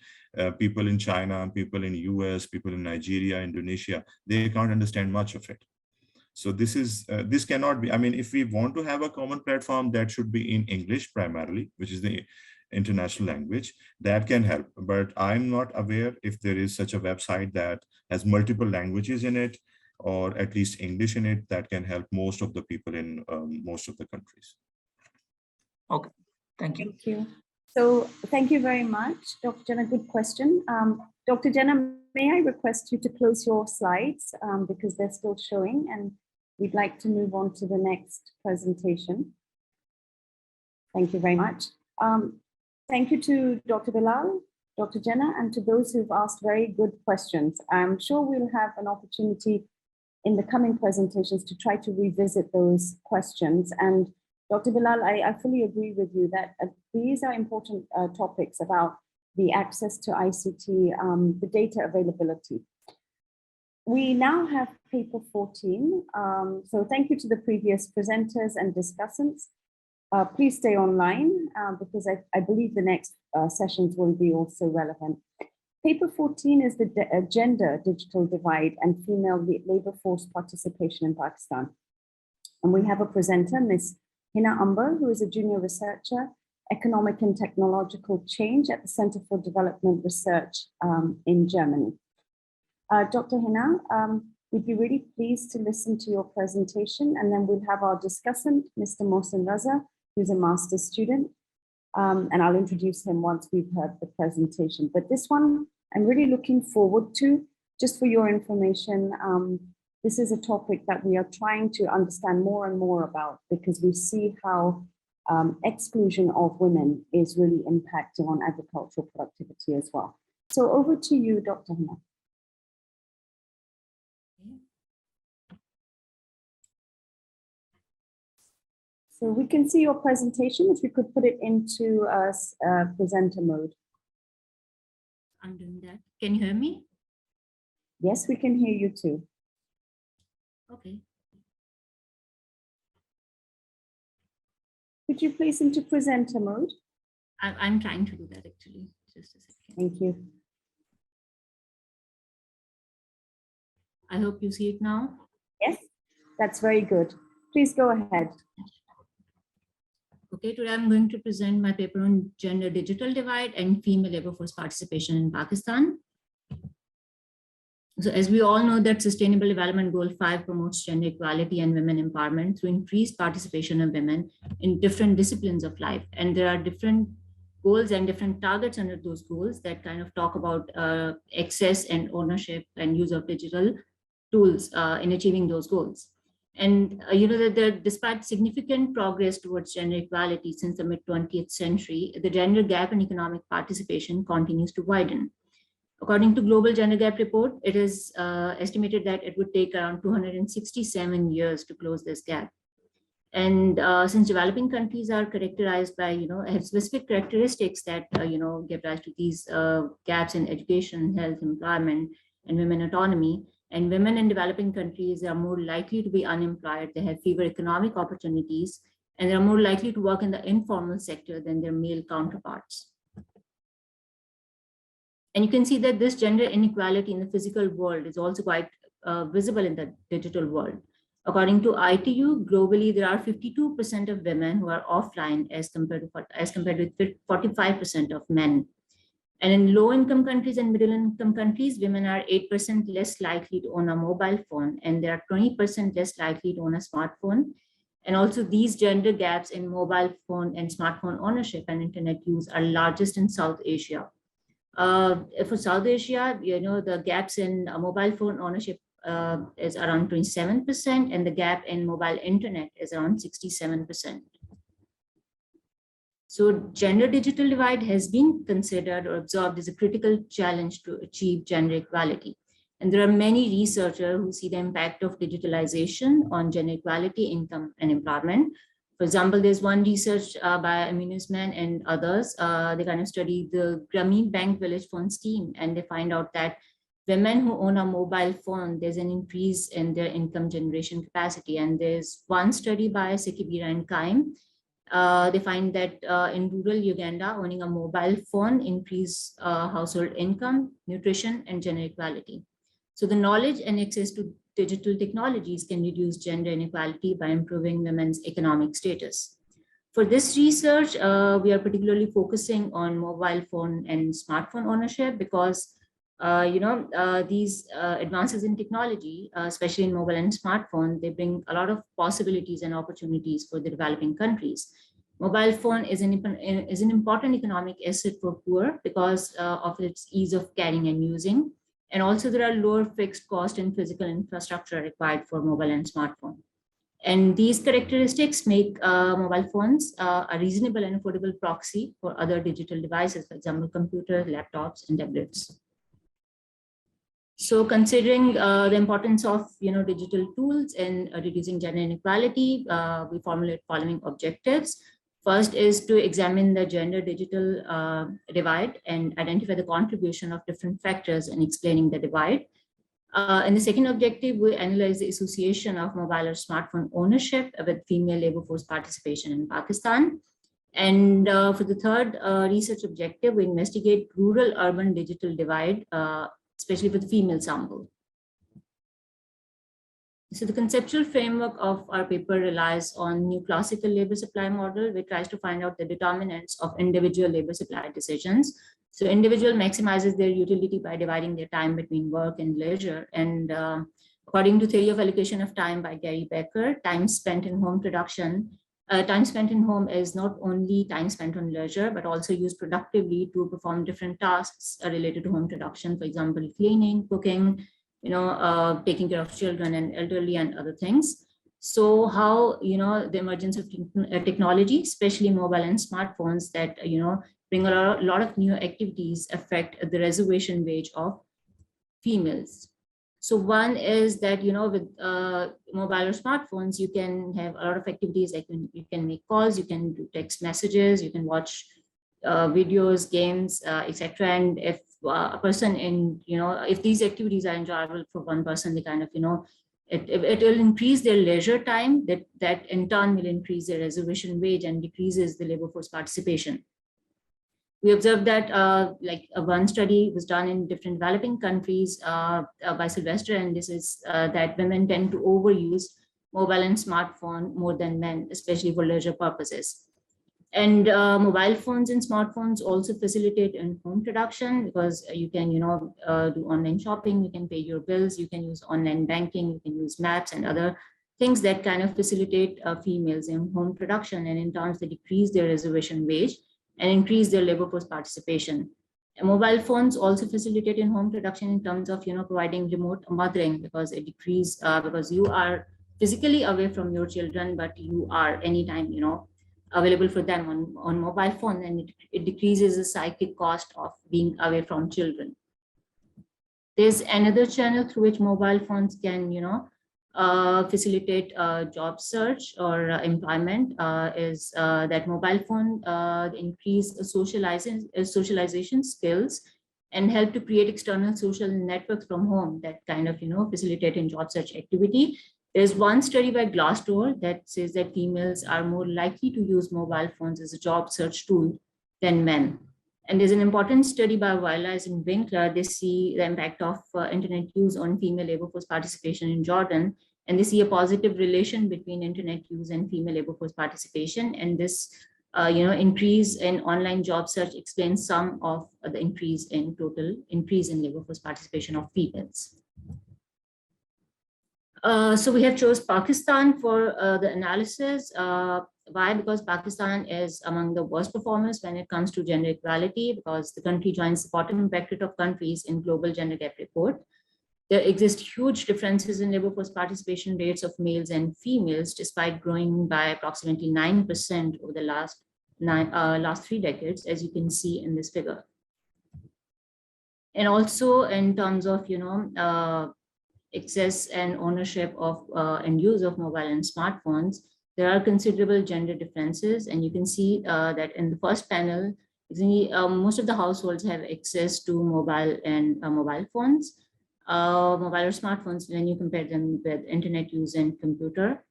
People in China, people in US, people in Nigeria, Indonesia, they can't understand much of it. So this cannot be, I mean, if we want to have a common platform, that should be in English primarily, which is the international language, that can help. But I'm not aware if there is such a website that has multiple languages in it, or at least English in it, that can help most of the people in most of the countries. Okay, thank you. Thank you. So thank you very much, Dr. Jenna. Good question. Dr. Jenna, may I request you to close your slides because they're still showing, and we'd like to move on to the next presentation. Thank you very much. Thank you to Dr. Bilal, Dr. Jenna, and to those who've asked very good questions. I'm sure we'll have an opportunity in the coming presentations to try to revisit those questions. And Dr. Bilal, I fully agree with you that these are important topics about the access to ICT, the data availability. We now have paper 14. So thank you to the previous presenters and discussants. Please stay online because I believe the next sessions will be also relevant. Paper 14 is the gender digital divide and female labor force participation in Pakistan. And we have a presenter, Ms. Hina Amber, who is a junior researcher, economic and technological change at the Center for Development Research in Germany. Dr. Hina, we'd be really pleased to listen to your presentation, and then we'll have our discussant, Mr. Mohsen Raza, who's a master's student. And I'll introduce him once we've heard the presentation. But this one, I'm really looking forward to. Just for your information, this is a topic that we are trying to understand more and more about because we see how exclusion of women is really impacting on agricultural productivity as well. So over to you, Dr. Hina. So we can see your presentation. If you could put it into presenter mode. I'm doing that. Can you hear me? Yes, we can hear you too. Okay. Could you please into presenter mode? I'm trying to do that actually. Just a second. Thank you. I hope you see it now. Yes, that's very good. Please go ahead. Okay, today I'm going to present my paper on gender digital divide and female labor force participation in Pakistan. So as we all know that Sustainable Development Goal 5 promotes gender equality and women empowerment through increased participation of women in different disciplines of life. And there are different goals and different targets under those goals that kind of talk about access and ownership and use of digital tools in achieving those goals. And you know that despite significant progress towards gender equality since the mid-20th century, the gender gap in economic participation continues to widen. According to Global Gender Gap Report, it is estimated that it would take around 267 years to close this gap. And since developing countries are characterized by, have specific characteristics that, give rise to these gaps in education, health, employment, and women autonomy, and women in developing countries are more likely to be unemployed, they have fewer economic opportunities, and they're more likely to work in the informal sector than their male counterparts. And you can see that this gender inequality in the physical world is also quite visible in the digital world. According to ITU, globally, there are 52% of women who are offline as compared with 45% of men. And in low-income countries and middle-income countries, women are 8% less likely to own a mobile phone, and they are 20% less likely to own a smartphone. And also these gender gaps in mobile phone and smartphone ownership and internet use are largest in South Asia. For South Asia, the gaps in mobile phone ownership is around 27%, and the gap in mobile internet is around 67%. So gender digital divide has been considered or observed as a critical challenge to achieve gender equality. And there are many researchers who see the impact of digitalization on gender equality, income, and employment. For example, there's one research by Amunisman and others. They kind of study the Grameen Bank Village Phone Scheme, and they find out that women who own a mobile phone, there's an increase in their income generation capacity. And there's one study by Sekibira and Kaim. They find that in rural Uganda, owning a mobile phone increase household income, nutrition, and gender equality. So the knowledge and access to digital technologies can reduce gender inequality by improving women's economic status. For this research, we are particularly focusing on mobile phone and smartphone ownership because these advances in technology, especially in mobile and smartphone, they bring a lot of possibilities and opportunities for the developing countries. Mobile phone is an important economic asset for poor because of its ease of carrying and using. And also there are lower fixed cost and physical infrastructure required for mobile and smartphone. And these characteristics make mobile phones a reasonable and affordable proxy for other digital devices, for example, computers, laptops, and tablets. So considering the importance of digital tools in reducing gender inequality, we formulate following objectives. First is to examine the gender digital divide and identify the contribution of different factors in explaining the divide. And the second objective, we analyze the association of mobile or smartphone ownership with female labor force participation in Pakistan. And for the third research objective, we investigate rural-urban digital divide, especially with female sample. So the conceptual framework of our paper relies on new classical labor supply model, which tries to find out the determinants of individual labor supply decisions. So individual maximizes their utility by dividing their time between work and leisure. And according to theory of allocation of time by Gary Becker, time spent in home production, time spent in home is not only time spent on leisure, but also used productively to perform different tasks related to home production, for example, cleaning, cooking, taking care of children and elderly and other things. So how, the emergence of technology, especially mobile and smartphones that, bring a lot of new activities affect the reservation wage of females. So one is that, with mobile or smartphones, you can have a lot of activities, like you can make calls, you can do text messages, you can watch videos, games, etc. And if a person if these activities are enjoyable for one person, they kind of, it will increase their leisure time, that in turn will increase their reservation wage and decreases the labor force participation. We observed that one study was done in different developing countries by Sylvester, and this is that women tend to overuse mobile and smartphone more than men, especially for leisure purposes. And mobile phones and smartphones also facilitate in home production because you can, do online shopping, you can pay your bills, you can use online banking, you can use maps and other things that kind of facilitate females in home production, and in turn they decrease their reservation wage and increase their labor force participation. And mobile phones also facilitate in home production in terms of providing remote mothering because it decreases because you are physically away from your children, but you are anytime available for them on mobile phone, and it decreases the psychic cost of being away from children. There's another channel through which mobile phones can facilitate job search or employment is that mobile phone increase socialization skills and help to create external social networks from home that kind of facilitate in job search activity. There's one study by Glassdoor that says that females are more likely to use mobile phones as a job search tool than men. And there's an important study by Weiler and Winkler. They see the impact of internet use on female labor force participation in Jordan, and they see a positive relation between internet use and female labor force participation. And this, increase in online job search explains some of the increase in labor force participation of females. So we have chose Pakistan for the analysis. Why? Because Pakistan is among the worst performers when it comes to gender equality, because the country joins the bottom bracket of countries in Global Gender Gap Report. There exist huge differences in labor force participation rates of males and females, despite growing by approximately 9% over the last 3 decades, as you can see in this figure. And also in terms of, access and ownership of and use of mobile and smartphones, there are considerable gender differences. And you can see that in the first panel, most of the households have access to mobile and mobile phones, mobile or smartphones when you compare them with internet use and computer.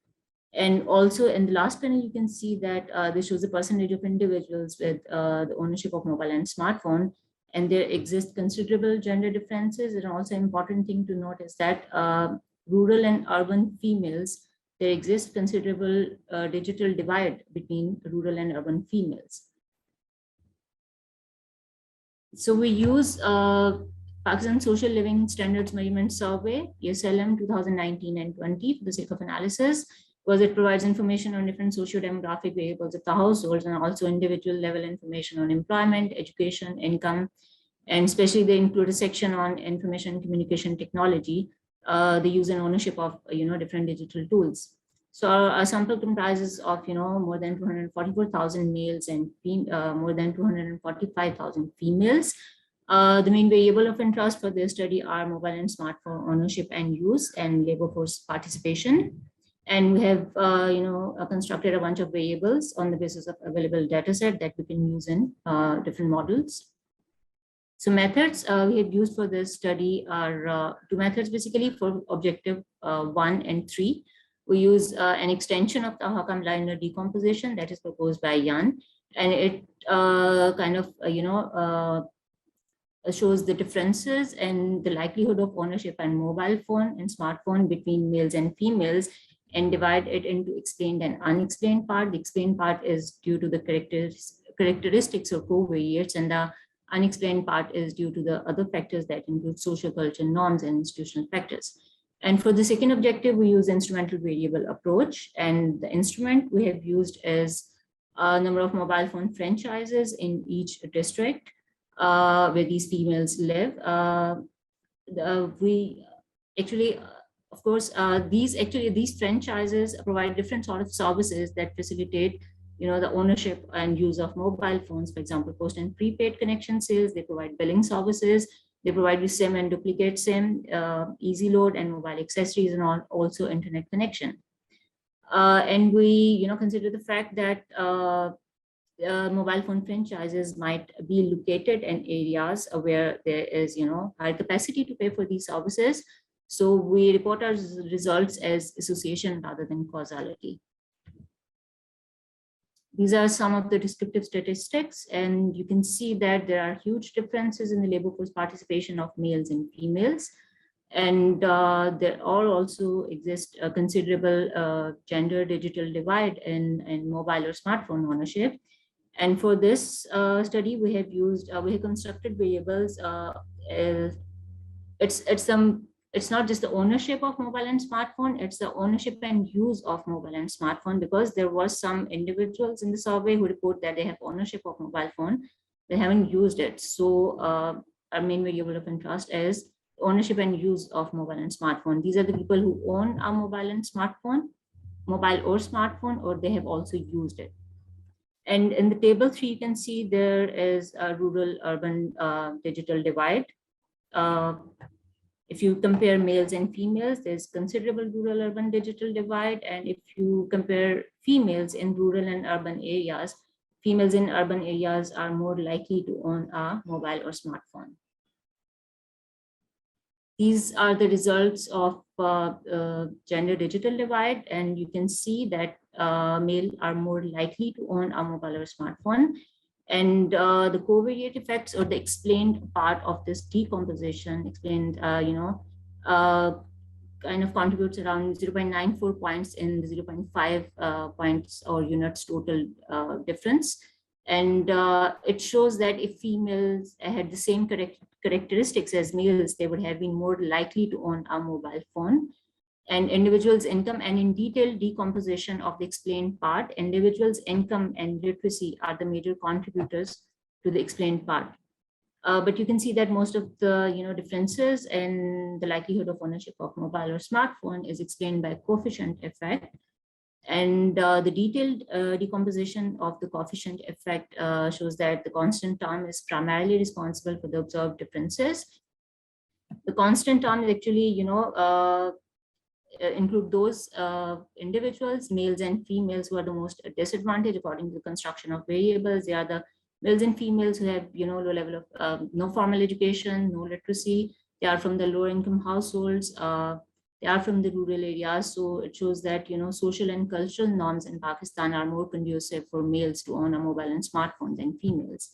And also in the last panel, you can see that this shows the percentage of individuals with the ownership of mobile and smartphone. And there exist considerable gender differences. And also important thing to note is that rural and urban females, there exists considerable digital divide between rural and urban females. So we use Pakistan Social Living Standards Measurement Survey, PSLM 2019 and 20 for the sake of analysis, because it provides information on different socio-demographic variables of the households and also individual level information on employment, education, income, and especially they include a section on information and communication technology, the use and ownership of different digital tools. So our sample comprises of more than 244,000 males and more than 245,000 females. The main variable of interest for this study are mobile and smartphone ownership and use and labor force participation. And we have constructed a bunch of variables on the basis of available data set that we can use in different models. So methods we have used for this study are two methods basically for objective 1 and 3. We use an extension of the Hakam linear decomposition that is proposed by Jan, and it shows the differences and the likelihood of ownership and mobile phone and smartphone between males and females, and divide it into explained and unexplained part. The explained part is due to the characteristics or covariates, and the unexplained part is due to the other factors that include social culture norms and institutional factors. And for the second objective, we use instrumental variable approach, and the instrument we have used is a number of mobile phone franchises in each district where these females live. These franchises provide different sort of services that facilitate the ownership and use of mobile phones. For example, post and prepaid connection sales, they provide billing services, they provide SIM and duplicate SIM, easy load and mobile accessories, and also internet connection. And we consider the fact that mobile phone franchises might be located in areas where there is high capacity to pay for these services. So we report our results as association rather than causality. These are some of the descriptive statistics, and you can see that there are huge differences in the labor force participation of males and females. And there also exist a considerable gender digital divide in mobile or smartphone ownership. And for this study, we have constructed variables. It's not just the ownership of mobile and smartphone, it's the ownership and use of mobile and smartphone, because there was some individuals in the survey who report that they have ownership of mobile phone, they haven't used it. So our main variable of interest is ownership and use of mobile and smartphone. These are the people who own a mobile and smartphone, mobile or smartphone, or they have also used it. And in the table 3, you can see there is a rural-urban digital divide. If you compare males and females, there's considerable rural-urban digital divide. And if you compare females in rural and urban areas, females in urban areas are more likely to own a mobile or smartphone. These are the results of gender digital divide, and you can see that male are more likely to own a mobile or smartphone. And the covariate effects, or the explained part of this decomposition, kind of contributes around 0.94 points in the 0.5 points or units total difference. And it shows that if females had the same characteristics as males, they would have been more likely to own a mobile phone. And individuals' income, and in detailed decomposition of the explained part, individuals' income and literacy are the major contributors to the explained part. But you can see that most of the differences in the likelihood of ownership of mobile or smartphone is explained by coefficient effect. And the detailed decomposition of the coefficient effect shows that the constant term is primarily responsible for the observed differences. The constant term is actually, include those individuals, males and females, who are the most disadvantaged according to the construction of variables. They are the males and females who have, low level of no formal education, no literacy. They are from the lower income households. They are from the rural areas. So it shows that, social and cultural norms in Pakistan are more conducive for males to own a mobile and smartphone than females.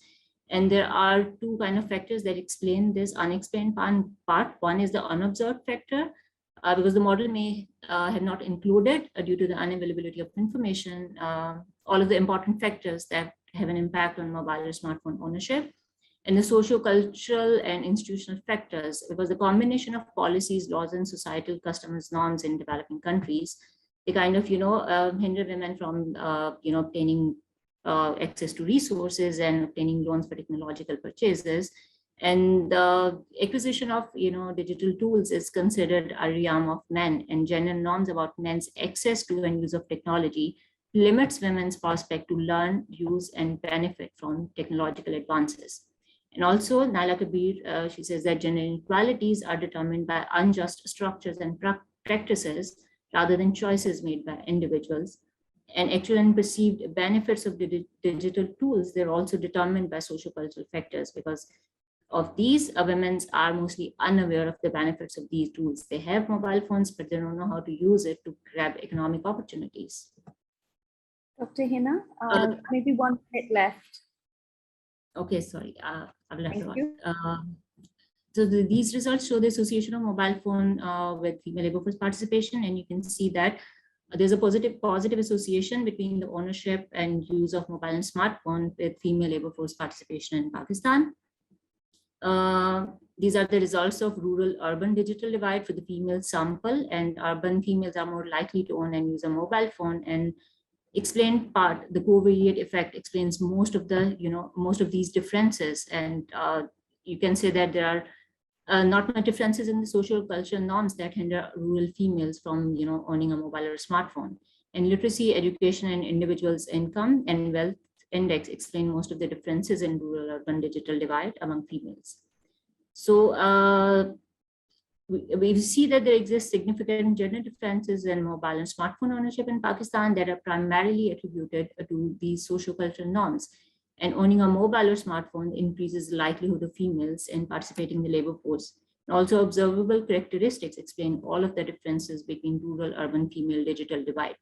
And there are two kind of factors that explain this unexplained part. One is the unobserved factor, because the model may have not included, due to the unavailability of information, all of the important factors that have an impact on mobile or smartphone ownership. And the socio-cultural and institutional factors, because the combination of policies, laws, and societal customs norms in developing countries, they kind of, hinder women from, obtaining access to resources and obtaining loans for technological purchases. And the acquisition of, digital tools is considered a realm of men, and gender norms about men's access to and use of technology limits women's prospect to learn, use, and benefit from technological advances. And also, Naila Kabir, she says that gender inequalities are determined by unjust structures and practices rather than choices made by individuals. And actual and perceived benefits of digital tools, they're also determined by socio-cultural factors, because of these, women are mostly unaware of the benefits of these tools. They have mobile phones, but they don't know how to use it to grab economic opportunities. Dr. Hina, maybe 1 minute left. Okay, sorry, I've left a lot. So these results show the association of mobile phone with female labor force participation, and you can see that there's a positive association between the ownership and use of mobile and smartphone with female labor force participation in Pakistan. These are the results of rural-urban digital divide for the female sample, and urban females are more likely to own and use a mobile phone. And explained part, the covariate effect explains most of the, most of these differences. And you can say that there are not much differences in the social cultural norms that hinder rural females from, owning a mobile or a smartphone. And literacy, education, and individuals' income and wealth index explain most of the differences in rural-urban digital divide among females. So we see that there exists significant gender differences in mobile and smartphone ownership in Pakistan that are primarily attributed to these socio-cultural norms. And owning a mobile or smartphone increases the likelihood of females in participating in the labor force. And also, observable characteristics explain all of the differences between rural-urban female digital divide.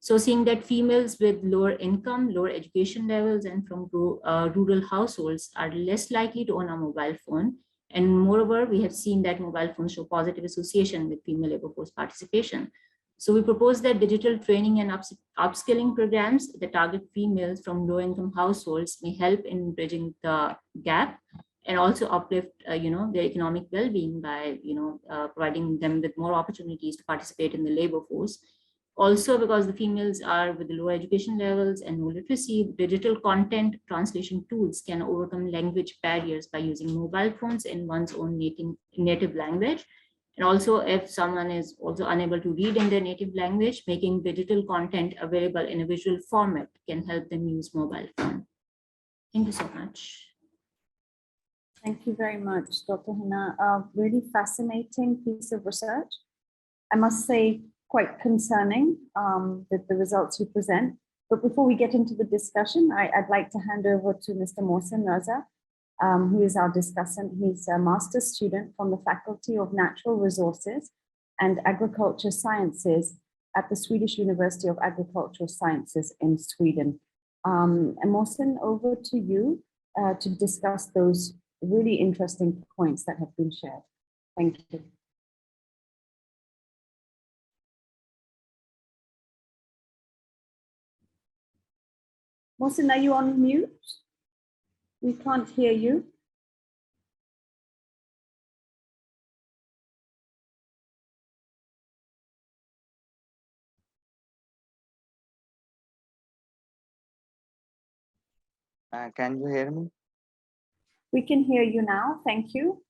So seeing that females with lower income, lower education levels, and from rural households are less likely to own a mobile phone. And moreover, we have seen that mobile phones show positive association with female labor force participation. So we propose that digital training and upskilling programs that target females from low-income households may help in bridging the gap and also uplift, their economic well-being by, providing them with more opportunities to participate in the labor force. Also, because the females are with the lower education levels and no literacy, digital content translation tools can overcome language barriers by using mobile phones in one's own native language. And also, if someone is also unable to read in their native language, making digital content available in a visual format can help them use mobile phone. Thank you so much. Thank you very much, Dr. Hina. A really fascinating piece of research. I must say, quite concerning with the results you present. But before we get into the discussion, I'd like to hand over to Mr. Mohsen Raza, who is our discussant. He's a master's student from the Faculty of Natural Resources and Agriculture Sciences at the Swedish University of Agricultural Sciences in Sweden. And Mohsen, over to you to discuss those really interesting points that have been shared. Thank you. Mohsen, are you on mute? We can't hear you. Can you hear me? We can hear you now, thank you.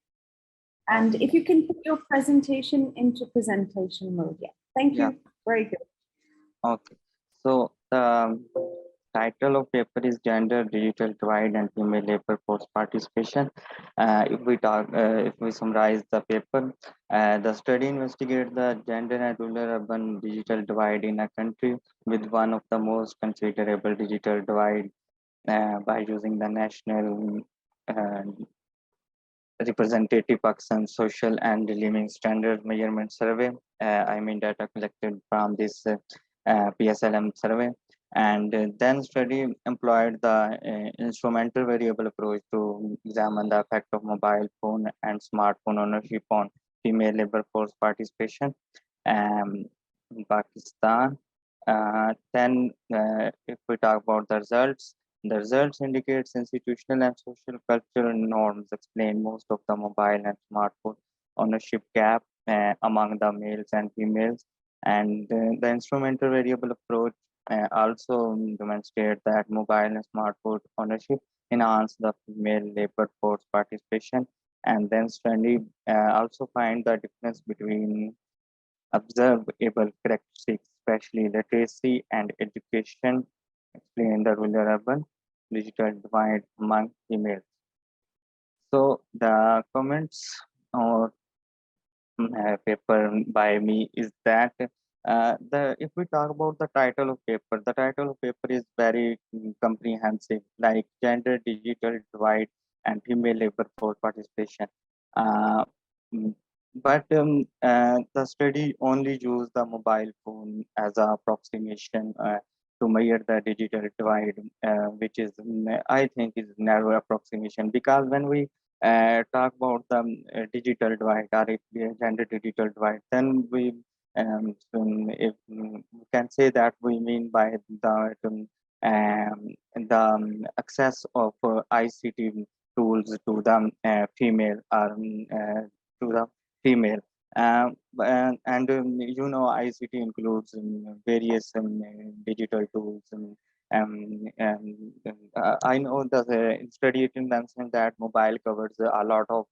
And if you can put your presentation into presentation mode, yeah. Thank you, very good. Okay. So the title of paper is Gender, Digital Divide and Female Labor Force Participation. If we summarize the paper, the study investigates the gender and rural-urban digital divide in a country with one of the most considerable digital divide by using the National uh, Representative Action Social and Living Standard Measurement Survey. Data collected from this PSLM survey. And then study employed the instrumental variable approach to examine the effect of mobile phone and smartphone ownership on female labor force participation in Pakistan. If we talk about the results indicates institutional and social cultural norms explain most of the mobile and smartphone ownership gap among the males and females. And the instrumental variable approach also demonstrate that mobile and smartphone ownership enhance the female labor force participation. And then study also find the difference between observable characteristics, especially literacy and education, explain the rural-urban digital divide among females. So the comments or paper by me is that if we talk about the title of paper is very comprehensive, like gender, digital divide, and female labor force participation. Uh, mm, but the study only used the mobile phone as a approximation to measure the digital divide, which is I think is narrow approximation, because when we talk about the digital divide or if the gender digital divide, then we if we can say that we mean by the access of ICT tools to the female or to the female. ICT includes various digital tools. I know that study it mentioned that mobile covers a lot of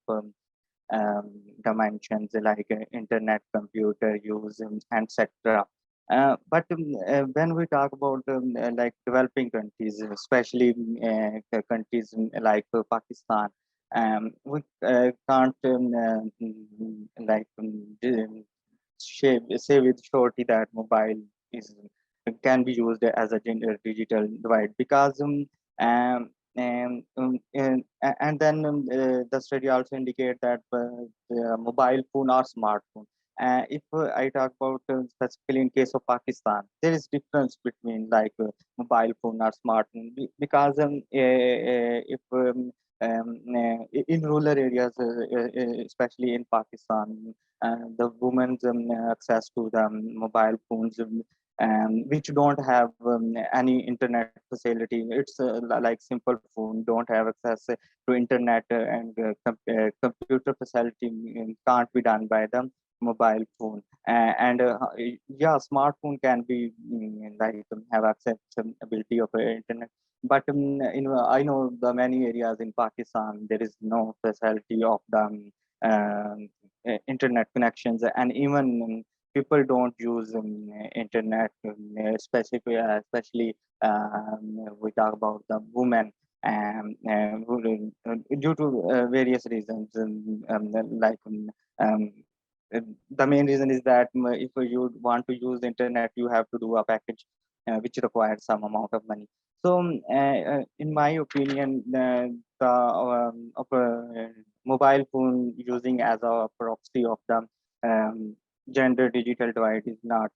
dimensions like internet, computer use, and etc. When we talk about like developing countries, especially countries like Pakistan, we can't say with surety that mobile is can be used as a gender digital divide, because the study also indicate that the mobile phone or smartphone. If I talk about specifically in case of Pakistan, there is difference between like mobile phone or smartphone, because if in rural areas, especially in Pakistan, the women's access to the mobile phones, which don't have any internet facility. It's like simple phone, don't have access to internet, and computer facility can't be done by the mobile phone. Yeah, smartphone can be like have accessibility of internet. But I know the many areas in Pakistan, there is no facility of the internet connections, and even people don't use internet, especially we talk about the women, due to various reasons, um, the main reason is that if you want to use internet, you have to do a package which requires some amount of money. So in my opinion, the of mobile phone using as a proxy of the gender digital divide is not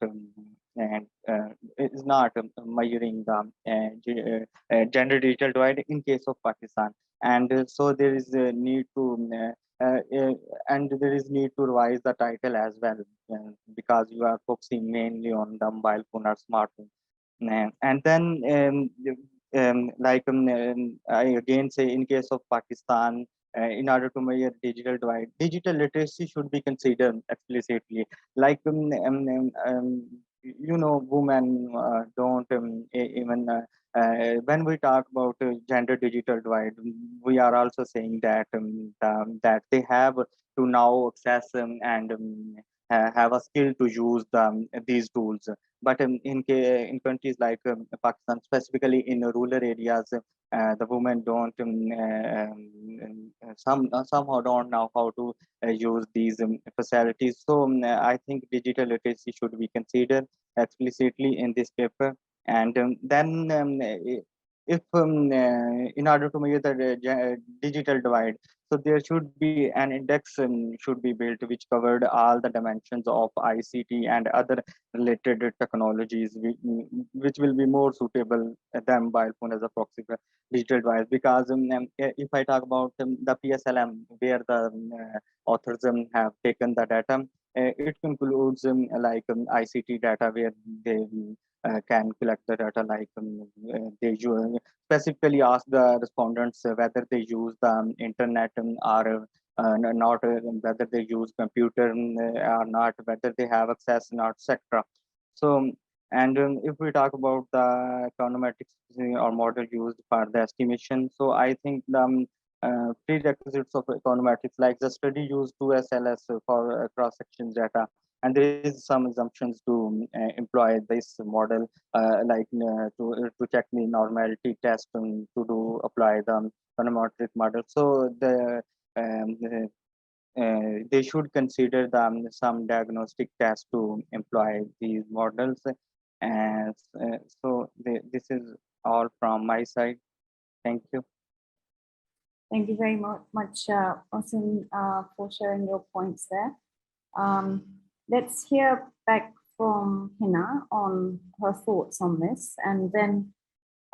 measuring the gender digital divide in case of Pakistan. And so there is a need to need to revise the title as well, because you are focusing mainly on the mobile phone or smartphone. And then I again say in case of Pakistan, in order to measure digital divide, digital literacy should be considered explicitly. Like women don't even when we talk about gender digital divide, we are also saying that that they have to now access and have a skill to use these tools. But in countries like Pakistan, specifically in rural areas, the women don't somehow don't know how to use these facilities. So I think digital literacy should be considered explicitly in this paper. And then if in order to measure the digital divide, so there should be an index should be built which covered all the dimensions of ICT and other related technologies, which will be more suitable than mobile phone as a proxy for digital device. Because if I talk about the PSLM, where the authors have taken the data, it concludes like ICT data, where they can collect the data, like they specifically ask the respondents whether they use the internet or not, whether they use computer or not, whether they have access or not, etc. So, and if we talk about the econometrics or model used for the estimation, so I think the prerequisites of econometrics, like the study used 2SLS for cross-section data, and there is some assumptions to employ this model, like to check the normality test and to apply the econometric model. So they should consider some diagnostic tests to employ these models. And so this is all from my side. Thank you. Thank you very much, Austin, for sharing your points there. Let's hear back from Hina on her thoughts on this. And then,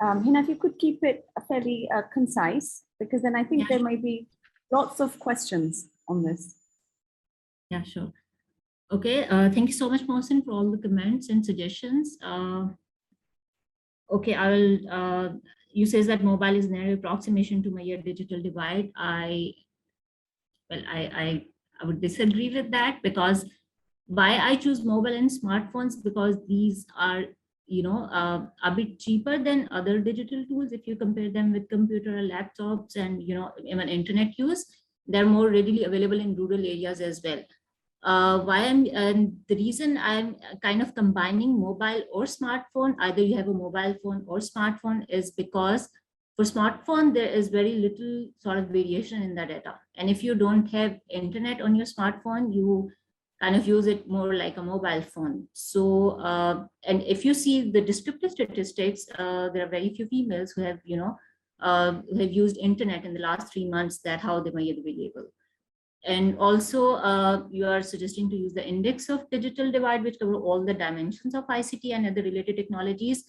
Hina, if you could keep it fairly concise, because then I think there may be lots of questions on this. Yeah, sure. Okay, thank you so much, Mohsin, for all the comments and suggestions. Okay, I will, you says that mobile is an area of approximation to measure digital divide. I would disagree with that, because why I choose mobile and smartphones, because these are, you know, a bit cheaper than other digital tools. If you compare them with computer or laptops and, you know, even internet use, they're more readily available in rural areas as well. And the reason I'm kind of combining mobile or smartphone, either you have a mobile phone or smartphone, is because for smartphone, there is very little sort of variation in the data. And if you don't have internet on your smartphone, you kind of use it more like a mobile phone. So, and if you see the descriptive statistics, there are very few females who have, you know, who have used internet in the last 3 months, that how they measure the variable. And also, you are suggesting to use the index of digital divide, which cover all the dimensions of ICT and other related technologies.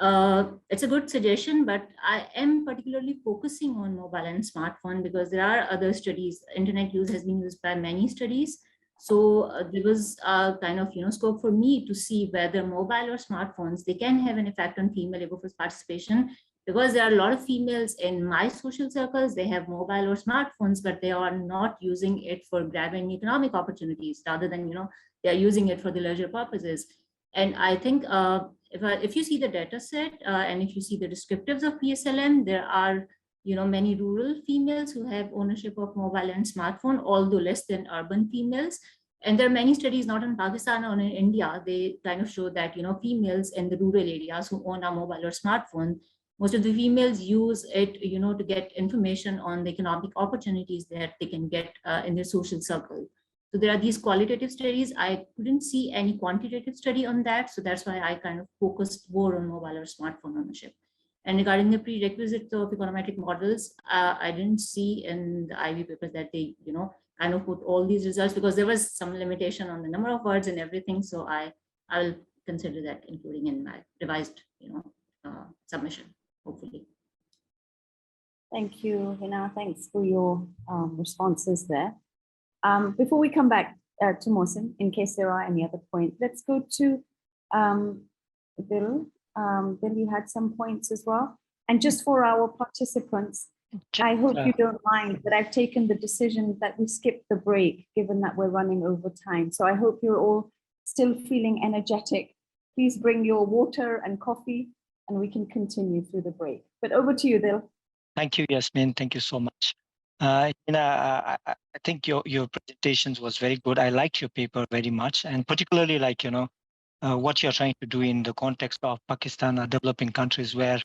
It's a good suggestion, but I am particularly focusing on mobile and smartphone because there are other studies. Internet use has been used by many studies. So there was a kind of, you know, scope for me to see whether mobile or smartphones, they can have an effect on female labor force participation, because there are a lot of females in my social circles, they have mobile or smartphones, but they are not using it for grabbing economic opportunities, rather than, you know, they are using it for the leisure purposes. And I think if you see the data set and if you see the descriptives of PSLM, there are, you know, many rural females who have ownership of mobile and smartphone, although less than urban females. And there are many studies, not in Pakistan or in India, they kind of show that, you know, females in the rural areas who own a mobile or smartphone, most of the females use it, you know, to get information on the economic opportunities that they can get in their social circle. So there are these qualitative studies. I couldn't see any quantitative study on that. So that's why I kind of focused more on mobile or smartphone ownership. And regarding the prerequisites of econometric models, I didn't see in the IB papers that they, you know, kind of put all these results, because there was some limitation on the number of words and everything. So I will consider that including in my revised, you know, submission, hopefully. Thank you, Hina. Thanks for your responses there. Before we come back to Mohsin, in case there are any other points, let's go to Bill. Bill, you had some points as well. And just for our participants, I hope you don't mind that I've taken the decision that we skip the break, given that we're running over time. So I hope you're all still feeling energetic. Please bring your water and coffee, and we can continue through the break. But over to you, Bill. Thank you, Yasmin. Thank you so much. I think your presentations was very good. I liked your paper very much, and particularly like, what you're trying to do in the context of Pakistan or developing countries where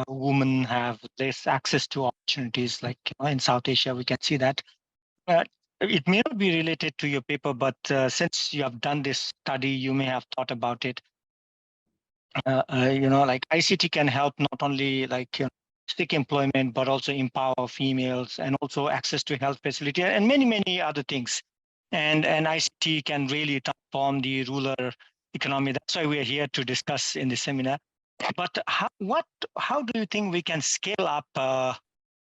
women have less access to opportunities, like in South Asia, we can see that. It may not be related to your paper, but since you have done this study, you may have thought about it. Like ICT can help not only like seek employment, but also empower females and also access to health facility and many, many other things. And ICT can really transform the rural economy. That's why we are here to discuss in the seminar. But how do you think we can scale up,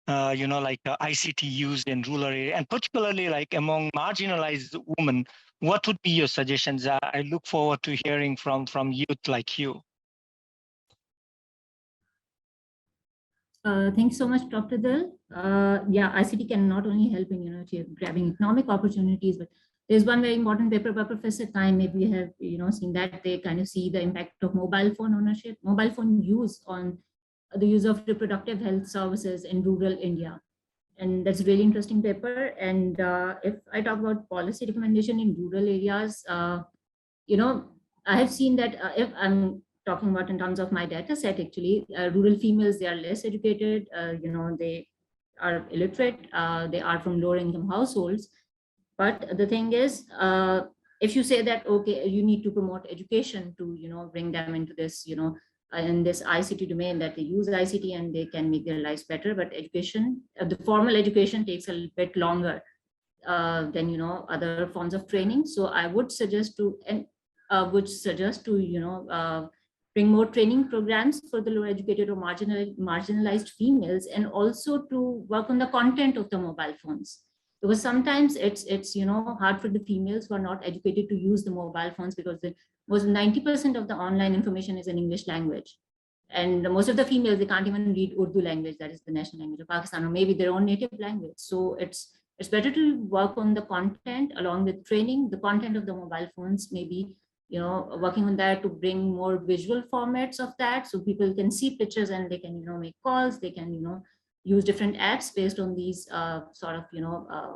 ICT use in rural area, and particularly like among marginalized women? What would be your suggestions? I look forward to hearing from youth like you. Thanks so much, Dr. Dil. Yeah, ICT can not only help in grabbing economic opportunities, but there's one very important paper by Professor Time. Maybe you have seen that. They kind of see the impact of mobile phone ownership, mobile phone use on the use of reproductive health services in rural India, and that's a really interesting paper. And if I talk about policy recommendation in rural areas, I have seen that if I'm talking about in terms of my data set, actually, rural females, they are less educated, they are illiterate, they are from lower income households. But the thing is, if you say that, okay, you need to promote education to, bring them into this, in this ICT domain, that they use ICT and they can make their lives better, but education, the formal education takes a little bit longer than, other forms of training. So I would suggest to, bring more training programs for the lower educated or marginalized females, and also to work on the content of the mobile phones, because sometimes it's hard for the females who are not educated to use the mobile phones, because most 90% of the online information is in English language, and most of the females, they can't even read Urdu language, that is the national language of Pakistan, or maybe their own native language. So it's better to work on the content along with training the content of the mobile phones, maybe working on that to bring more visual formats of that, so people can see pictures and they can make calls, they can use different apps based on these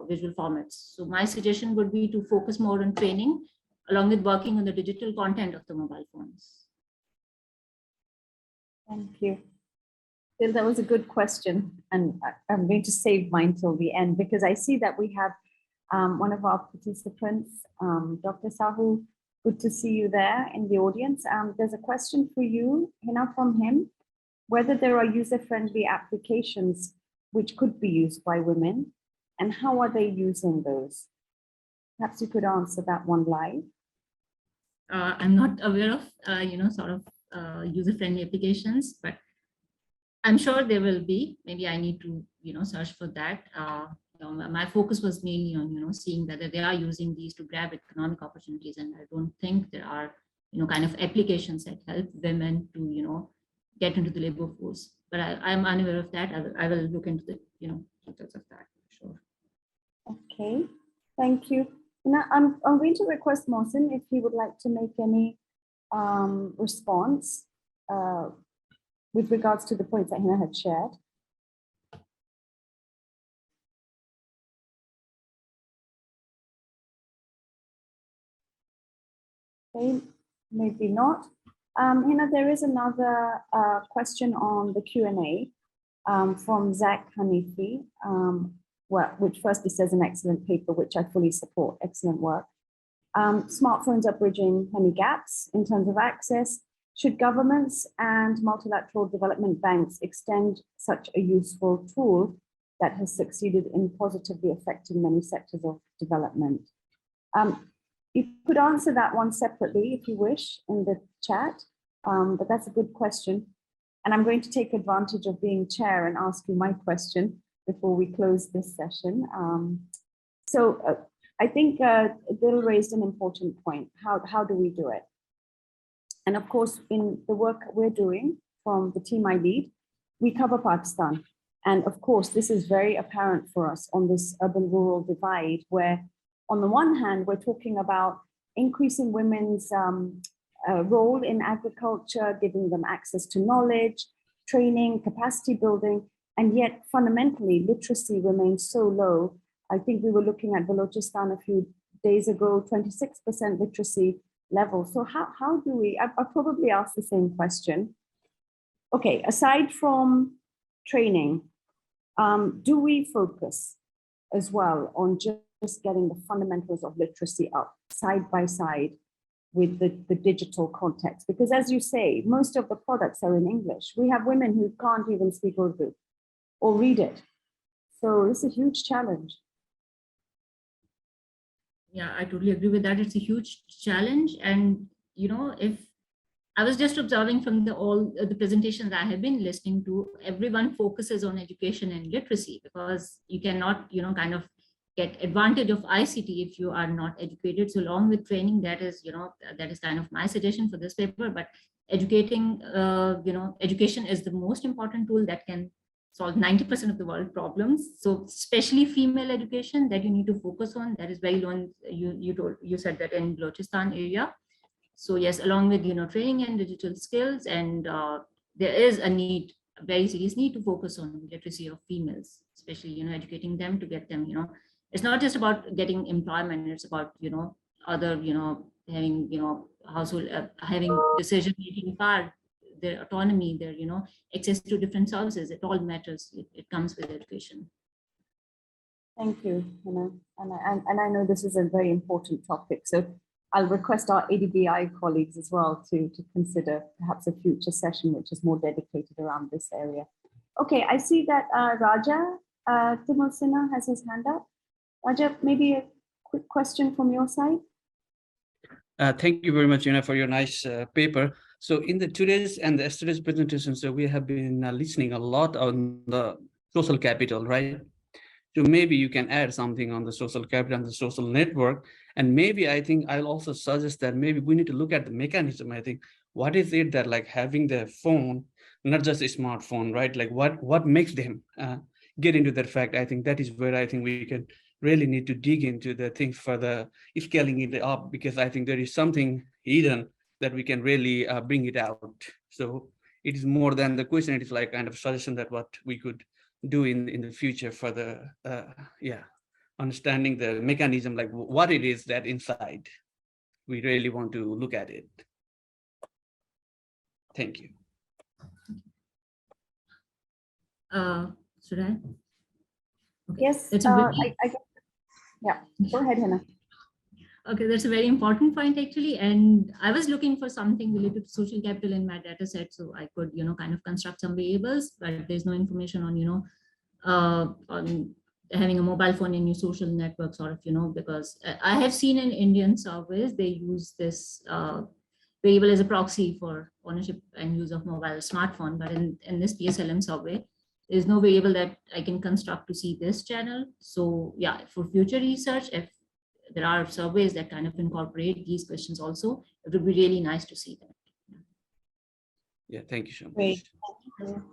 visual formats. So my suggestion would be to focus more on training along with working on the digital content of the mobile phones. Thank you. Phil, that was a good question, and I'm going to save mine till the end, because I see that we have one of our participants, Dr. Sahu. Good to see you there in the audience. There's a question for you, Hina, from him, whether there are user-friendly applications which could be used by women, and how are they using those? Perhaps you could answer that one live. I'm not aware of, user-friendly applications, but I'm sure there will be. Maybe I need to, search for that. My focus was mainly on, seeing whether they are using these to grab economic opportunities, and I don't think there are, kind of applications that help women to, get into the labor force. But I'm unaware of that. I will look into the, details of that. Sure. Okay, thank you. Now I'm going to request Mohsin if he would like to make any response with regards to the points that Hina had shared. Okay, maybe not. Hina, there is another question on the Q&A from Zach Hanifi, which firstly says an excellent paper, which I fully support, excellent work. Smartphones are bridging many gaps in terms of access. Should governments and multilateral development banks extend such a useful tool that has succeeded in positively affecting many sectors of development? You could answer that one separately if you wish in the chat, but that's a good question. And I'm going to take advantage of being chair and ask you my question before we close this session. I think Bill raised an important point. How do we do it? And of course, in the work we're doing from the team I lead, we cover Pakistan. And of course, this is very apparent for us on this urban-rural divide, where on the one hand, we're talking about increasing women's role in agriculture, giving them access to knowledge, training, capacity building. And yet fundamentally literacy remains so low. I think we were looking at Balochistan a few days ago, 26% literacy level. So how do we, I'll probably ask the same question. Okay, aside from training, do we focus as well on just getting the fundamentals of literacy up side by side with the digital context? Because as you say, most of the products are in English. We have women who can't even speak Urdu or read it. So it's a huge challenge. Yeah, I totally agree with that. It's a huge challenge. And, you know, if I was just observing from all the presentations I have been listening to, everyone focuses on education and literacy, because you cannot, you know, kind of get advantage of ICT if you are not educated. So along with training, that is, you know, that is kind of my suggestion for this paper. But educating, you know, education is the most important tool that can solve 90% of the world problems. So especially female education that you need to focus on. That is very low. You said that in Balochistan area. So yes, along with, you know, training and digital skills, and there is a need, a very serious need to focus on literacy of females, especially, you know, educating them to get them, you know, it's not just about getting employment, it's about, you know, other, you know, having, you know, household, having decision-making power, their autonomy, their, you know, access to different services. It all matters. It comes with education. Thank you, Hina. And I know this is a very important topic. So I'll request our ADBI colleagues as well to consider perhaps a future session which is more dedicated around this area. Okay, I see that Raja Timosina has his hand up. Raja, maybe a quick question from your side. Thank you very much, Yuna, for your nice paper. So in the today's and the yesterday's presentation, so we have been listening a lot on the social capital, right? So maybe you can add something on the social capital and the social network. And maybe I think I'll also suggest that maybe we need to look at the mechanism. I think, what is it that like having the phone, not just a smartphone, right? Like what makes them get into that fact? I think that is where I think we can really need to dig into the things for the scaling it up, because I think there is something hidden that we can really bring it out. So it is more than the question. It is like kind of suggestion that what we could do in the future for the understanding the mechanism, like what it is that inside we really want to look at it. Thank you. Should I? Okay. Yes, yeah, go ahead, Hina. Okay, that's a very important point actually. And I was looking for something related to social capital in my data set, so I could, you know, kind of construct some variables, but there's no information on, you know, on having a mobile phone in your social network, sort of, you know, because I have seen in Indian surveys, they use this variable as a proxy for ownership and use of mobile smartphone. But in this PSLM survey, there's no variable that I can construct to see this channel. So yeah, for future research, if there are surveys that kind of incorporate these questions also, it would be really nice to see that. Yeah, thank you so much. Great, thank you.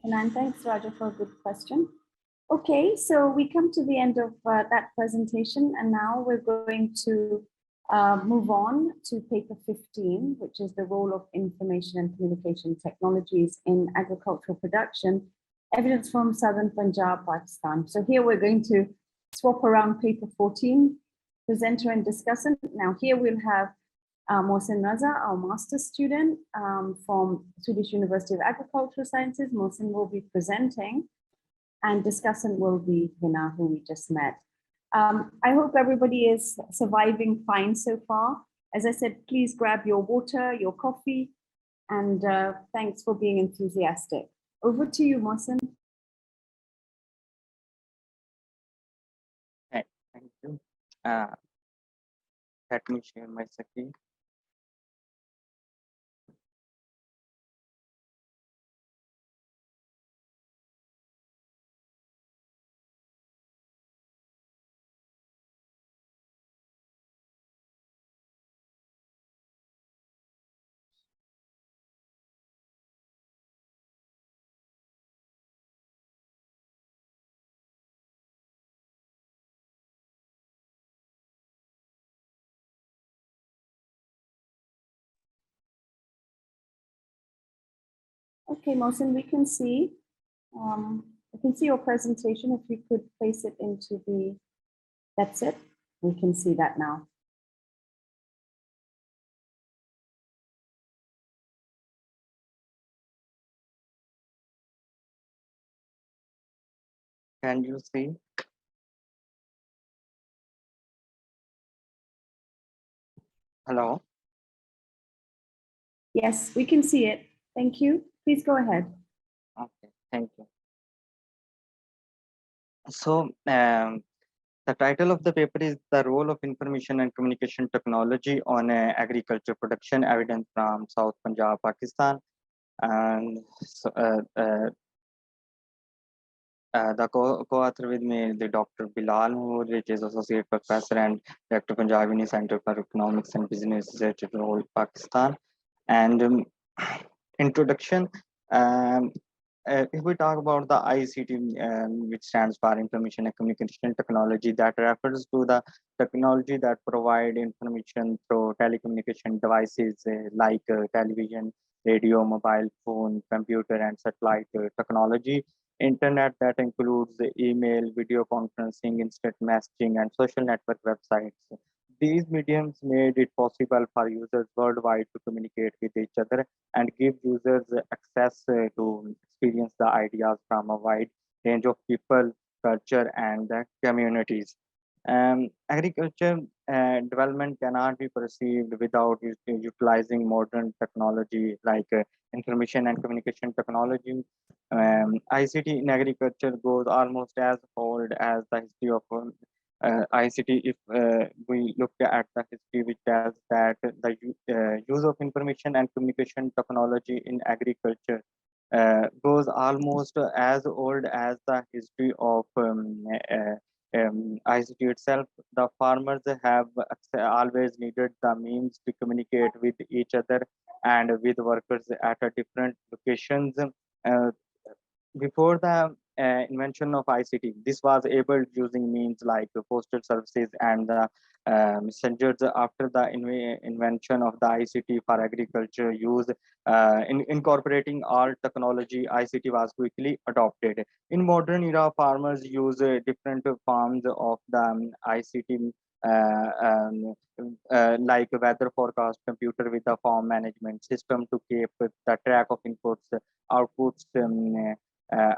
And thanks, Raja, for a good question. Okay, so we come to the end of that presentation, and now we're going to move on to paper 15, which is the role of information and communication technologies in agricultural production, evidence from Southern Punjab, Pakistan. So here we're going to swap around paper 14, presenter and discussant. Now here we'll have Mohsen Raza, our master's student from Swedish University of Agricultural Sciences. Mohsen will be presenting, and discussant will be Hina, who we just met. I hope everybody is surviving fine so far. As I said, please grab your water, your coffee, and thanks for being enthusiastic. Over to you, Mohsen. Thank you. Let me share my screen. Okay, Mohsen, we can see. I can see your presentation. If you could place it into the, that's it. We can see that now. Can you see? Hello? Yes, we can see it. Thank you. Please go ahead. Okay, thank you. So the title of the paper is The Role of Information and Communication Technology on Agriculture Production, Evidence from South Punjab, Pakistan. And so, the co-author with me is the Dr. Bilal Noor, which is Associate Professor and Director Punjabini Center for Economics and Business Research at Lahore, Pakistan. And introduction, if we talk about the ICT, which stands for Information and Communication Technology, that refers to the technology that provide information through telecommunication devices like television, radio, mobile phone, computer, and satellite technology. Internet that includes email, video conferencing, instant messaging, and social network websites. These mediums made it possible for users worldwide to communicate with each other and give users access to experience the ideas from a wide range of people, culture, and communities. Agriculture development cannot be perceived without utilizing modern technology like information and communication technology. ICT in agriculture goes almost as old as the history of ICT. If we look at the history, which tells that the use of information and communication technology in agriculture goes almost as old as the history of ICT itself. The farmers have always needed the means to communicate with each other and with workers at a different locations. Before the invention of ICT, this was able using means like the postal services and the messengers. After the invention of the ICT for agriculture use, incorporating all technology, ICT was quickly adopted. In modern era, farmers use different forms of the ICT, like weather forecast computer with a farm management system to keep the track of inputs, outputs,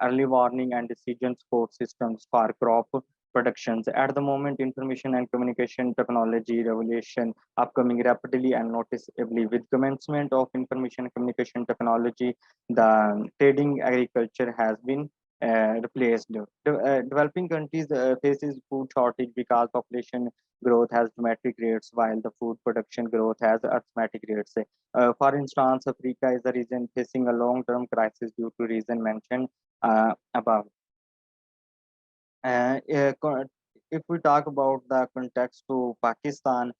early warning and decision support systems for crop productions. At the moment, information and communication technology revolution upcoming rapidly and noticeably. With commencement of information and communication technology, the trading agriculture has been replaced. Developing countries faces food shortage because population growth has dramatic rates, while the food production growth has arithmetic rates. For instance, Africa is a region facing a long-term crisis due to reason mentioned above. If we talk about the context to Pakistan,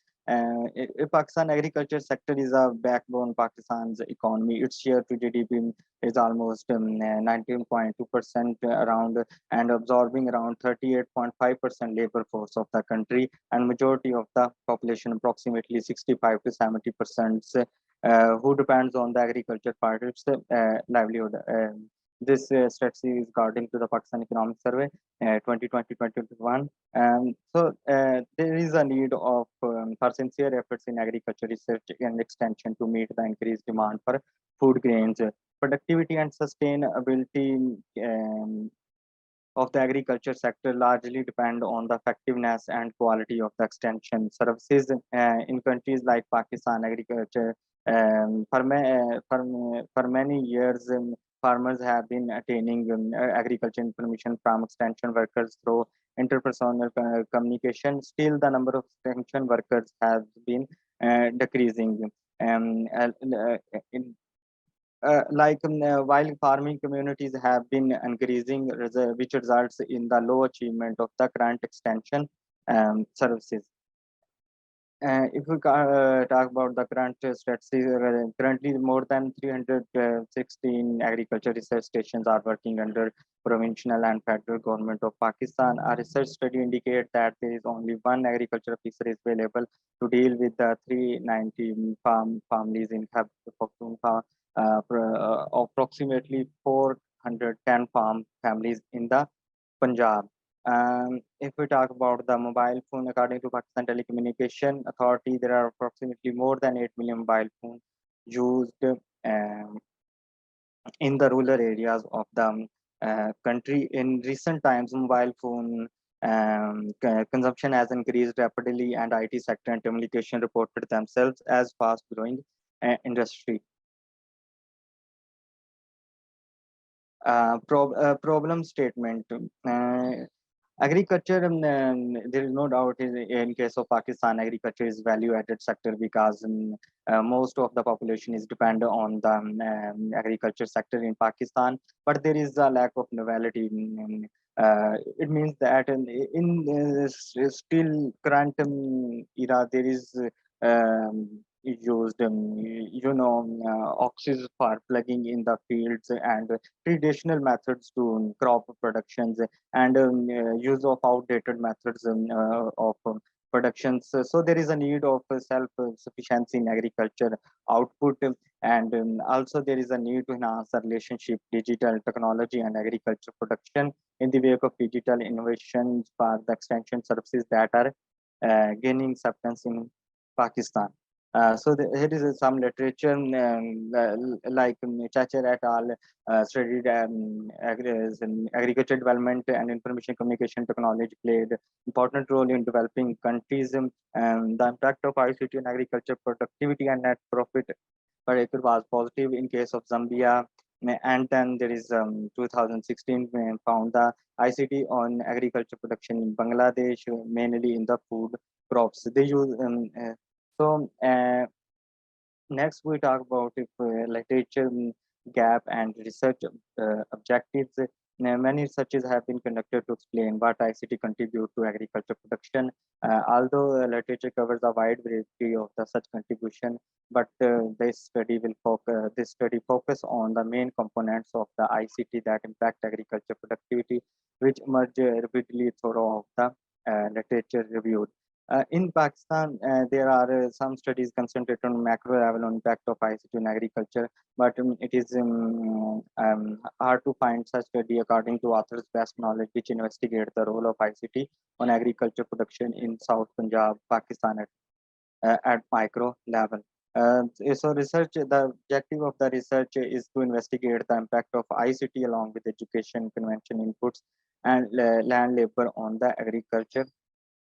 Pakistan agriculture sector is a backbone Pakistan's economy. Its share to GDP is almost 19.2% around, and absorbing around 38.5% labor force of the country, and majority of the population, approximately 65 to 70%, who depends on the agriculture for its livelihood. This strategy is according to the Pakistan Economic Survey 2020-2021. So there is a need of for sincere efforts in agriculture research and extension to meet the increased demand for food grains. Productivity and sustainability of the agriculture sector largely depend on the effectiveness and quality of the extension services. In countries like Pakistan, agriculture for many years, farmers have been attaining agriculture information from extension workers through interpersonal communication. Still, the number of extension workers has been decreasing. While farming communities have been increasing, which results in the low achievement of the current extension services. If we talk about the current strategy, currently more than 316 agriculture research stations are working under provincial and federal government of Pakistan. A research study indicates that there is only one agriculture officer is available to deal with the 390 families in Khyber Pakhtunkhwa. Approximately 4 110 farm families in the Punjab. If we talk about the mobile phone, according to Pakistan Telecommunication Authority, there are approximately more than 8 million mobile phones used in the rural areas of the country. In recent times, mobile phone consumption has increased rapidly, and IT sector and communication reported themselves as fast growing industry. Problem statement. Agriculture, there is no doubt in case of Pakistan, agriculture is value-added sector because most of the population is dependent on the agriculture sector in Pakistan, but there is a lack of novelty. It means that in still current era, there is used oxes for plugging in the fields and traditional methods to crop productions and use of outdated methods of productions. So there is a need of self-sufficiency in agriculture output, and also there is a need to enhance the relationship digital technology and agriculture production in the wake of digital innovations for the extension services that are gaining acceptance in Pakistan. Here is some literature like Chacher et al. Studied agriculture development and information communication technology played important role in developing countries. The impact of ICT in agriculture productivity and net profit per acre was positive in case of Zambia. And then there is 2016 found the ICT on agriculture production in Bangladesh, mainly in the food crops. They use next we talk about if literature gap and research objectives. Many researches have been conducted to explain what ICT contribute to agriculture production. Although literature covers a wide variety of the such contribution, but this study focus on the main components of the ICT that impact agriculture productivity, which emerge repeatedly throughout the literature reviewed. In Pakistan, there are some studies concentrated on macro level impact of ICT in agriculture, but it is hard to find such study according to authors' best knowledge, which investigate the role of ICT on agriculture production in South Punjab, Pakistan at micro level. So the objective of the research is to investigate the impact of ICT along with education, convention inputs, and land labor on the agriculture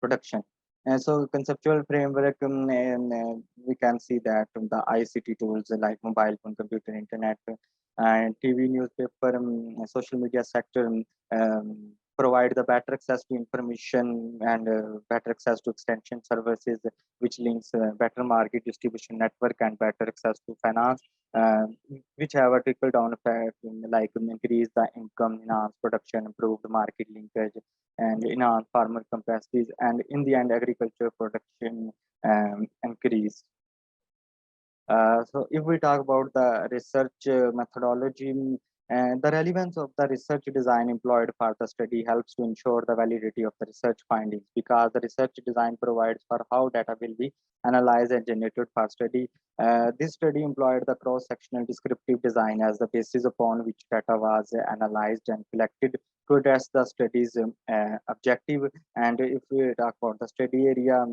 production. And so conceptual framework, we can see that the ICT tools like mobile phone, computer, internet, and TV, newspaper, social media sector provide the better access to information and better access to extension services, which links better market distribution network and better access to finance, which have a trickle down effect like increase the income, enhance production, improve the market linkage, and enhance farmer capacities, and in the end agriculture production increase. So if we talk about the research methodology, the relevance of the research design employed for the study helps to ensure the validity of the research findings, because the research design provides for how data will be analyzed and generated for study. This study employed the cross-sectional descriptive design as the basis upon which data was analyzed and collected to address the study's objective. And if we talk about the study area,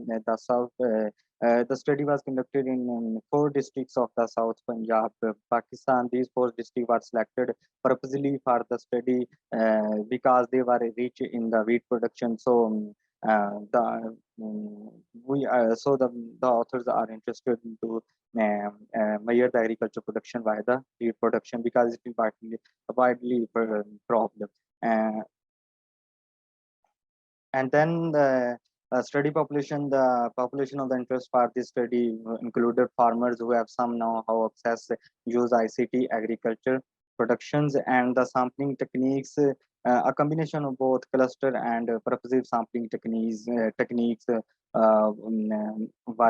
the study was conducted in 4 districts of the South Punjab, Pakistan. These 4 districts were selected purposely for the study because they were rich in the wheat production. So the authors are interested to measure the agriculture production by the wheat production because it is widely problem. And then the study population, the population of the interest for this study included farmers who have some know-how, access, use ICT, agriculture productions, and the sampling techniques. A combination of both cluster and purposive sampling techniques were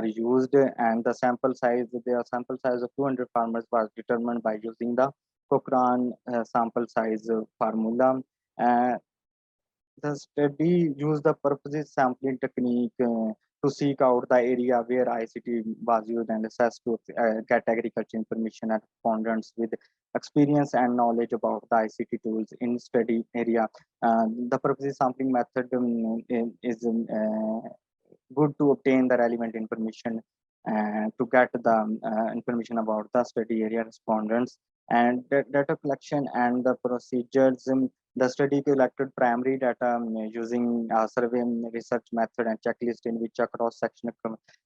used, and the sample size of 200 farmers was determined by using the Cochrane sample size formula. The study used the purposive sampling technique to seek out the area where ICT was used and assess to get agriculture information and respondents with experience and knowledge about the ICT tools in study area. The purpose sampling method is good to obtain the relevant information to get the information about the study area respondents and data collection and the procedures. The study collected primary data using survey research method and checklist in which a cross-sectional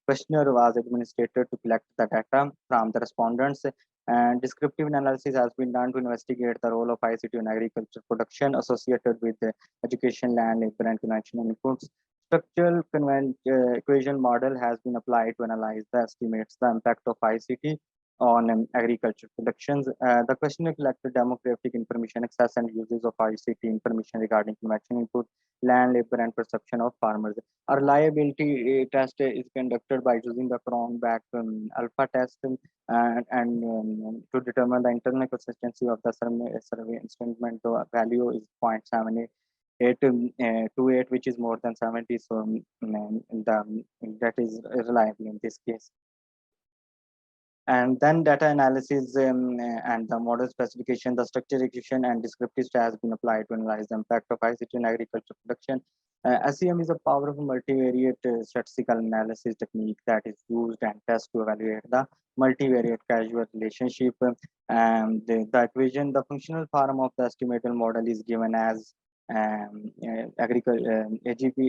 questionnaire was administered to collect the data from the respondents. And descriptive analysis has been done to investigate the role of ICT in agriculture production associated with education, land, labor, and conventional inputs. Structural equation model has been applied to analyze the estimates the impact of ICT on agriculture productions. The questionnaire collected demographic information, access and uses of ICT information regarding conventional input, land, labor, and perception of farmers. A reliability test is conducted by using the Cronbach alpha test and to determine the internal consistency of the survey instrument. The value is 0.7828, which is more than 70. So that is reliable in this case. And then data analysis and the model specification, the structure execution and descriptive has been applied to analyze the impact of ICT in agriculture production. SEM is a powerful multivariate statistical analysis technique that is used and tested to evaluate the multivariate causal relationship. The equation, the functional form of the estimated model is given as AGP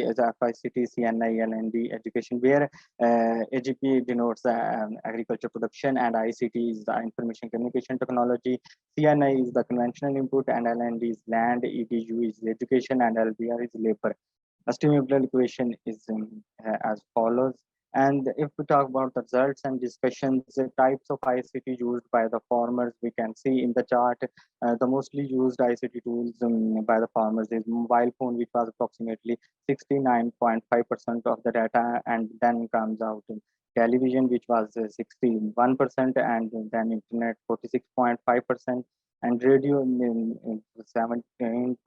as FICT, CNI, LND education, where AGP denotes agriculture production and ICT is the information communication technology, CNI is the conventional input, and LND is land, EDU is education, and LBR is labor. Estimable equation is as follows. And if we talk about the results and discussions, the types of ICT used by the farmers, we can see in the chart, the mostly used ICT tools by the farmers is mobile phone, which was approximately 69.5% of the data, and then comes out television, which was 61%, and then internet 46.5%, and radio 17%,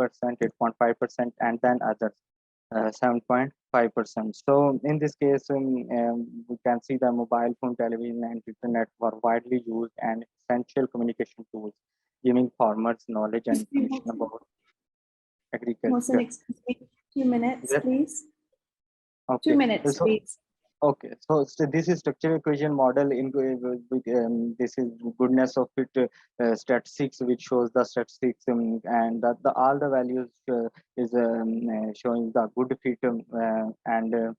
8.5%, and then others 7.5%. So in this case, we can see the mobile phone, television, and internet were widely used and essential communication tools, giving farmers knowledge and information about agriculture. 2 minutes, Yes. please. Okay. 2 minutes, So, please. okay, so this is structural equation model in this is goodness of it statistics, which shows the statistics and that all the values is showing the good fit and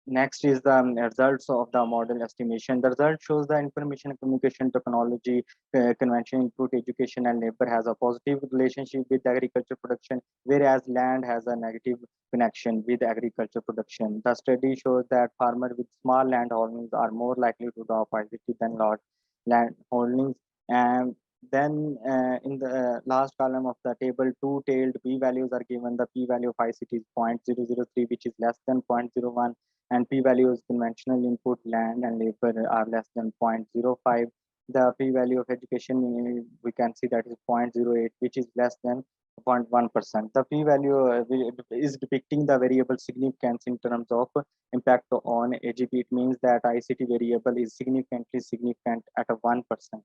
next is the results of the model estimation. The result shows the information and communication technology, conventional input, education, and labor has a positive relationship with agriculture production, whereas land has a negative connection with agriculture production. The study shows that farmers with small land holdings are more likely to adopt ICT than large land holdings. And then in the last column of the table, two-tailed p-values are given. The p-value of ICT is 0.003, which is less than 0.01. And p-value is conventional input, land and labor are less than 0.05. The p-value of education, we can see that is 0.08, which is less than 0.1%. The p-value is depicting the variable significance in terms of impact on AGP. It means that ICT variable is significantly significant at a 1%.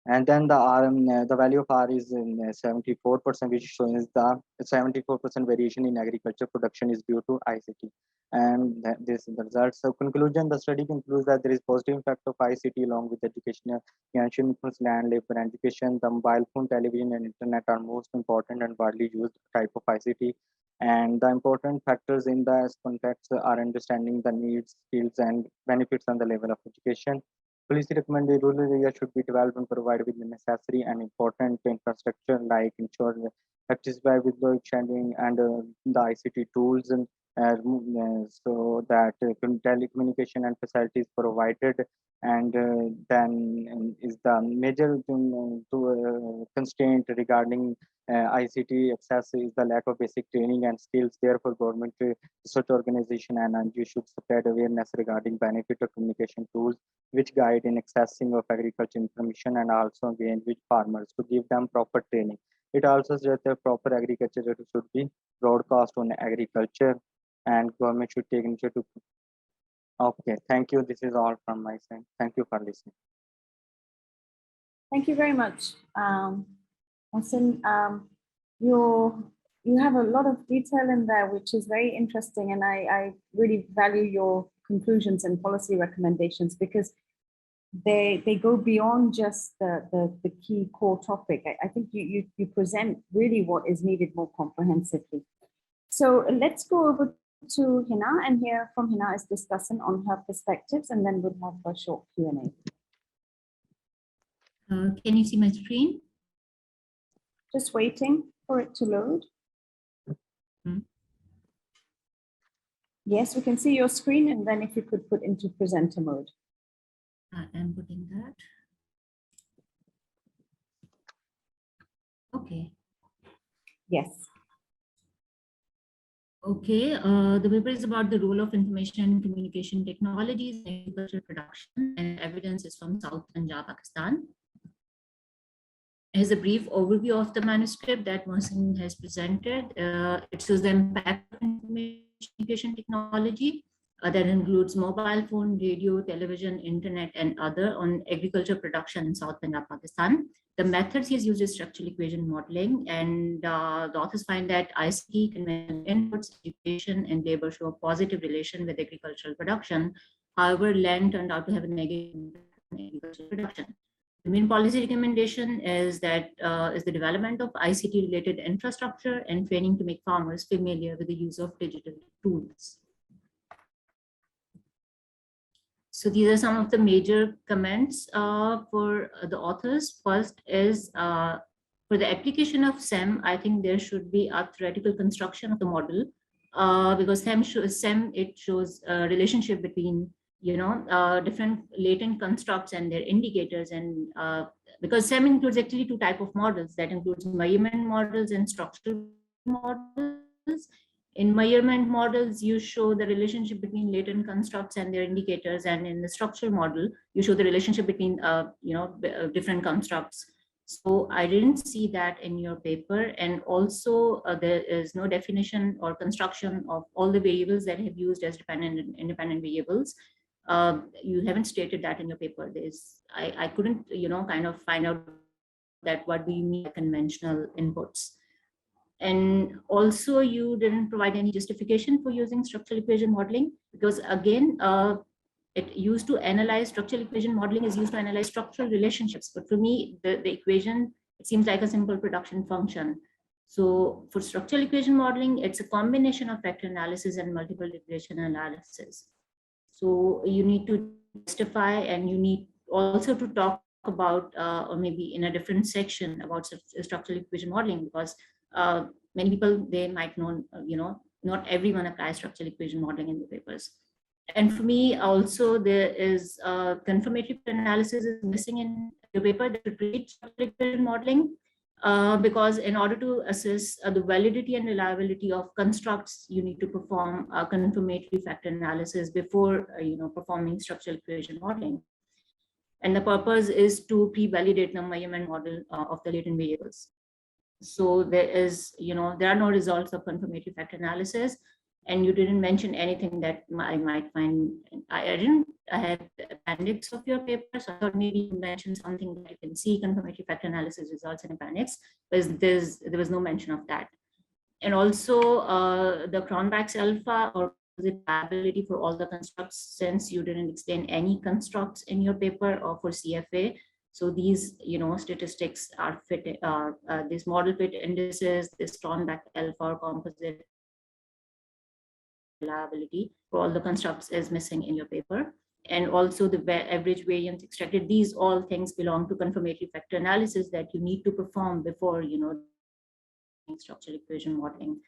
And then the value of R is in 74%, which shows the 74% variation in agriculture production is due to ICT. And this is the results. So conclusion, the study concludes that there is positive impact of ICT along with education, financial influence, land, labor, and education. The mobile phone, television, and internet are most important and widely used type of ICT. And the important factors in this context are understanding the needs, skills, and benefits on the level of education. Policy recommended rural areas should be developed and provided with the necessary and important infrastructure like ensure satisfy with load shedding and the ICT tools and so that telecommunication and facilities provided. And then is the major constraint regarding ICT access is the lack of basic training and skills. Therefore, government research organization and NGO should spread awareness regarding benefit of communication tools which guide in accessing of agriculture information and also engage with farmers to give them proper training. It also suggests that proper agriculture should be broadcast on agriculture and government should take initiative. Okay, thank you. This is all from my side. Thank you for listening. Thank you very much. Mohsin, you have a lot of detail in there, which is very interesting. And I really value your conclusions and policy recommendations because they go beyond just the key core topic. I think you present really what is needed more comprehensively. So let's go over to Hina and hear from Hina's discussion on her perspectives, and then we'll have a short Q&A. Can you see my screen? Just waiting for it to load. Yes, we can see your screen, and then if you could put into presenter mode. I am putting that. Okay. Yes. Okay, the paper is about the role of information and communication technologies in agricultural production, and evidence is from South Punjab, Pakistan. Here's a brief overview of the manuscript that Mohsin has presented. It shows the impact of information communication technology that includes mobile phone, radio, television, internet, and other on agriculture production in South Punjab, Pakistan. The methods he has used is structural equation modeling, and the authors find that ICT, conventional inputs, education, and labor show a positive relation with agricultural production. However, land turned out to have a negative impact on agricultural production. The main policy recommendation is that is the development of ICT-related infrastructure and training to make farmers familiar with the use of digital tools. So these are some of the major comments for the authors. First is for the application of SEM, I think there should be a theoretical construction of the model because SEM it shows a relationship between different latent constructs and their indicators, and because SEM includes actually two types of models, that includes measurement models and structural models. In measurement models, you show the relationship between latent constructs and their indicators, and in the structural model, you show the relationship between different constructs. So I didn't see that in your paper, and also there is no definition or construction of all the variables that have used as dependent and independent variables. You haven't stated that in your paper. I couldn't kind of find out that what do you mean by conventional inputs. And also you didn't provide any justification for using structural equation modeling, because again, it used to analyze, structural equation modeling is used to analyze structural relationships. But for me, the equation, it seems like a simple production function. So for structural equation modeling, it's a combination of vector analysis and multiple regression analysis. So you need to justify, and you need also to talk about, or maybe in a different section about structural equation modeling, because many people, they might know, not everyone applies structural equation modeling in the papers. And for me also, there is confirmatory analysis is missing in the paper that reads structural equation modeling, because in order to assess the validity and reliability of constructs, you need to perform a confirmatory factor analysis before performing structural equation modeling. And the purpose is to pre-validate the measurement model of the latent variables. So there is, there are no results of confirmatory factor analysis, and you didn't mention anything that I might find. I had the appendix of your paper, so I thought maybe you mentioned something that you can see confirmatory factor analysis results in appendix, but there was no mention of that. And also the Cronbach's alpha or reliability for all the constructs, since you didn't explain any constructs in your paper or for CFA. So these, statistics are fit, these model fit indices, this Cronbach alpha or composite reliability for all the constructs is missing in your paper. And also the average variance extracted, these all things belong to confirmatory factor analysis that you need to perform before, structural equation modeling.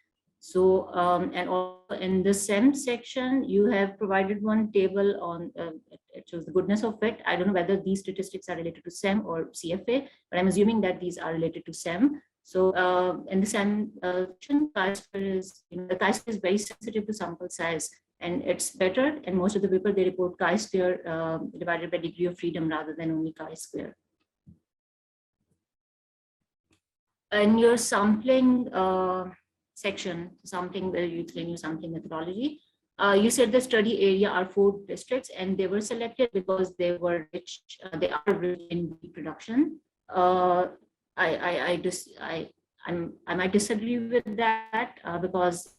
So, and also in the SEM section, you have provided one table on, it shows the goodness of fit. I don't know whether these statistics are related to SEM or CFA, but I'm assuming that these are related to SEM. So in the SEM section, chi-square is, the chi-square is very sensitive to sample size, and it's better. And most of the people, they report chi-square divided by degree of freedom rather than only chi-square. In your sampling section, sampling where you explain your sampling methodology, you said the study area are 4 districts, and they were selected because they were rich, they are rich in wheat production. I might disagree with that because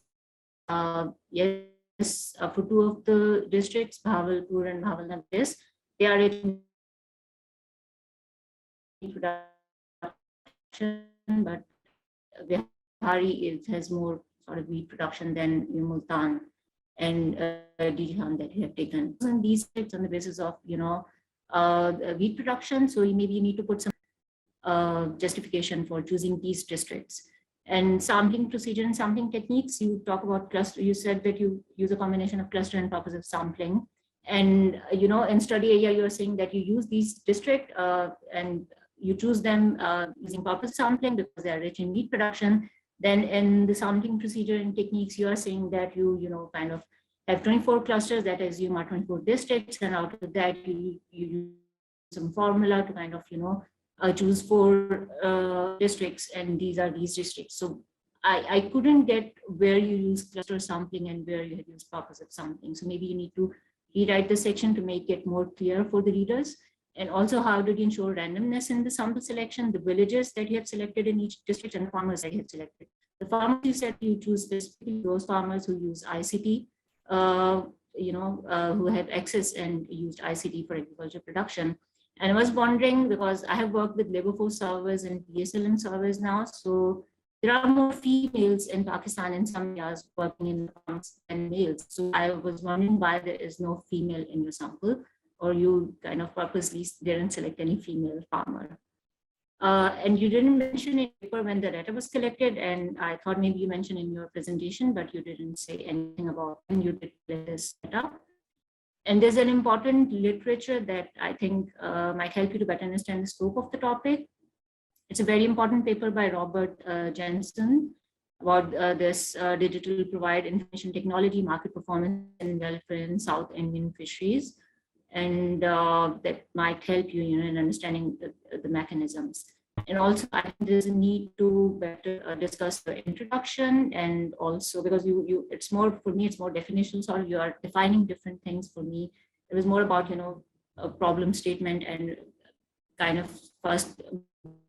yes, for two of the districts, Bahawalpur and Bahawalnagar, they are in production, but Bihari has more sort of wheat production than Multan and Dijan that you have taken. And these states on the basis of wheat production, so maybe you need to put some justification for choosing these districts. And sampling procedure and sampling techniques, you talk about cluster, you said that you use a combination of cluster and purposive sampling. And in study area, you're saying that you use these district and you choose them using purpose sampling because they are rich in meat production. Then in the sampling procedure and techniques, you are saying that you kind of have 24 clusters that assume are 24 districts, and out of that you use some formula to kind of choose 4 districts, and these are these districts. So I couldn't get where you use cluster sampling and where you have used purposive sampling. So maybe you need to rewrite the section to make it more clear for the readers. And also, how did you ensure randomness in the sample selection, the villages that you have selected in each district and the farmers that you have selected? The farmers, you said you choose specifically those farmers who use ICT, who have access and used ICT for agriculture production. And I was wondering, because I have worked with labor force servers and PSLM servers now, so there are more females in Pakistan in some areas working in the farms than males. So I was wondering why there is no female in your sample, or you kind of purposely didn't select any female farmer. And you didn't mention it when the data was collected, and I thought maybe you mentioned in your presentation, but you didn't say anything about when you did this data. And there's an important literature that I think might help you to better understand the scope of the topic. It's a very important paper by Robert Jensen about this digital provide information technology, market performance and welfare in South Indian fisheries. And that might help you, in understanding the mechanisms. And also, I think there's a need to better discuss the introduction, and also because it's more, for me, it's more definitional, so you are defining different things. For me, it was more about, a problem statement and kind of first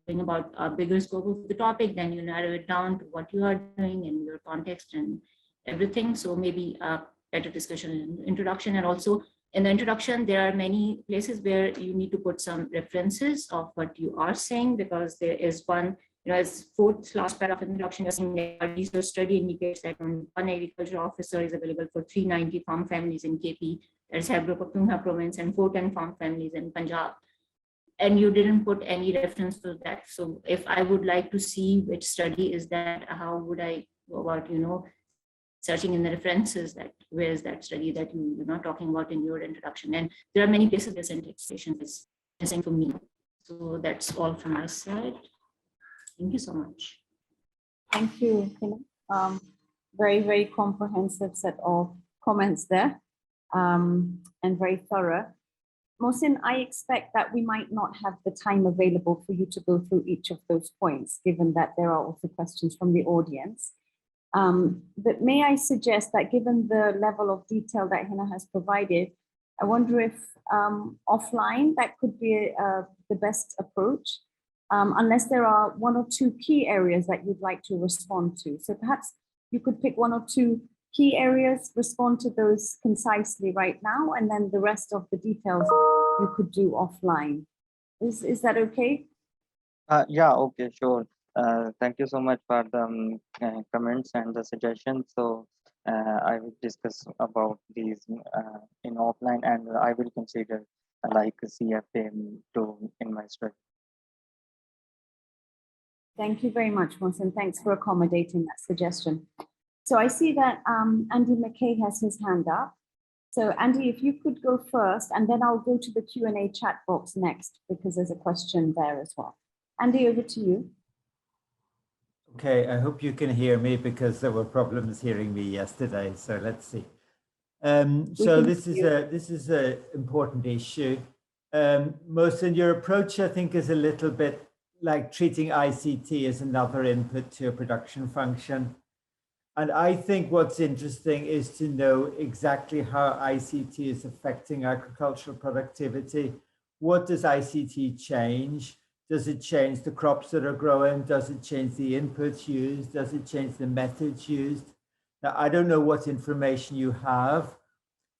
think about a bigger scope of the topic, then you narrow it down to what you are doing and your context and everything. So maybe a better discussion in introduction. And also in the introduction, there are many places where you need to put some references of what you are saying, because there is one, as fourth last paragraph of introduction, you're saying that a research study indicates that one agriculture officer is available for 390 farm families in KP, that is Khyber Pakhtunkhwa province, and 410 farm families in Punjab. And you didn't put any reference to that. So if I would like to see which study is that, how would I go about, searching in the references that where is that study that you're not talking about in your introduction? And there are many places where citation is missing for me. So that's all from my side. Thank you so much. Thank you. Very, very comprehensive set of comments there, and very thorough. Mohsin, I expect that we might not have the time available for you to go through each of those points, given that there are also questions from the audience. But may I suggest that, given the level of detail that Hina has provided, I wonder if offline that could be the best approach, unless there are 1 or 2 key areas that you'd like to respond to. So perhaps you could pick 1 or 2 key areas, respond to those concisely right now, and then the rest of the details you could do offline. Is that okay? Yeah, okay, sure. Thank you so much for the comments and the suggestions. So I will discuss about these in offline, and I will consider like CFA in my study. Thank you very much, Mohsin. Thanks for accommodating that suggestion. So I see that Andy McKay has his hand up. So Andy, if you could go first, and then I'll go to the Q&A chat box next, because there's a question there as well. Andy, over to you. Okay, I hope you can hear me, because there were problems hearing me yesterday. So let's see. So this is an important issue. Mohsin, your approach, I think, is a little bit like treating ICT as another input to a production function. And I think what's interesting is to know exactly how ICT is affecting agricultural productivity. What does ICT change? Does it change the crops that are growing? Does it change the inputs used? Does it change the methods used? Now, I don't know what information you have,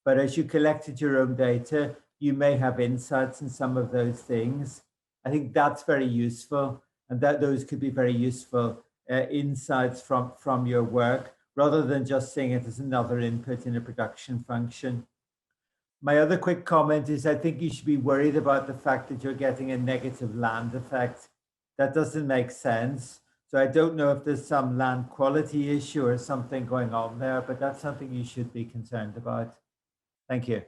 but as you collected your own data, you may have insights in some of those things. I think that's very useful, and that those could be very useful insights from your work, rather than just seeing it as another input in a production function. My other quick comment is I think you should be worried about the fact that you're getting a negative land effect. That doesn't make sense. So I don't know if there's some land quality issue or something going on there, but that's something you should be concerned about. Thank you.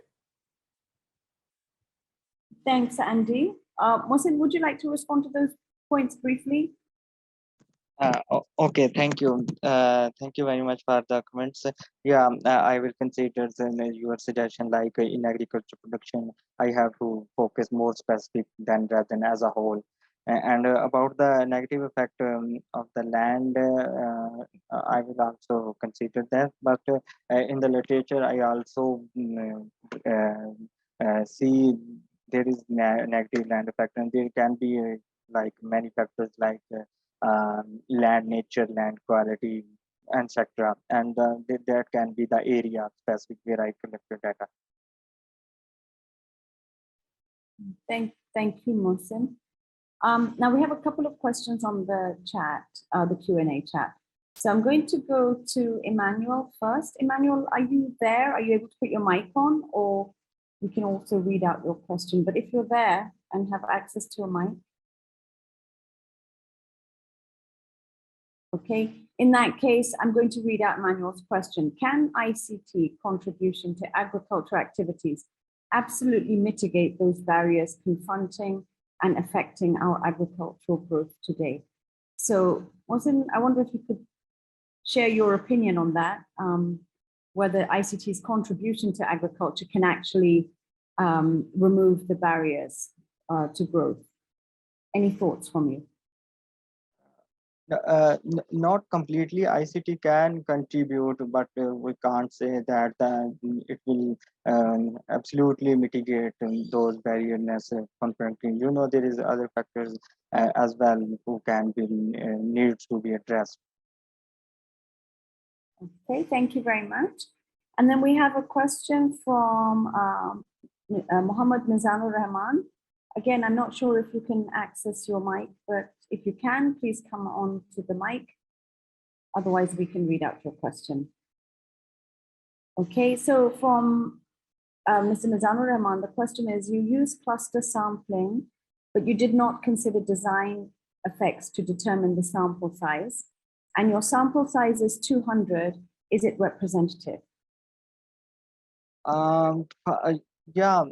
Thanks, Andy. Mohsin, would you like to respond to those points briefly? Okay, thank you. Thank you very much for the comments. Yeah, I will consider your suggestion, like in agriculture production, I have to focus more specific than rather than as a whole. And about the negative effect of the land, I will also consider that. But in the literature, I also see there is negative land effect, and there can be like many factors like land nature, land quality, etc. And that can be the area specific where I collected data. Thank you, Mohsin. Now we have a couple of questions on the chat, the Q&A chat. So I'm going to go to Emmanuel first. Emmanuel, are you there? Are you able to put your mic on, or you can also read out your question? But if you're there and have access to a mic. Okay, in that case, I'm going to read out Emmanuel's question. Can ICT contribution to agriculture activities absolutely mitigate those barriers confronting and affecting our agricultural growth today? So, Mohsin, I wonder if you could share your opinion on that, whether ICT's contribution to agriculture can actually remove the barriers to growth. Any thoughts from you? Not completely. ICT can contribute, but we can't say that it will absolutely mitigate those barriers confronting. You know, there is other factors as well who can be needs to be addressed. Okay, thank you very much. And then we have a question from Mohammed Mizanur Rahman. Again, I'm not sure if you can access your mic, but if you can, please come on to the mic. Otherwise, we can read out your question. Okay, so from Mr. Mizanur Rahman, the question is, you use cluster sampling, but you did not consider design effects to determine the sample size. And your sample size is 200. Is it representative? Yeah,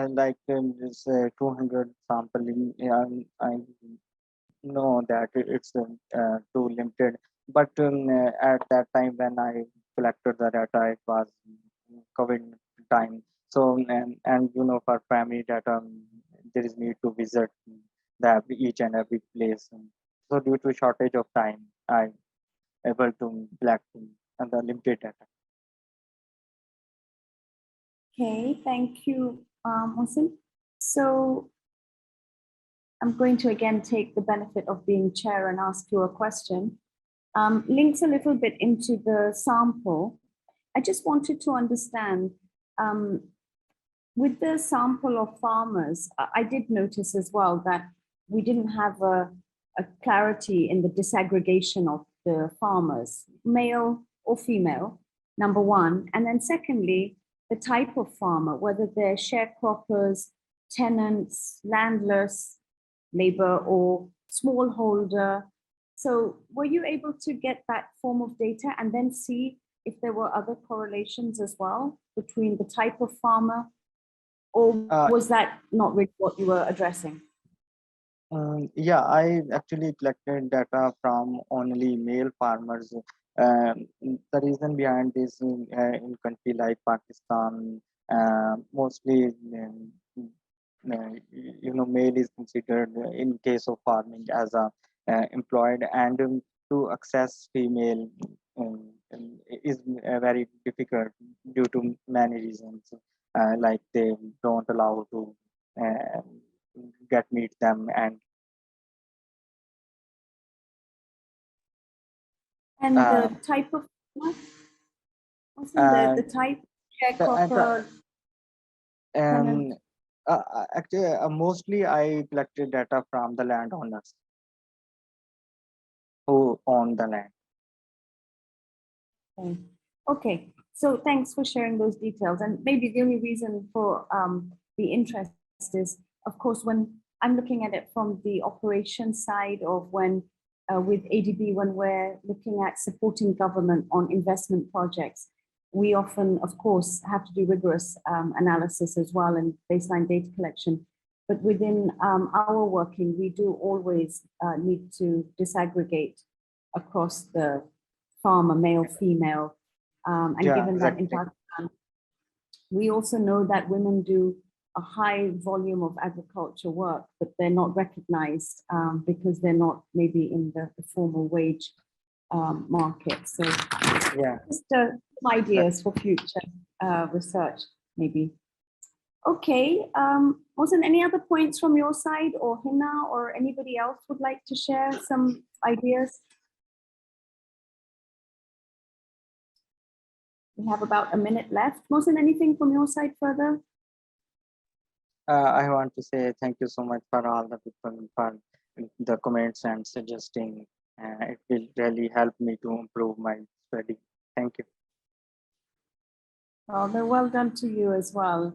like this 200 sampling, I know that it's too limited. But at that time when I collected the data, it was COVID time. So, and you know, for primary data, there is need to visit each and every place. So due to shortage of time, I'm able to collect the limited data. Okay, thank you, Mohsin. So I'm going to again take the benefit of being chair and ask you a question. Links a little bit into the sample. I just wanted to understand, with the sample of farmers, I did notice as well that we didn't have a clarity in the disaggregation of the farmers, male or female, number one. And then secondly, the type of farmer, whether they're sharecroppers, tenants, landless, labor, or smallholder. So were you able to get that form of data and then see if there were other correlations as well between the type of farmer, or was that not really what you were addressing? Yeah, I actually collected data from only male farmers. The reason behind this in country like Pakistan, mostly you know, male is considered in case of farming as a employed, and to access female is very difficult due to many reasons, like they don't allow to get meet them and And the type of the type sharecropper. Actually, mostly I collected data from the landowners who own the land. Okay, so thanks for sharing those details. And maybe the only reason for the interest is, of course, when I'm looking at it from the operation side of when with ADB, when we're looking at supporting government on investment projects, we often, of course, have to do rigorous analysis as well and baseline data collection. But within our working, we do always need to disaggregate across the farmer, male, female, and given that in Pakistan, we also know that women do a high volume of agriculture work, but they're not recognized because they're not maybe in the formal wage market. So just some ideas for future research, maybe. Okay, Mohsen, any other points from your side, or Hina, or anybody else would like to share some ideas? We have about a minute left. Mohsen, anything from your side further? I want to say thank you so much for all the people for the comments and suggesting. It will really help me to improve my study. Thank you. Well, they're well done to you as well,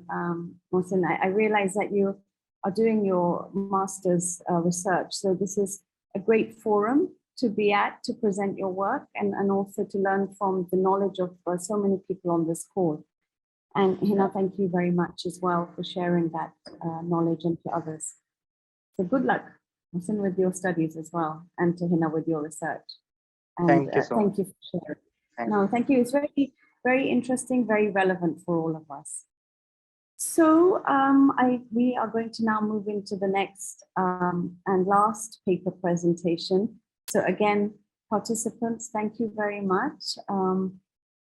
Mohsen. I realize that you are doing your master's research. So this is a great forum to be at, to present your work, and also to learn from the knowledge of so many people on this call. And Hina, thank you very much as well for sharing that knowledge and to others. So good luck, Mohsen, with your studies as well, and to Hina with your research. And thank you so much. Thank you for sharing. Thank you. It's very, very interesting, very relevant for all of us. So we are going to now move into the next and last paper presentation. So again, participants, thank you very much.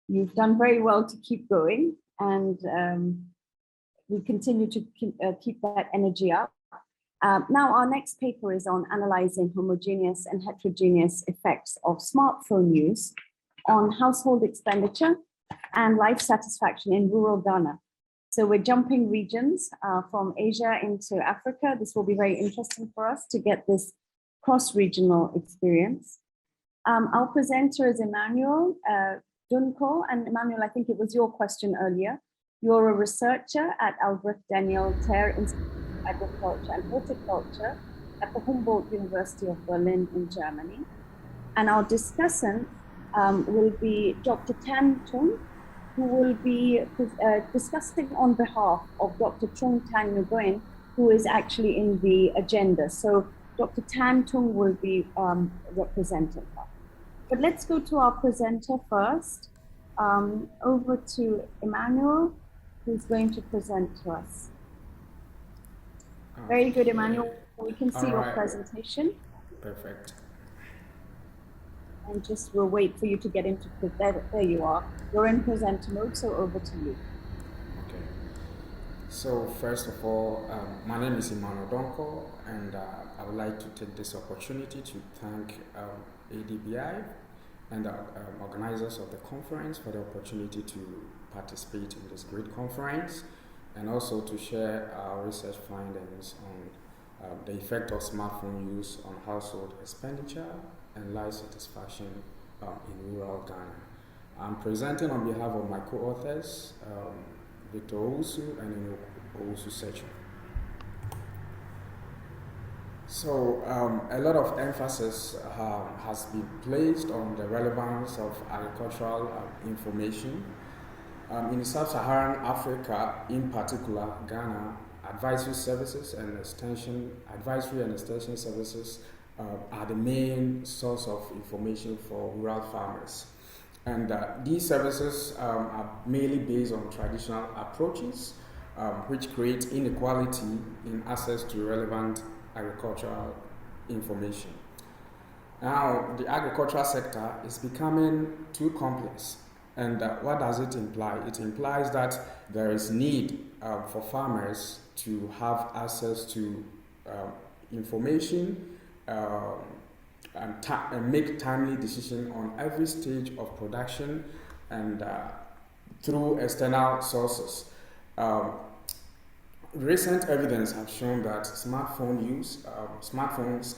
You've done very well to keep going, and we continue to keep that energy up. Now our next paper is on analyzing homogeneous and heterogeneous effects of smartphone use on household expenditure and life satisfaction in rural Ghana. So we're jumping regions from Asia into Africa. This will be very interesting for us to get this cross-regional experience. Our presenter is Emmanuel Dunko, and Emmanuel, I think it was your question earlier. You're a researcher at Albrecht Daniel Ter Institute of Agriculture and Horticulture at the Humboldt University of Berlin in Germany. And our discussant will be Dr. Tan Tung, who will be discussing on behalf of Dr. Chung Tan Nguyen, who is actually in the agenda. So Dr. Tan Tung will be representing her. But let's go to our presenter first. Over to Emmanuel, who's going to present to us. Very good, Emmanuel. We can see your presentation. Perfect. And just we'll wait for you to get into there you are. You're in presenter mode, so over to you. Okay. So first of all, my name is Emmanuel Donko, and I would like to take this opportunity to thank ADBI and the organizers of the conference for the opportunity to participate in this great conference, and also to share our research findings on the effect of smartphone use on household expenditure and life satisfaction in rural Ghana. I'm presenting on behalf of my co-authors, Victor Owusu and Owusu Sechu. So a lot of emphasis has been placed on the relevance of agricultural information. In sub-Saharan Africa, in particular Ghana, advisory and extension services are the main source of information for rural farmers. And these services are mainly based on traditional approaches, which create inequality in access to relevant agricultural information. Now, the agricultural sector is becoming too complex. And what does it imply? It implies that there is need for farmers to have access to information and make timely decisions on every stage of production and through external sources. Recent evidence have shown that smartphones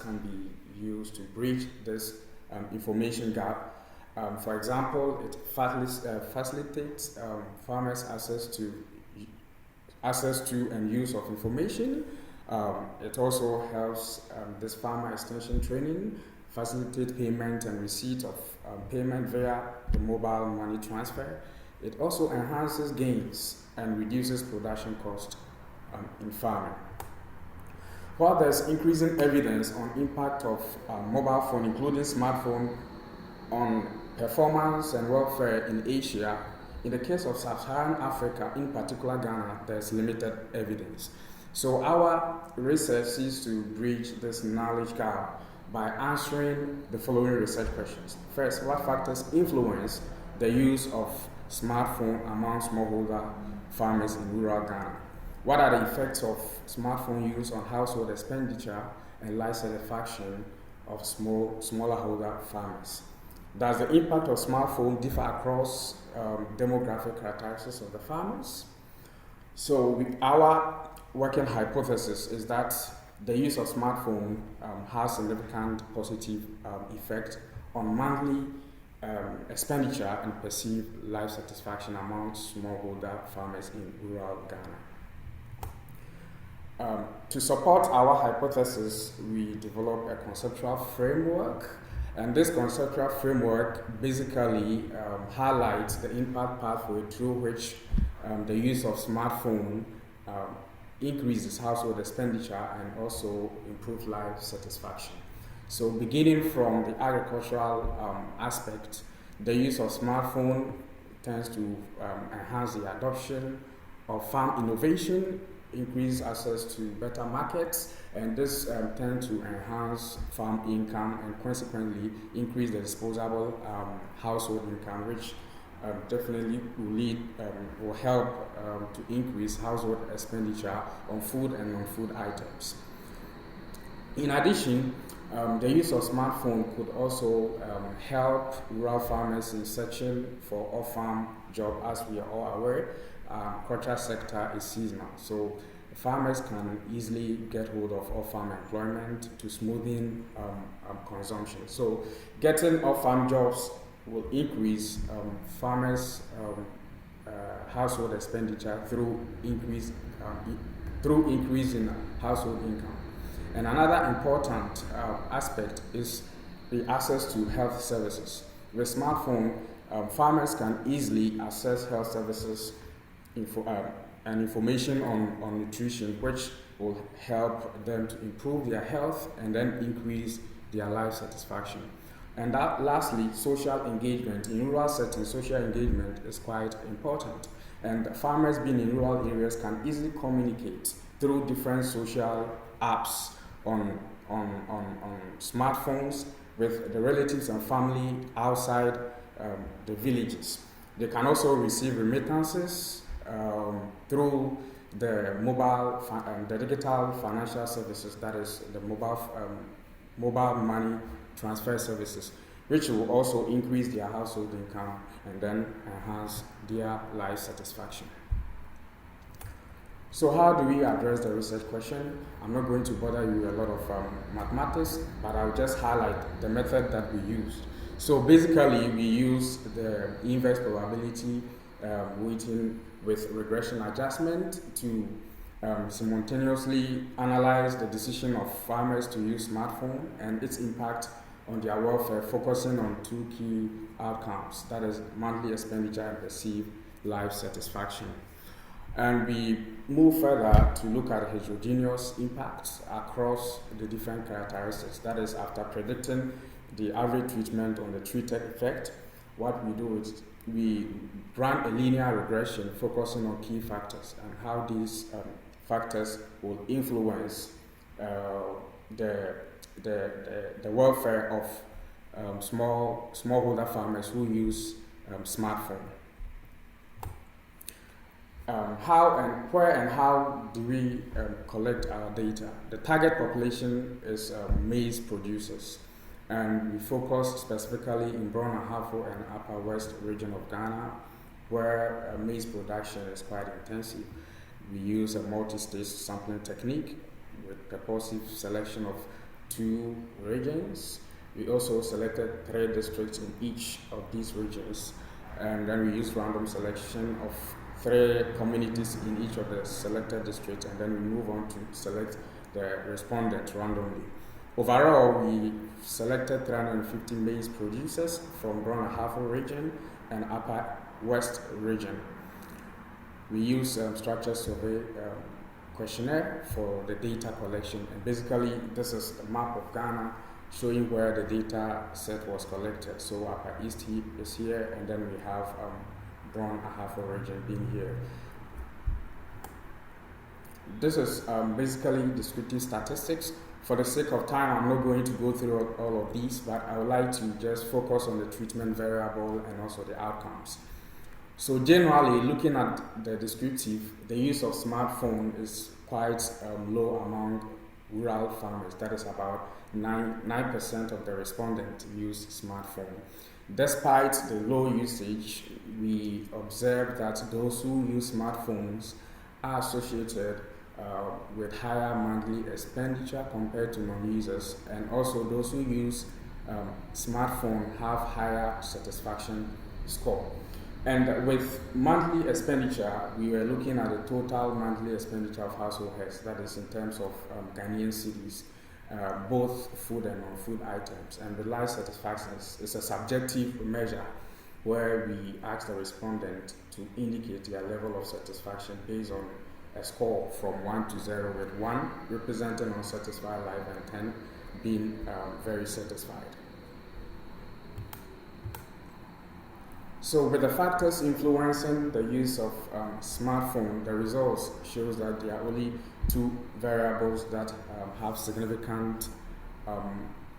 can be used to bridge this information gap. For example, it facilitates farmers access to and use of information. It also helps this farmer extension training, facilitate payment and receipt of payment via the mobile money transfer. It also enhances gains and reduces production cost in farming. While there's increasing evidence on impact of mobile phone, including smartphone, on performance and welfare in Asia, in the case of Sub-Saharan Africa, in particular Ghana, there's limited evidence. So our research seeks to bridge this knowledge gap by answering the following research questions. First, what factors influence the use of smartphone among smallholder farmers in rural Ghana? What are the effects of smartphone use on household expenditure and life satisfaction of smallholder farmers? Does the impact of smartphone differ across demographic characteristics of the farmers? So our working hypothesis is that the use of smartphone has significant positive effect on monthly expenditure and perceived life satisfaction among smallholder farmers in rural Ghana. To support our hypothesis, we developed a conceptual framework, and this conceptual framework basically highlights the impact pathway through which the use of smartphone increases household expenditure and also improves life satisfaction. So beginning from the agricultural aspect, the use of smartphone tends to enhance the adoption of farm innovation, increase access to better markets, and this tends to enhance farm income and consequently increase the disposable household income, which definitely will help to increase household expenditure on food and non-food items. In addition, the use of smartphone could also help rural farmers in searching for off-farm job. As we are all aware, agriculture sector is seasonal, so farmers can easily get hold of off-farm employment to smoothen consumption. So getting off-farm jobs will increase farmers' household expenditure through increase in household income. And another important aspect is the access to health services. With smartphone, farmers can easily access health services and information on nutrition, which will help them to improve their health and then increase their life satisfaction. And that, lastly, social engagement. In rural settings, social engagement is quite important. And farmers being in rural areas can easily communicate through different social apps on smartphones with the relatives and family outside the villages. They can also receive remittances through the the digital financial services, that is the mobile money transfer services, which will also increase their household income and then enhance their life satisfaction. So how do we address the research question? I'm not going to bother you with a lot of mathematics, but I'll just highlight the method that we used. So basically, we use the inverse probability weighting with regression adjustment to simultaneously analyze the decision of farmers to use smartphone and its impact on their welfare, focusing on two key outcomes, that is monthly expenditure and perceived life satisfaction. And we move further to look at heterogeneous impacts across the different characteristics. That is, after predicting the average treatment on the treated effect, what we do is we run a linear regression focusing on key factors and how these factors will influence the welfare of smallholder farmers who use smartphone. How and where and how do we collect our data? The target population is maize producers. And we focus specifically in Brong-Ahafo and Upper West region of Ghana, where maize production is quite intensive. We use a multi-stage sampling technique with purposive selection of 2 regions. We also selected 3 districts in each of these regions, and then we use random selection of 3 communities in each of the selected districts, and then we move on to select the respondents randomly. Overall, we selected 350 maize producers from Brong-Ahafo region and Upper West region. We use structured survey questionnaire for the data collection, and basically this is a map of Ghana showing where the data set was collected. So Upper East is here, and then we have Brong-Ahafo region being here. This is basically descriptive statistics. For the sake of time, I'm not going to go through all of these, but I would like to just focus on the treatment variable and also the outcomes. So generally, looking at the descriptive, the use of smartphone is quite low among rural farmers. That is about 9% of the respondents use smartphone. Despite the low usage, we observe that those who use smartphones are associated with higher monthly expenditure compared to non-users, and also those who use smartphone have higher satisfaction score. And with monthly expenditure, we were looking at the total monthly expenditure of household heads, that is in terms of Ghanaian cedis, both food and non-food items. And the life satisfaction is a subjective measure where we ask the respondent to indicate their level of satisfaction based on a score from 1 to 0, with 1 representing unsatisfied life and 10 being very satisfied. So with the factors influencing the use of smartphone, the results shows that there are only 2 variables that have significant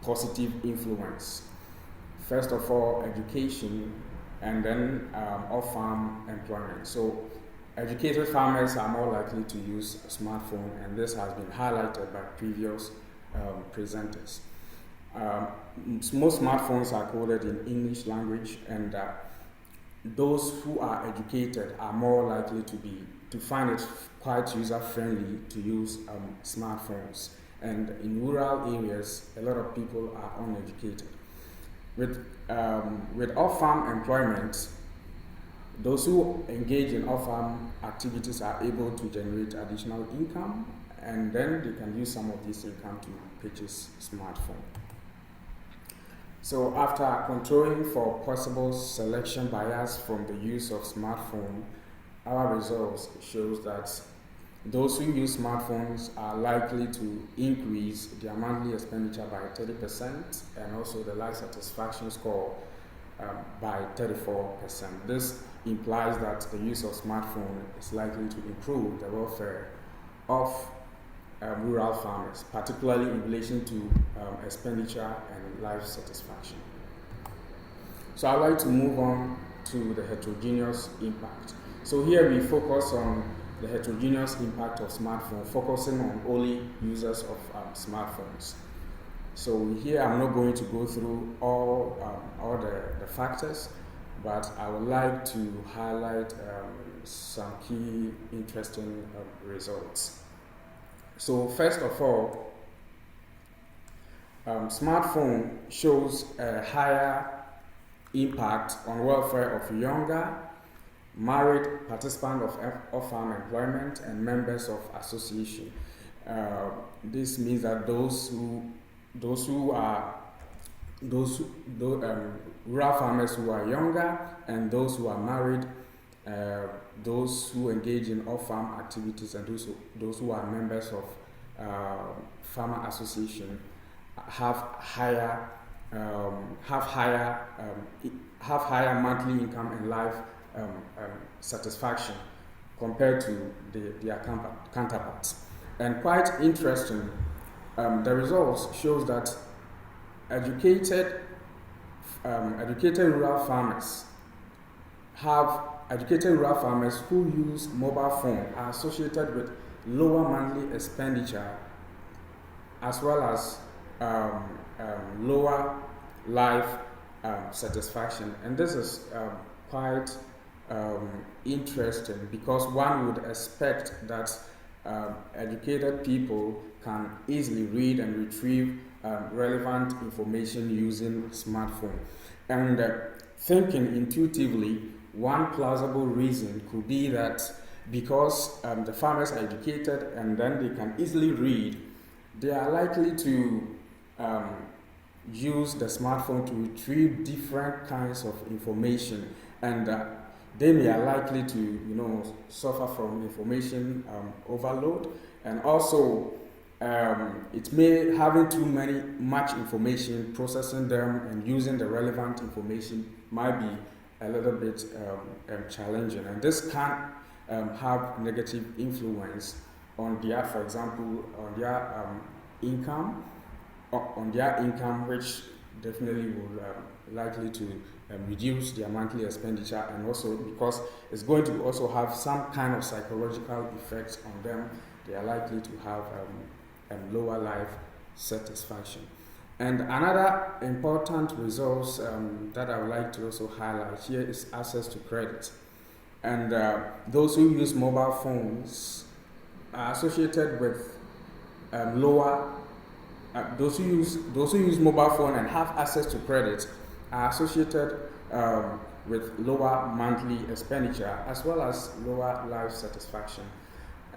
positive influence. First of all, education, and then off-farm employment. So educated farmers are more likely to use a smartphone, and this has been highlighted by previous presenters. Most smartphones are coded in English language, and those who are educated are more likely to find it quite user-friendly to use smartphones. And in rural areas, a lot of people are uneducated. With off-farm employment, those who engage in off-farm activities are able to generate additional income, and then they can use some of this income to purchase smartphone. So after controlling for possible selection bias from the use of smartphone, our results shows that those who use smartphones are likely to increase their monthly expenditure by 30%, and also the life satisfaction score by 34%. This implies that the use of smartphone is likely to improve the welfare of rural farmers, particularly in relation to expenditure and life satisfaction. So I'd like to move on to the heterogeneous impact. So here we focus on the heterogeneous impact of smartphone, focusing on only users of smartphones. So here I'm not going to go through all the factors, but I would like to highlight some key interesting results. So first of all, smartphone shows a higher impact on welfare of younger, married participants of off-farm employment and members of association. This means that rural farmers who are younger and those who are married, those who engage in off-farm activities, and those who are members of farmer association have higher monthly income and life satisfaction compared to their counterparts. And quite interesting, the results shows that educated rural farmers who use mobile phone are associated with lower monthly expenditure, as well as lower life satisfaction. And this is quite interesting, because one would expect that educated people can easily read and retrieve relevant information using smartphone. And thinking intuitively, one plausible reason could be that because the farmers are educated and then they can easily read, they are likely to use the smartphone to retrieve different kinds of information, and they may are likely to, suffer from information overload, and also it may having much information, processing them and using the relevant information might be a little bit challenging, and this can have negative influence on their, for example, on their income, which definitely will likely to reduce their monthly expenditure, and also because it's going to also have some kind of psychological effects on them, they are likely to have lower life satisfaction. And another important resource that I would like to also highlight here is access to credit. And those who use mobile phones are associated with those who use mobile phone and have access to credit are associated with lower monthly expenditure as well as lower life satisfaction.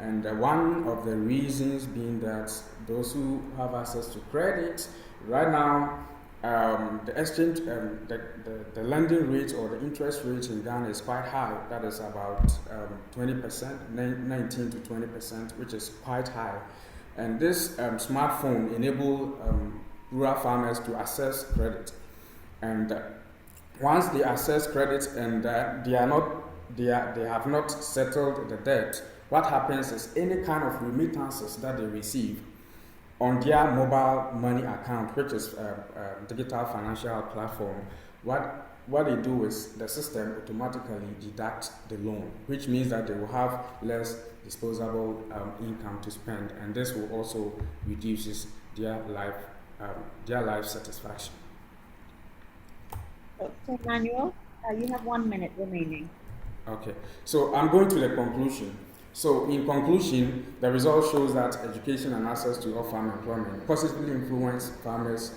And one of the reasons being that those who have access to credit right now, the exchange, the lending rate or the interest rate in Ghana is quite high. That is about 20%, 19 to 20%, which is quite high. And this smartphone enable rural farmers to access credit. And once they access credit and they have not settled the debt, what happens is any kind of remittances that they receive on their mobile money account, which is a digital financial platform, what they do is the system automatically deducts the loan, which means that they will have less disposable income to spend, and this will also reduces their life satisfaction. So Manuel, you have 1 minute remaining. Okay, so I'm going to the conclusion. So in conclusion, the result shows that education and access to off-farm employment positively influence farmers,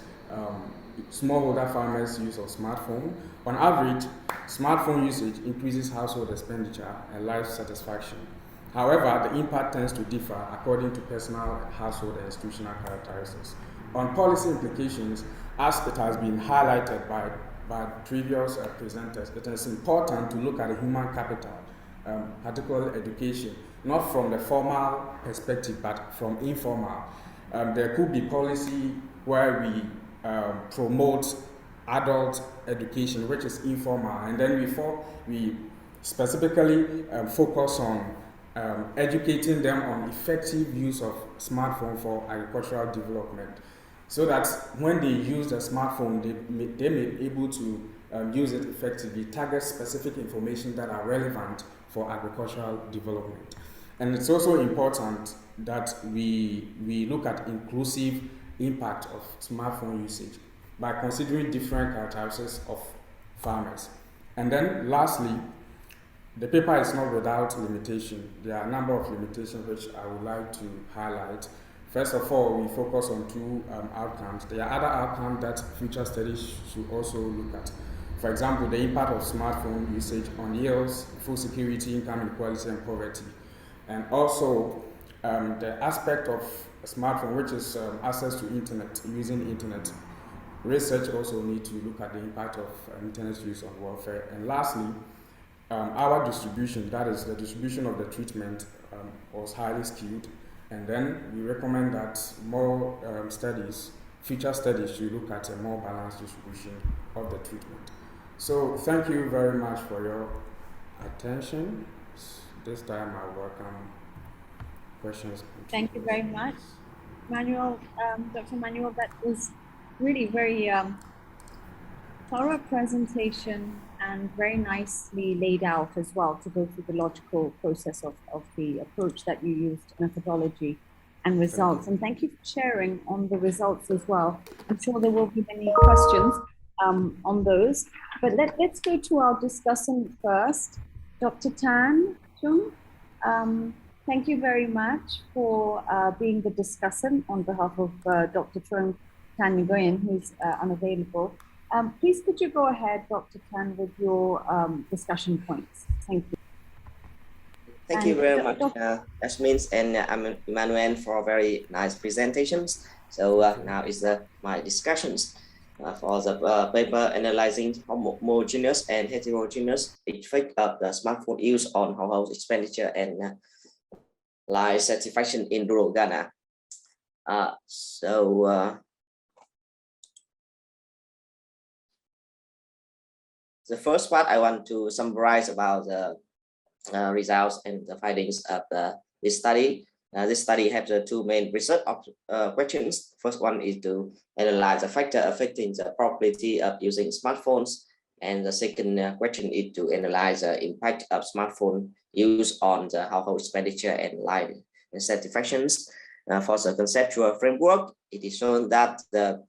smallholder farmers' use of smartphone. On average, smartphone usage increases household expenditure and life satisfaction. However, the impact tends to differ according to personal, household, and institutional characteristics. On policy implications, as it has been highlighted by previous presenters, it is important to look at the human capital, particularly education, not from the formal perspective, but from informal. There could be policy where we promote adult education, which is informal, and then we specifically focus on educating them on effective use of smartphone for agricultural development, so that when they use the smartphone, they may be able to use it effectively, target specific information that are relevant for agricultural development. And it's also important that we look at inclusive impact of smartphone usage by considering different characteristics of farmers. And then lastly, the paper is not without limitation. There are a number of limitations which I would like to highlight. First of all, we focus on two outcomes. There are other outcomes that future studies should also look at. For example, the impact of smartphone usage on yields, food security, income inequality, and poverty. And also the aspect of a smartphone, which is access to internet, using internet. Research also need to look at the impact of internet use on welfare. And lastly, our distribution, that is the distribution of the treatment, was highly skewed. And then we recommend that more future studies should look at a more balanced distribution of the treatment. So thank you very much for your attention. This time I welcome questions. Thank you very much, Manuel. Dr. Manuel, that was really very thorough presentation and very nicely laid out as well to go through the logical process of the approach that you used, methodology, and results. And thank you for sharing on the results as well. I'm sure there will be many questions on those, but let's go to our discussant first. Dr. Tan Chung, thank you very much for being the discussant on behalf of Dr. Trung Tan Nguyen, who's unavailable. Please could you go ahead, Dr. Tan, with your discussion points. Thank you. Thank you very much, Yasmin and Emmanuel, for very nice presentations. So now is my discussions for the paper analyzing homogeneous and heterogeneous effect of the smartphone use on household expenditure and life satisfaction in rural Ghana. The first part I want to summarize about the results and the findings of this study. This study has two main research questions. First one is to analyze the factor affecting the probability of using smartphones. And the second question is to analyze the impact of smartphone use on the household expenditure and life satisfactions. For the conceptual framework, it is shown that the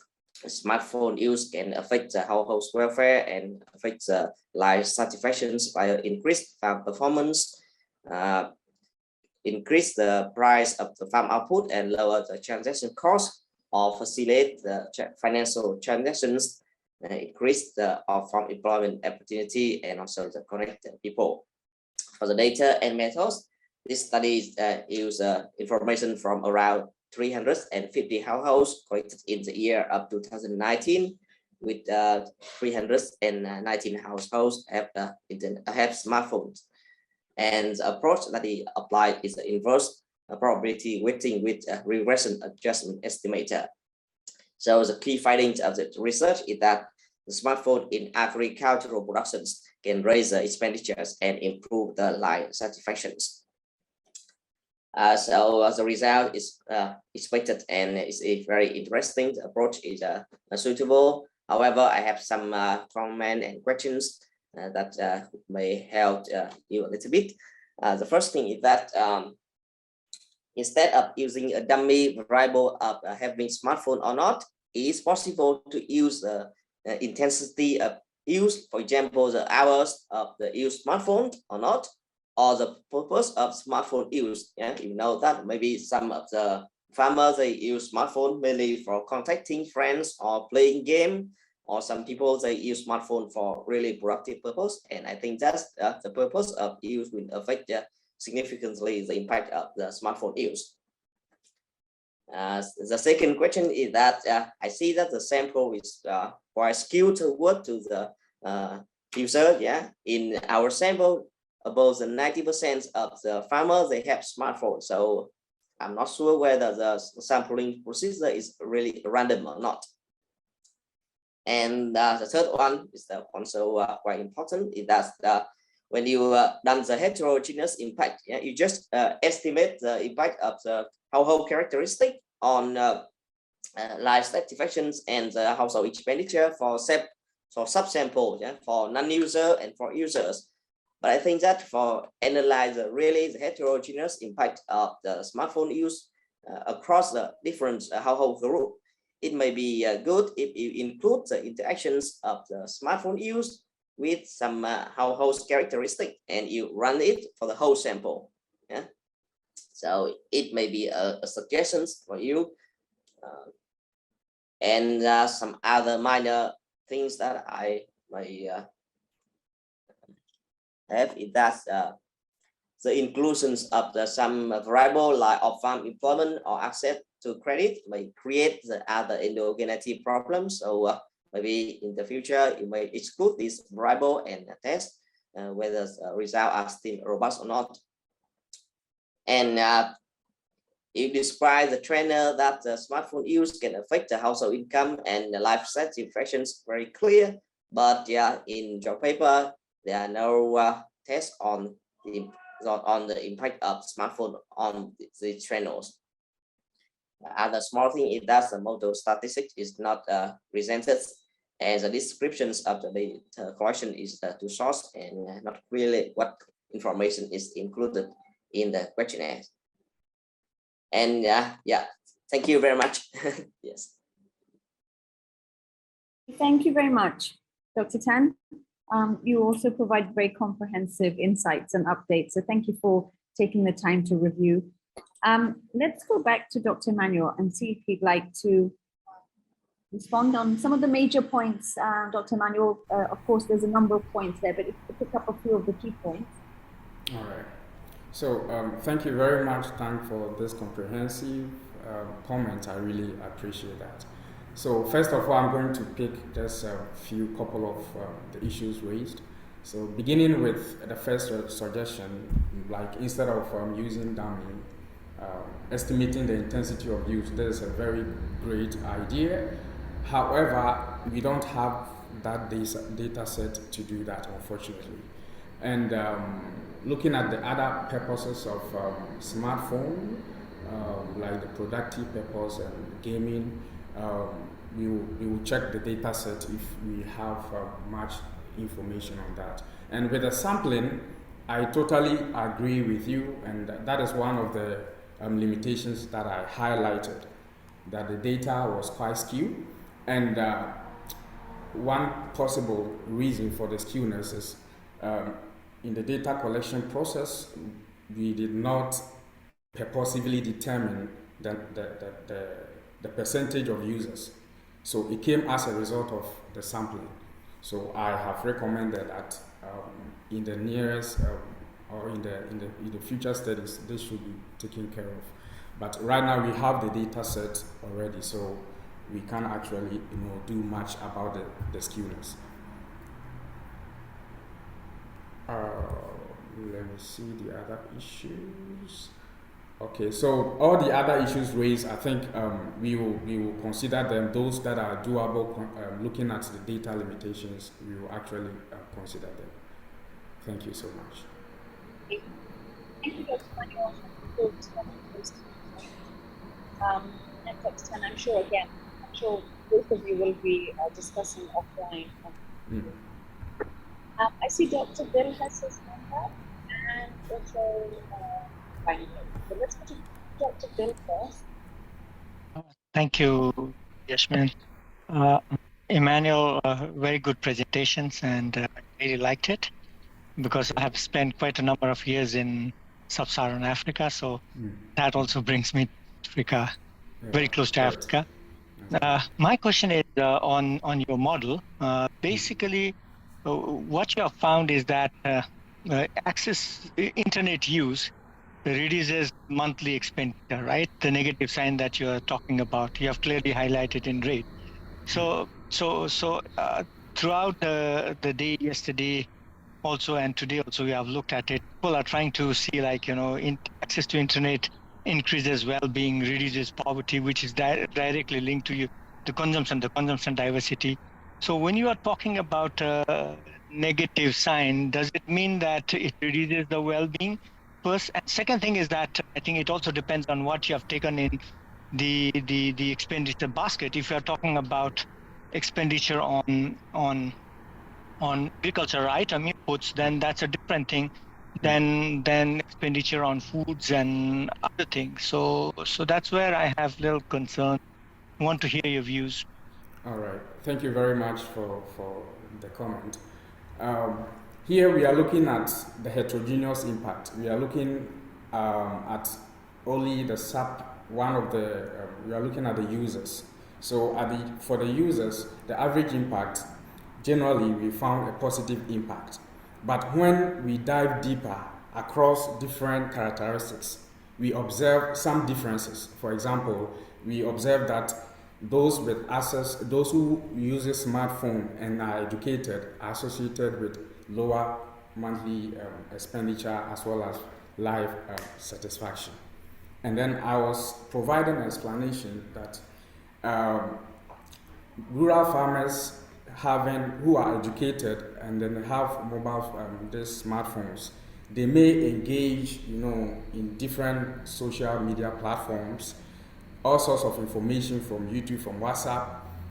smartphone use can affect the household's welfare and affect the life satisfactions by increased farm performance, increase the price of the farm output, and lower the transaction cost, or facilitate the financial transactions, increase the farm employment opportunity, and also the connect people. For the data and methods, this study use information from around 350 households collected in the year of 2019, with 319 households have smartphones. And the approach that he applied is the inverse probability weighting with a regression adjustment estimator. So the key findings of the research is that the smartphone in agricultural productions can raise the expenditures and improve the life satisfactions. So the result is expected and is a very interesting. The approach is suitable. However, I have some comments and questions that may help you a little bit. The first thing is that instead of using a dummy variable of having smartphone or not, it is possible to use the intensity of use, for example, the hours of the use smartphone or not, or the purpose of smartphone use. Yeah, you know that maybe some of the farmers, they use smartphone mainly for contacting friends or playing game, or some people they use smartphone for really productive purpose. And I think that's the purpose of use will affect significantly the impact of the smartphone use. The second question is that I see that the sample is quite skewed toward to the user. Yeah, in our sample, about the 90% of the farmers, they have smartphones. So I'm not sure whether the sampling procedure is really random or not. And the third one is also quite important, is that when you done the heterogeneous impact, yeah, you just estimate the impact of the household characteristic on life satisfactions and the household expenditure for subsample, yeah, for non-user and for users. But I think that for analyze really the heterogeneous impact of the smartphone use across the different household group, it may be good if you include the interactions of the smartphone use with some household characteristic and you run it for the whole sample. Yeah, so it may be a suggestion for you, and some other minor things that I may have is that the inclusions of some variable like of farm employment or access to credit may create the other endogeneity problems. So maybe in the future you may exclude this variable and test whether the results are still robust or not. And you describe the trainer that the smartphone use can affect the household income and the life satisfactions very clear. But yeah, in your paper, there are no tests on the impact of smartphone on the channels. Other small thing is that the model statistics is not presented, and the descriptions of the data collection is too short and not really what information is included in the questionnaire. And yeah, thank you very much. Yes. Thank you very much, Dr. Tan. You also provide very comprehensive insights and updates. So thank you for taking the time to review. Let's go back to Dr. Emmanuel and see if he'd like to respond on some of the major points. Dr. Emmanuel, of course, there's a number of points there, but if you pick up a few of the key points. All right. So thank you very much, Tan, for this comprehensive comment. I really appreciate that. So first of all, I'm going to pick just a few couple of the issues raised. So beginning with the first suggestion, like instead of using dummy, estimating the intensity of use, that is a very great idea. However, we don't have that data set to do that, unfortunately. And looking at the other purposes of smartphone, like the productive purpose and gaming, we will check the data set if we have much information on that. And with the sampling, I totally agree with you, and that is one of the limitations that I highlighted, that the data was quite skewed. And one possible reason for the skewness is in the data collection process, we did not purposively determine the percentage of users. So it came as a result of the sampling. So I have recommended that in the nearest or in the future studies, this should be taken care of. But right now we have the data set already, so we can't actually do much about the skewness. Let me see the other issues. Okay, so all the other issues raised, I think we will consider them. Those that are doable, looking at the data limitations, we will actually consider them. Thank you so much. Thank you, Dr. Manuel. And Dr. Tan, I'm sure both of you will be discussing offline. I see Dr. Bill has his hand up, and also so let's go to Dr. Bill first. Thank you, Yasmin. Emmanuel, very good presentations, and I really liked it because I have spent quite a number of years in Sub-Saharan Africa, so that also brings me to Africa, very close to Africa. My question is on your model. Basically, what you have found is that internet use reduces monthly expenditure, right? The negative sign that you are talking about, you have clearly highlighted in red. So throughout the day, yesterday also, and today also, we have looked at it. People are trying to see, like, access to internet increases well-being, reduces poverty, which is directly linked to the consumption diversity. So when you are talking about negative sign, does it mean that it reduces the well-being? First, and second thing is that I think it also depends on what you have taken in the expenditure basket. If you are talking about expenditure on agricultural item inputs, then that's a different thing than expenditure on foods and other things. So that's where I have little concern. I want to hear your views. All right. Thank you very much for the comment. Here we are looking at the heterogeneous impact. We are looking at only we are looking at the users. So for the users, the average impact, generally we found a positive impact. But when we dive deeper across different characteristics, we observe some differences. For example, we observe that those with access, those who use a smartphone and are educated, are associated with lower monthly expenditure as well as life satisfaction. And then I was providing an explanation that rural farmers who are educated and then have mobile these smartphones, they may engage in different social media platforms, all sorts of information from YouTube, from WhatsApp,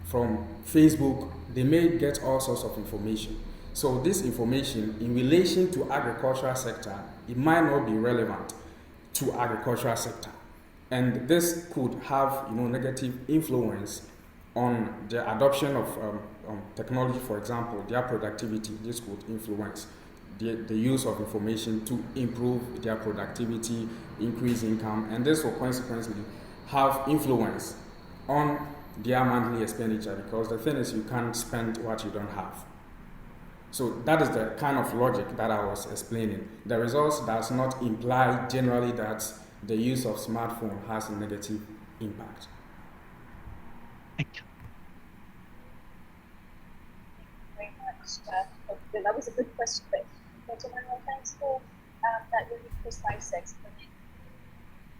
from Facebook. They may get all sorts of information. So this information in relation to agricultural sector, it might not be relevant to agricultural sector. And this could have negative influence on the adoption of technology, for example, their productivity. This could influence the use of information to improve their productivity, increase income, and this will consequently have influence on their monthly expenditure, because the thing is, you can't spend what you don't have. So that is the kind of logic that I was explaining. The results does not imply generally that the use of smartphone has a negative impact. Thank you very much. That was a good question, but Emmanuel, thanks for that really precise explanation.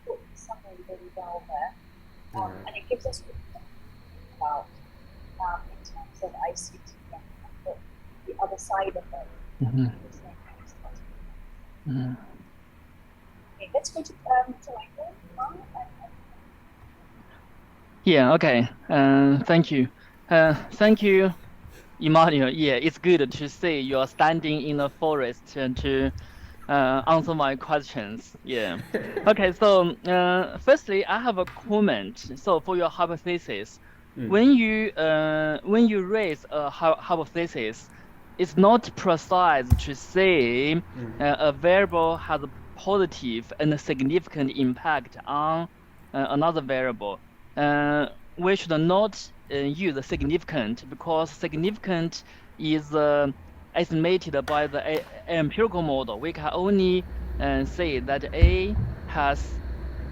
Put the summary really well there, and it gives us about in terms of ICT and the other side of it. Mm-hmm. Mm-hmm. Okay, let's go to Michael. Yeah, okay. Thank you. Thank you, Emmanuel. Yeah, it's good to see you are standing in the forest and to answer my questions. Yeah. Okay, so firstly, I have a comment. So for your hypothesis, when you raise a hypothesis, it's not precise to say a variable has a positive and significant impact on another variable. We should not use significant, because significant is estimated by the empirical model. We can only say that A has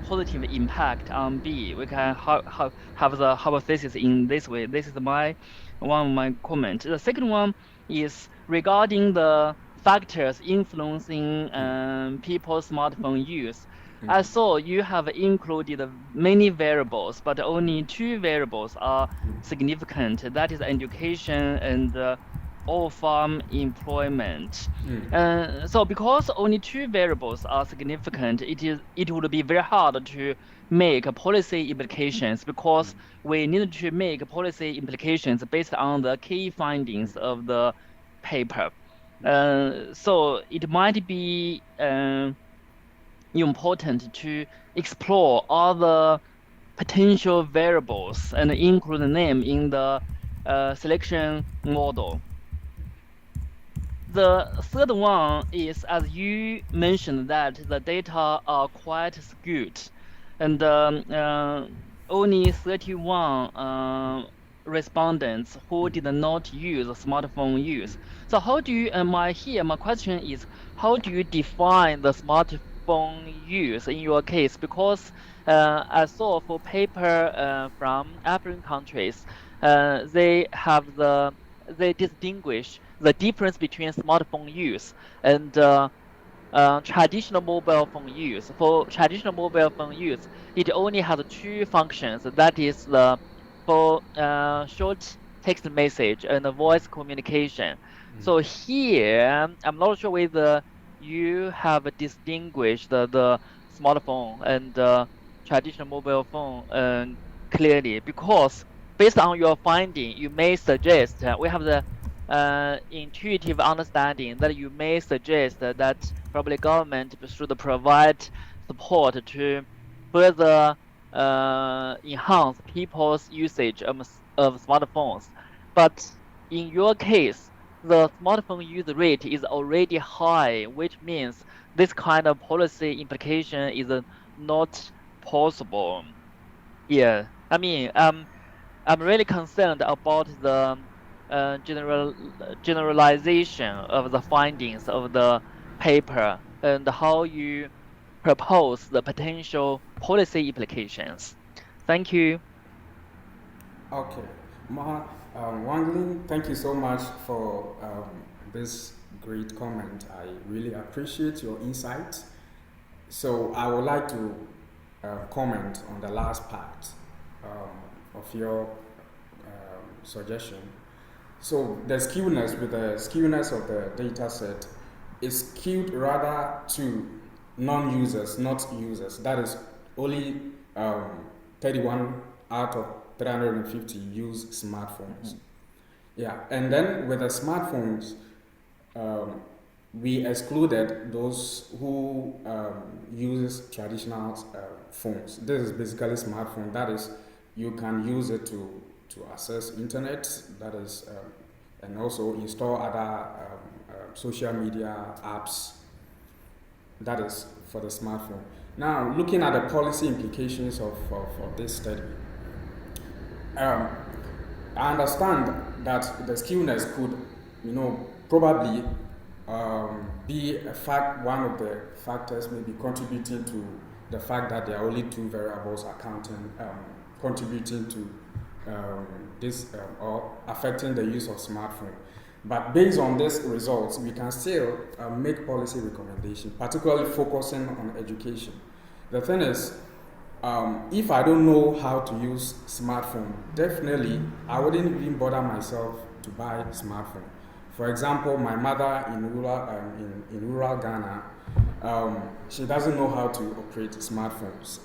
positive impact on B. We can have the hypothesis in this way. This is one of my comments. The second one is regarding the factors influencing people's smartphone use. I saw you have included many variables, but only 2 variables are significant. That is education and farm employment. So because only 2 variables are significant, it would be very hard to make policy implications, because we need to make policy implications based on the key findings of the paper. So it might be important to explore other potential variables and include them in the selection model. The third one is, as you mentioned, that the data are quite skewed, and only 31 respondents who did not use smartphone use. So how do you, my question is, how do you define the smartphone use in your case? Because I saw for paper from African countries, they distinguish the difference between smartphone use and traditional mobile phone use. For traditional mobile phone use, it only has 2 functions. That is for short text message and voice communication. So here, I'm not sure whether you have distinguished the smartphone and traditional mobile phone clearly, because based on your finding, you may suggest we have the intuitive understanding that you may suggest that probably government should provide support to further enhance people's usage of smartphones. But in your case, the smartphone use rate is already high, which means this kind of policy implication is not possible. Yeah, I mean, I'm really concerned about the generalization of the findings of the paper and how you propose the potential policy implications. Thank you. Okay, Wang, thank you so much for this great comment. I really appreciate your insight. So I would like to comment on the last part of your suggestion. So the skewness of the data set is skewed rather to non-users, not users. That is only 31 out of 350 use smartphones. Yeah, and then with the smartphones, we excluded those who uses traditional phones. This is basically smartphone. That is, you can use it to access internet. That is, and also install other social media apps. That is for the smartphone. Now, looking at the policy implications of this study, I understand that the skewness could, probably be one of the factors maybe contributing to the fact that there are only two variables contributing to this or affecting the use of smartphone. But based on these results, we can still make policy recommendations, particularly focusing on education. The thing is, if I don't know how to use smartphone, definitely I wouldn't even bother myself to buy a smartphone. For example, my mother in rural Ghana, she doesn't know how to operate smartphones.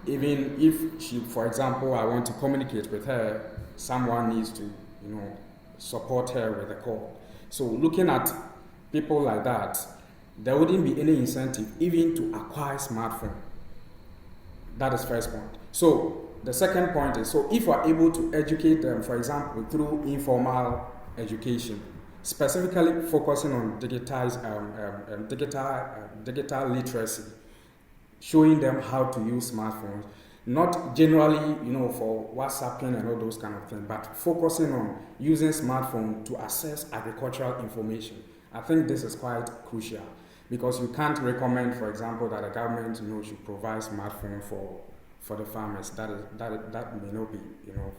Even if she, for example, I want to communicate with her, someone needs to, support her with a call. So looking at people like that, there wouldn't be any incentive even to acquire smartphone. That is first point. So the second point is, so if we're able to educate them, for example, through informal education, specifically focusing on digital literacy, showing them how to use smartphones, not generally, for WhatsApping and all those kind of things, but focusing on using smartphone to access agricultural information. I think this is quite crucial because you can't recommend, for example, that the government, should provide smartphone for the farmers. That may not be,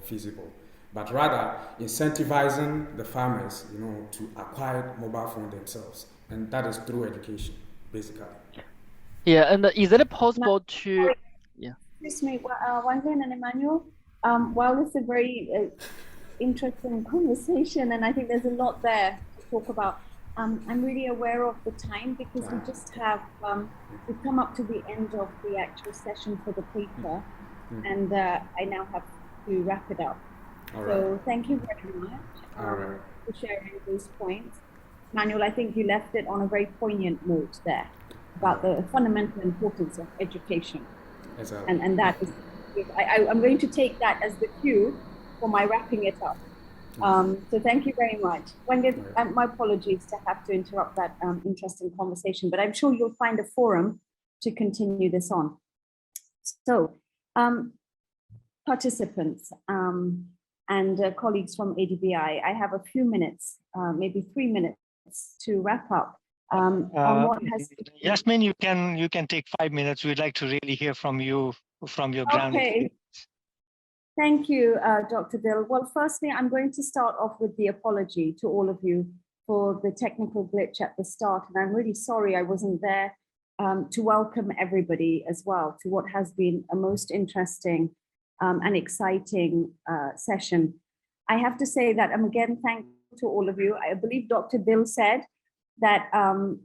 feasible. But rather incentivizing the farmers, to acquire mobile phone themselves, and that is through education, basically. Yeah, and is it possible to? Yeah. Excuse me, Wanglen and Emmanuel. While it's a very interesting conversation, and I think there's a lot there to talk about, I'm really aware of the time because we just have we've come up to the end of the actual session for the paper, and I now have to wrap it up. So thank you very much for sharing those points. Manuel, I think you left it on a very poignant note there about the fundamental importance of education. Exactly. And that is, I'm going to take that as the cue for my wrapping it up. So thank you very much. My apologies to have to interrupt that interesting conversation, but I'm sure you'll find a forum to continue this on. So participants and colleagues from ADBI, I have a few minutes, maybe 3 minutes to wrap up. On what has Yasmin, you can take 5 minutes. We'd like to really hear from you, from your ground. Okay. Thank you, Dr. Dill. Well, firstly, I'm going to start off with the apology to all of you for the technical glitch at the start. And I'm really sorry I wasn't there to welcome everybody as well to what has been a most interesting and exciting session. I have to say that I'm again thankful to all of you. I believe Dr. Dill said that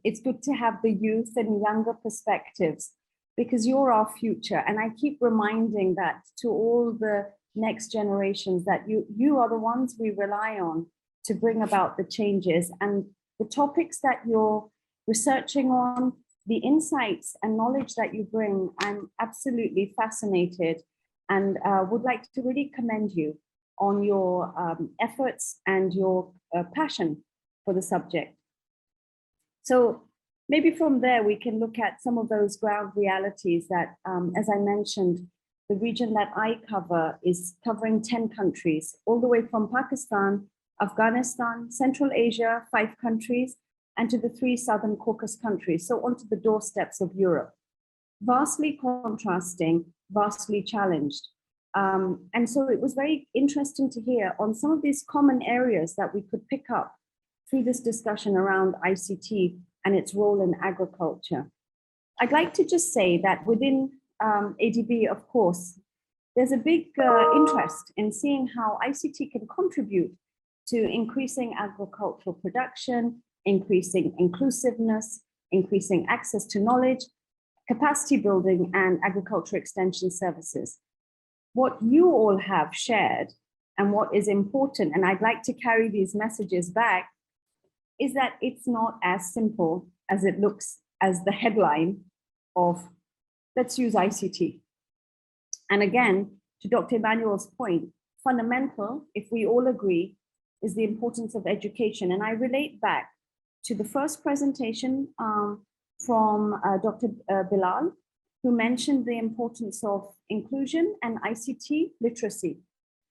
it's good to have the youth and younger perspectives because you're our future. And I keep reminding that to all the next generations that you are the ones we rely on to bring about the changes. And the topics that you're researching on, the insights and knowledge that you bring, I'm absolutely fascinated and would like to really commend you on your efforts and your passion for the subject. So maybe from there, we can look at some of those ground realities that, as I mentioned, the region that I cover is covering 10 countries, all the way from Pakistan, Afghanistan, Central Asia, 5 countries, and to the 3 Southern Caucasus countries, so onto the doorsteps of Europe. Vastly contrasting, vastly challenged. And so it was very interesting to hear on some of these common areas that we could pick up through this discussion around ICT and its role in agriculture. I'd like to just say that within ADB, of course, there's a big interest in seeing how ICT can contribute to increasing agricultural production, increasing inclusiveness, increasing access to knowledge, capacity building, and agricultural extension services. What you all have shared and what is important, and I'd like to carry these messages back, is that it's not as simple as it looks as the headline of let's use ICT. And again, to Dr. Emmanuel's point, fundamental, if we all agree, is the importance of education. And I relate back to the first presentation from Dr. Bilal, who mentioned the importance of inclusion and ICT literacy.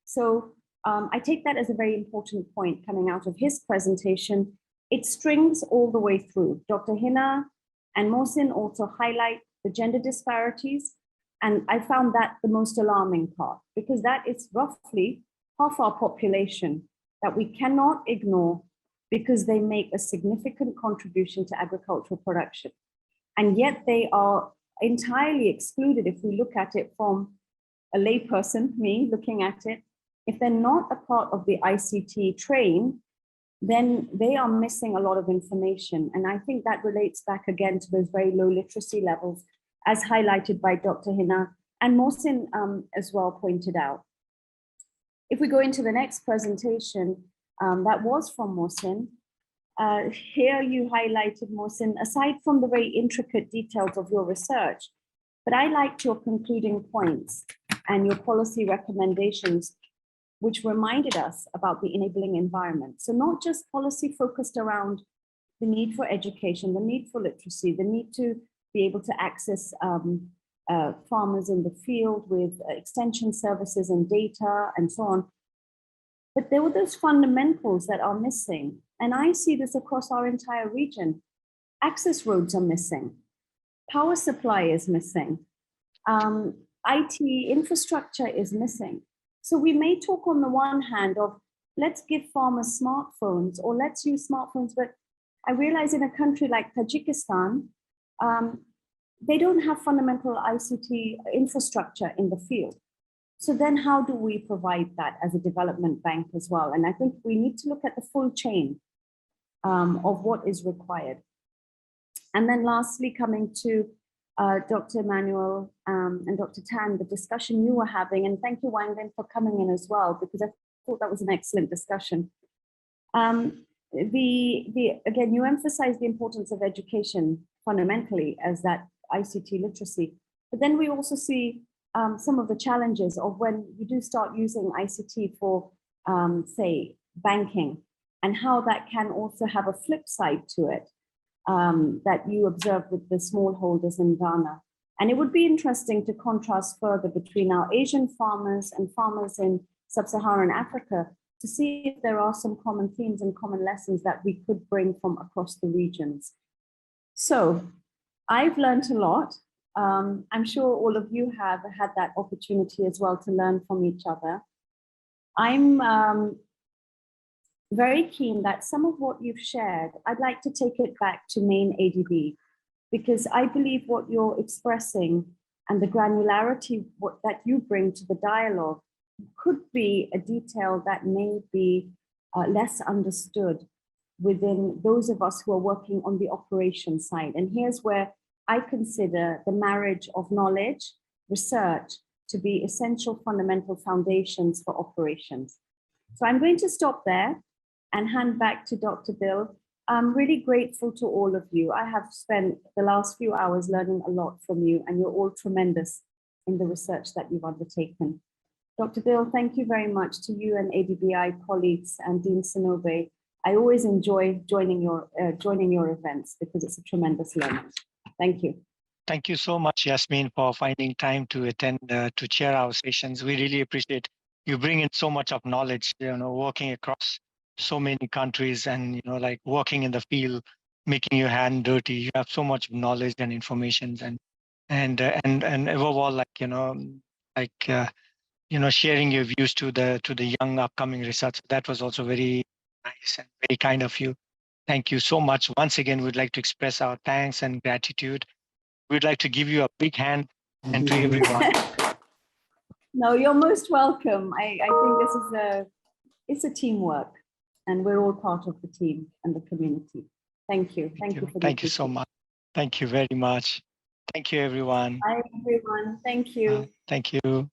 So I take that as a very important point coming out of his presentation. It strings all the way through. Dr. Hina and Mohsin also highlight the gender disparities. And I found that the most alarming part, because that is roughly half our population that we cannot ignore because they make a significant contribution to agricultural production. And yet they are entirely excluded if we look at it from a layperson, me looking at it. If they're not a part of the ICT train, then they are missing a lot of information. And I think that relates back again to those very low literacy levels, as highlighted by Dr. Hina and Mohsin as well pointed out. If we go into the next presentation, that was from Mohsin. Here you highlighted, Mohsin, aside from the very intricate details of your research, but I liked your concluding points and your policy recommendations, which reminded us about the enabling environment. So not just policy focused around the need for education, the need for literacy, the need to be able to access farmers in the field with extension services and data and so on. But there were those fundamentals that are missing. And I see this across our entire region. Access roads are missing. Power supply is missing. IT infrastructure is missing. So we may talk on the one hand of let's give farmers smartphones or let's use smartphones, but I realize in a country like Tajikistan, they don't have fundamental ICT infrastructure in the field. So then how do we provide that as a development bank as well? And I think we need to look at the full chain of what is required. And then lastly, coming to Dr. Emmanuel and Dr. Tan, the discussion you were having, and thank you, Wang Lin, for coming in as well, because I thought that was an excellent discussion. Again, you emphasize the importance of education fundamentally as that ICT literacy, but then we also see some of the challenges of when you do start using ICT for, say, banking, and how that can also have a flip side to it that you observe with the smallholders in Ghana. And it would be interesting to contrast further between our Asian farmers and farmers in sub-Saharan Africa to see if there are some common themes and common lessons that we could bring from across the regions. So I've learned a lot. I'm sure all of you have had that opportunity as well to learn from each other. I'm very keen that some of what you've shared, I'd like to take it back to main ADB, because I believe what you're expressing and the granularity that you bring to the dialogue could be a detail that may be less understood within those of us who are working on the operation side. And here's where I consider the marriage of knowledge, research to be essential fundamental foundations for operations. So I'm going to stop there and hand back to Dr. Bill. I'm really grateful to all of you. I have spent the last few hours learning a lot from you, and you're all tremendous in the research that you've undertaken. Dr. Bill, thank you very much to you and ADBI colleagues and Dean Sonobe. I always enjoy joining your events because it's a tremendous learning. Thank you. Thank you so much, Yasmin, for finding time to attend, to chair our sessions. We really appreciate you bring in so much of knowledge, working across so many countries and, like working in the field, making your hand dirty. You have so much knowledge and information and above all, sharing your views to the young upcoming research. That was also very nice and very kind of you. Thank you so much. Once again, we'd like to express our thanks and gratitude. We'd like to give you a big hand and to everyone. No, you're most welcome. I think it's a teamwork, and we're all part of the team and the community. Thank you. Thank you so much. Thank you very much. Thank you, everyone. Bye, everyone. Thank you. Thank you.